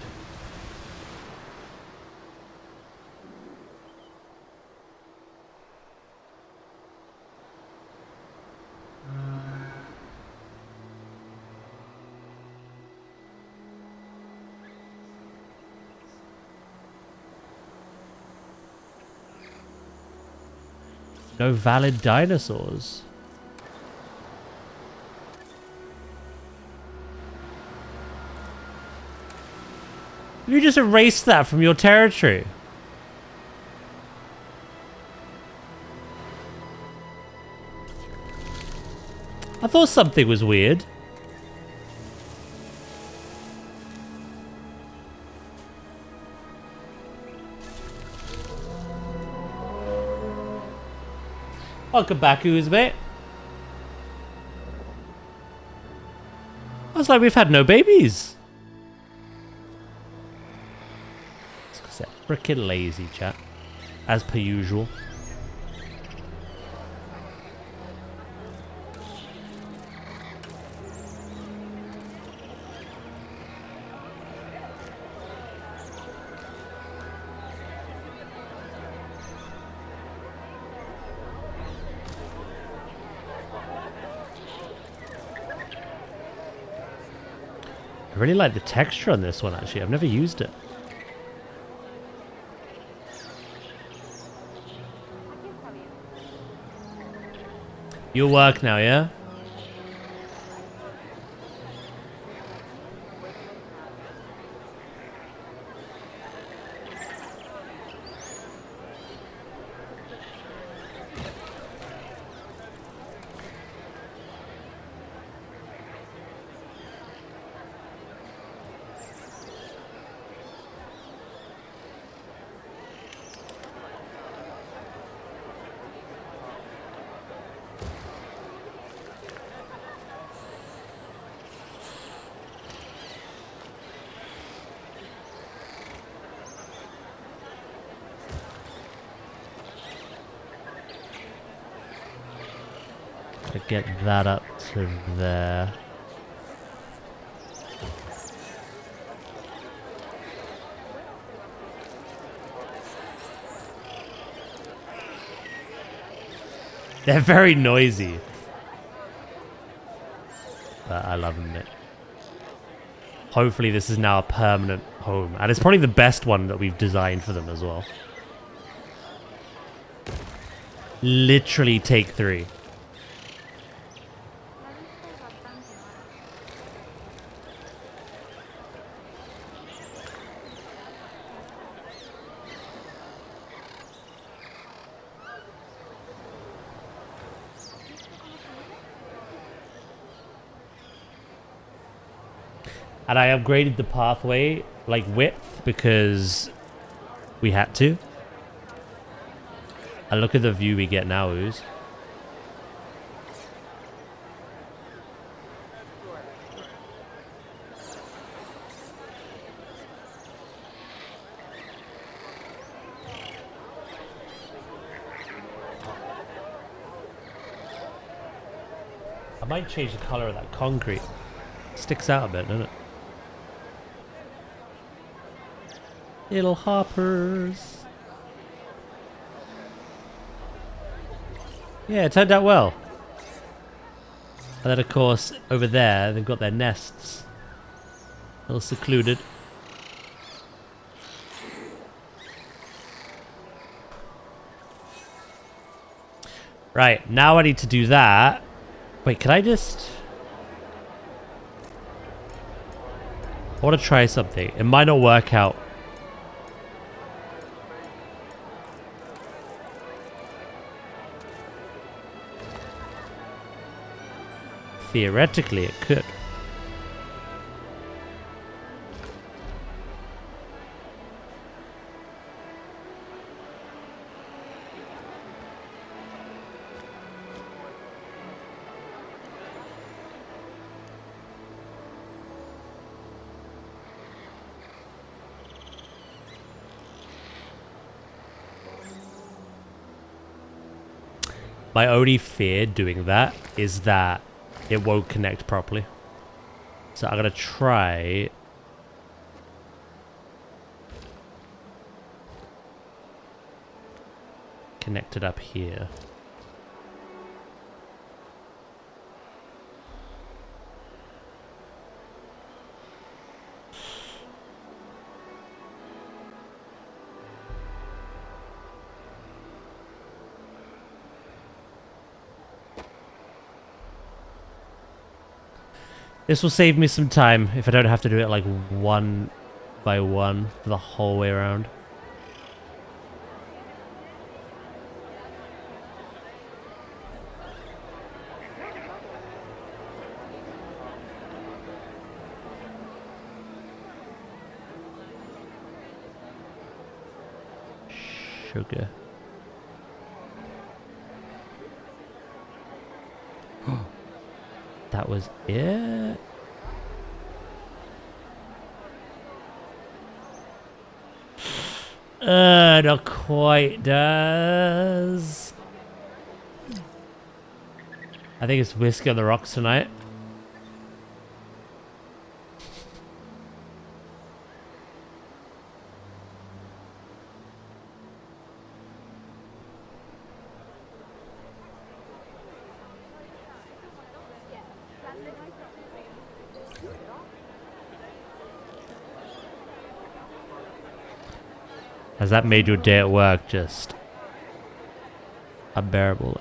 No valid dinosaurs. You just erased that from your territory. I thought something was weird. Welcome back, Uzbek. I was like, we've had no babies. It's 'cause they're freaking lazy, chat. As per usual. I really like the texture on this one, actually. I've never used it. You'll work now, yeah? To get that up to there. They're very noisy. But I love them, mate. Hopefully this is now a permanent home. And it's probably the best one that we've designed for them as well. Literally take 3. And I upgraded the pathway, like, width, because we had to. And look at the view we get now, Ooze. I might change the color of that concrete. Sticks out a bit, doesn't it? Little hoppers. Yeah, it turned out well. And then, of course, over there, they've got their nests. A little secluded. Right, now I need to do that. Wait, can I just... I want to try something. It might not work out. Theoretically, it could. My only fear doing that is that it won't connect properly. So I'm gonna try. Connect it up here. This will save me some time if I don't have to do it like 1 by 1 the whole way around. Sugar. That was it. Not quite does. I think it's whiskey on the rocks tonight. Has that made your day at work just unbearable?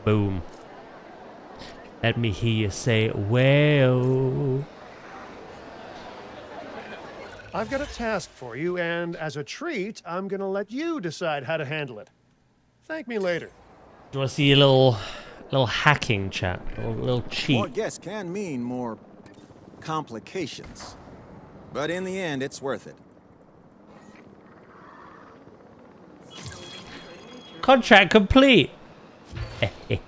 Boom. Let me hear you say, well. I've got a task for you, and as a treat, I'm gonna let you decide how to handle it. Thank me later. Do you want to see a little hacking chat? A little cheat? More guests can mean more complications. But in the end, it's worth it. Contract complete. And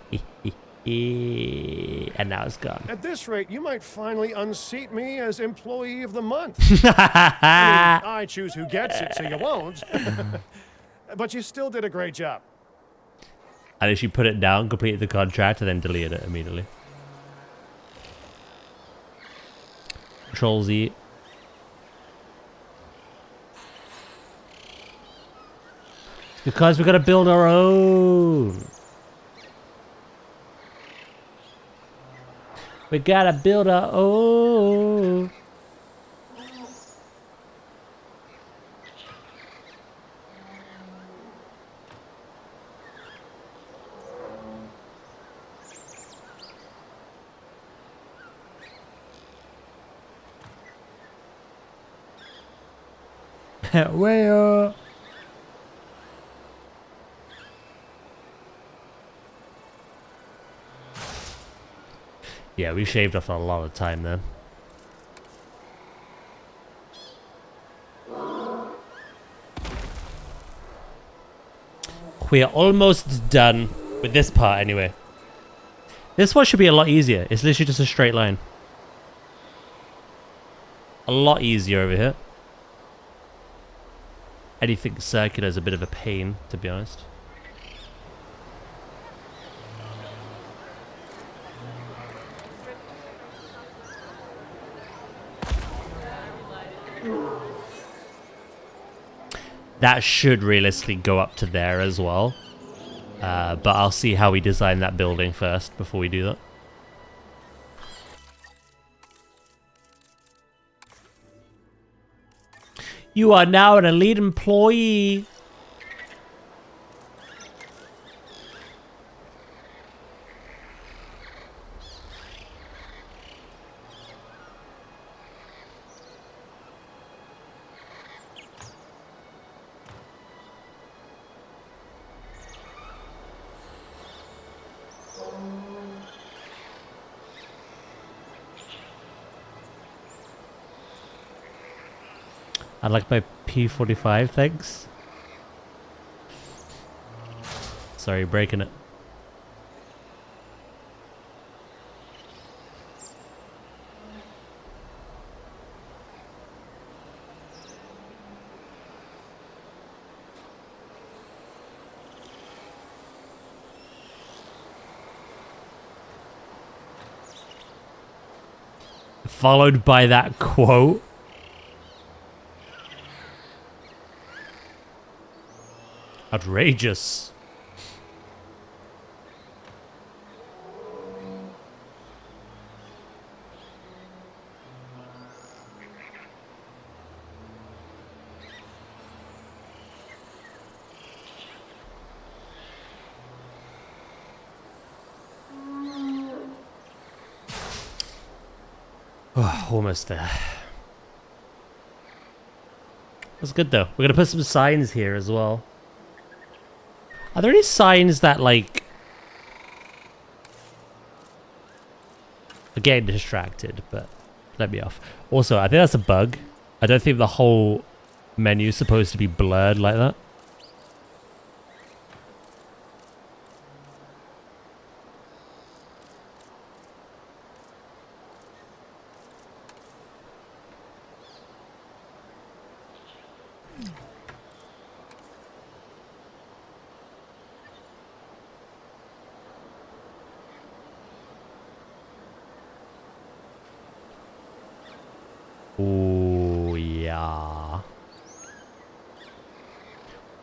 now it's gone. At this rate, you might finally unseat me as Employee of the Month. I choose who gets it, so you won't. But you still did a great job. And she put it down, completed the contract, and then deleted it immediately. Control Z. Because we gotta build our own. We gotta build our own. Well. Yeah, we shaved off a lot of time then. We are almost done with this part anyway. This one should be a lot easier. It's literally just a straight line. A lot easier over here. Anything circular is a bit of a pain, to be honest. That should realistically go up to there as well. But I'll see how we design that building first before we do that. You are now an elite employee. I like my P45, thanks. Sorry, breaking it. Followed by that quote. Outrageous. Oh, almost there. That's good though. We're gonna put some signs here as well. Are there any signs that, like... I'm getting distracted, but let me off. Also, I think that's a bug. I don't think the whole menu is supposed to be blurred like that. Oh yeah.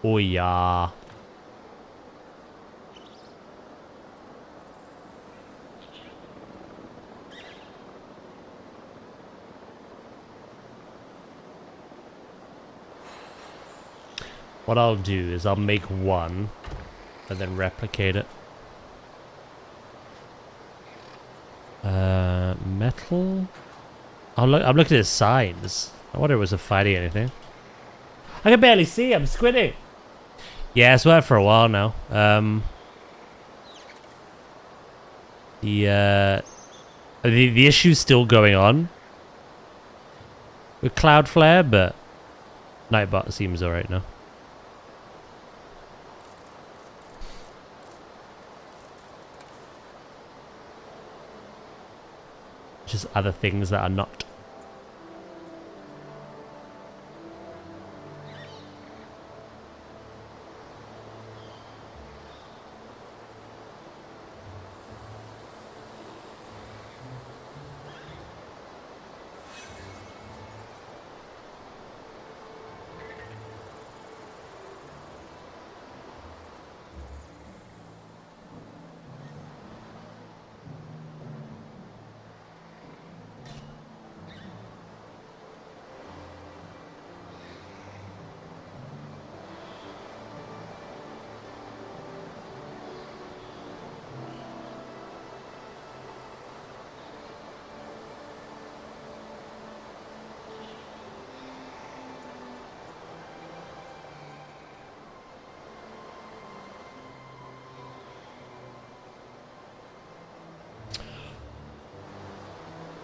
Oh yeah. What I'll do is I'll make one and then replicate it. Metal? I'm looking at signs. I wonder if it was a fighting anything. I can barely see. I'm squinting. Yeah, it's worked for a while now. The issue's still going on. with Cloudflare, but Nightbot seems alright now. Just other things that are not.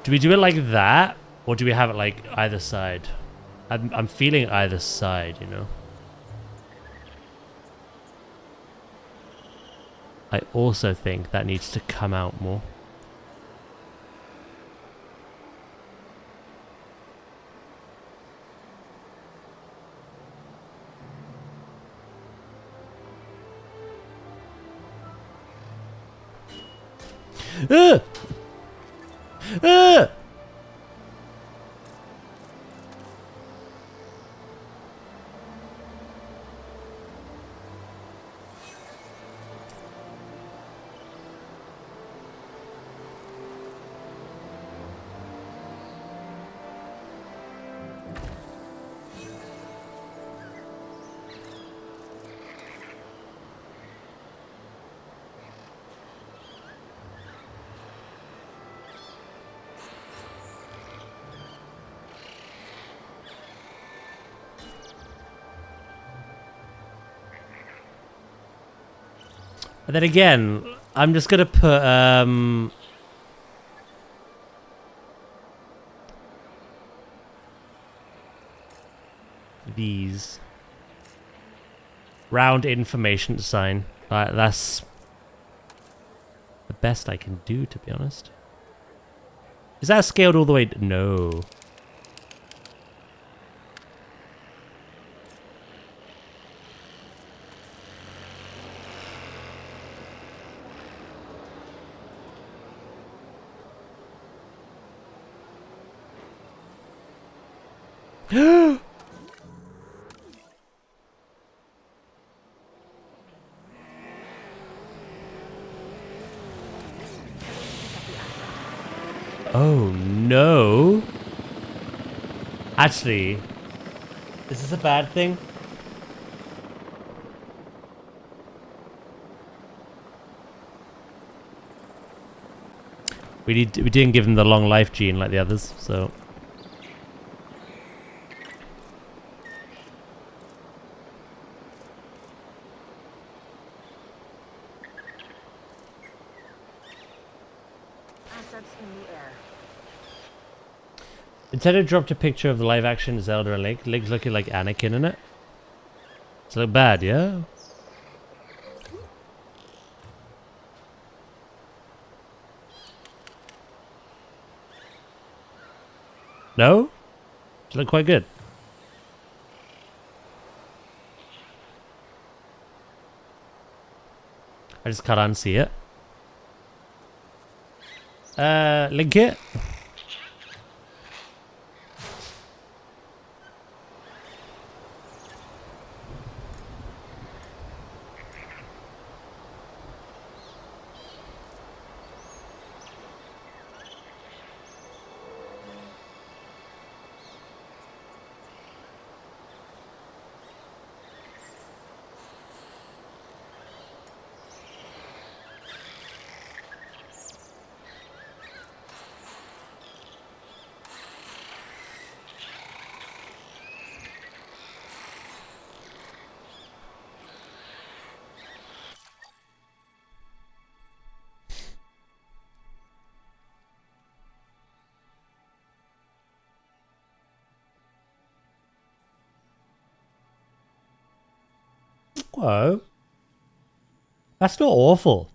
Do we do it like that, or do we have it like either side? I'm feeling either side, you know. I also think that needs to come out more. Ah! Ah! And then again, I'm just gonna put these round information sign. That's the best I can do, to be honest. Is that scaled all the way? No. Oh no. Actually, is this a bad thing? We didn't give him the long life gene like the others, so Nintendo dropped a picture of the live-action Zelda and Link. Link's looking like Anakin in it. Does it look bad, yeah? No? Does it look quite good? I just can't unsee it. Link it? Oh. That's not awful.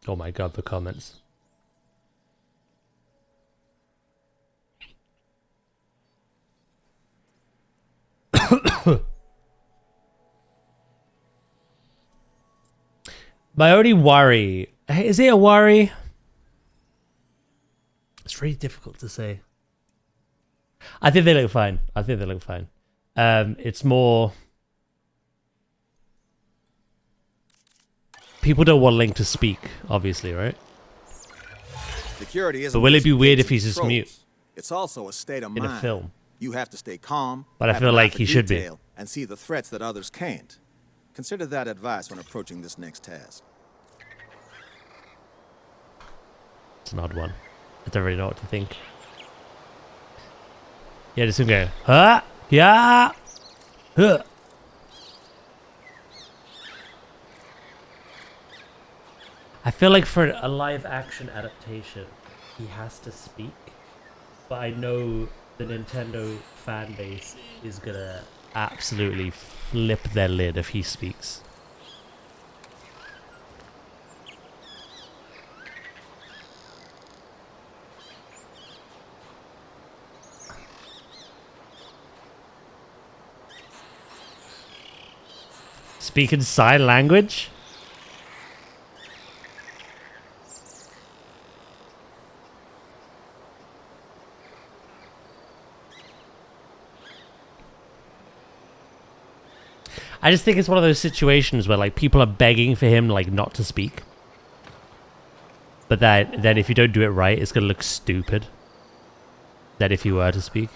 Oh my god, the comments. My only worry... Is it a worry? It's really difficult to say. I think they look fine. It's more... People don't want Link to speak, obviously, right? Security isn't but will it just be weird gates if he's and just controls. mute? It's also a state of In mind. a film. You have to stay calm. But I have feel an eye like for he should be. detail, and see the threats that others can't. Consider that advice when approaching this next task. It's an odd one. I don't really know what to think. Yeah, just go, huh? Yeah! Huh! I feel like for a live action adaptation, he has to speak. But I know the Nintendo fan base is gonna absolutely flip their lid if he speaks. Speaking sign language? I just think it's one of those situations where like people are begging for him like not to speak. But then if you don't do it right, it's gonna look stupid. That if you were to speak.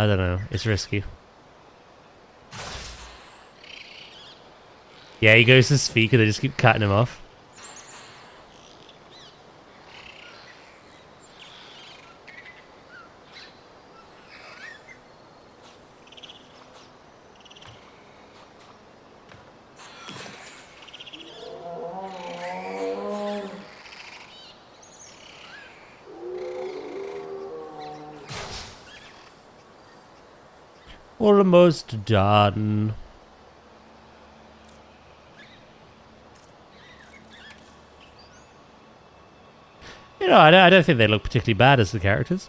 I don't know. It's risky. Yeah, he goes to speak and they just keep cutting him off. Almost done. You know, I don't think they look particularly bad as the characters.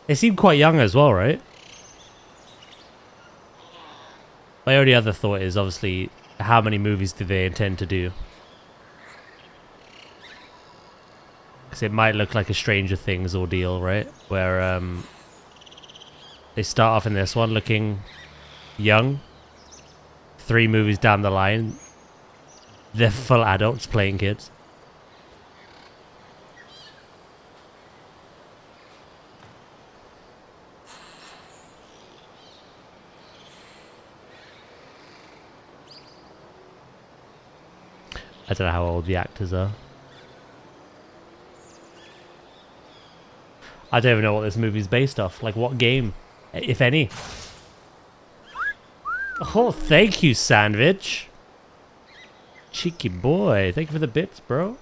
They seem quite young as well, right? My only other thought is obviously how many movies do they intend to do? Because it might look like a Stranger Things ordeal, right? Where they start off in this one looking young. 3 movies down the line, they're full adults playing kids. I don't know how old the actors are. I don't even know what this movie's based off. Like, what game, if any? Oh, thank you, Sandwich. Cheeky boy. Thank you for the bits, bro.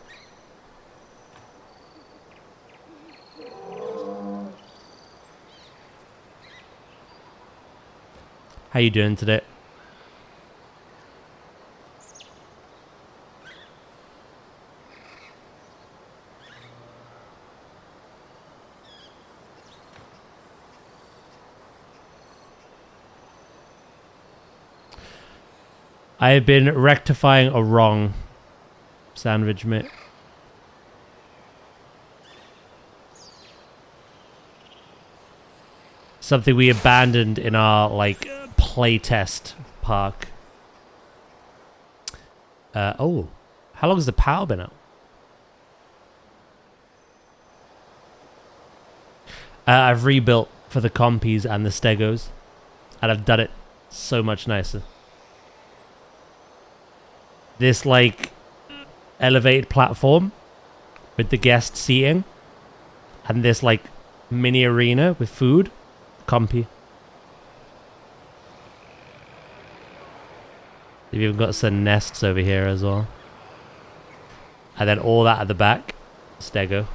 How you doing today? I have been rectifying a wrong, Sandwich mate. Something we abandoned in our like playtest park. Oh, how long has the power been out? I've rebuilt for the compies and the stegos, and I've done it so much nicer. This like elevated platform with the guest seating and this like mini arena with food, compy. They've even got some nests over here as well. And then all that at the back. Stego.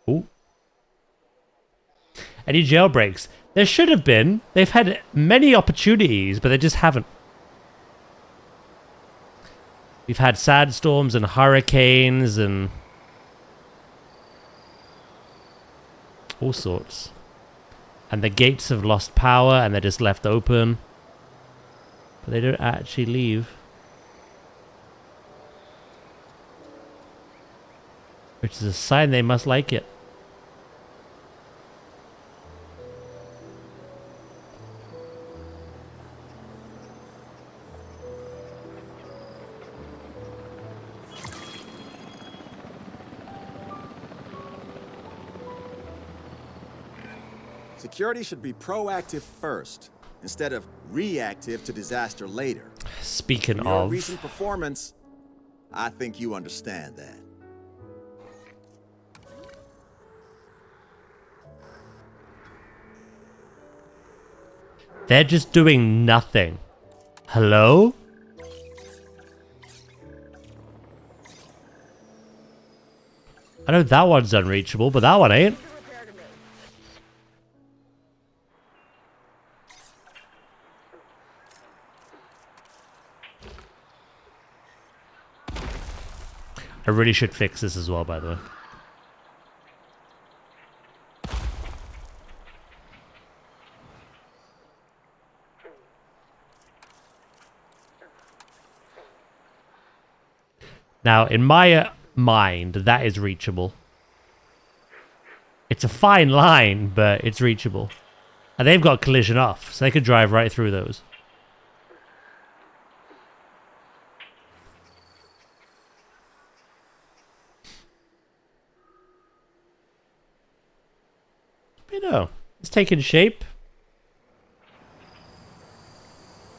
Ooh. Any jailbreaks? There should have been. They've had many opportunities, but they just haven't. We've had sandstorms and hurricanes and all sorts. And the gates have lost power and they're just left open. But they don't actually leave. Which is a sign they must like it. Security should be proactive first, instead of reactive to disaster later. Speaking From your of... recent performance, I think you understand that. They're just doing nothing. Hello? I know that one's unreachable, but that one ain't. I really should fix this as well, by the way. Now, in my mind, that is reachable. It's a fine line, but it's reachable. And they've got collision off, so they could drive right through those. You know, it's taking shape.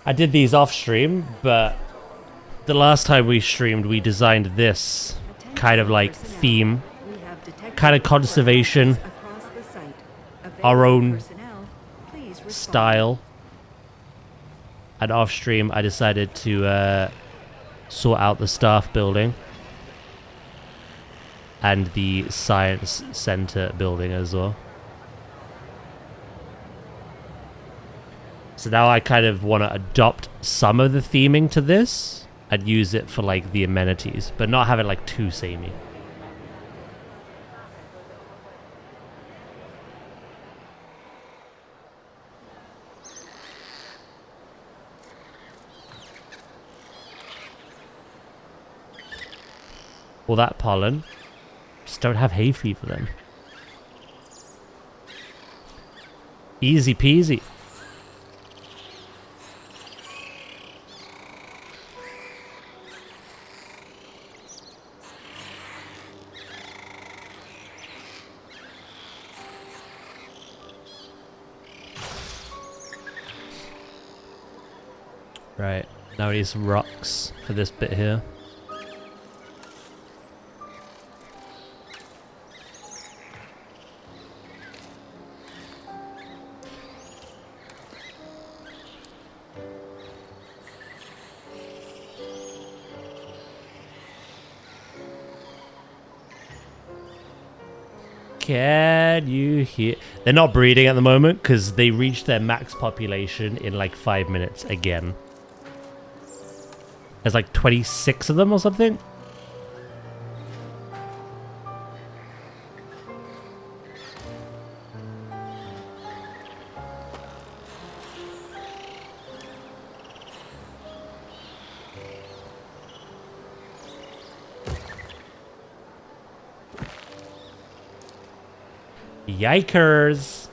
I did these off stream, but the last time we streamed, we designed this kind of like theme, kind of conservation, our own style. And off stream, I decided to sort out the staff building and the science center building as well. So now I kind of want to adopt some of the theming to this and use it for like the amenities, but not have it like too samey. All that pollen. Just don't have hay fever then. Easy peasy. Right, now we need some rocks for this bit here. Can you hear? They're not breeding at the moment because they reached their max population in like 5 minutes again. There's like 26 of them or something. Yikers.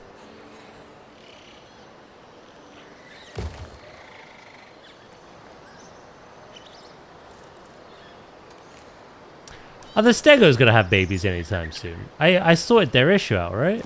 Oh, the Stego's gonna have babies anytime soon. I sorted their issue out, right?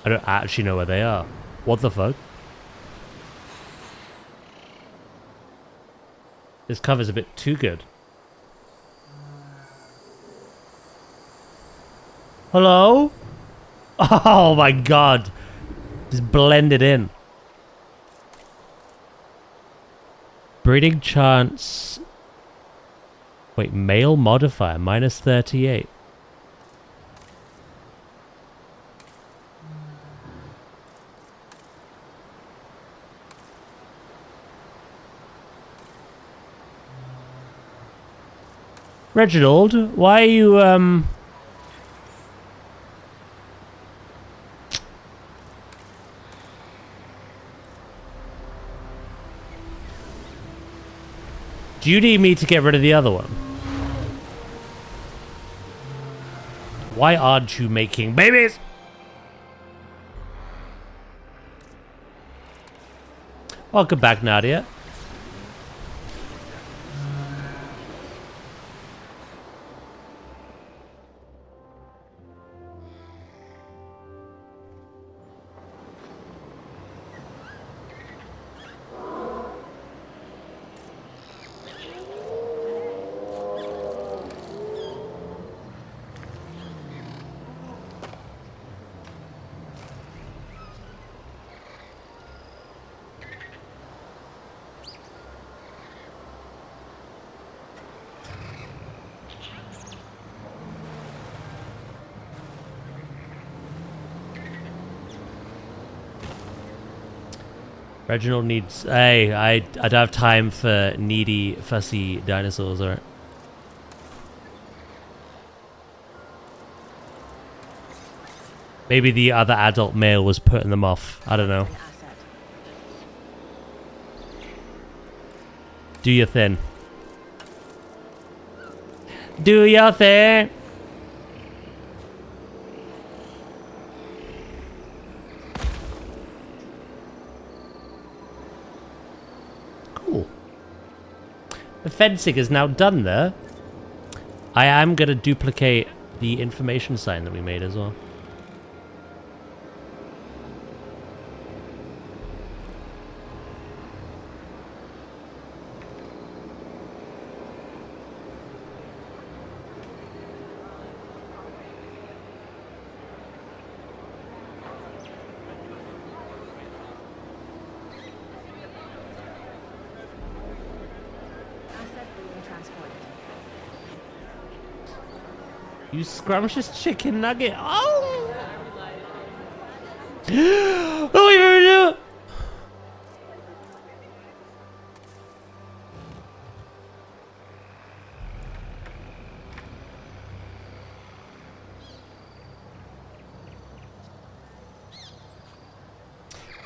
I don't actually know where they are. What the fuck? This cover's a bit too good. Hello? Oh my god. Just blended in. Breeding chance. Wait, male modifier, -38. Reginald, why are you, do you need me to get rid of the other one? Why aren't you making babies? Welcome back, Nadia. Reginald needs... Hey, I don't have time for needy, fussy dinosaurs, alright? Maybe the other adult male was putting them off. I don't know. Do your thing. Do your thing! Cool. The fencing is now done there. I am going to duplicate the information sign that we made as well. You scrumptious chicken nugget. Oh! Oh, you heard it!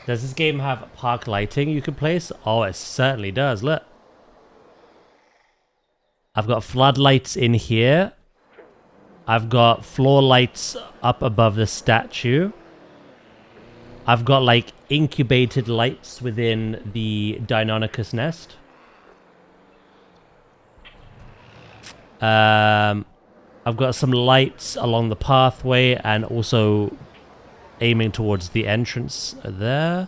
Does this game have park lighting you can place? Oh, it certainly does. Look. I've got floodlights in here. I've got floor lights up above the statue. I've got like incubated lights within the Deinonychus nest. I've got some lights along the pathway and also aiming towards the entrance there.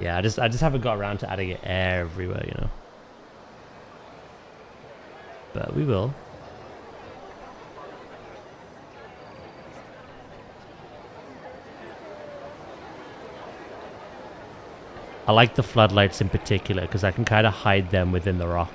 Yeah, I just haven't got around to adding it everywhere, you know. But we will. I like the floodlights in particular because I can kind of hide them within the rock.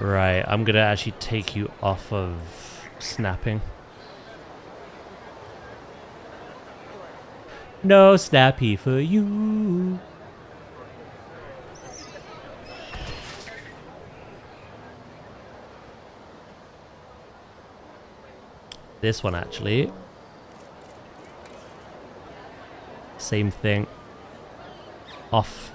Right, I'm gonna actually take you off of snapping. No snappy for you. This one actually. Same thing. Off.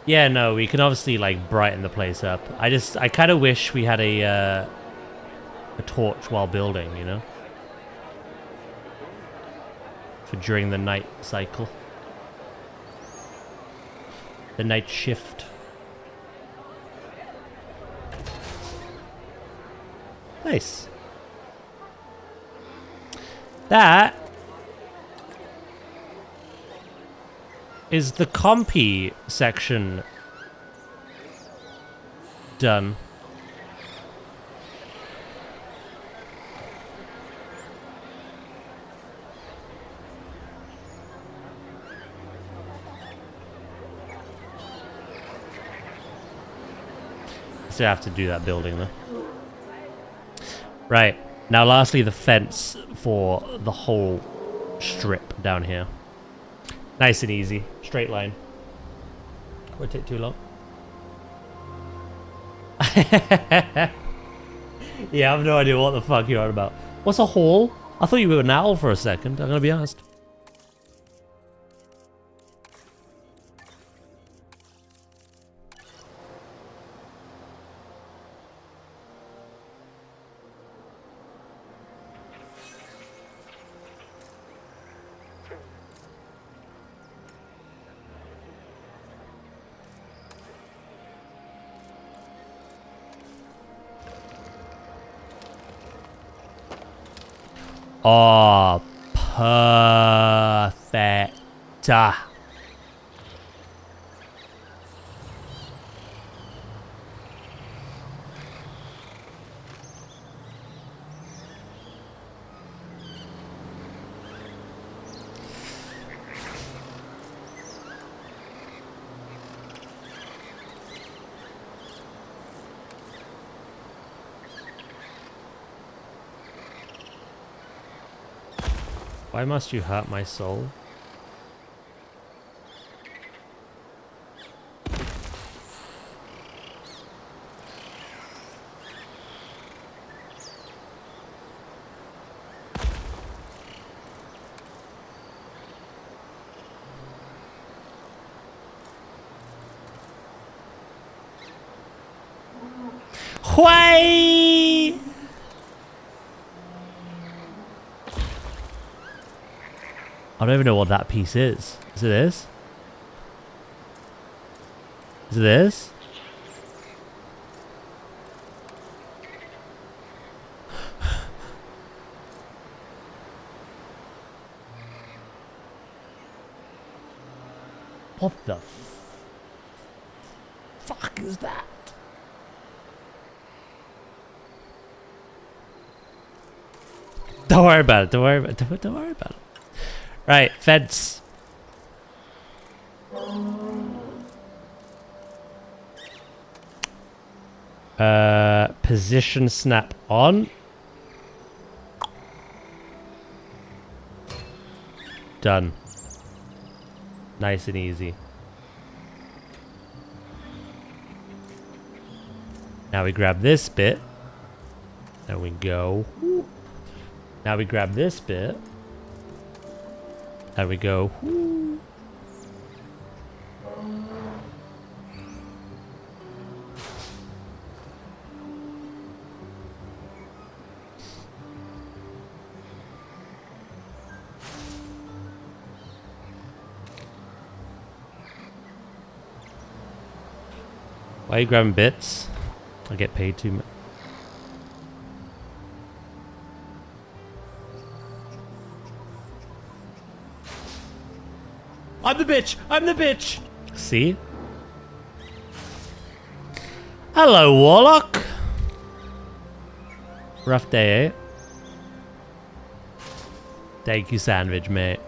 Yeah, no, we can obviously like brighten the place up. I kind of wish we had a torch while building, you know, for during the night cycle, the night shift. Nice. That is the compy section done. Still have to do that building though. Right. Now lastly the fence for the whole strip down here. Nice and easy. Straight line. Won't take too long. Yeah, I have no idea what the fuck you're on about. What's a hall? I thought you were an owl for a second, I'm gonna be honest. Oh, perfect. Why must you hurt my soul? Why? I don't even know what that piece is. Is it this? Is it this? What the fuck is that? Don't worry about it. Don't worry about it. Don't worry about it. Right, fence. Position snap on. Done. Nice and easy. Now we grab this bit. There we go. Now we grab this bit. There we go. Woo. Why are you grabbing bits? I get paid too much. I'm the bitch! I'm the bitch! See? Hello, Warlock! Rough day, eh? Thank you, sandwich, mate.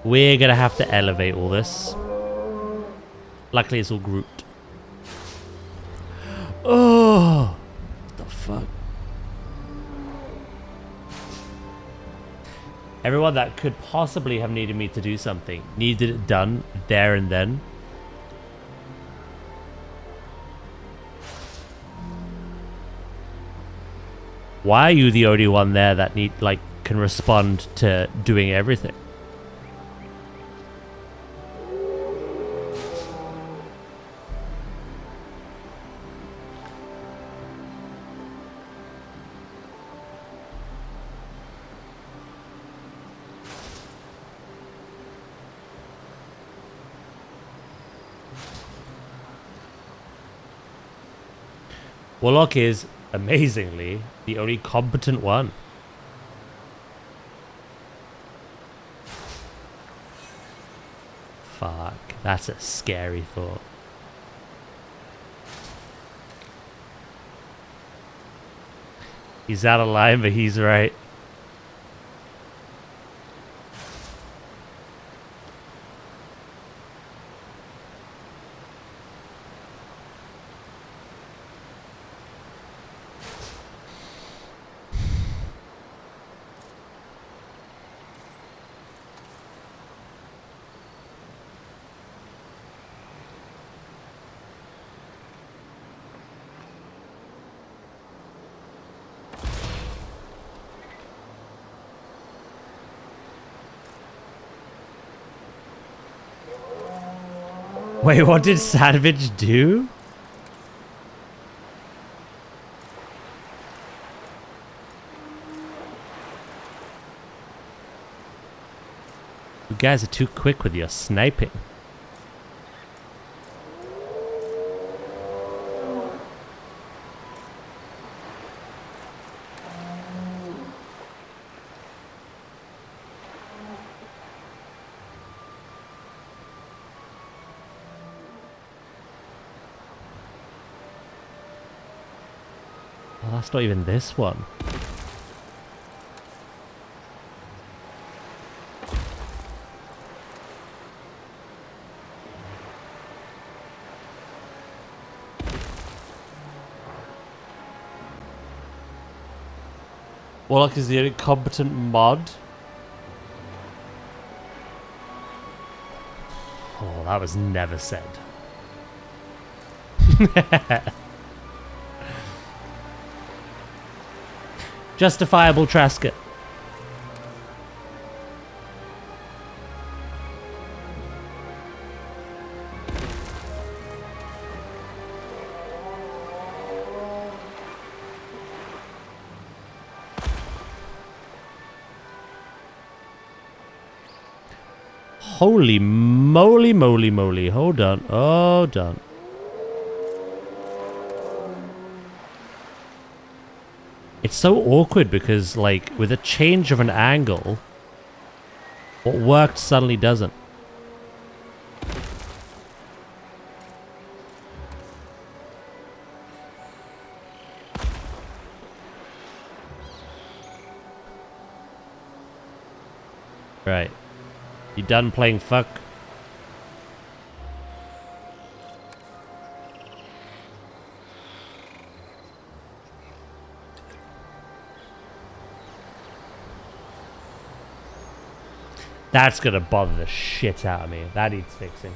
We're gonna have to elevate all this. Luckily, it's all grouped. Oh, fuck? Everyone that could possibly have needed me to do something needed it done there and then. Why are you the only one there that can respond to doing everything? Warlock is, amazingly, the only competent one. Fuck, that's a scary thought. He's out of line, but he's right. Wait, what did Savage do? You guys are too quick with your sniping. Oh, that's not even this one. Warlock is the only competent mod. Oh, that was never said. Justifiable Trasker. Holy moly, moly, moly. Hold on. Hold on. It's so awkward because, like, with a change of an angle, what worked suddenly doesn't. Right. You done playing fuck? That's gonna bother the shit out of me. That needs fixing.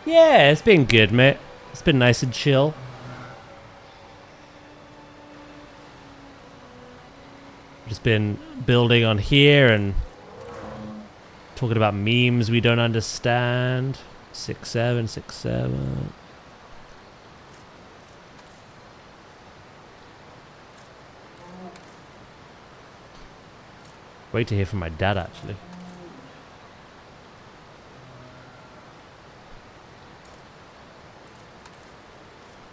Yeah, it's been good, mate. It's been nice and chill. Just been building on here and talking about memes we don't understand. 6-7, 6-7. Wait to hear from my dad, actually.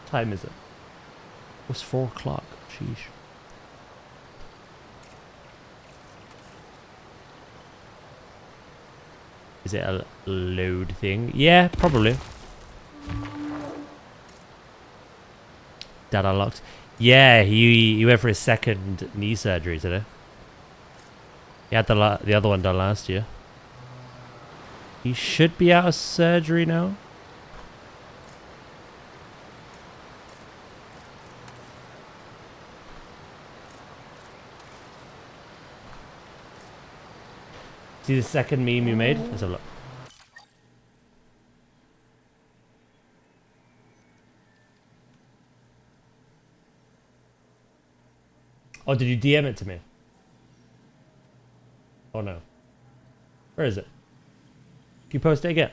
What time is it? It's 4 o'clock. Sheesh. Is it a load thing? Yeah, probably. Dad unlocked. Yeah, he went for his second knee surgery today. He had the other one done last year. He should be out of surgery now. See the second meme you made? Let's have a look. Oh, did you DM it to me? Oh no. Where is it? Can you post it again?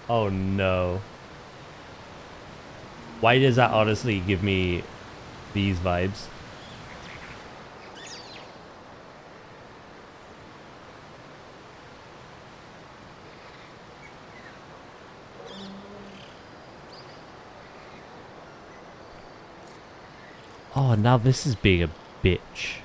Oh no. Why does that honestly give me these vibes? Oh, now this is being a bitch.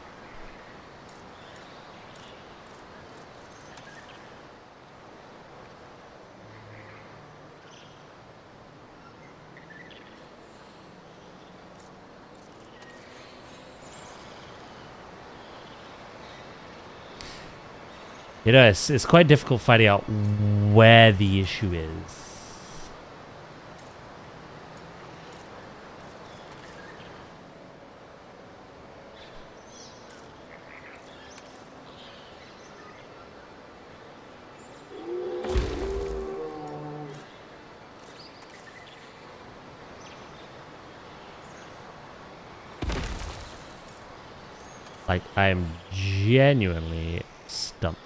You know, it's quite difficult finding out where the issue is. Like, I am genuinely stumped.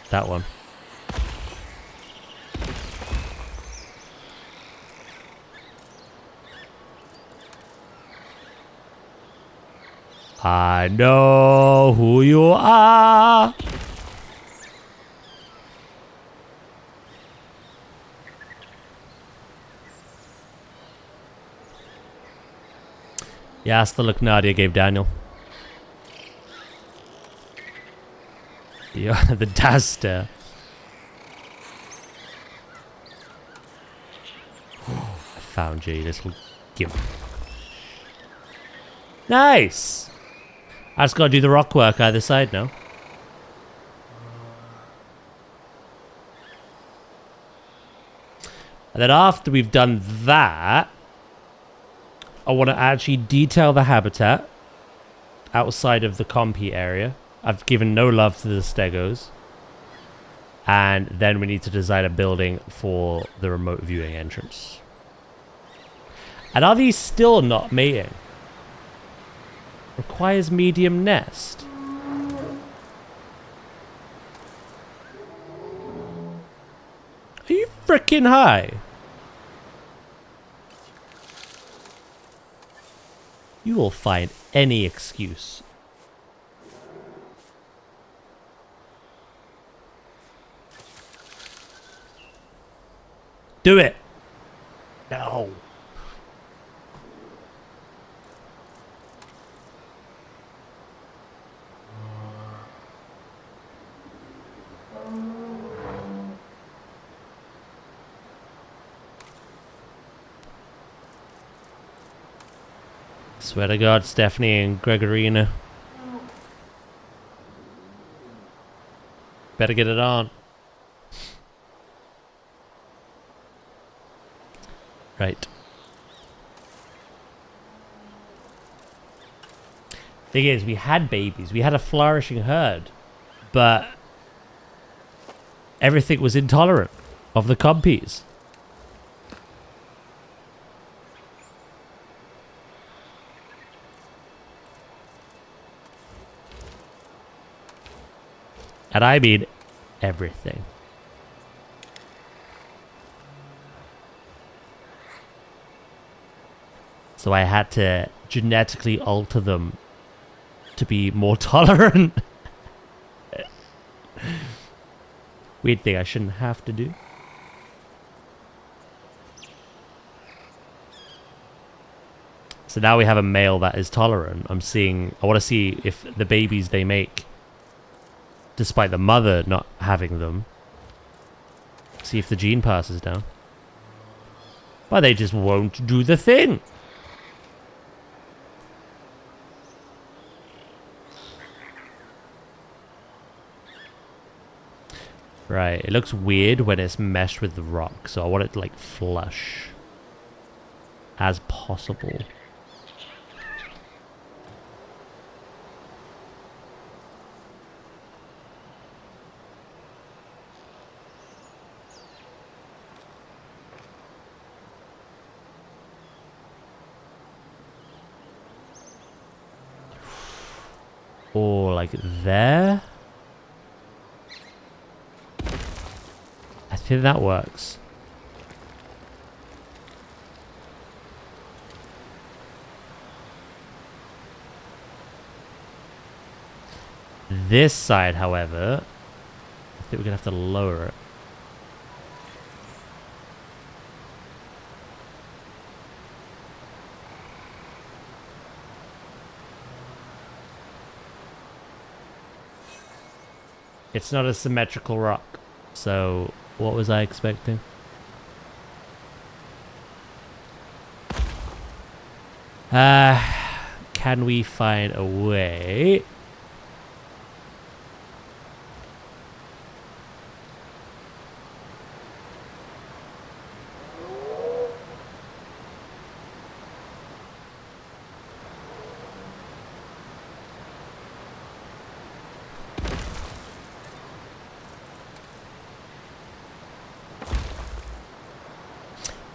That one. I know who you are. Yeah, that's the look Nadia gave Daniel. Yeah, the Daz stare. I found you, little gimp. Nice! I just gotta do the rock work either side now. And then after we've done that, I want to actually detail the habitat outside of the compy area. I've given no love to the stegos. And then we need to design a building for the remote viewing entrance. And are these still not mating? Requires medium nest. Are you freaking high? You will find any excuse. Do it. No. Swear to God, Stephanie and Gregorina. Better get it on. Right. Thing is, we had babies. We had a flourishing herd. But everything was intolerant of the compies. And I mean everything. So I had to genetically alter them to be more tolerant. Weird thing I shouldn't have to do. So now we have a male that is tolerant. I want to see if the babies they make, despite the mother not having them, see if the gene passes down. But they just won't do the thing. Right, it looks weird when it's meshed with the rock, so I want it like flush as possible. Or like there. I think that works. This side, however, I think we're gonna have to lower it. It's not a symmetrical rock, so what was I expecting? Can we find a way?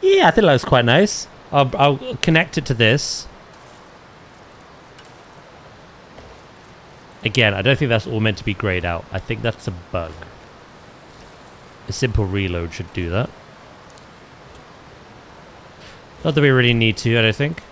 Yeah, I think that looks quite nice. I'll connect it to this. Again, I don't think that's all meant to be grayed out. I think that's a bug. A simple reload should do that. Not that we really need to, I don't think.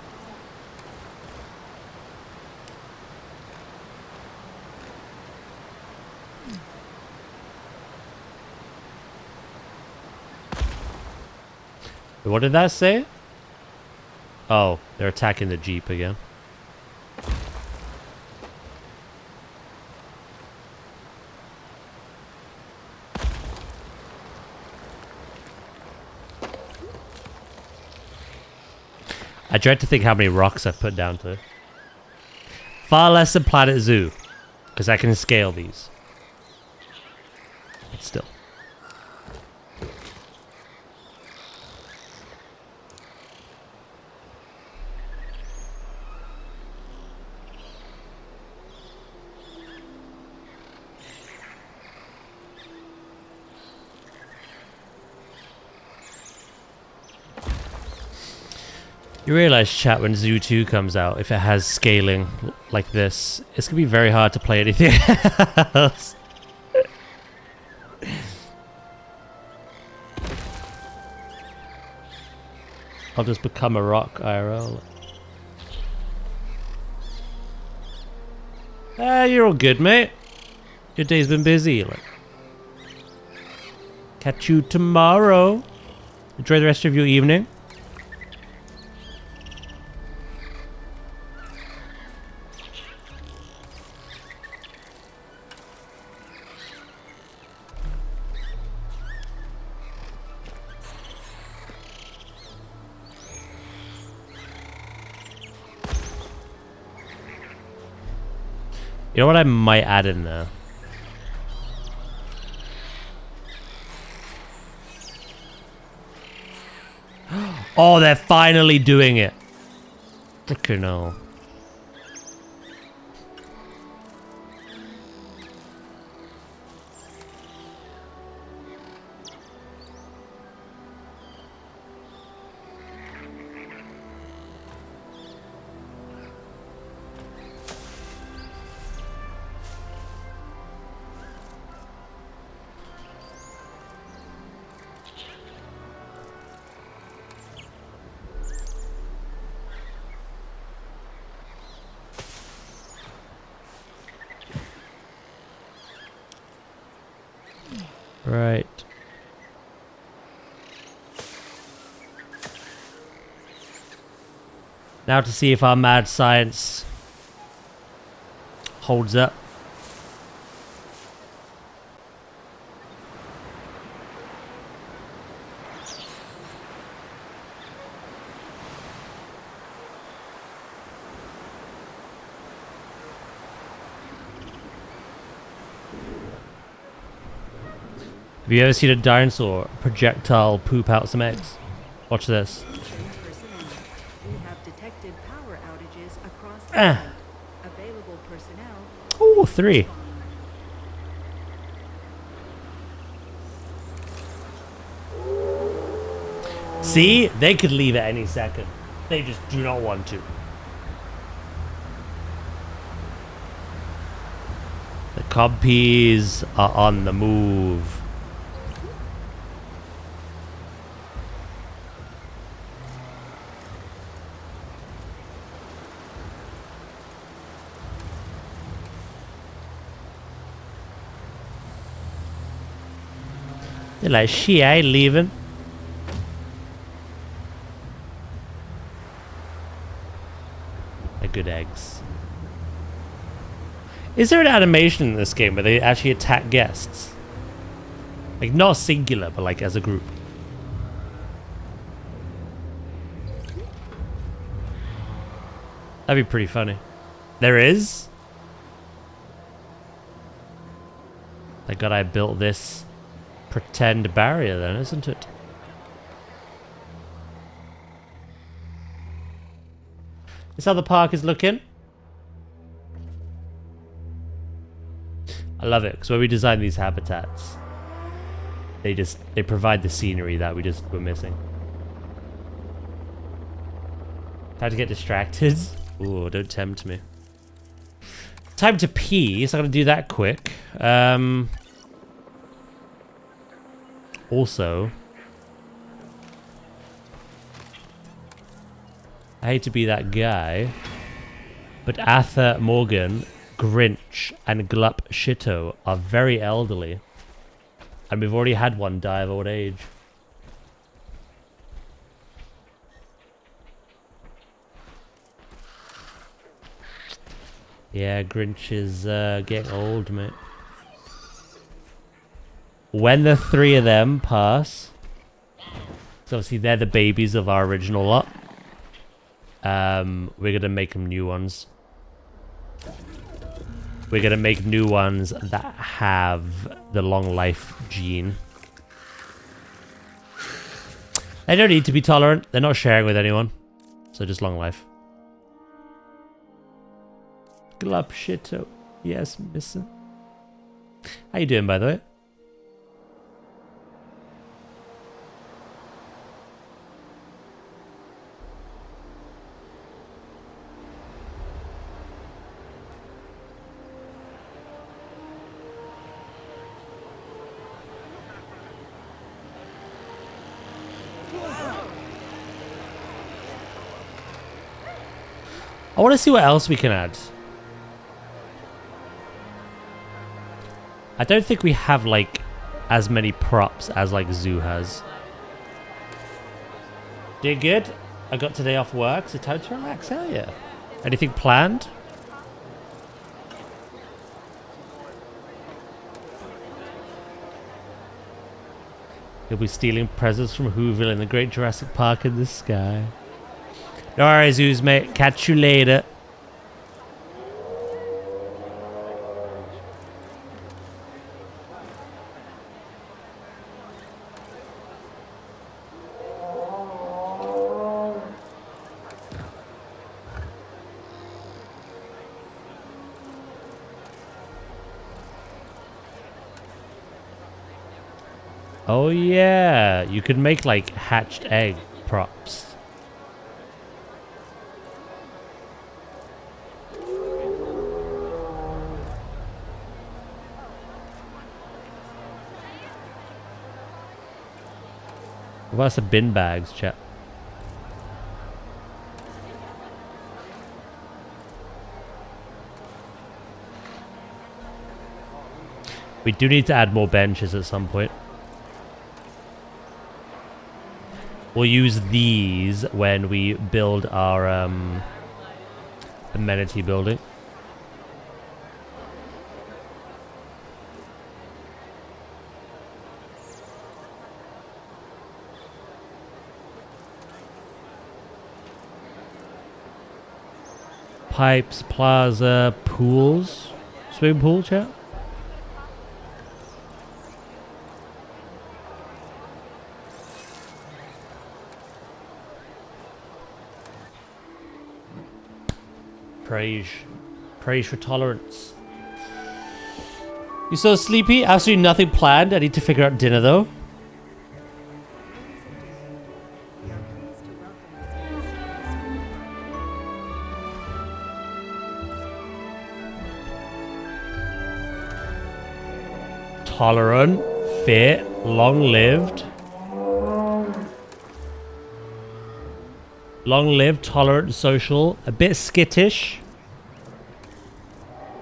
What did that say? Oh, they're attacking the Jeep again. I dread to think how many rocks I've put down to. Far less than Planet Zoo, because I can scale these. But still. You realize, chat, when Zoo 2 comes out, if it has scaling like this, it's going to be very hard to play anything else. I'll just become a rock IRL. You're all good, mate. Your day's been busy. Like, catch you tomorrow. Enjoy the rest of your evening. You know what I might add in there? Oh, they're finally doing it. Frickin' hell. Right. Now to see if our mad science holds up. Have you ever seen a dinosaur projectile poop out some eggs? Watch this. We have detected power outages across the site. Available personnel. Oh, 3. See? They could leave at any second. They just do not want to. The compies are on the move. They're like, she ain't leaving. They're good eggs. Is there an animation in this game where they actually attack guests? Like, not singular, but like as a group. That'd be pretty funny. There is? Thank God I built this pretend barrier then, isn't it? This how the park is looking. I love it because when we design these habitats, they provide the scenery that we just were missing. Time to get distracted. Ooh, don't tempt me. Time to pee, so I'm gonna do that quick. Also, I hate to be that guy, but Arthur Morgan, Grinch, and Glup Shitto are very elderly. And we've already had one die of old age. Yeah, Grinch is getting old, mate. When the 3 of them pass, so obviously they're the babies of our original lot. We're gonna make them new ones. We're gonna make new ones that have the long life gene. They don't need to be tolerant. They're not sharing with anyone, so just long life. Glup Shitto. Yes, mister. How you doing, by the way? I want to see what else we can add. I don't think we have like as many props as like Zoo has. Doing good? I got today off work, so time to relax. Hell yeah. Anything planned? You'll be stealing presents from Whoville in the Great Jurassic Park in the sky. No worries, Zoos, mate. Catch you later. Oh yeah, you could make like hatched egg props. What about some bin bags, chat? We do need to add more benches at some point. We'll use these when we build our amenity building. Pipes, plaza, pools. Swimming pool, chat? Praise. Praise for tolerance. You so sleepy? Absolutely nothing planned. I need to figure out dinner though. Tolerant, fit, long-lived. Long-lived, tolerant, social, a bit skittish.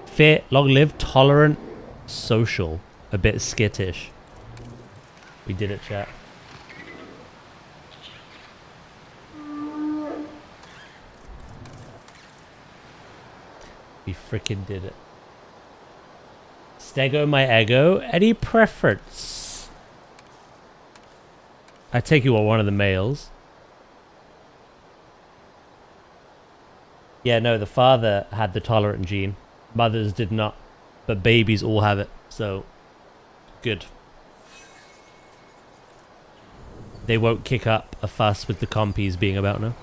Fit, long-lived, tolerant, social, a bit skittish. We did it, chat. We freaking did it. Stego my ego. Any preference? I take you are one of the males. Yeah, no, the father had the tolerant gene. Mothers did not. But babies all have it. So, good. They won't kick up a fuss with the compies being about now.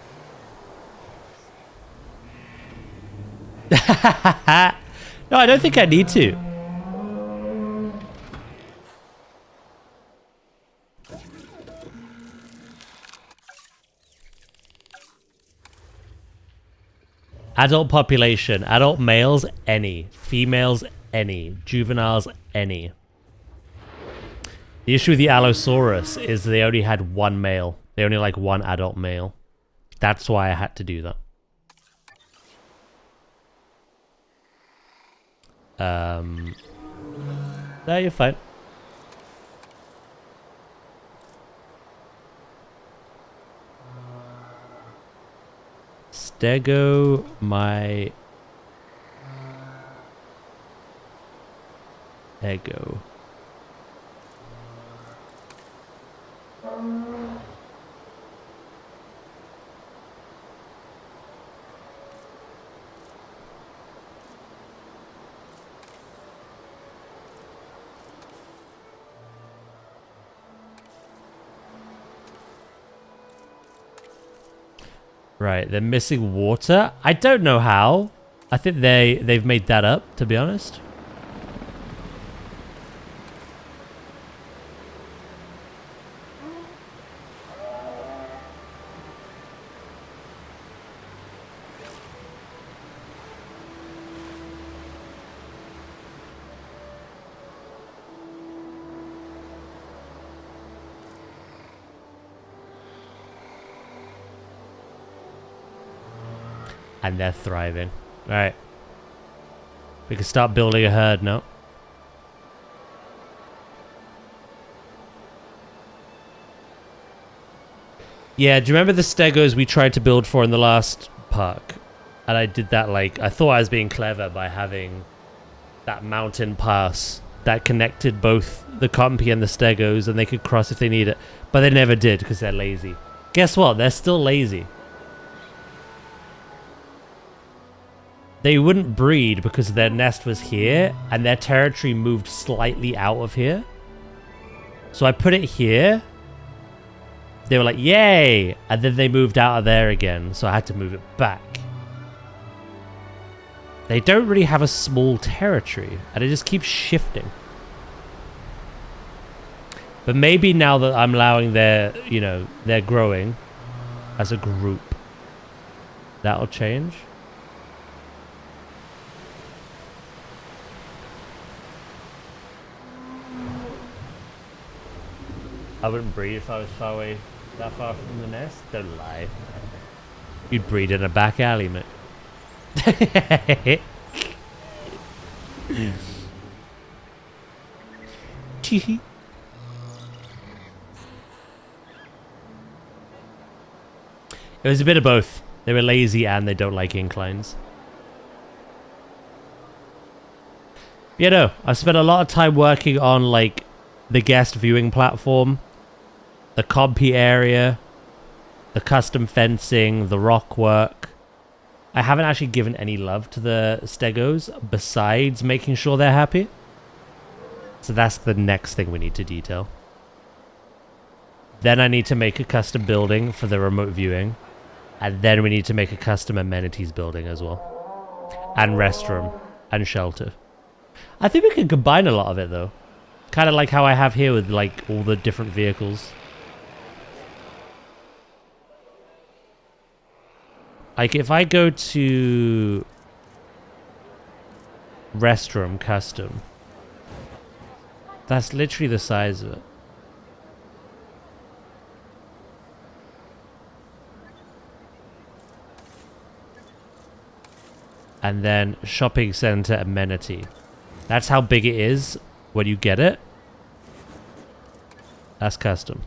No, I don't think I need to. Adult population. Adult males, any. Females, any. Juveniles, any. The issue with the Allosaurus is they only had one male. They only like one adult male. That's why I had to do that. No, you're fine. Stego my ego. Right, they're missing water. I don't know how. I think they've made that up, to be honest. And they're thriving. Alright. We can start building a herd now. Yeah, do you remember the stegos we tried to build for in the last park? And I did that like... I thought I was being clever by having that mountain pass that connected both the compy and the stegos, and they could cross if they need it. But they never did because they're lazy. Guess what? They're still lazy. They wouldn't breed because their nest was here and their territory moved slightly out of here. So I put it here. They were like, yay! And then they moved out of there again. So I had to move it back. They don't really have a small territory and it just keeps shifting. But maybe now that I'm allowing their, you know, they're growing as a group, that'll change. I wouldn't breed if I was far away, that far from the nest. Don't lie. You'd breed in a back alley, mate. It was a bit of both. They were lazy and they don't like inclines. You know, I've spent a lot of time working on like the guest viewing platform, the compy area, the custom fencing, the rock work. I haven't actually given any love to the stegos besides making sure they're happy. So that's the next thing we need to detail. Then I need to make a custom building for the remote viewing. And then we need to make a custom amenities building as well. And restroom. And shelter. I think we can combine a lot of it though. Kind of like how I have here with like all the different vehicles. Like if I go to restroom custom, that's literally the size of it. And then shopping center amenity. That's how big it is when you get it. That's custom.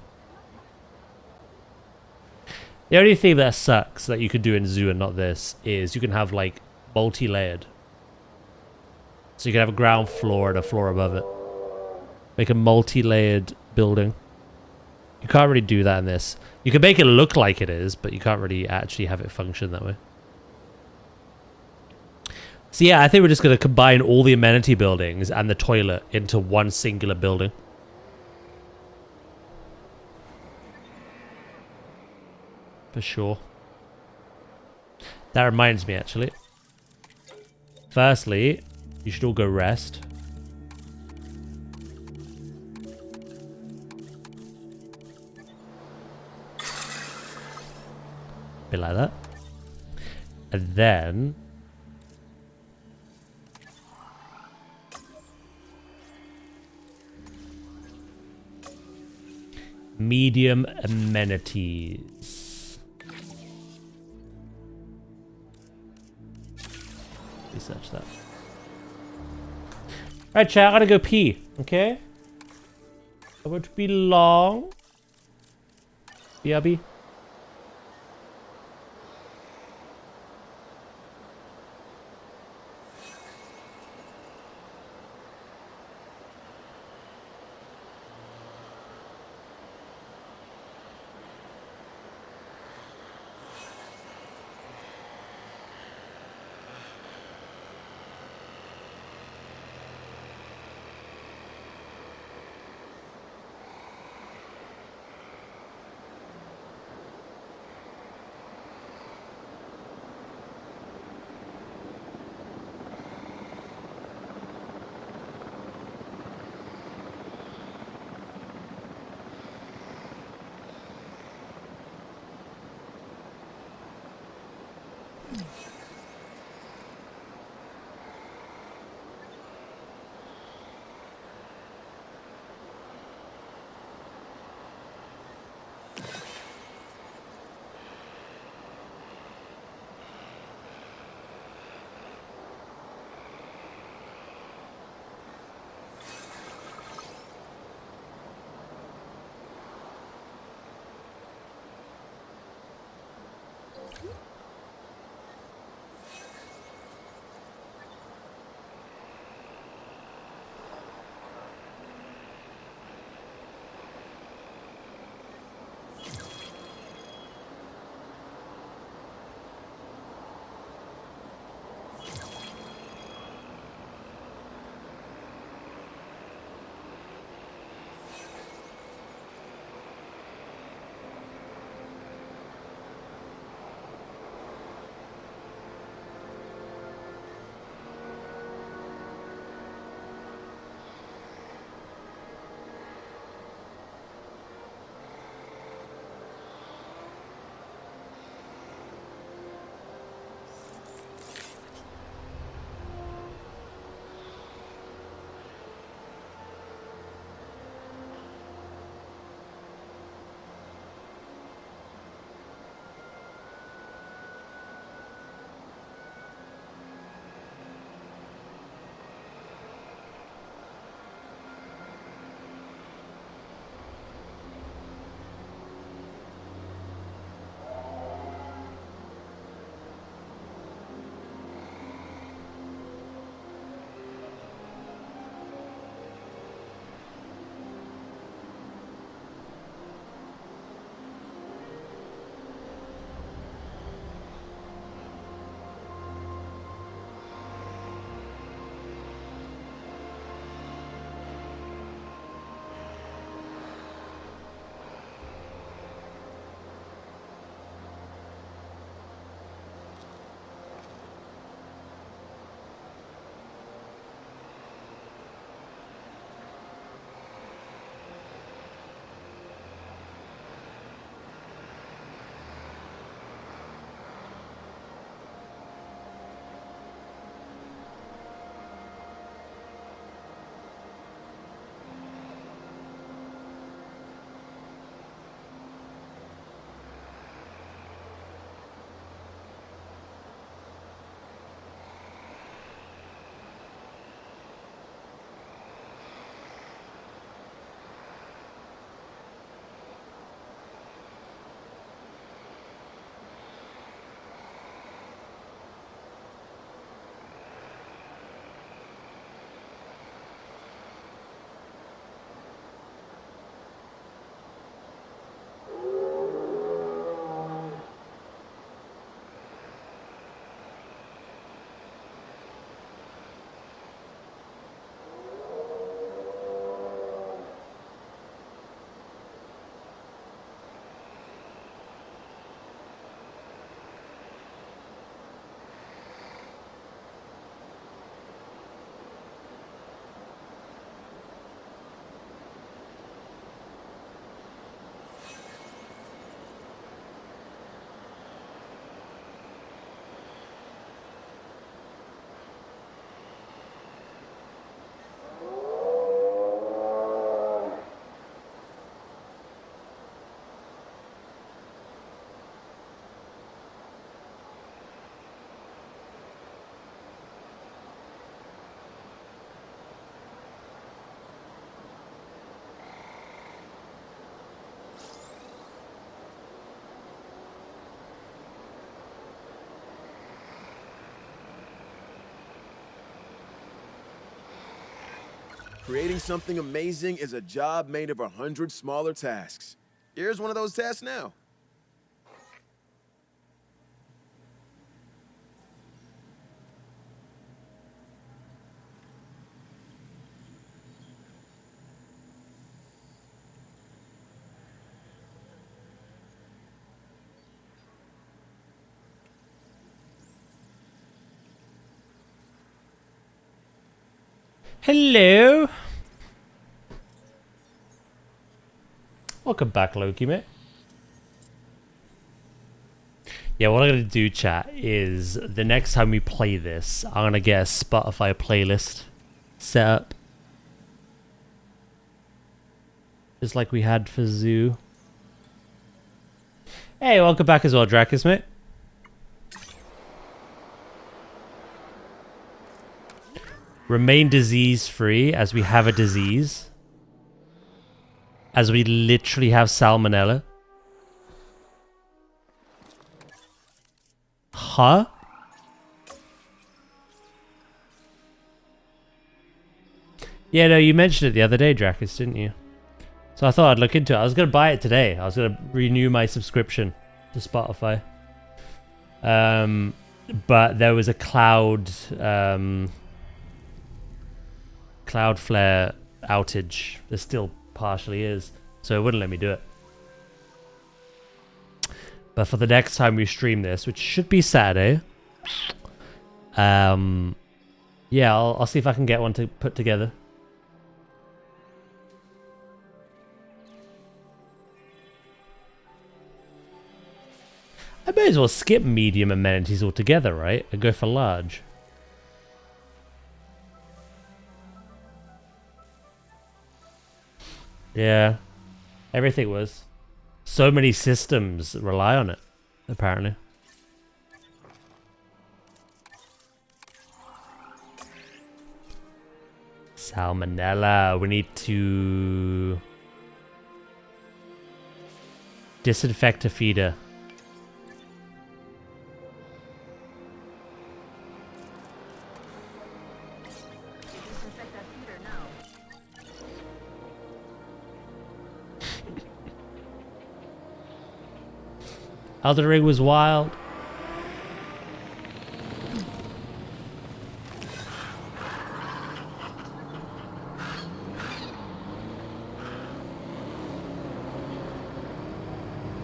The only thing that sucks that you could do in Zoo and not this is you can have like multi-layered. So you can have a ground floor and a floor above it. Make a multi-layered building. You can't really do that in this. You can make it look like it is, but you can't really actually have it function that way. So yeah, I think we're just going to combine all the amenity buildings and the toilet into one singular building. For sure. That reminds me, actually. Firstly, you should all go rest. Bit like that. And then... medium amenities. Research that. Alright, chat, I gotta go pee, okay? I won't be long. BRB. Creating something amazing is a job made of 100 smaller tasks. Here's one of those tasks now. Hello. Welcome back, Loki, mate. Yeah, what I'm going to do, chat, is the next time we play this, I'm going to get a Spotify playlist set up. Just like we had for Zoo. Hey, welcome back as well, Dracus, mate. Remain disease-free as we have a disease. As we literally have salmonella. Huh? Yeah, no, you mentioned it the other day, Dracus, didn't you? So I thought I'd look into it. I was going to buy it today. I was going to renew my subscription to Spotify. But there was a Cloudflare outage. There still partially is. So it wouldn't let me do it. But for the next time we stream this, which should be Saturday, yeah, I'll see if I can get one to put together. I may as well skip medium amenities altogether, right? And go for large. Yeah. Everything was. So many systems rely on it, apparently. Salmonella. We need to disinfect a feeder. Elden Ring was wild.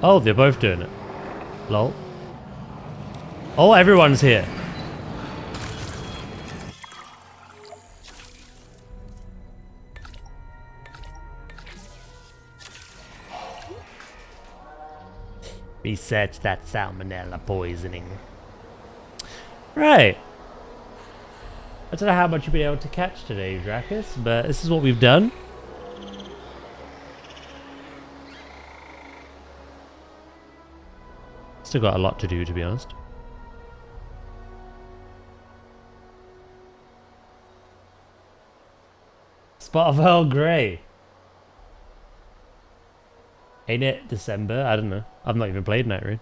Oh, they're both doing it. Lol. Oh, everyone's here. Research that salmonella poisoning. Right. I don't know how much you've been able to catch today, Dracus, but this is what we've done. Still got a lot to do, to be honest. Spot of Earl Grey. Ain't it December? I don't know. I've not even played Night Raid.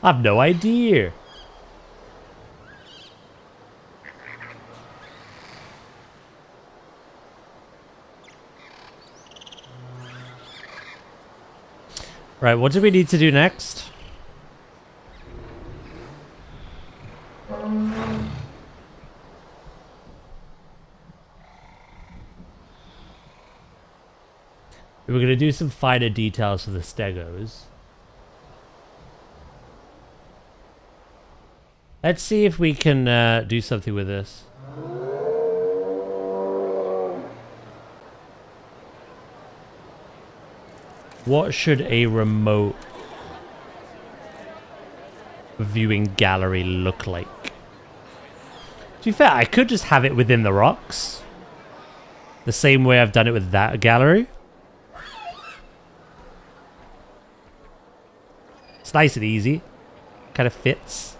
I've no idea. Right, what do we need to do next? We're going to do some finer details for the stegos. Let's see if we can do something with this. What should a remote viewing gallery look like? To be fair, I could just have it within the rocks. The same way I've done it with that gallery. It's nice and easy. Kind of fits.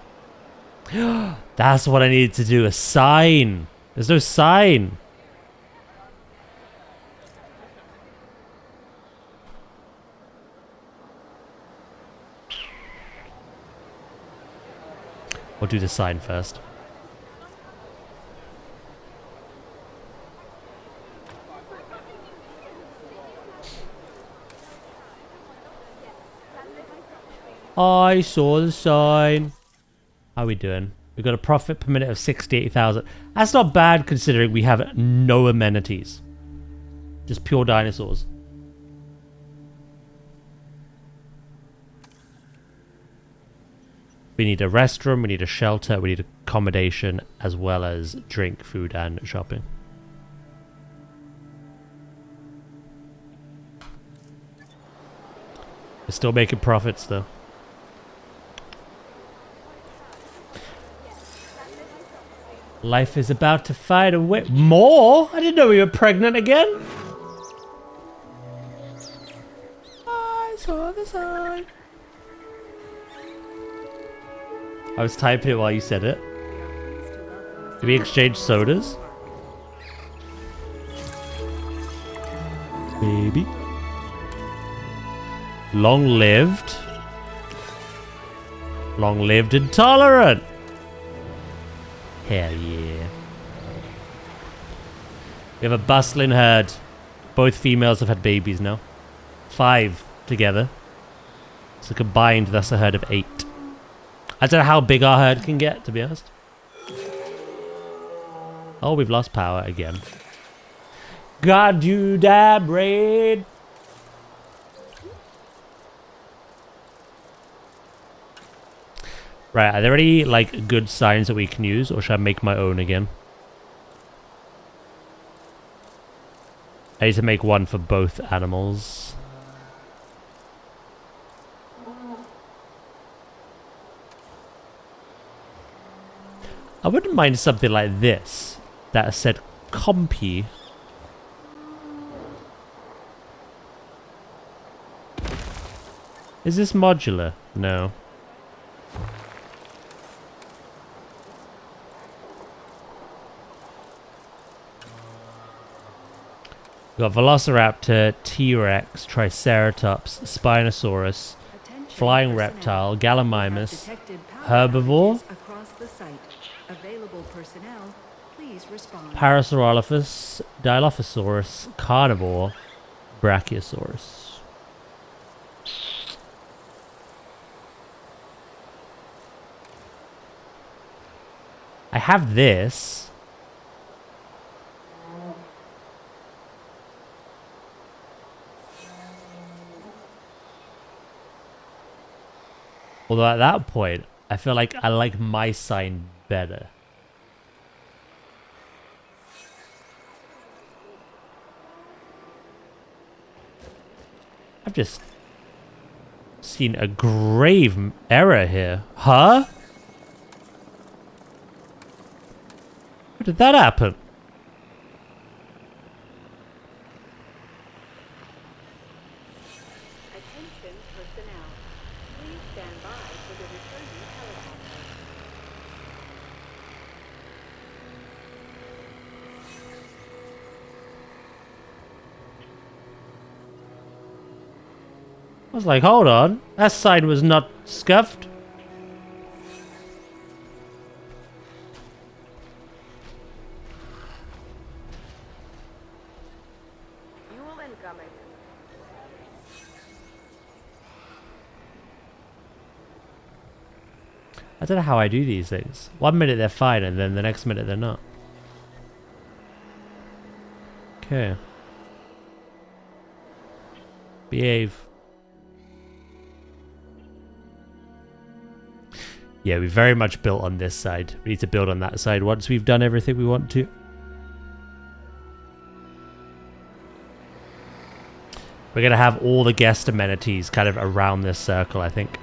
That's what I needed to do. A sign. There's no sign. We'll do the sign first. I saw the sign. How are we doing? We've got a profit per minute of 68,000. That's not bad considering we have no amenities. Just pure dinosaurs. We need a restroom, we need a shelter, we need accommodation, as well as drink, food, and shopping. We're still making profits, though. Life is about to find a way. More? I didn't know we were pregnant again. I saw the sign. I was typing it while you said it. Did we exchange sodas? Baby. Long lived. Long lived and tolerant. Hell yeah. We have a bustling herd. Both females have had babies now. 5 together. So combined, that's a herd of 8. I don't know how big our herd can get, to be honest. Oh, we've lost power again. God, you damn raid. Right, are there any, like, good signs that we can use, or should I make my own again? I need to make one for both animals. I wouldn't mind something like this that said compy. Is this modular? No. We've got Velociraptor, T-Rex, Triceratops, Spinosaurus, Flying Reptile, Gallimimus, Herbivore, Parasaurolophus, Dilophosaurus, Carnivore, Brachiosaurus. I have this. Although at that point, I feel like I like my sign better. I've just seen a grave error here. Huh? How did that happen? I was like, hold on. That sign was not scuffed. Fuel incoming. I don't know how I do these things. 1 minute they're fine and then the next minute they're not. Okay. Behave. Yeah, we very much built on this side. We need to build on that side once we've done everything we want to. We're going to have all the guest amenities kind of around this circle, I think.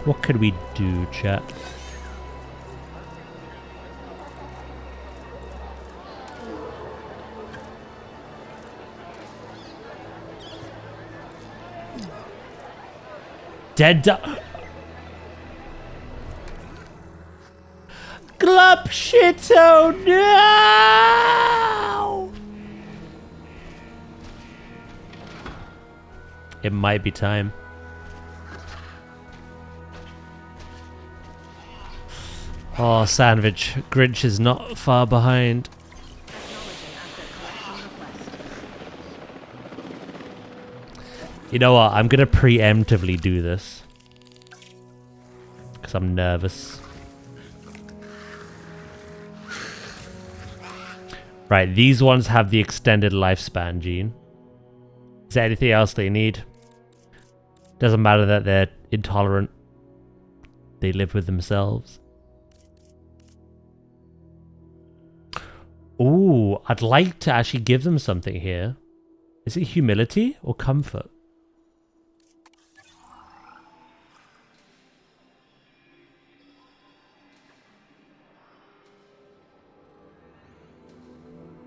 What could we do, chat? Dead Glop shito, no! It might be time. Oh, Sandwich. Grinch is not far behind. You know what? I'm going to preemptively do this. Because I'm nervous. Right, these ones have the extended lifespan gene. Is there anything else they need? Doesn't matter that they're intolerant. They live with themselves. Ooh, I'd like to actually give them something here. Is it humility or comfort?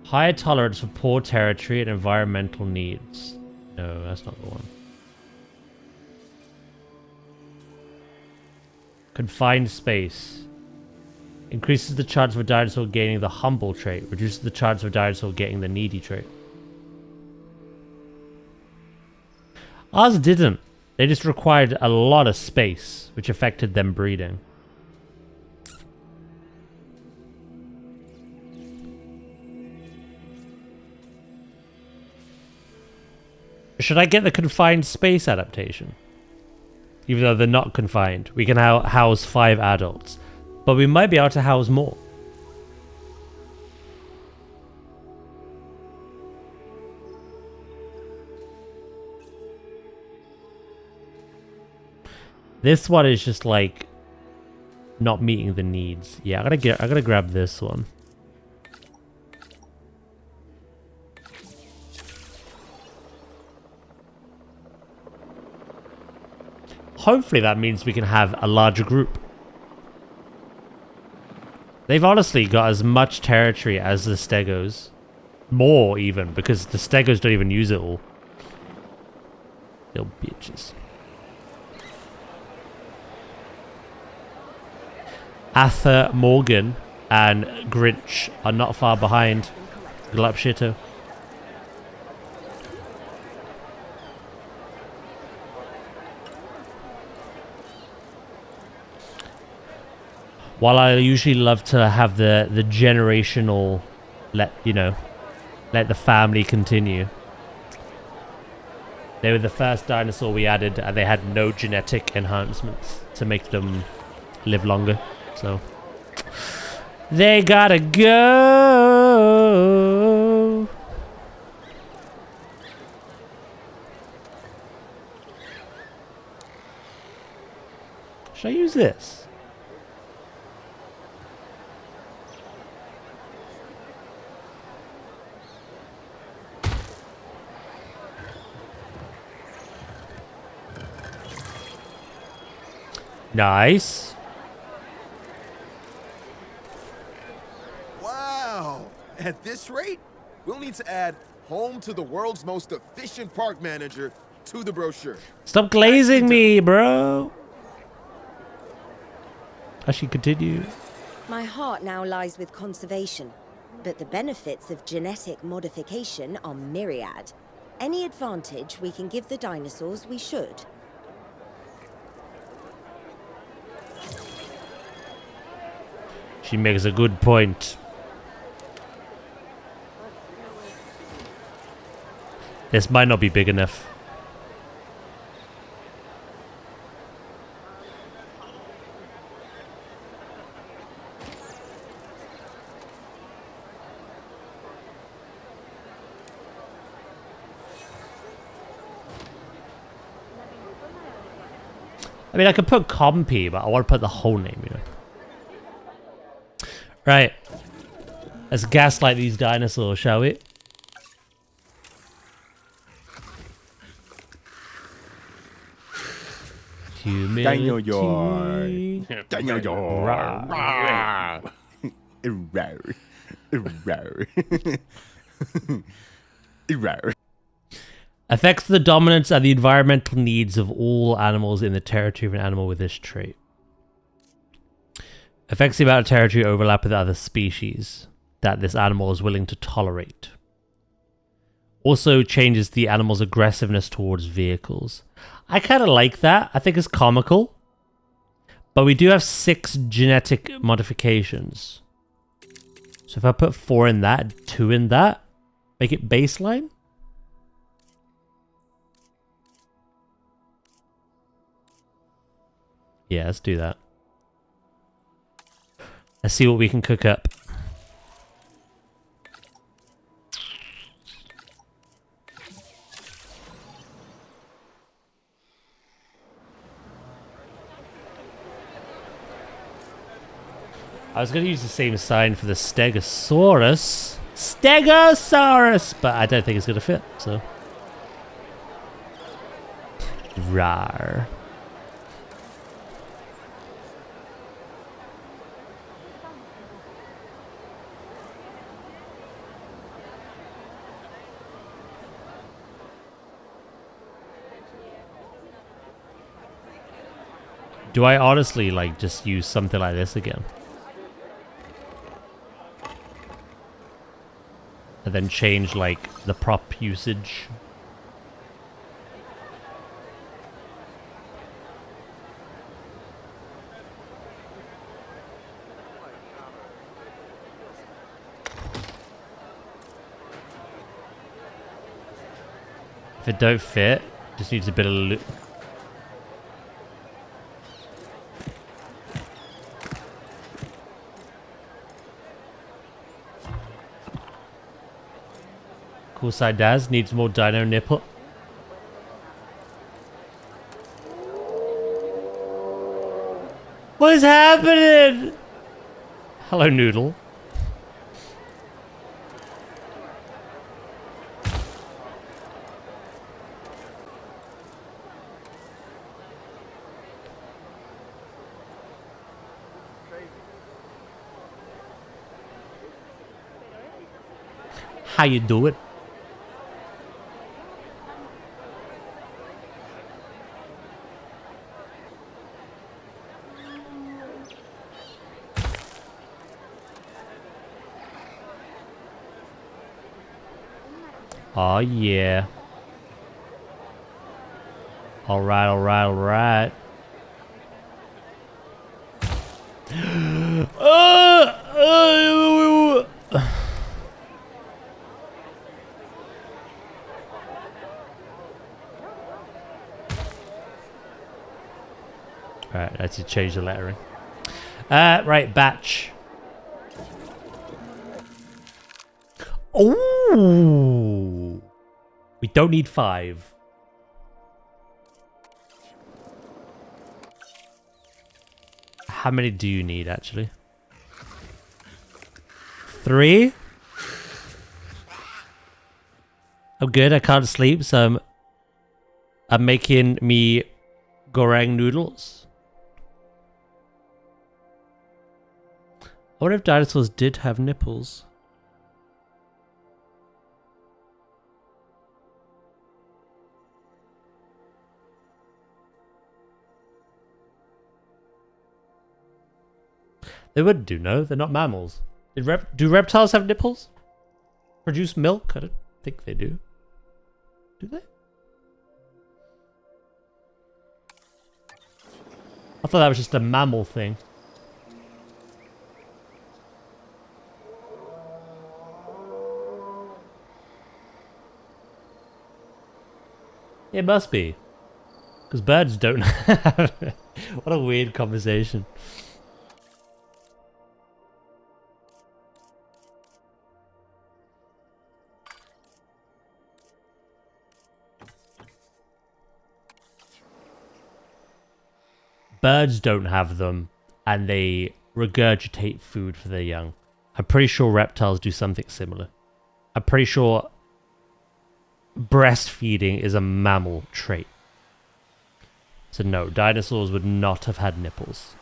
Higher tolerance for poor territory and environmental needs. No, that's not the one. Confined space. Increases the chance of a dinosaur gaining the humble trait. Reduces the chance of a dinosaur getting the needy trait. Ours didn't. They just required a lot of space, which affected them breeding. Should I get the confined space adaptation? Even though they're not confined. We can house 5 adults. But we might be able to house more. This one is just like not meeting the needs. Yeah, I gotta grab this one. Hopefully that means we can have a larger group. They've honestly got as much territory as the Stegos. More even, because the Stegos don't even use it all. Little bitches. Arthur, Morgan, and Grinch are not far behind. Glup shitto. While I usually love to have the generational, let the family continue. They were the first dinosaur we added, and they had no genetic enhancements to make them live longer. So they gotta go. Should I use this? Nice. Wow. At this rate, we'll need to add home to the world's most efficient park manager to the brochure. Stop glazing me, bro. I should continue. My heart now lies with conservation, but the benefits of genetic modification are myriad. Any advantage we can give the dinosaurs, we should. She makes a good point. This might not be big enough. I mean, I could put Compy, but I want to put the whole name, you know. Right. Let's gaslight these dinosaurs, shall we? Daniel Yard. Daniel Yard. Affects the dominance and the environmental needs of all animals in the territory of an animal with this trait. Affects the amount of territory overlap with other species that this animal is willing to tolerate. Also changes the animal's aggressiveness towards vehicles. I kind of like that. I think it's comical. But we do have 6 genetic modifications. So if I put 4 in that, 2 in that, make it baseline? Yeah, let's do that. Let's see what we can cook up. I was going to use the same sign for the Stegosaurus. Stegosaurus! But I don't think it's going to fit, so. Rawr. Do I honestly, like, just use something like this again? And then change, like, the prop usage? If it don't fit, just needs a bit of loop. Cool side Daz needs more dino nipple. What is happening? Hello, Noodle. How you doing? Oh yeah. Alright, alright, alright. Alright, I had to change the lettering. Right, batch. Oh, we don't need 5. How many do you need, actually? 3? I'm good. I can't sleep, so I'm making me goreng noodles. I wonder if dinosaurs did have nipples. They would do, no? They're not mammals. Do reptiles have nipples? Produce milk? I don't think they do. Do they? I thought that was just a mammal thing. It must be. Because birds don't have... What a weird conversation. Birds don't have them, and they regurgitate food for their young. I'm pretty sure reptiles do something similar. I'm pretty sure breastfeeding is a mammal trait. So no, dinosaurs would not have had nipples.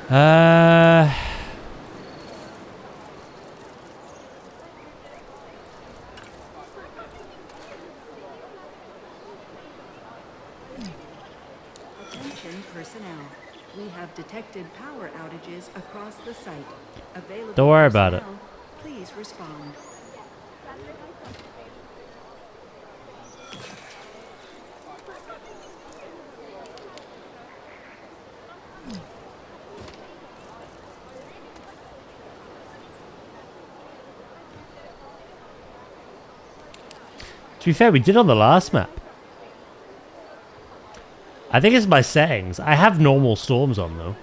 Uh... Attention personnel. We have detected power outages across the site. Available Don't worry about it. personnel, please respond. To be fair, we did on the last map. I think it's my settings. I have normal storms on though.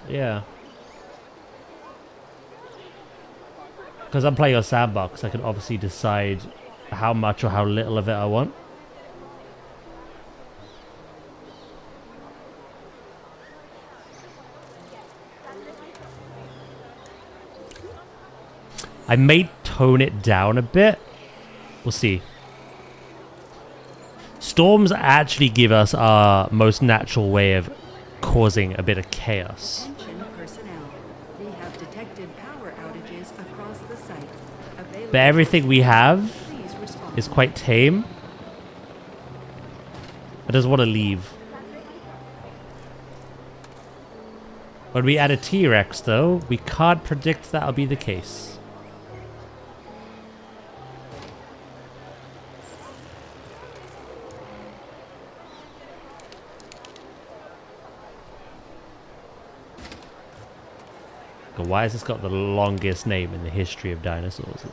Yeah. Because I'm playing a sandbox, I can obviously decide how much or how little of it I want. I may tone it down a bit. We'll see. Storms actually give us our most natural way of causing a bit of chaos. Attention personnel. We have detected power outages across the site. Available But everything we have please respond. is quite tame. I just want to leave. When we add a T-Rex though, we can't predict that'll be the case. Why has this got the longest name in the history of dinosaurs?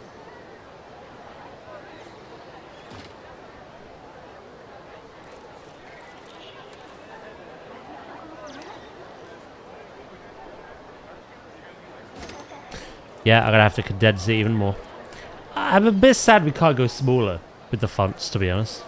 Yeah, I'm gonna have to condense it even more. I'm a bit sad we can't go smaller with the fonts, to be honest.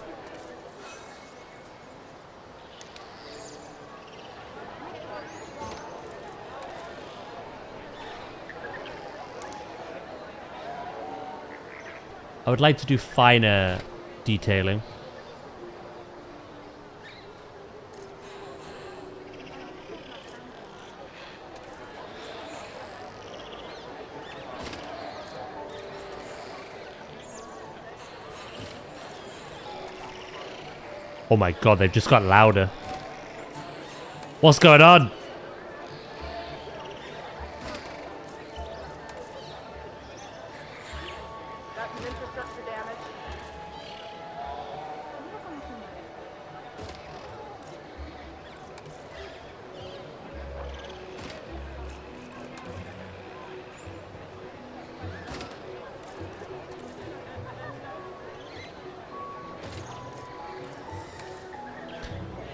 I would like to do finer detailing. Oh my god, they've just got louder. What's going on?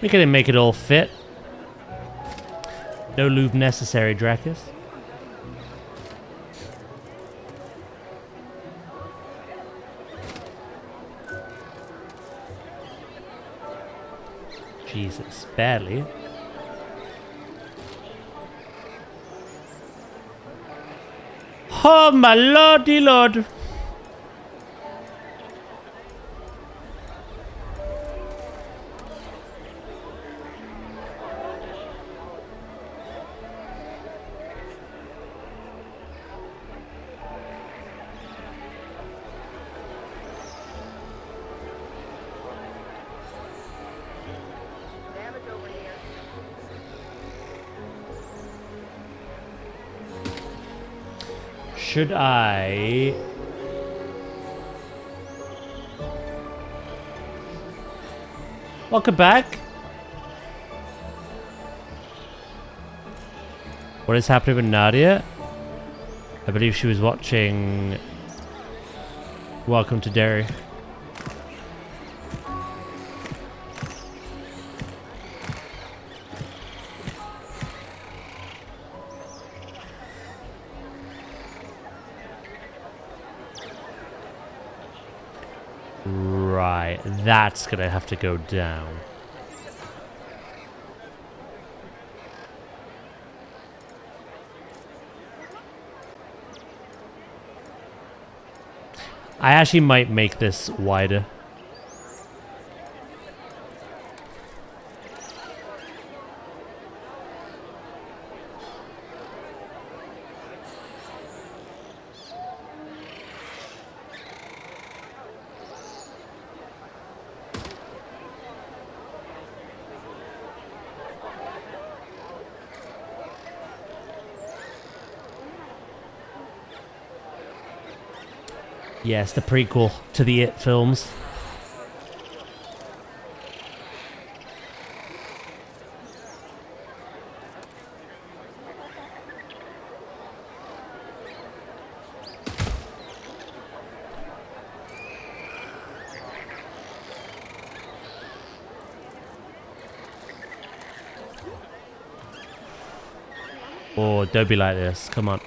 We can make it all fit. No lube necessary, Dracus. Jesus, barely. Oh my lordy lord. Should I... Welcome back. What is happening with Nadia? I believe she was watching Welcome to Derry. Right, that's gonna have to go down. I actually might make this wider. Yes, the prequel to the It films. Oh, don't be like this. Come on.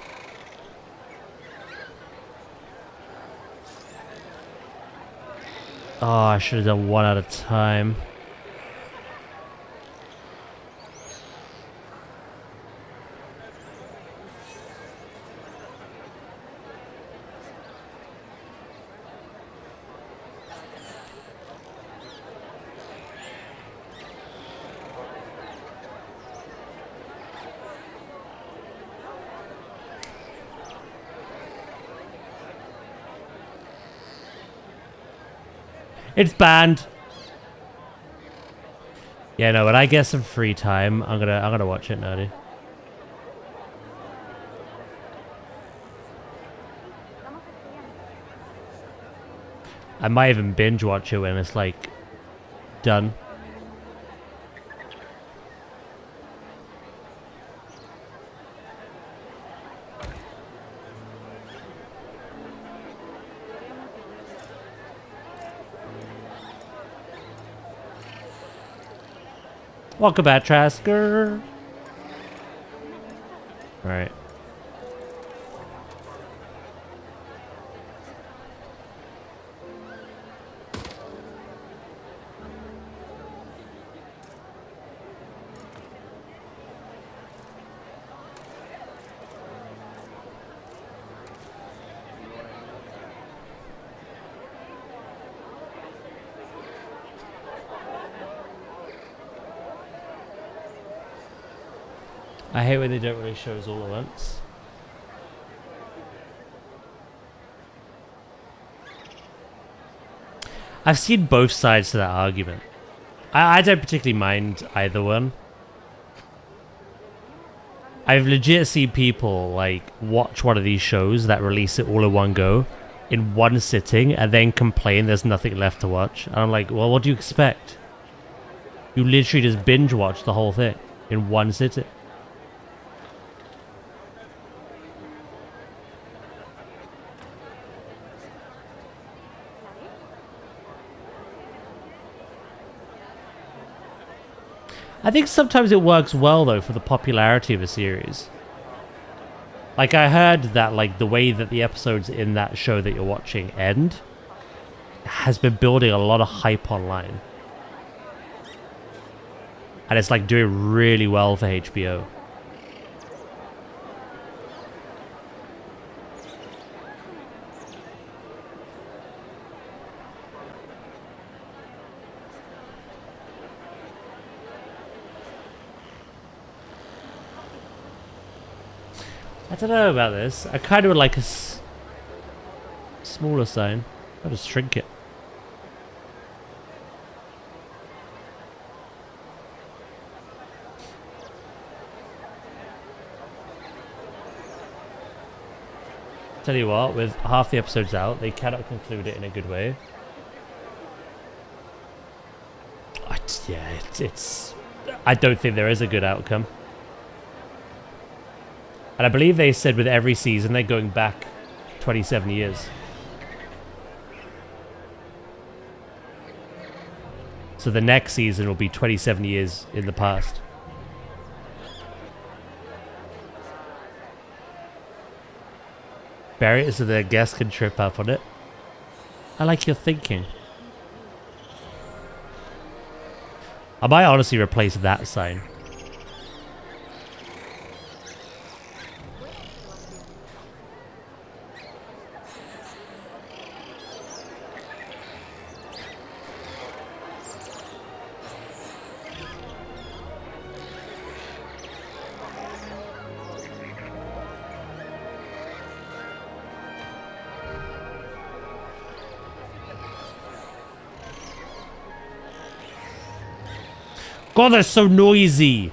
Oh, I should have done one at a time. It's banned. Yeah, no, when I get some free time, I'm gonna watch it now, dude. I might even binge watch it when it's like done. Welcome back, Trasker. Alright. I hate when they don't really show us all at once. I've seen both sides to that argument. I don't particularly mind either one. I've legit seen people like watch one of these shows that release it all in one go, in one sitting, and then complain there's nothing left to watch. And I'm like, well, what do you expect? You literally just binge watch the whole thing in one sitting. I think sometimes it works well though for the popularity of a series. Like I heard that like the way that the episodes in that show that you're watching end has been building a lot of hype online. And it's like doing really well for HBO. I don't know about this. I kind of would like a smaller sign. I'll just shrink it. Tell you what, with half the episodes out, they cannot conclude it in a good way. It's I don't think there is a good outcome. And I believe they said with every season they're going back 27 years. So the next season will be 27 years in the past. Bury it so the guests can trip up on it. I like your thinking. I might honestly replace that sign. God, they're so noisy.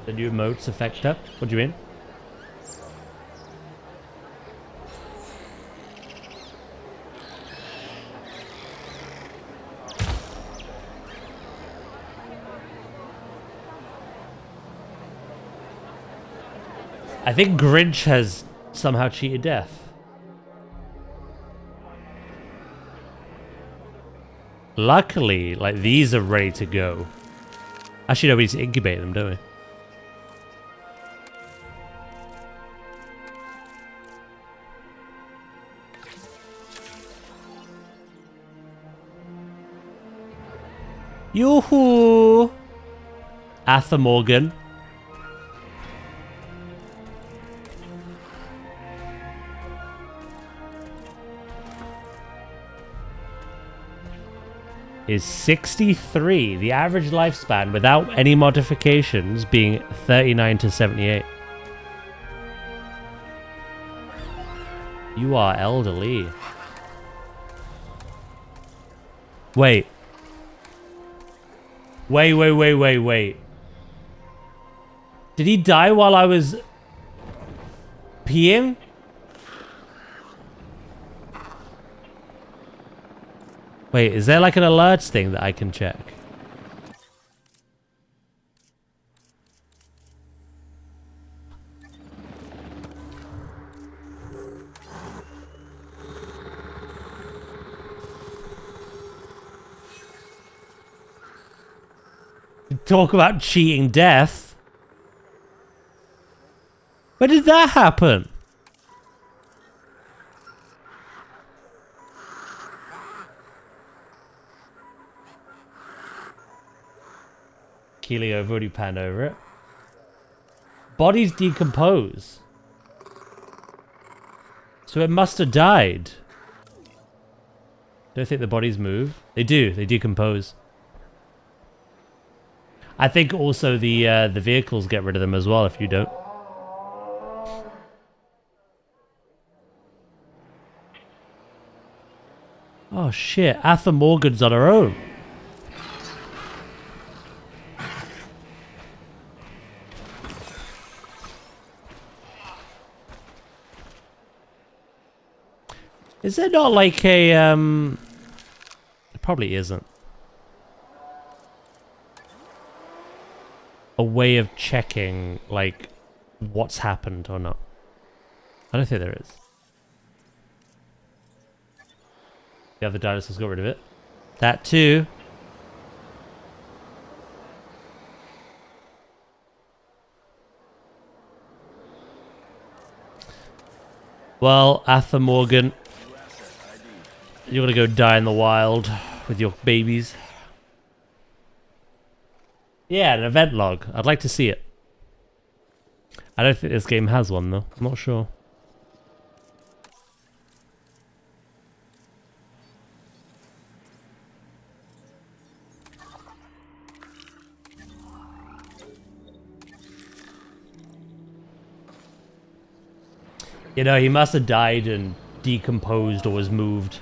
The new emotes affect her? What do you mean? I think Grinch has somehow cheated death. Luckily, like, these are ready to go. Actually, no, we need to incubate them, don't we? Yoo-hoo! Arthur Morgan. Is 63. The average lifespan without any modifications being 39 to 78. You are elderly. Wait. Wait. Did he die while I was peeing? Wait, is there like an alerts thing that I can check? Talk about cheating death. When did that happen? Keelio, I've already panned over it. Bodies decompose. So it must have died. Don't think the bodies move. They do. They decompose. I think also the vehicles get rid of them as well if you don't. Oh shit, Arthur Morgan's on her own. Is there not like a it probably isn't. A way of checking, like, what's happened or not. I don't think there is. The other dinosaurs got rid of it. That too. Well, Arthur Morgan, you're gonna go die in the wild with your babies. Yeah, an event log. I'd like to see it. I don't think this game has one though. I'm not sure. You know, he must have died and decomposed or was moved.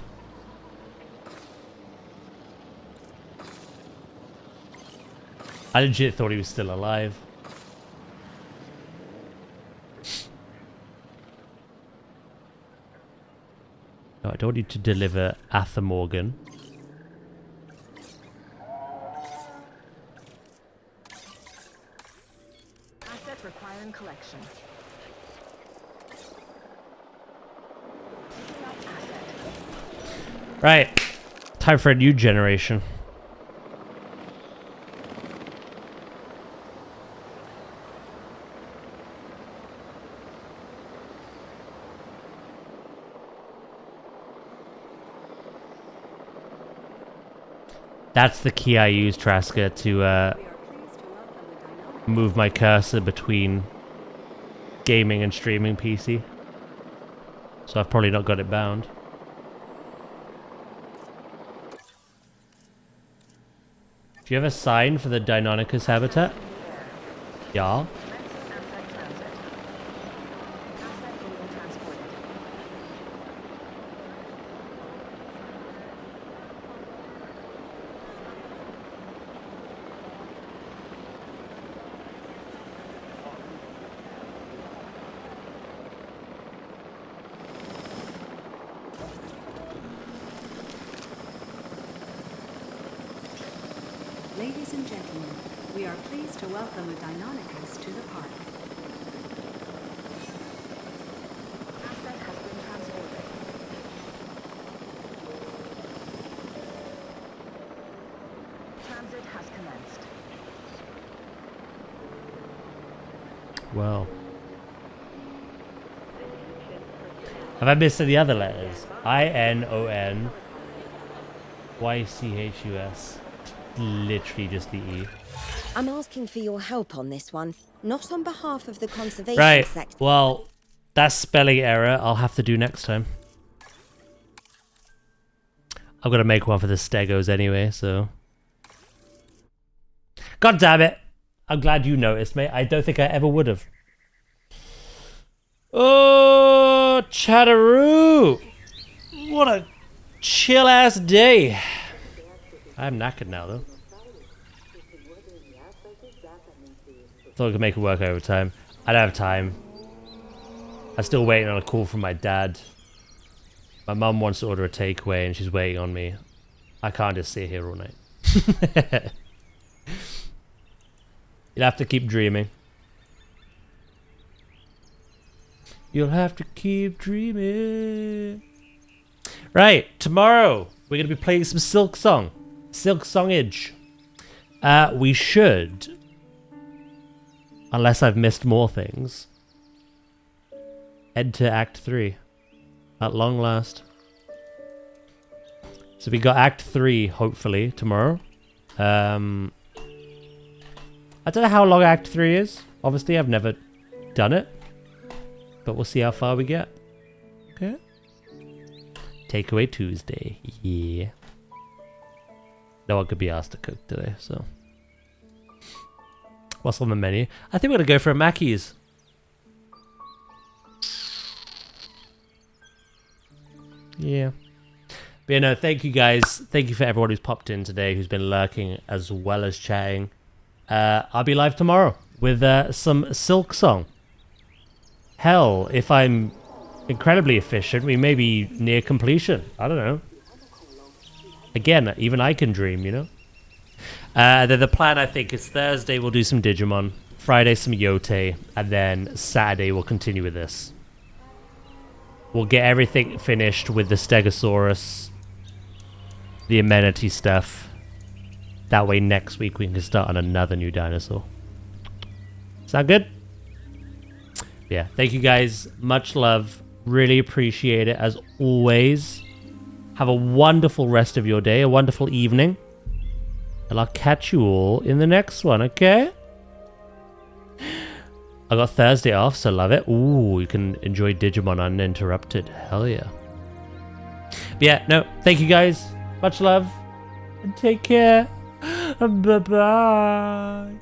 I legit thought he was still alive. No, I don't need to deliver Arthur Morgan. Assets requiring collection. Right. Time for a new generation. That's the key I use, Traska, to move my cursor between gaming and streaming PC. So I've probably not got it bound. Do you have a sign for the Deinonychus habitat? Yeah. Ladies and gentlemen, we are pleased to welcome a Deinonychus to the park. Asset has been transported. Transit has commenced. Well. Have I missed any other letters? I-N-O-N-Y-C-H-U-S. Literally just the E. I'm asking for your help on this one, not on behalf of the conservation Right. sector. Well, that spelling error I'll have to do next time. I've got to make one for the stegos anyway, so. God damn it. I'm glad you noticed, mate. I don't think I ever would have. Oh, Chatteroo. What a chill ass day. I'm knackered now, though. Thought I could make it work overtime. I don't have time. I'm still waiting on a call from my dad. My mum wants to order a takeaway and she's waiting on me. I can't just sit here all night. You'll have to keep dreaming. You'll have to keep dreaming. Right, tomorrow we're going to be playing some Silk Song. Silk Songage. We should, unless I've missed more things, head to Act 3 at long last. So we got Act 3 hopefully tomorrow. I don't know how long Act 3 is. Obviously I've never done it, but we'll see how far we get. Okay. Takeaway Tuesday. Yeah. No one could be asked to cook today, so. What's on the menu? I think we're going to go for a Mackey's. Yeah. But yeah, no, thank you guys. Thank you for everyone who's popped in today, who's been lurking as well as chatting. I'll be live tomorrow with some Silk Song. Hell, if I'm incredibly efficient, we may be near completion. I don't know. Again, even I can dream, you know? Then the plan, I think, is Thursday we'll do some Digimon, Friday some Yote, and then Saturday we'll continue with this. We'll get everything finished with the Stegosaurus, the amenity stuff. That way next week we can start on another new dinosaur. Sound good? Yeah, thank you guys. Much love. Really appreciate it as always. Have a wonderful rest of your day, a wonderful evening. And I'll catch you all in the next one, okay? I got Thursday off, so love it. Ooh, you can enjoy Digimon uninterrupted. Hell yeah. But yeah, no, thank you guys. Much love. And take care. Bye-bye.